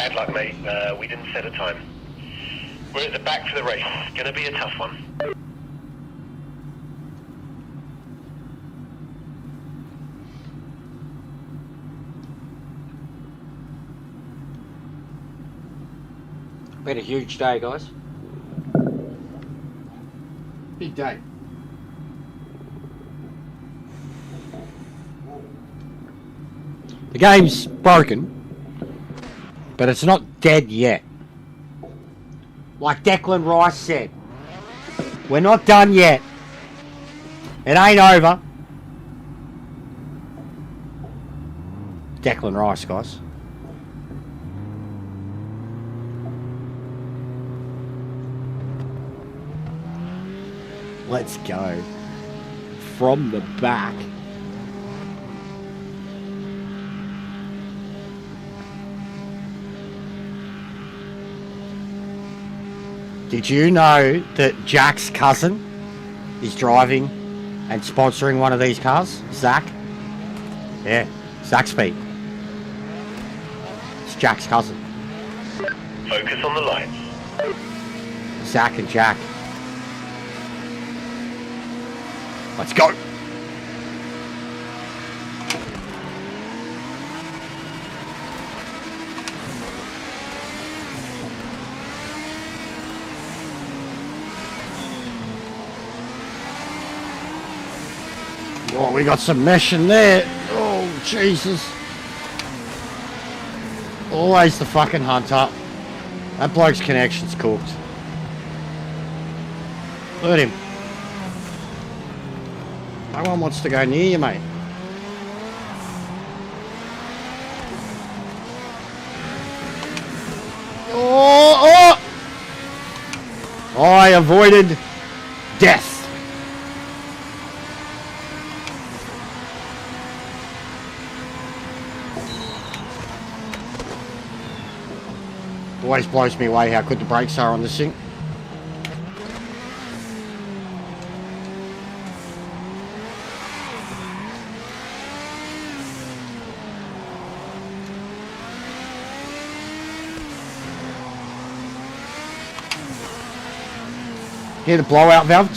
Bad luck, mate. We didn't set a time. We're at the back for the race. Gonna be a tough one. Been a huge day, guys. Big day. The game's broken, but it's not dead yet. Like Declan Rice said, we're not done yet. It ain't over. Declan Rice, guys. Let's go. From the back. Did you know that Jack's cousin is driving and sponsoring one of these cars? Zach? Yeah, Zach Speed. It's Jack's cousin. Focus on the lights. Zach and Jack. Let's go. Oh, we got some mesh in there. Oh, Jesus. Always the fucking hunter. That bloke's connection's cooked. Look at him. No one wants to go near you, mate. Oh, oh! I avoided death. Always blows me away how good the brakes are on this thing. Hear the blowout valve?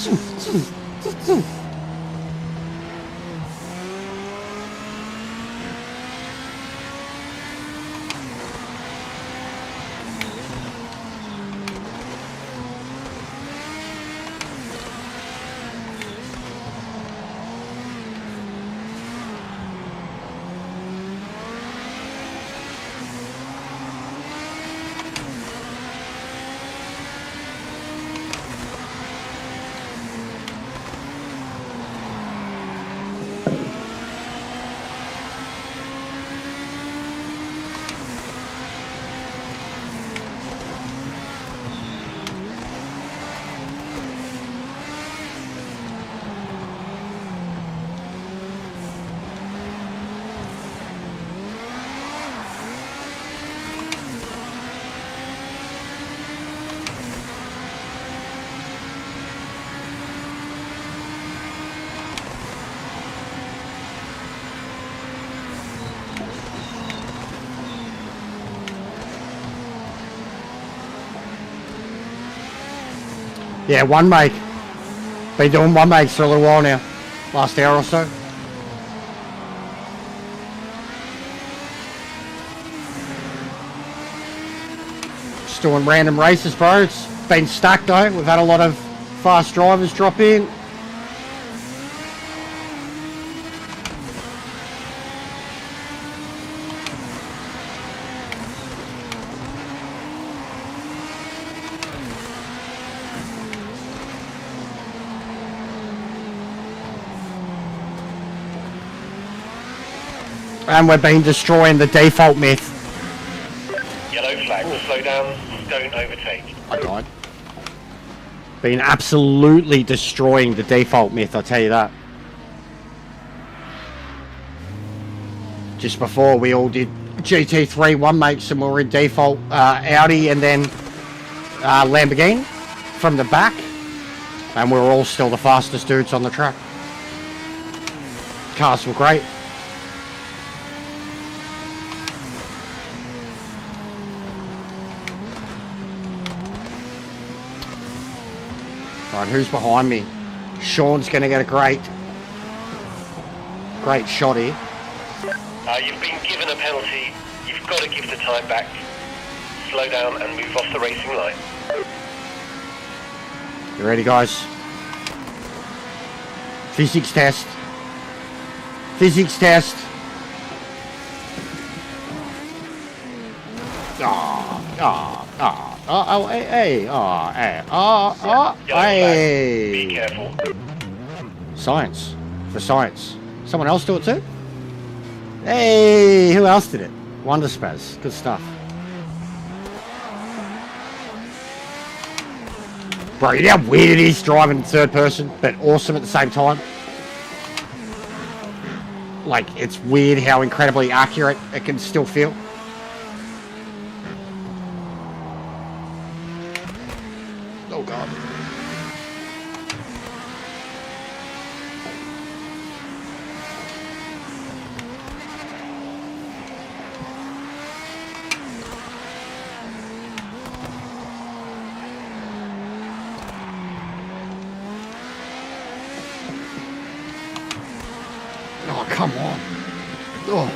Yeah, one make. Been doing one makes for a little while now. Last hour or so. Just doing random races, bro. It's been stacked though. We've had a lot of fast drivers drop in. And we've been destroying the default myth. Yellow flag. Slow down. Don't overtake. I died. Been absolutely destroying the default myth, I'll tell you that. Just before we all did GT3 one makes and we were in default Audi and then Lamborghini from the back. And we were all still the fastest dudes on the track. Cars were great. Right, who's behind me? Sean's going to get a great shot here. You've been given a penalty. You've got to give the time back. Slow down and move off the racing line. You ready, guys? Physics test. Physics test. Hey. Be careful. Science. For science. Someone else do it too? Hey, who else did it? Wonderspaz. Good stuff. Bro, you know how weird it is driving in third person, but awesome at the same time? Like, it's weird how incredibly accurate it can still feel. Oh, God. Oh, come on. Oh.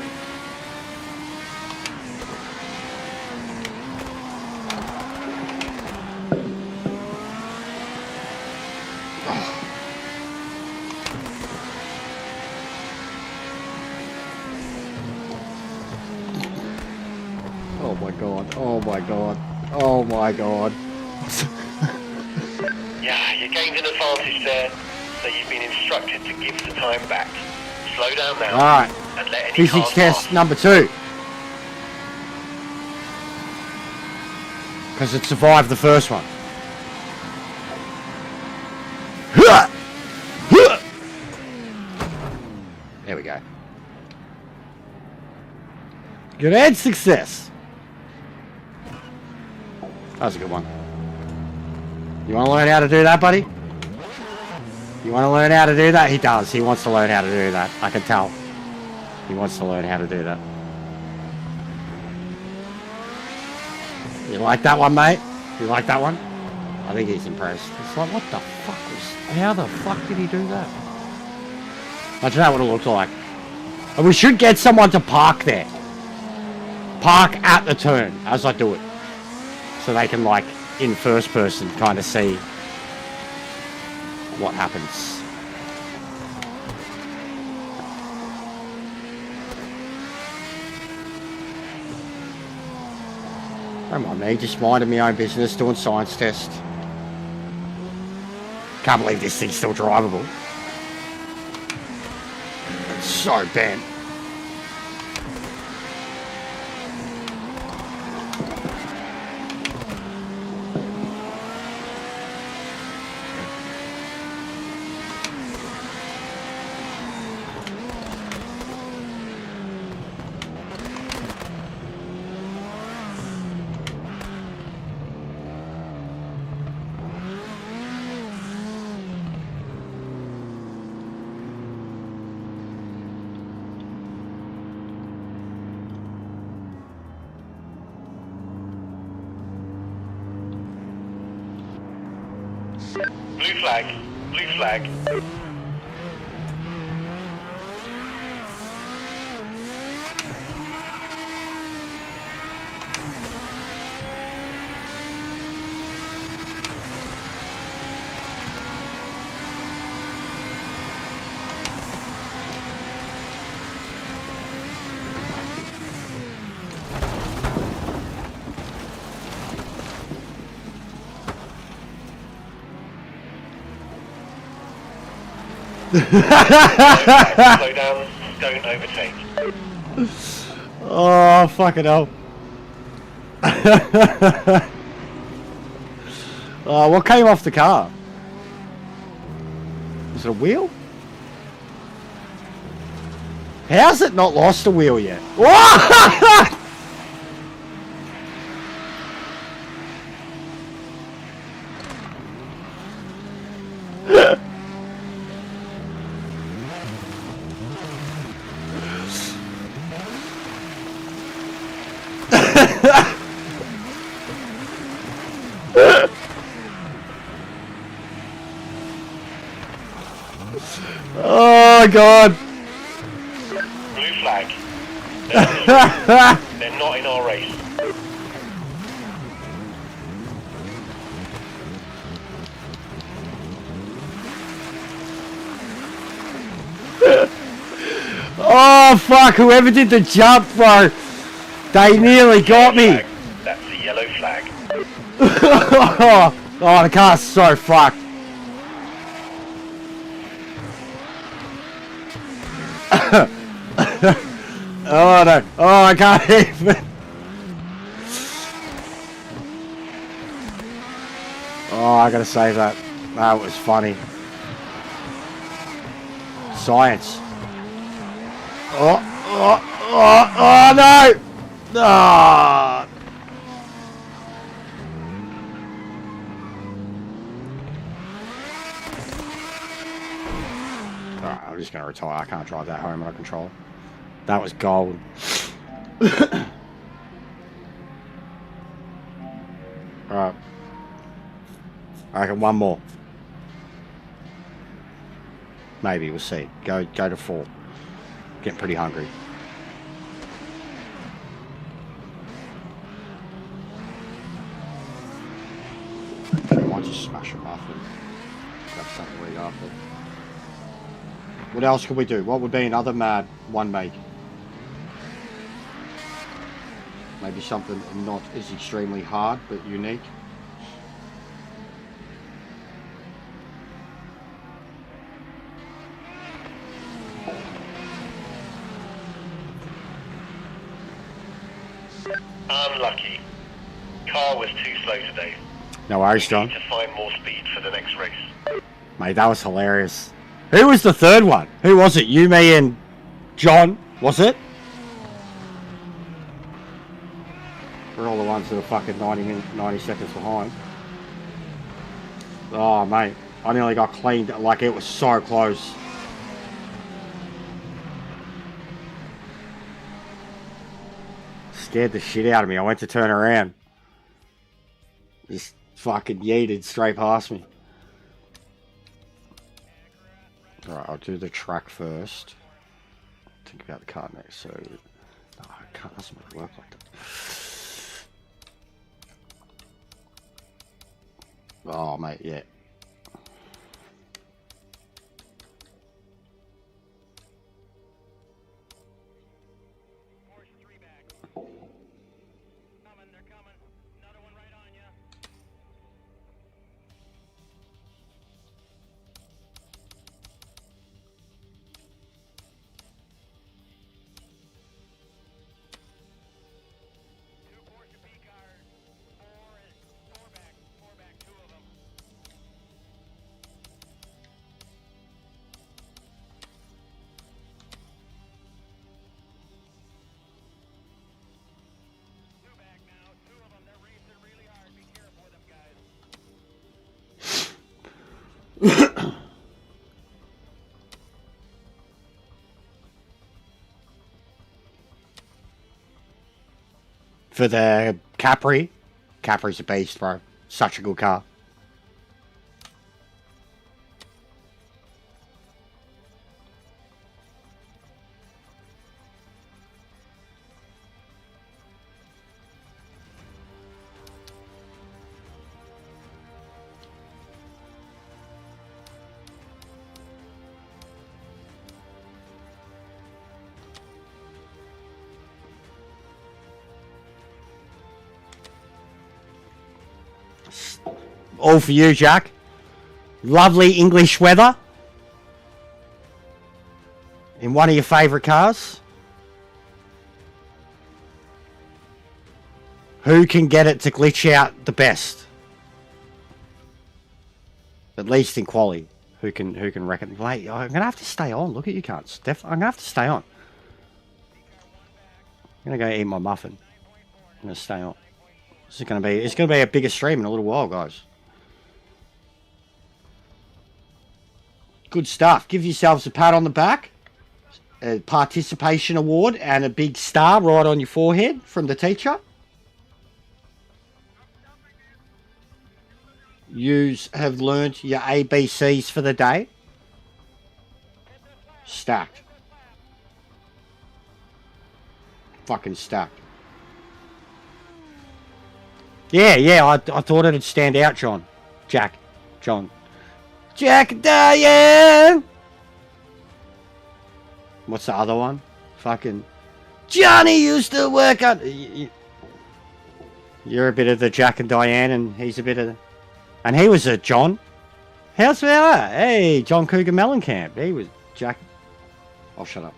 Oh my God. Oh my God. Oh my God. Yeah, you gained an advantage there, so you've been instructed to give the time back. Slow down now. Alright. And let any Physics cars test pass. number 2. Because it survived the first one. There we go. Good and success. That was a good one. You want to learn how to do that, buddy? You want to learn how to do that? He does. He wants to learn how to do that. I can tell. He wants to learn how to do that. You like that one, mate? You like that one? I think he's impressed. It's like, what the fuck was... How the fuck did he do that? Imagine that what it looked like. And we should get someone to park there. Park at the turn as I do it. So they can, like, in first person, kind of see what happens. Don't mind me, just minding my own business, doing science test. Can't believe this thing's still drivable. It's so bent. Blue flag. Blue flag. Slow down, don't overtake. Oh, fucking hell. Oh, what came off the car? Is it a wheel? How's it not lost a wheel yet? my god! Blue flag. They're not in our race. Oh fuck, whoever did the jump, bro. They nearly got me. Flag. That's the yellow flag. Oh, the car's so fucked. Oh no. Oh, I can't even. Oh, I gotta save that. That was funny. Science. Oh no! Ah. Alright, I'm just gonna retire. I can't drive that home on a controller. That was gold. Alright. I reckon one more. Maybe, we'll see. Go to 4. Getting pretty hungry. I might just smash a muffin. Grab something to eat after. What else could we do? What would be another mad one make? Maybe something not as extremely hard, but unique. Unlucky. Car was too slow today. No worries, John. Need to find more speed for the next race. Mate, that was hilarious. Who was the third one? Who was it? You, me, and John, was it? We're all the ones that are fucking 90 seconds behind. Oh, mate. I nearly got cleaned. Like, it was so close. Scared the shit out of me. I went to turn around. Just fucking yeeted straight past me. Alright, I'll do the track first. Think about the car next. So, no, I can't. Doesn't really work like that. Oh, mate, yeah. For the Capri. Capri's a beast, bro. Such a good car. All for you, Jack. Lovely English weather. In one of your favourite cars. Who can get it to glitch out the best? At least in quality. Who can reckon? Wait, I'm gonna have to stay on. Look at you cunts. I'm gonna have to stay on. I'm gonna go eat my muffin. I'm gonna stay on. It's gonna be a bigger stream in a little while, guys. Good stuff. Give yourselves a pat on the back, a participation award, and a big star right on your forehead from the teacher. Yous have learnt your ABCs for the day. Stacked. Fucking stacked. Yeah, I thought it'd stand out, John. Jack Diane! What's the other one? Fucking Johnny used to work on... You're a bit of the Jack and Diane, and he's a bit of... And he was a John. How's that? Hey, John Cougar Mellencamp. He was Jack... Oh, shut up.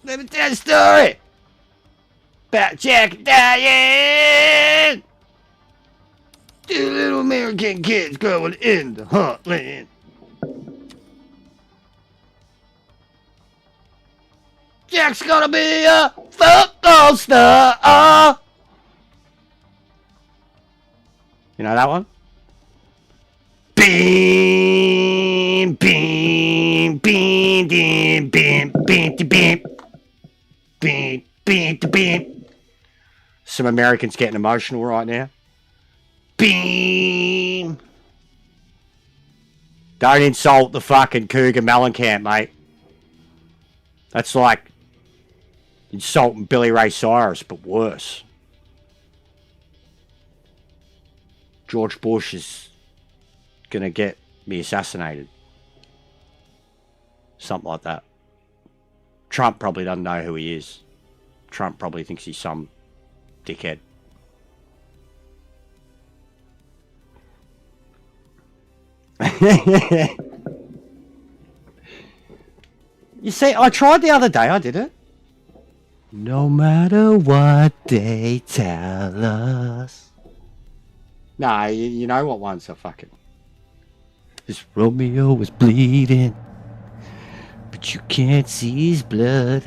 Let me tell you a story about Jack and Diane. Two little American kids going in the heartland. Jack's gonna be a football star. You know that one? Beam, beam, beam, beam, beam, beam, beam, beam, beam, beam. Some Americans getting emotional right now. Beam. Don't insult the fucking Cougar Mellencamp, mate. That's like insulting Billy Ray Cyrus, but worse. George Bush is gonna get me assassinated. Something like that. Trump probably doesn't know who he is. Trump probably thinks he's some dickhead. You see, I tried the other day, I did it. No matter what they tell us. Nah, you know what ones are fucking. This Romeo was bleeding, but you can't see his blood.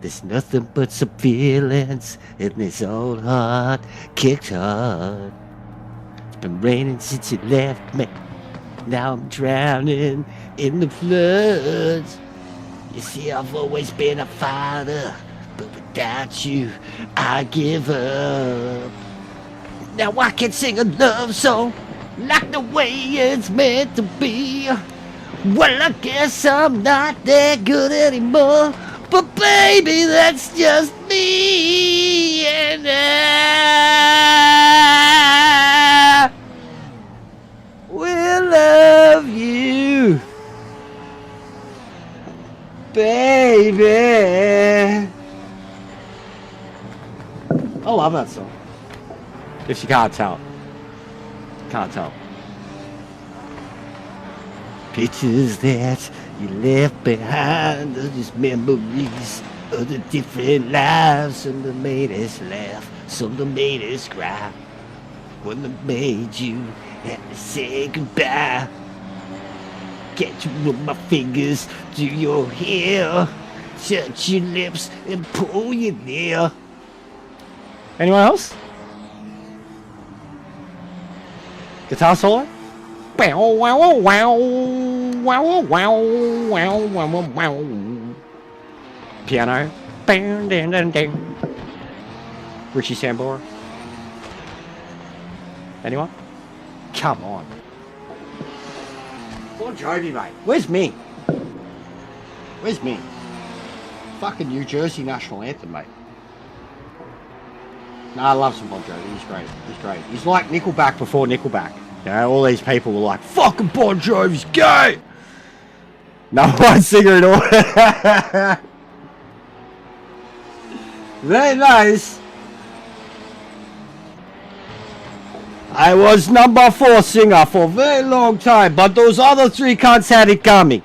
There's nothing but some feelings in this old heart kicked hard. It's been raining since you left me. Now I'm drowning in the floods. You see, I've always been a fighter, but without you, I give up. Now I can sing a love song like the way it's meant to be. Well, I guess I'm not that good anymore, but baby, that's just me, and I will love you, baby. I love that song. If you can't tell. Can't tell. Pictures that you left behind are just memories of the different lives. Some that made us laugh, some that made us cry. One that made you have to say goodbye. Can't you run my fingers through your hair, touch your lips and pull you near. Anyone else? Guitar solo? Piano? Richie Sambora? Anyone? Come on. Bon Jovi, mate. Where's me? Where's me? Fucking New Jersey national anthem, mate. No, I love some Bon Jovi. He's great. He's great. He's like Nickelback before Nickelback. You know, all these people were like, fucking Bon Jovi's gay! No one singer at all. Very nice. I was number 4 singer for a very long time, but those other 3 cunts had it coming.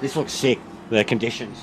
This looks sick, the conditions.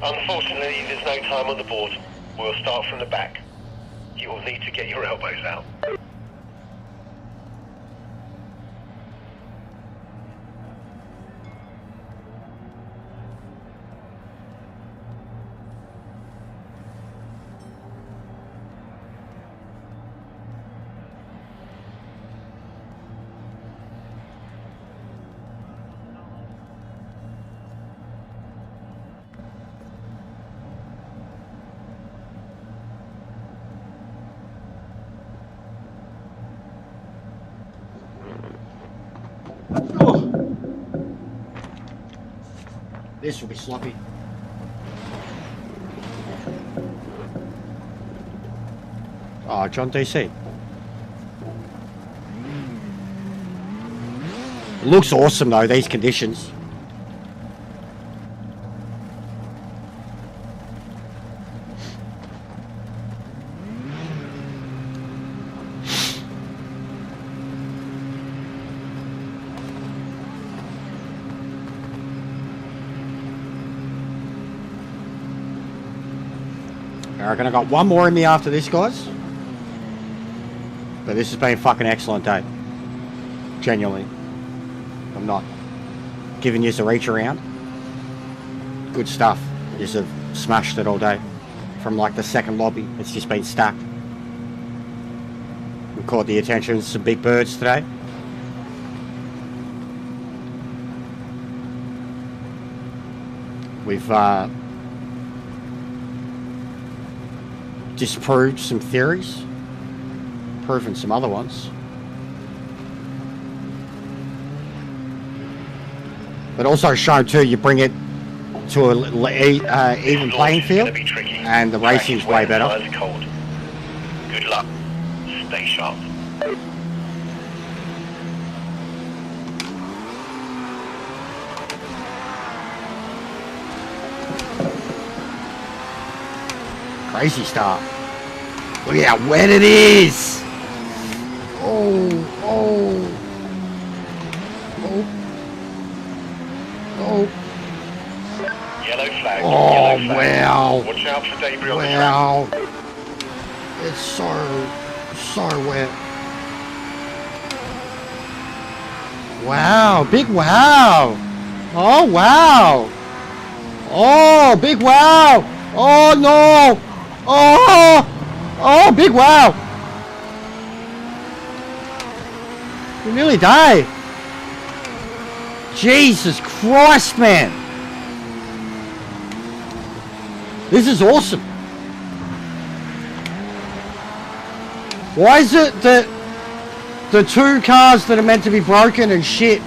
Unfortunately, there's no time on the board. We'll start from the back. You will need to get your elbows out. This will be sloppy. Oh, John DC. It looks awesome though, these conditions. I reckon I got one more in me after this, guys. But this has been a fucking excellent day. Genuinely. I'm not giving you a reach around. Good stuff. You just have smashed it all day. From like the second lobby, it's just been stacked. We caught the attention of some big birds today. We've disproved some theories, proven some other ones. But also shown too, you bring it to a even playing field, and the racing's way better. Cold. Good luck. Stay sharp. Crazy start. Look at how wet it is. Oh. Yellow flag. Oh, Yellow flag. wow. Watch out for debris on the track. Wow. It's so wet. Wow, big wow. Oh, wow. Oh, big wow. Oh, no. Oh, big wow. You nearly died. Jesus Christ, man. This is awesome. Why is it that the two cars that are meant to be broken and shit,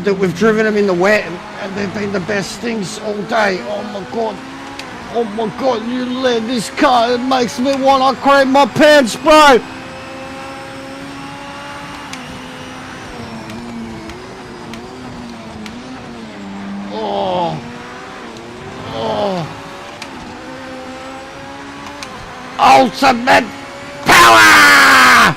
that we've driven them in the wet and they've been the best things all day? Oh my god, you led this car, it makes me want to crap my pants, bro. Ultimate power!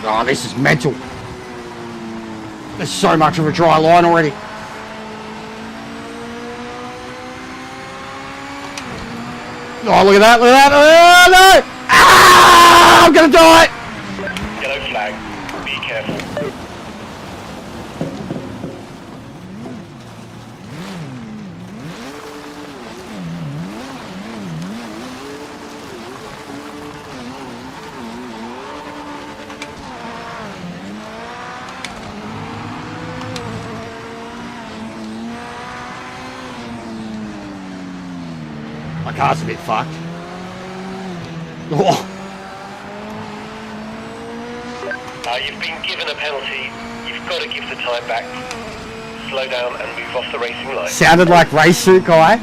Oh, this is mental. There's so much of a dry line already. Oh, look at that, look at that. Oh, no! Ah, I'm gonna die! Yellow flag. Be careful. My car's a bit fucked. Oh. You've been given a penalty. You've got to give the time back. Slow down and move off the racing line. Sounded like race suit guy.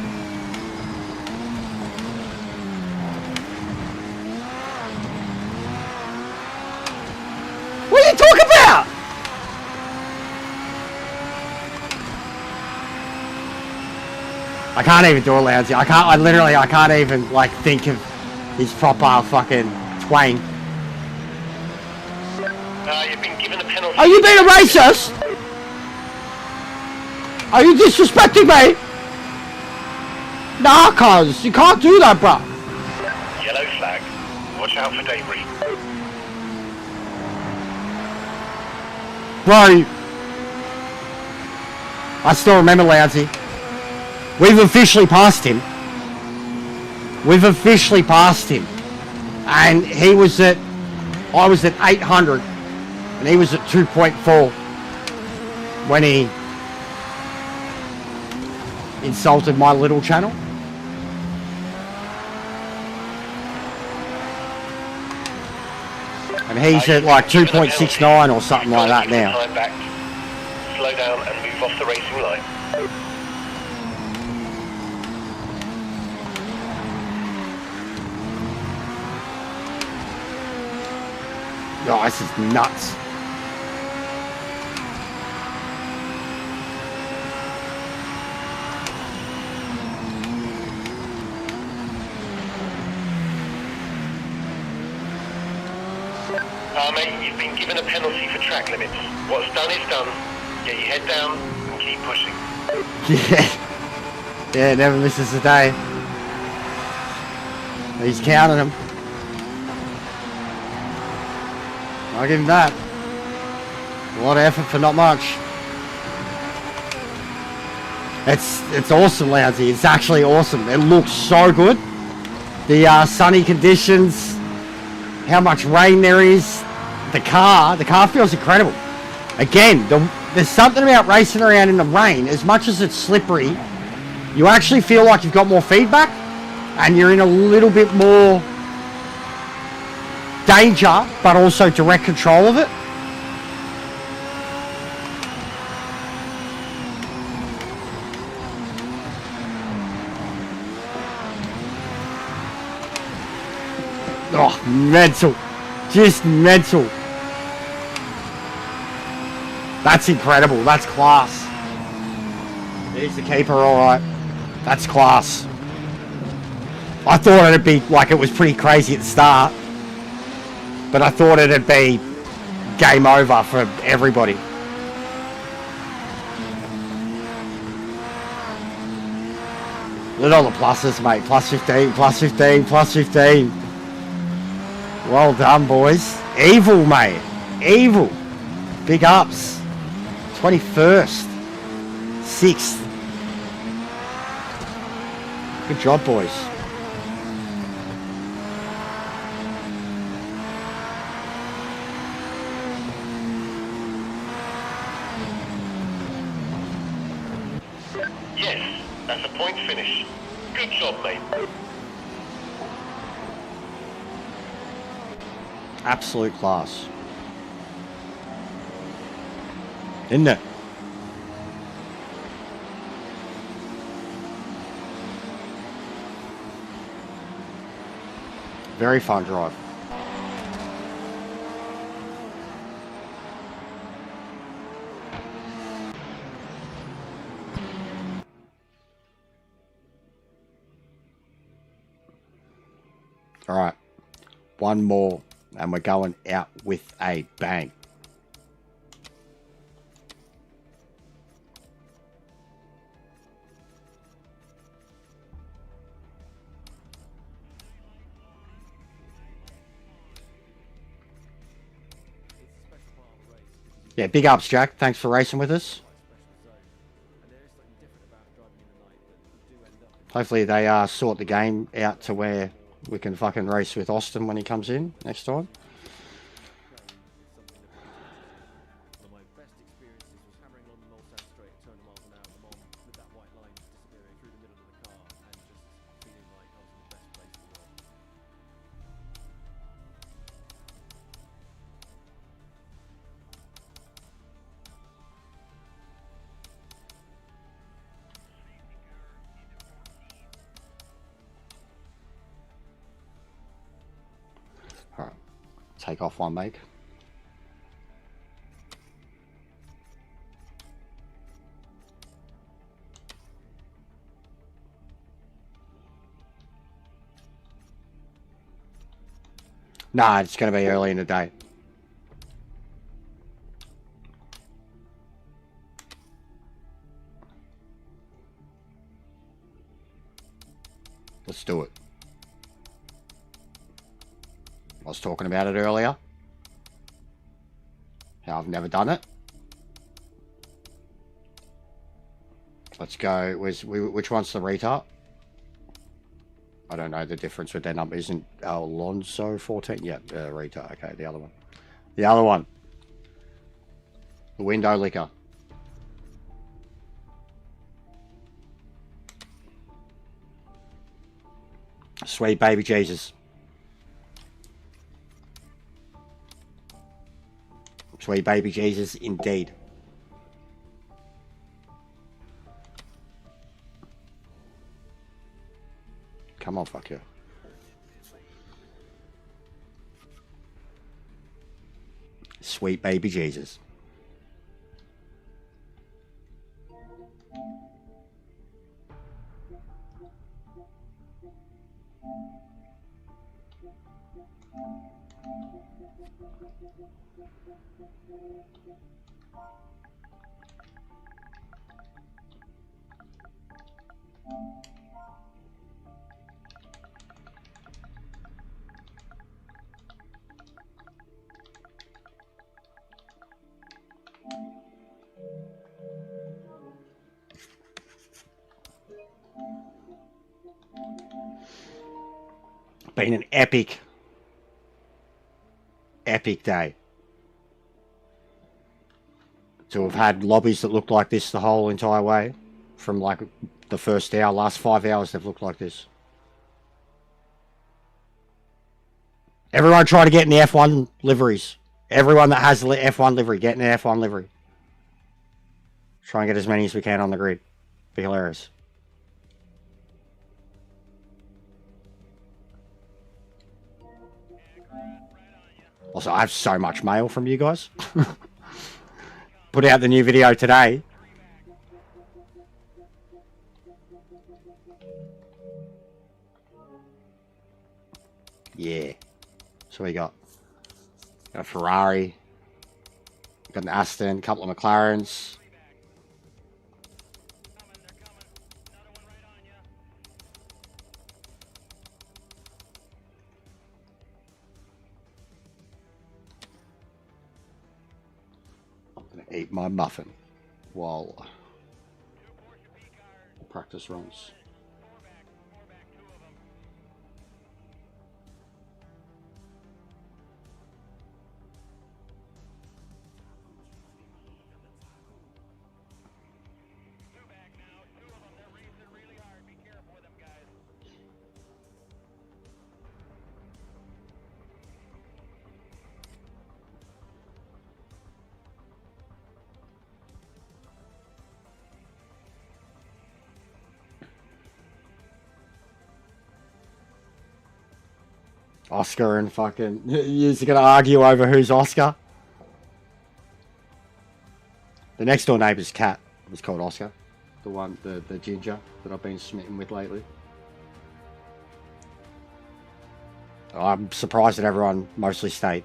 What are you talking about? I can't even do it, Loudsy. I can't even, like, think of his proper fucking twang. You've been given a penalty. Are you being a racist? Are you disrespecting me? Nah, cuz, you can't do that, bro. Yellow flag. Watch out for debris. Bro, I still remember Loudsy. We've officially passed him. We've officially passed him. And he was at, I was at 800. And he was at 2.4 when he insulted my little channel. And he's at like 2.69 or something like that now. Time back. Slow down and move off the racing line. Oh, this is nuts. Mate, you've been given a penalty for track limits. What's done is done. Get your head down and keep pushing. Yeah, never misses a day. He's counting them. I'll give him that. A lot of effort for not much. It's awesome, Loudsy. It's actually awesome. It looks so good. The sunny conditions, how much rain there is. The car feels incredible. Again, there's something about racing around in the rain. As much as it's slippery, you actually feel like you've got more feedback and you're in a little bit more danger, but also direct control of it. Oh, mental. Just mental. That's incredible. That's class. He's the keeper, alright. That's class. I thought it'd be like it was pretty crazy at the start. But I thought it'd be game over for everybody. Look at all the pluses, mate. Plus 15, plus 15, plus 15. Well done, boys. Evil, mate. Evil. Big ups. 21st. 6th. Good job, boys. Yes, that's a point finish. Good job, mate. Absolute class. Isn't it? Very fun drive. All right. One more and we're going out with a bang. Yeah, big ups, Jack. Thanks for racing with us. Hopefully they sort the game out to where we can fucking race with Austin when he comes in next time. Alright, take off one make. Nah, it's going to be early in the day. Let's do it. I was talking about it earlier. How I've never done it. Let's go. Which one's the retard? I don't know the difference with their number. Isn't Alonso 14? Yeah, retard. Okay, the other one. The other one. The window licker. Sweet baby Jesus. Sweet baby Jesus, indeed. Come on, fuck you. Sweet baby Jesus. Been an epic day. To have had lobbies that looked like this the whole entire way. From like the first hour, last 5 hours they've looked like this. Everyone try to get in the F1 liveries. Everyone that has the F1 livery, get in the F1 livery. Try and get as many as we can on the grid. Be hilarious. Also, I have so much mail from you guys. Put out the new video today. Yeah. So we got a Ferrari, got an Aston, a couple of McLarens. Eat my muffin while practice runs. Oscar and fucking... You're going to argue over who's Oscar? The next door neighbour's cat was called Oscar. The one, the ginger that I've been smitten with lately. I'm surprised that everyone mostly stayed.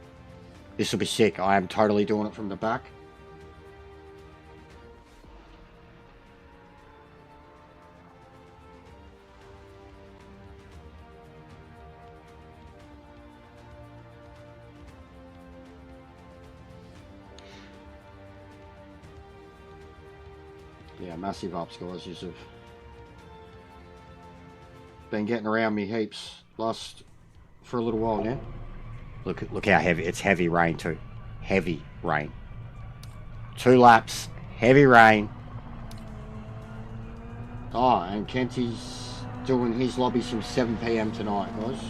This will be sick. I am totally doing it from the back. Yeah, massive ups, guys. You've been getting around me heaps for a little while now. Look how heavy. It's heavy rain too. Heavy rain. 2 laps. Heavy rain. Oh, and Kenty's doing his lobbies from 7 PM tonight, guys.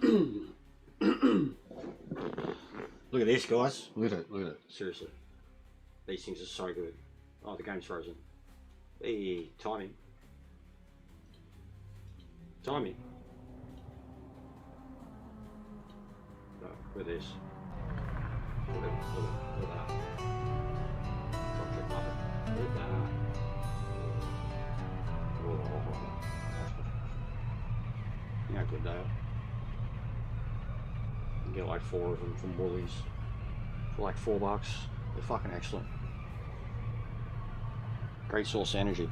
Look at this, guys. Look at it. Look at it. Seriously. These things are so good. Oh, the game's frozen. Hey, timing. Timing. Oh, look at this. Look at that. Project Muppet. Look at that. You know how good they are. You can get like 4 of them from Woolies for like $4. They're fucking excellent. Great source of energy.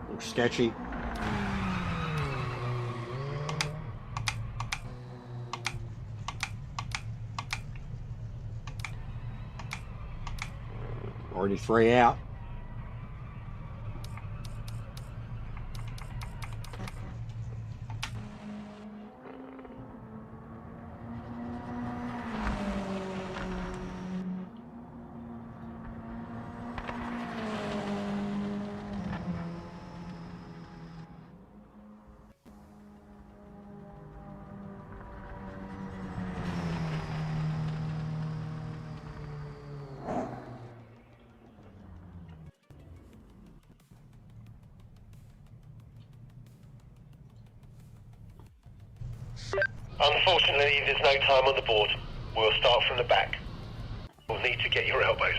Looks sketchy. Already 3 out. Unfortunately, there's no time on the board. We'll start from the back. We'll need to get your elbows.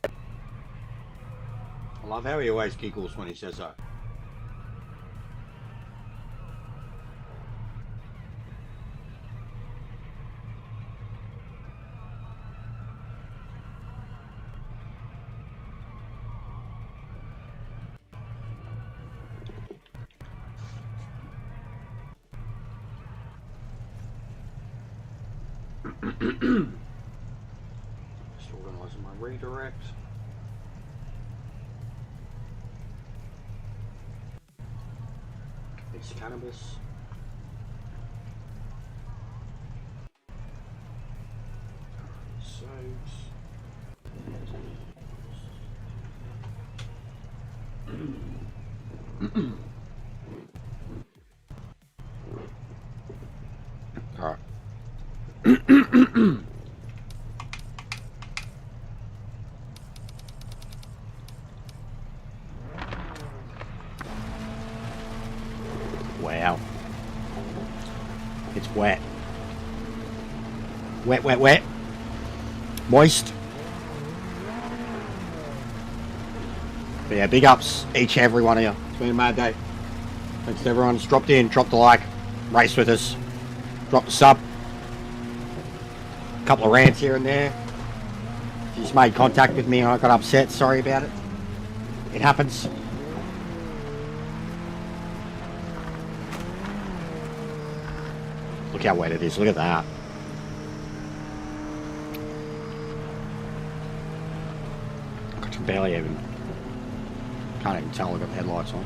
I love how he always giggles when he says that. Just organising my redirect. It's cannabis. All right. Wow. It's wet. Wet, wet, wet. Moist. But yeah, big ups each and every one of you. It's been a mad day. Thanks to everyone who's dropped in, dropped a like, raced with us, dropped a sub. A couple of rants here and there. If you just made contact with me and I got upset, sorry about it. It happens. Look how wet it is, look at that. I can barely even, can't even tell I've got the headlights on.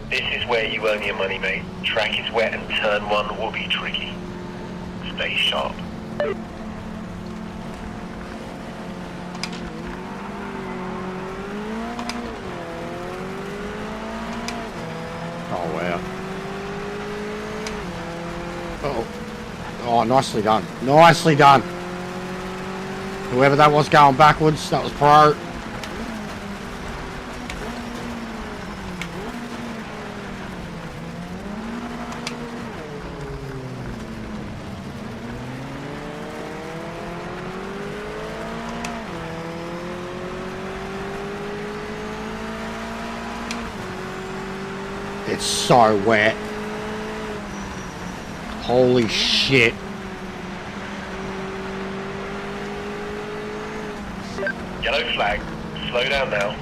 This is where you earn your money, mate. Track is wet and turn 1 will be tricky. Stay sharp. Oh wow. Oh. Oh, nicely done. Nicely done. Whoever that was going backwards, that was pro. It's so wet. Holy shit. Yellow flag. Slow down now.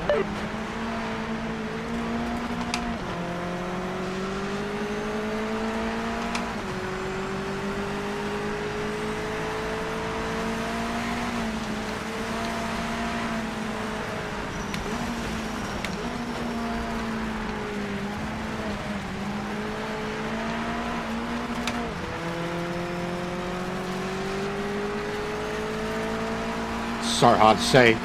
So hard to see.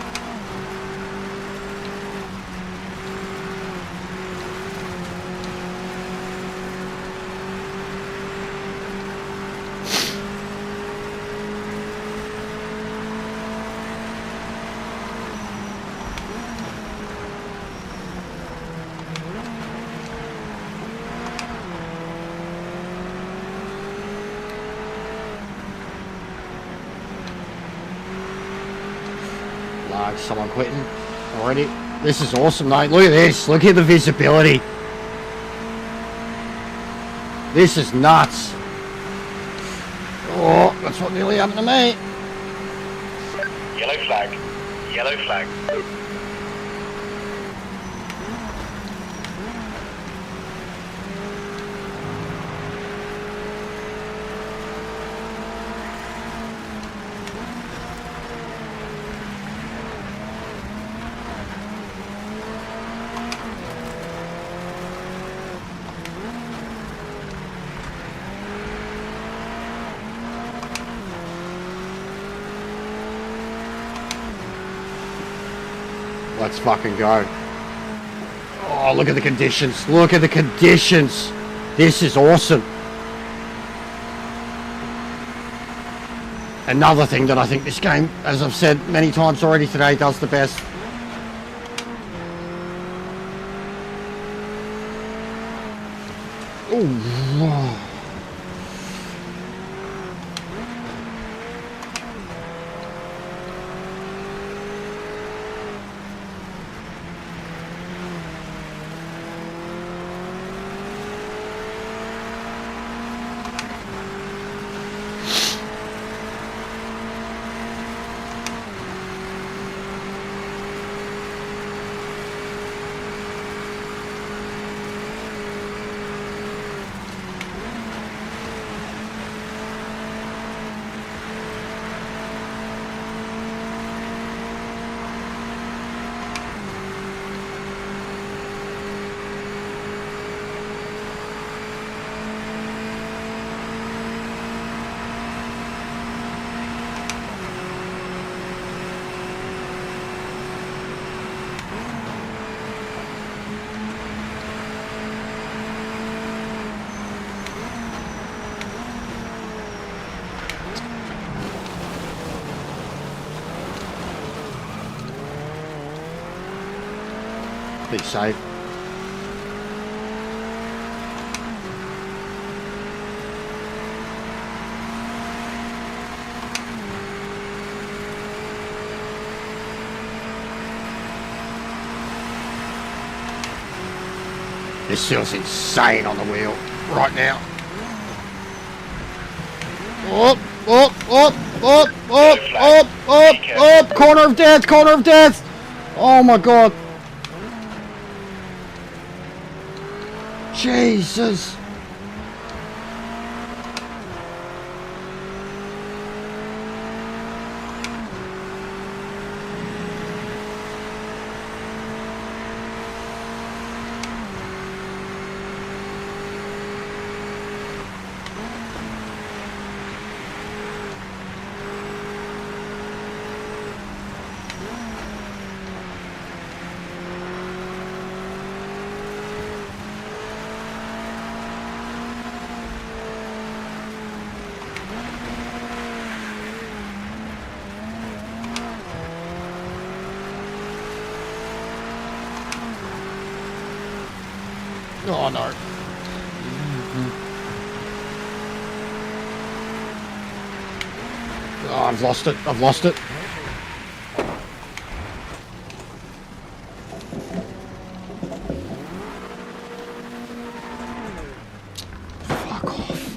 Like someone quitting already. This is awesome, mate. Look at this. Look at the visibility. This is nuts. Oh, that's what nearly happened to me. Yellow flag. Yellow flag. Let's fucking go. Oh, look at the conditions. Look at the conditions. This is awesome. Another thing that I think this game, as I've said many times already today, does the best. Ooh. Be safe. This feels insane on the wheel right now. Up, up, up, up, up, up, up, up, corner of death, corner of death. Oh my God. Jesus. Oh no. Oh, I've lost it. I've lost it. Fuck off.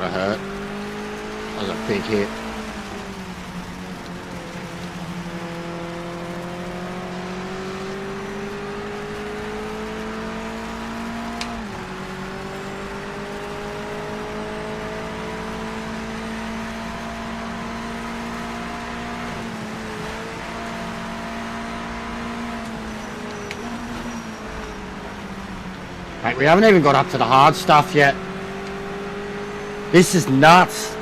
Gotta hurt. That was a big hit. Mate, we haven't even got up to the hard stuff yet. This is nuts.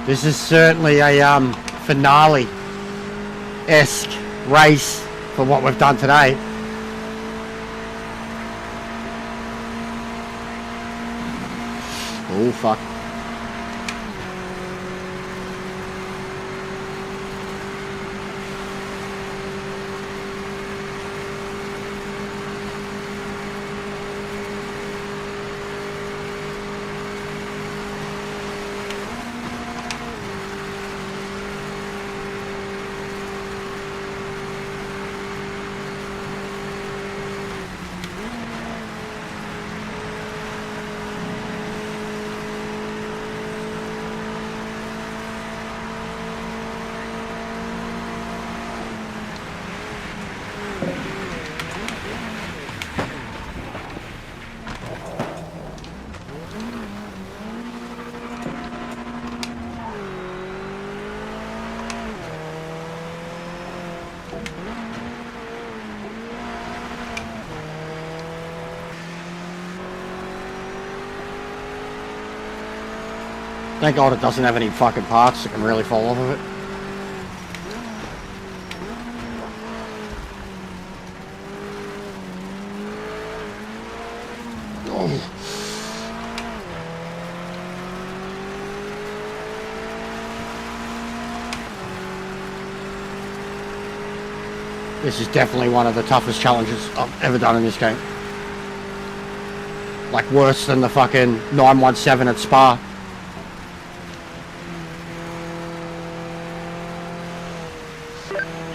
This is certainly a finale-esque race for what we've done today. Oh, fuck. Thank God it doesn't have any fucking parts that can really fall off of it. Oh. This is definitely one of the toughest challenges I've ever done in this game. Like worse than the fucking 917 at Spa.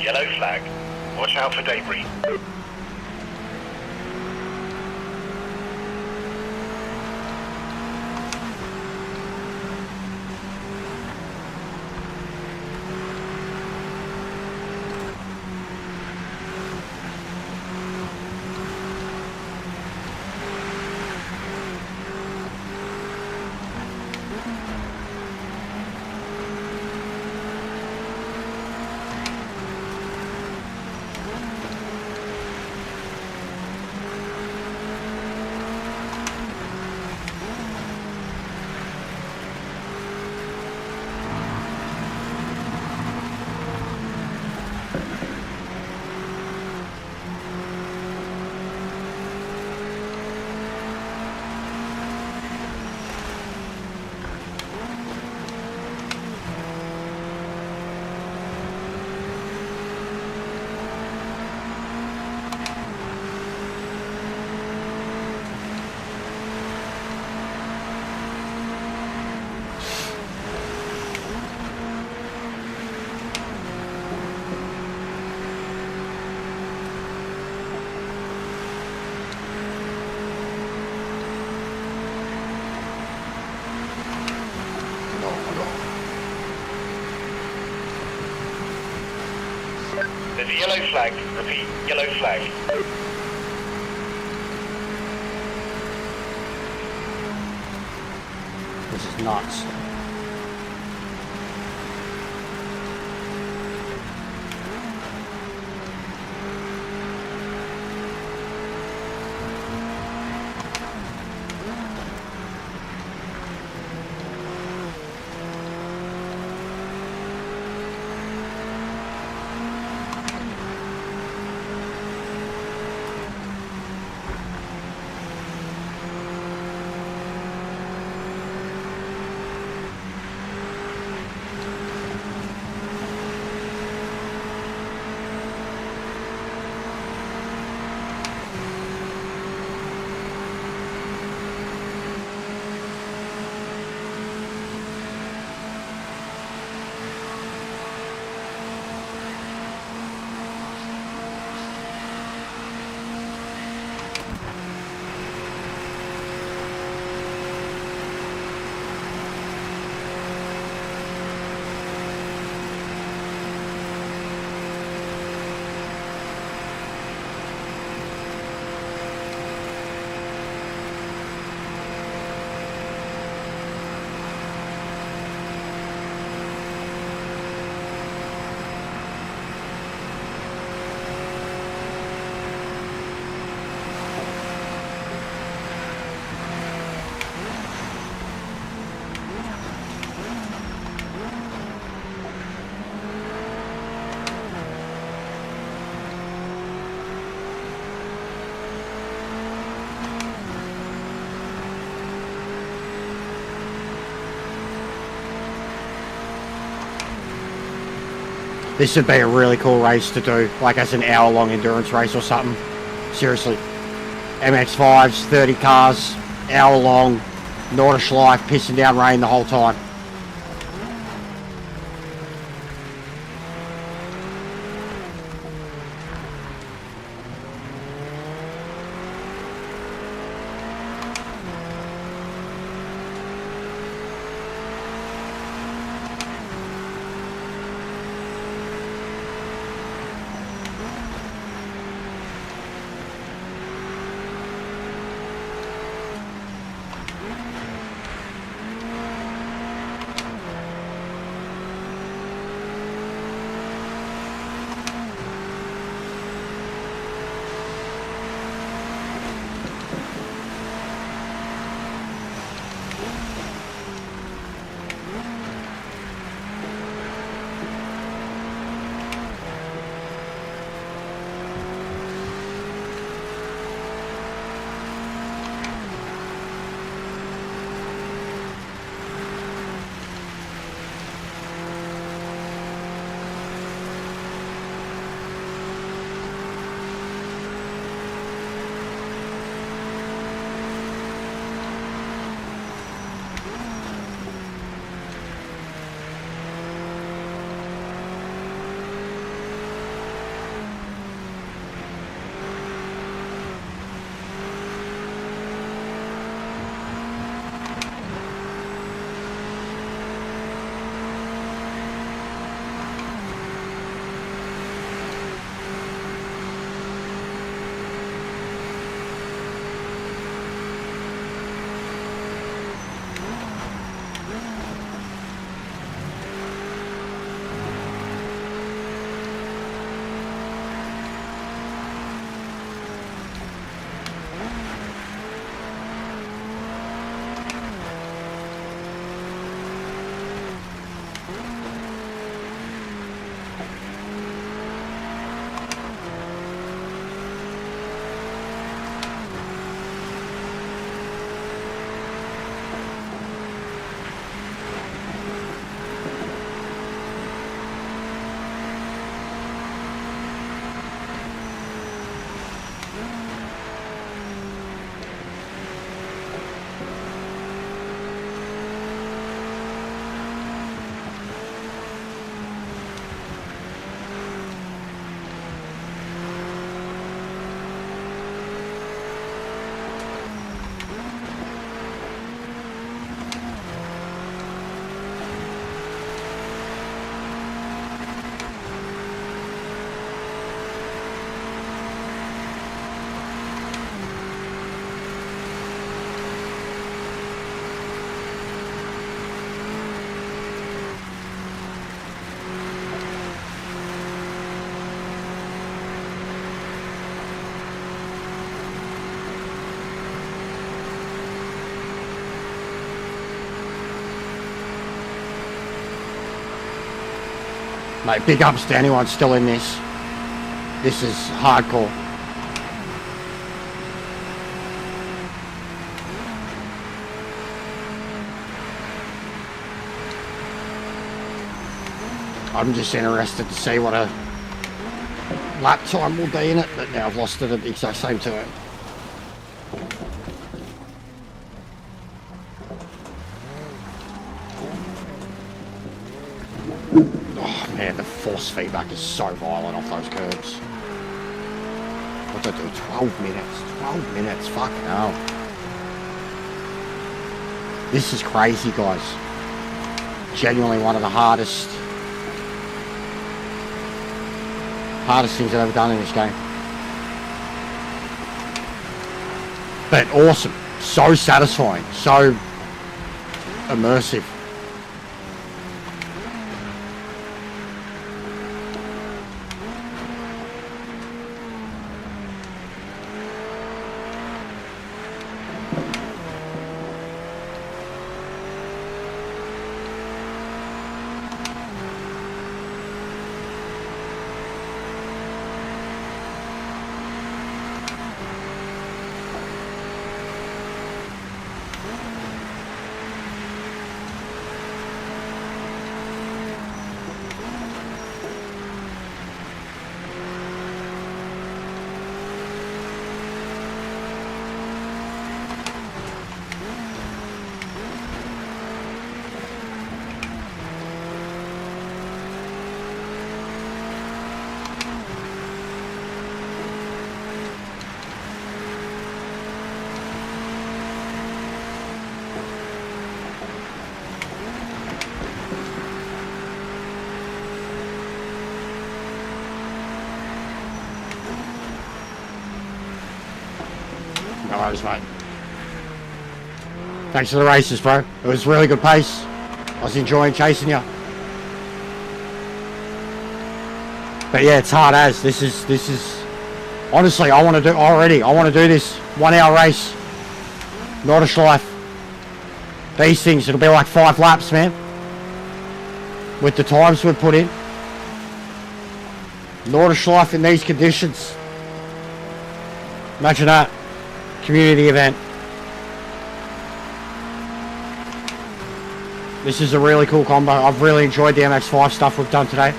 Yellow flag. Watch out for debris. There's a yellow flag. Repeat, yellow flag. This is nuts. This would be a really cool race to do, like as an hour-long endurance race or something. Seriously. MX-5s, 30 cars, hour-long, Nordschleife, pissing down rain the whole time. Mate, big ups to anyone still in this. This is hardcore. I'm just interested to see what a lap time will be in it, but now I've lost it at the exact same time. Oh man, the force feedback is so violent off those curbs. What did I do? 12 minutes. 12 minutes. Fuck hell. This is crazy, guys. Genuinely one of the hardest things I've ever done in this game. But awesome. So satisfying. So immersive. worries, mate. Thanks for the races, bro. It was really good pace. I was enjoying chasing you. But yeah, it's hard as. This is... Honestly, I want to do this 1 hour race. Nordschleife. These things, it'll be like 5 laps, man. With the times we've put in. Nordschleife in these conditions. Imagine that. Community event. This is a really cool combo. I've really enjoyed the MX-5 stuff we've done today.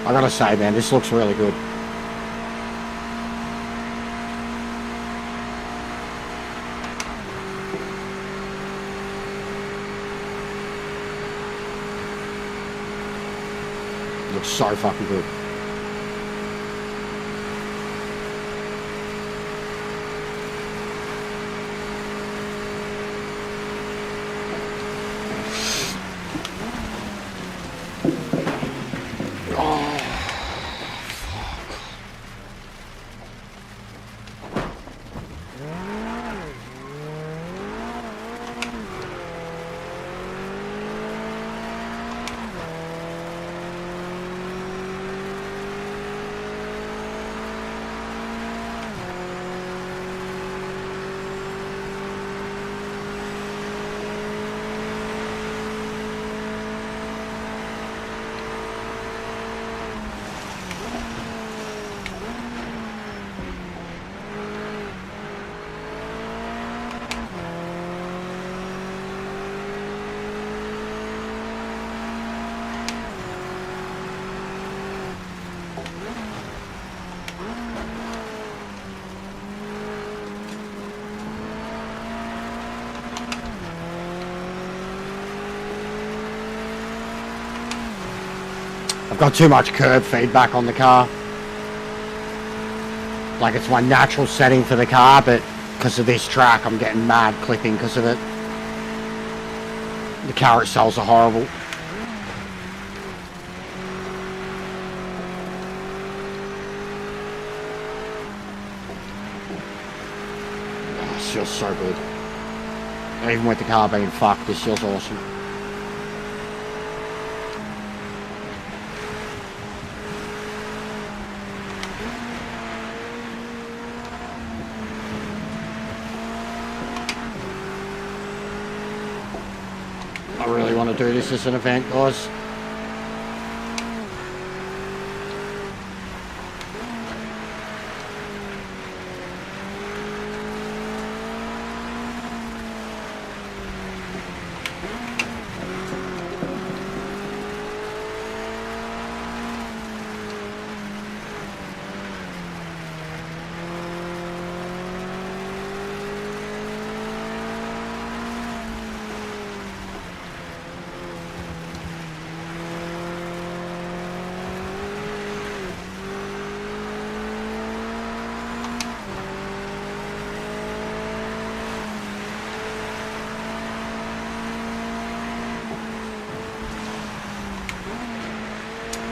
I gotta say, man, this looks really good. Looks so fucking good. I've got too much curb feedback on the car. Like, it's my natural setting for the car, but because of this track, I'm getting mad clipping because of it. The car itself are horrible. Oh, this feels so good. Even with the car being fucked, this feels awesome. I really want to do this as an event, guys.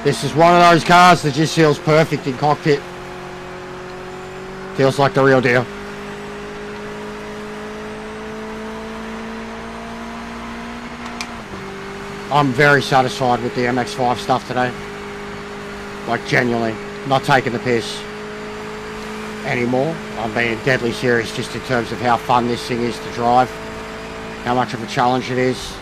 This is one of those cars that just feels perfect in cockpit. Feels like the real deal. I'm very satisfied with the MX-5 stuff today. Like, genuinely. Not taking the piss anymore. I'm being deadly serious just in terms of how fun this thing is to drive. How much of a challenge it is.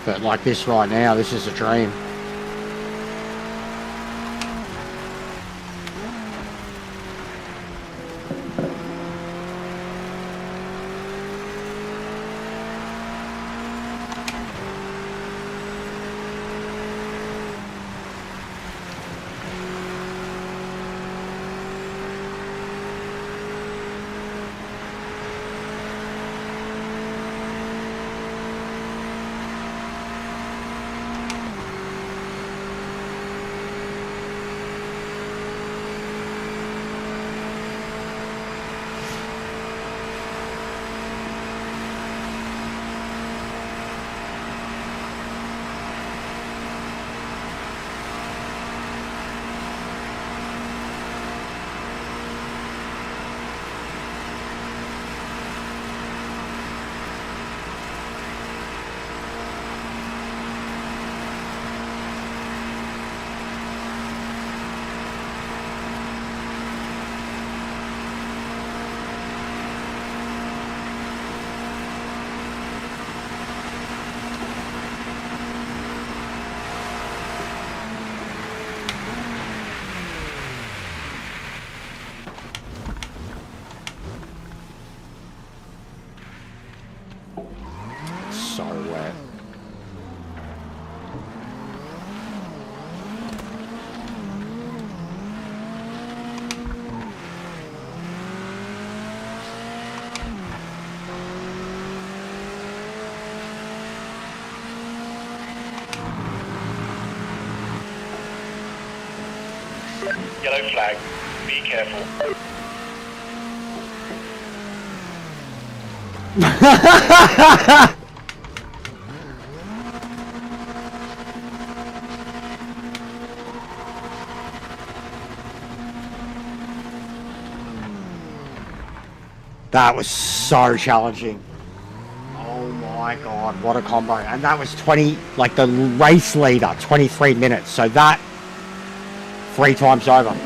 But like this right now, this is a dream. Yellow flag. Be careful. That was so challenging. Oh my god, what a combo. And that was 20, like the race leader, 23 minutes. So that 3 times over.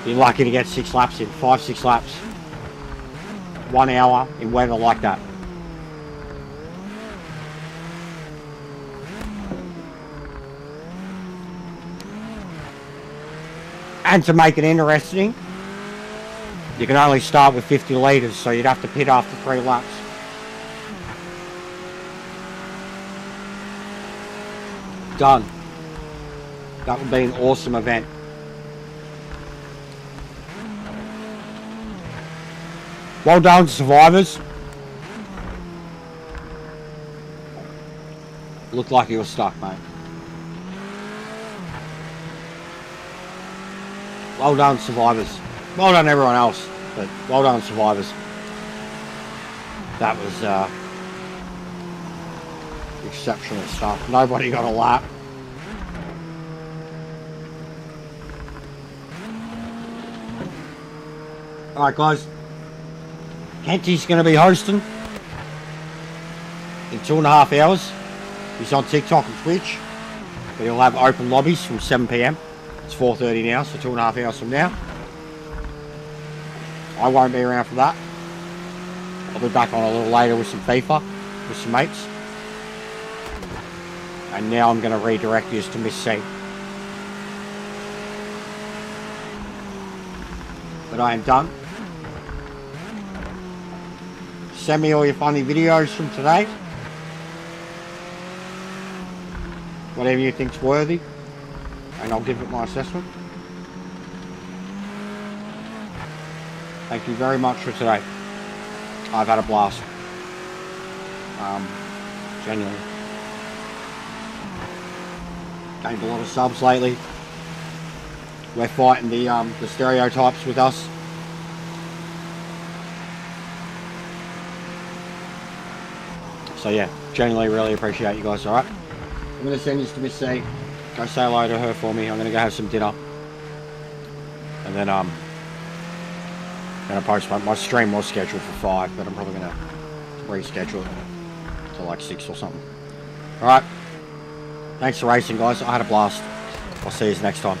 You're lucky to get 6 laps in, 5-6 laps. 1 hour in weather like that. And to make it interesting, you can only start with 50 litres, so you'd have to pit after 3 laps. Done. That would be an awesome event. Well done, survivors. Looked like you were stuck, mate. Well done, survivors. Well done, everyone else, but well done, survivors. That was exceptional stuff. Nobody got a lap. Alright, guys. Henty's going to be hosting in 2.5 hours. He's on TikTok and Twitch. But he'll have open lobbies from 7 PM. It's 4:30 now, so 2.5 hours from now. I won't be around for that. I'll be back on a little later with some FIFA, with some mates. And now I'm going to redirect you to Miss C. But I am done. Send me all your funny videos from today. Whatever you think's worthy. And I'll give it my assessment. Thank you very much for today. I've had a blast. Genuinely. Gained a lot of subs lately. We're fighting the stereotypes with us. So yeah, genuinely really appreciate you guys, alright? I'm going to send this to Miss C. Go say hello to her for me. I'm going to go have some dinner. And then I'm going to post my stream was scheduled for 5, but I'm probably going to reschedule it to like 6 or something. Alright. Thanks for racing, guys. I had a blast. I'll see you next time.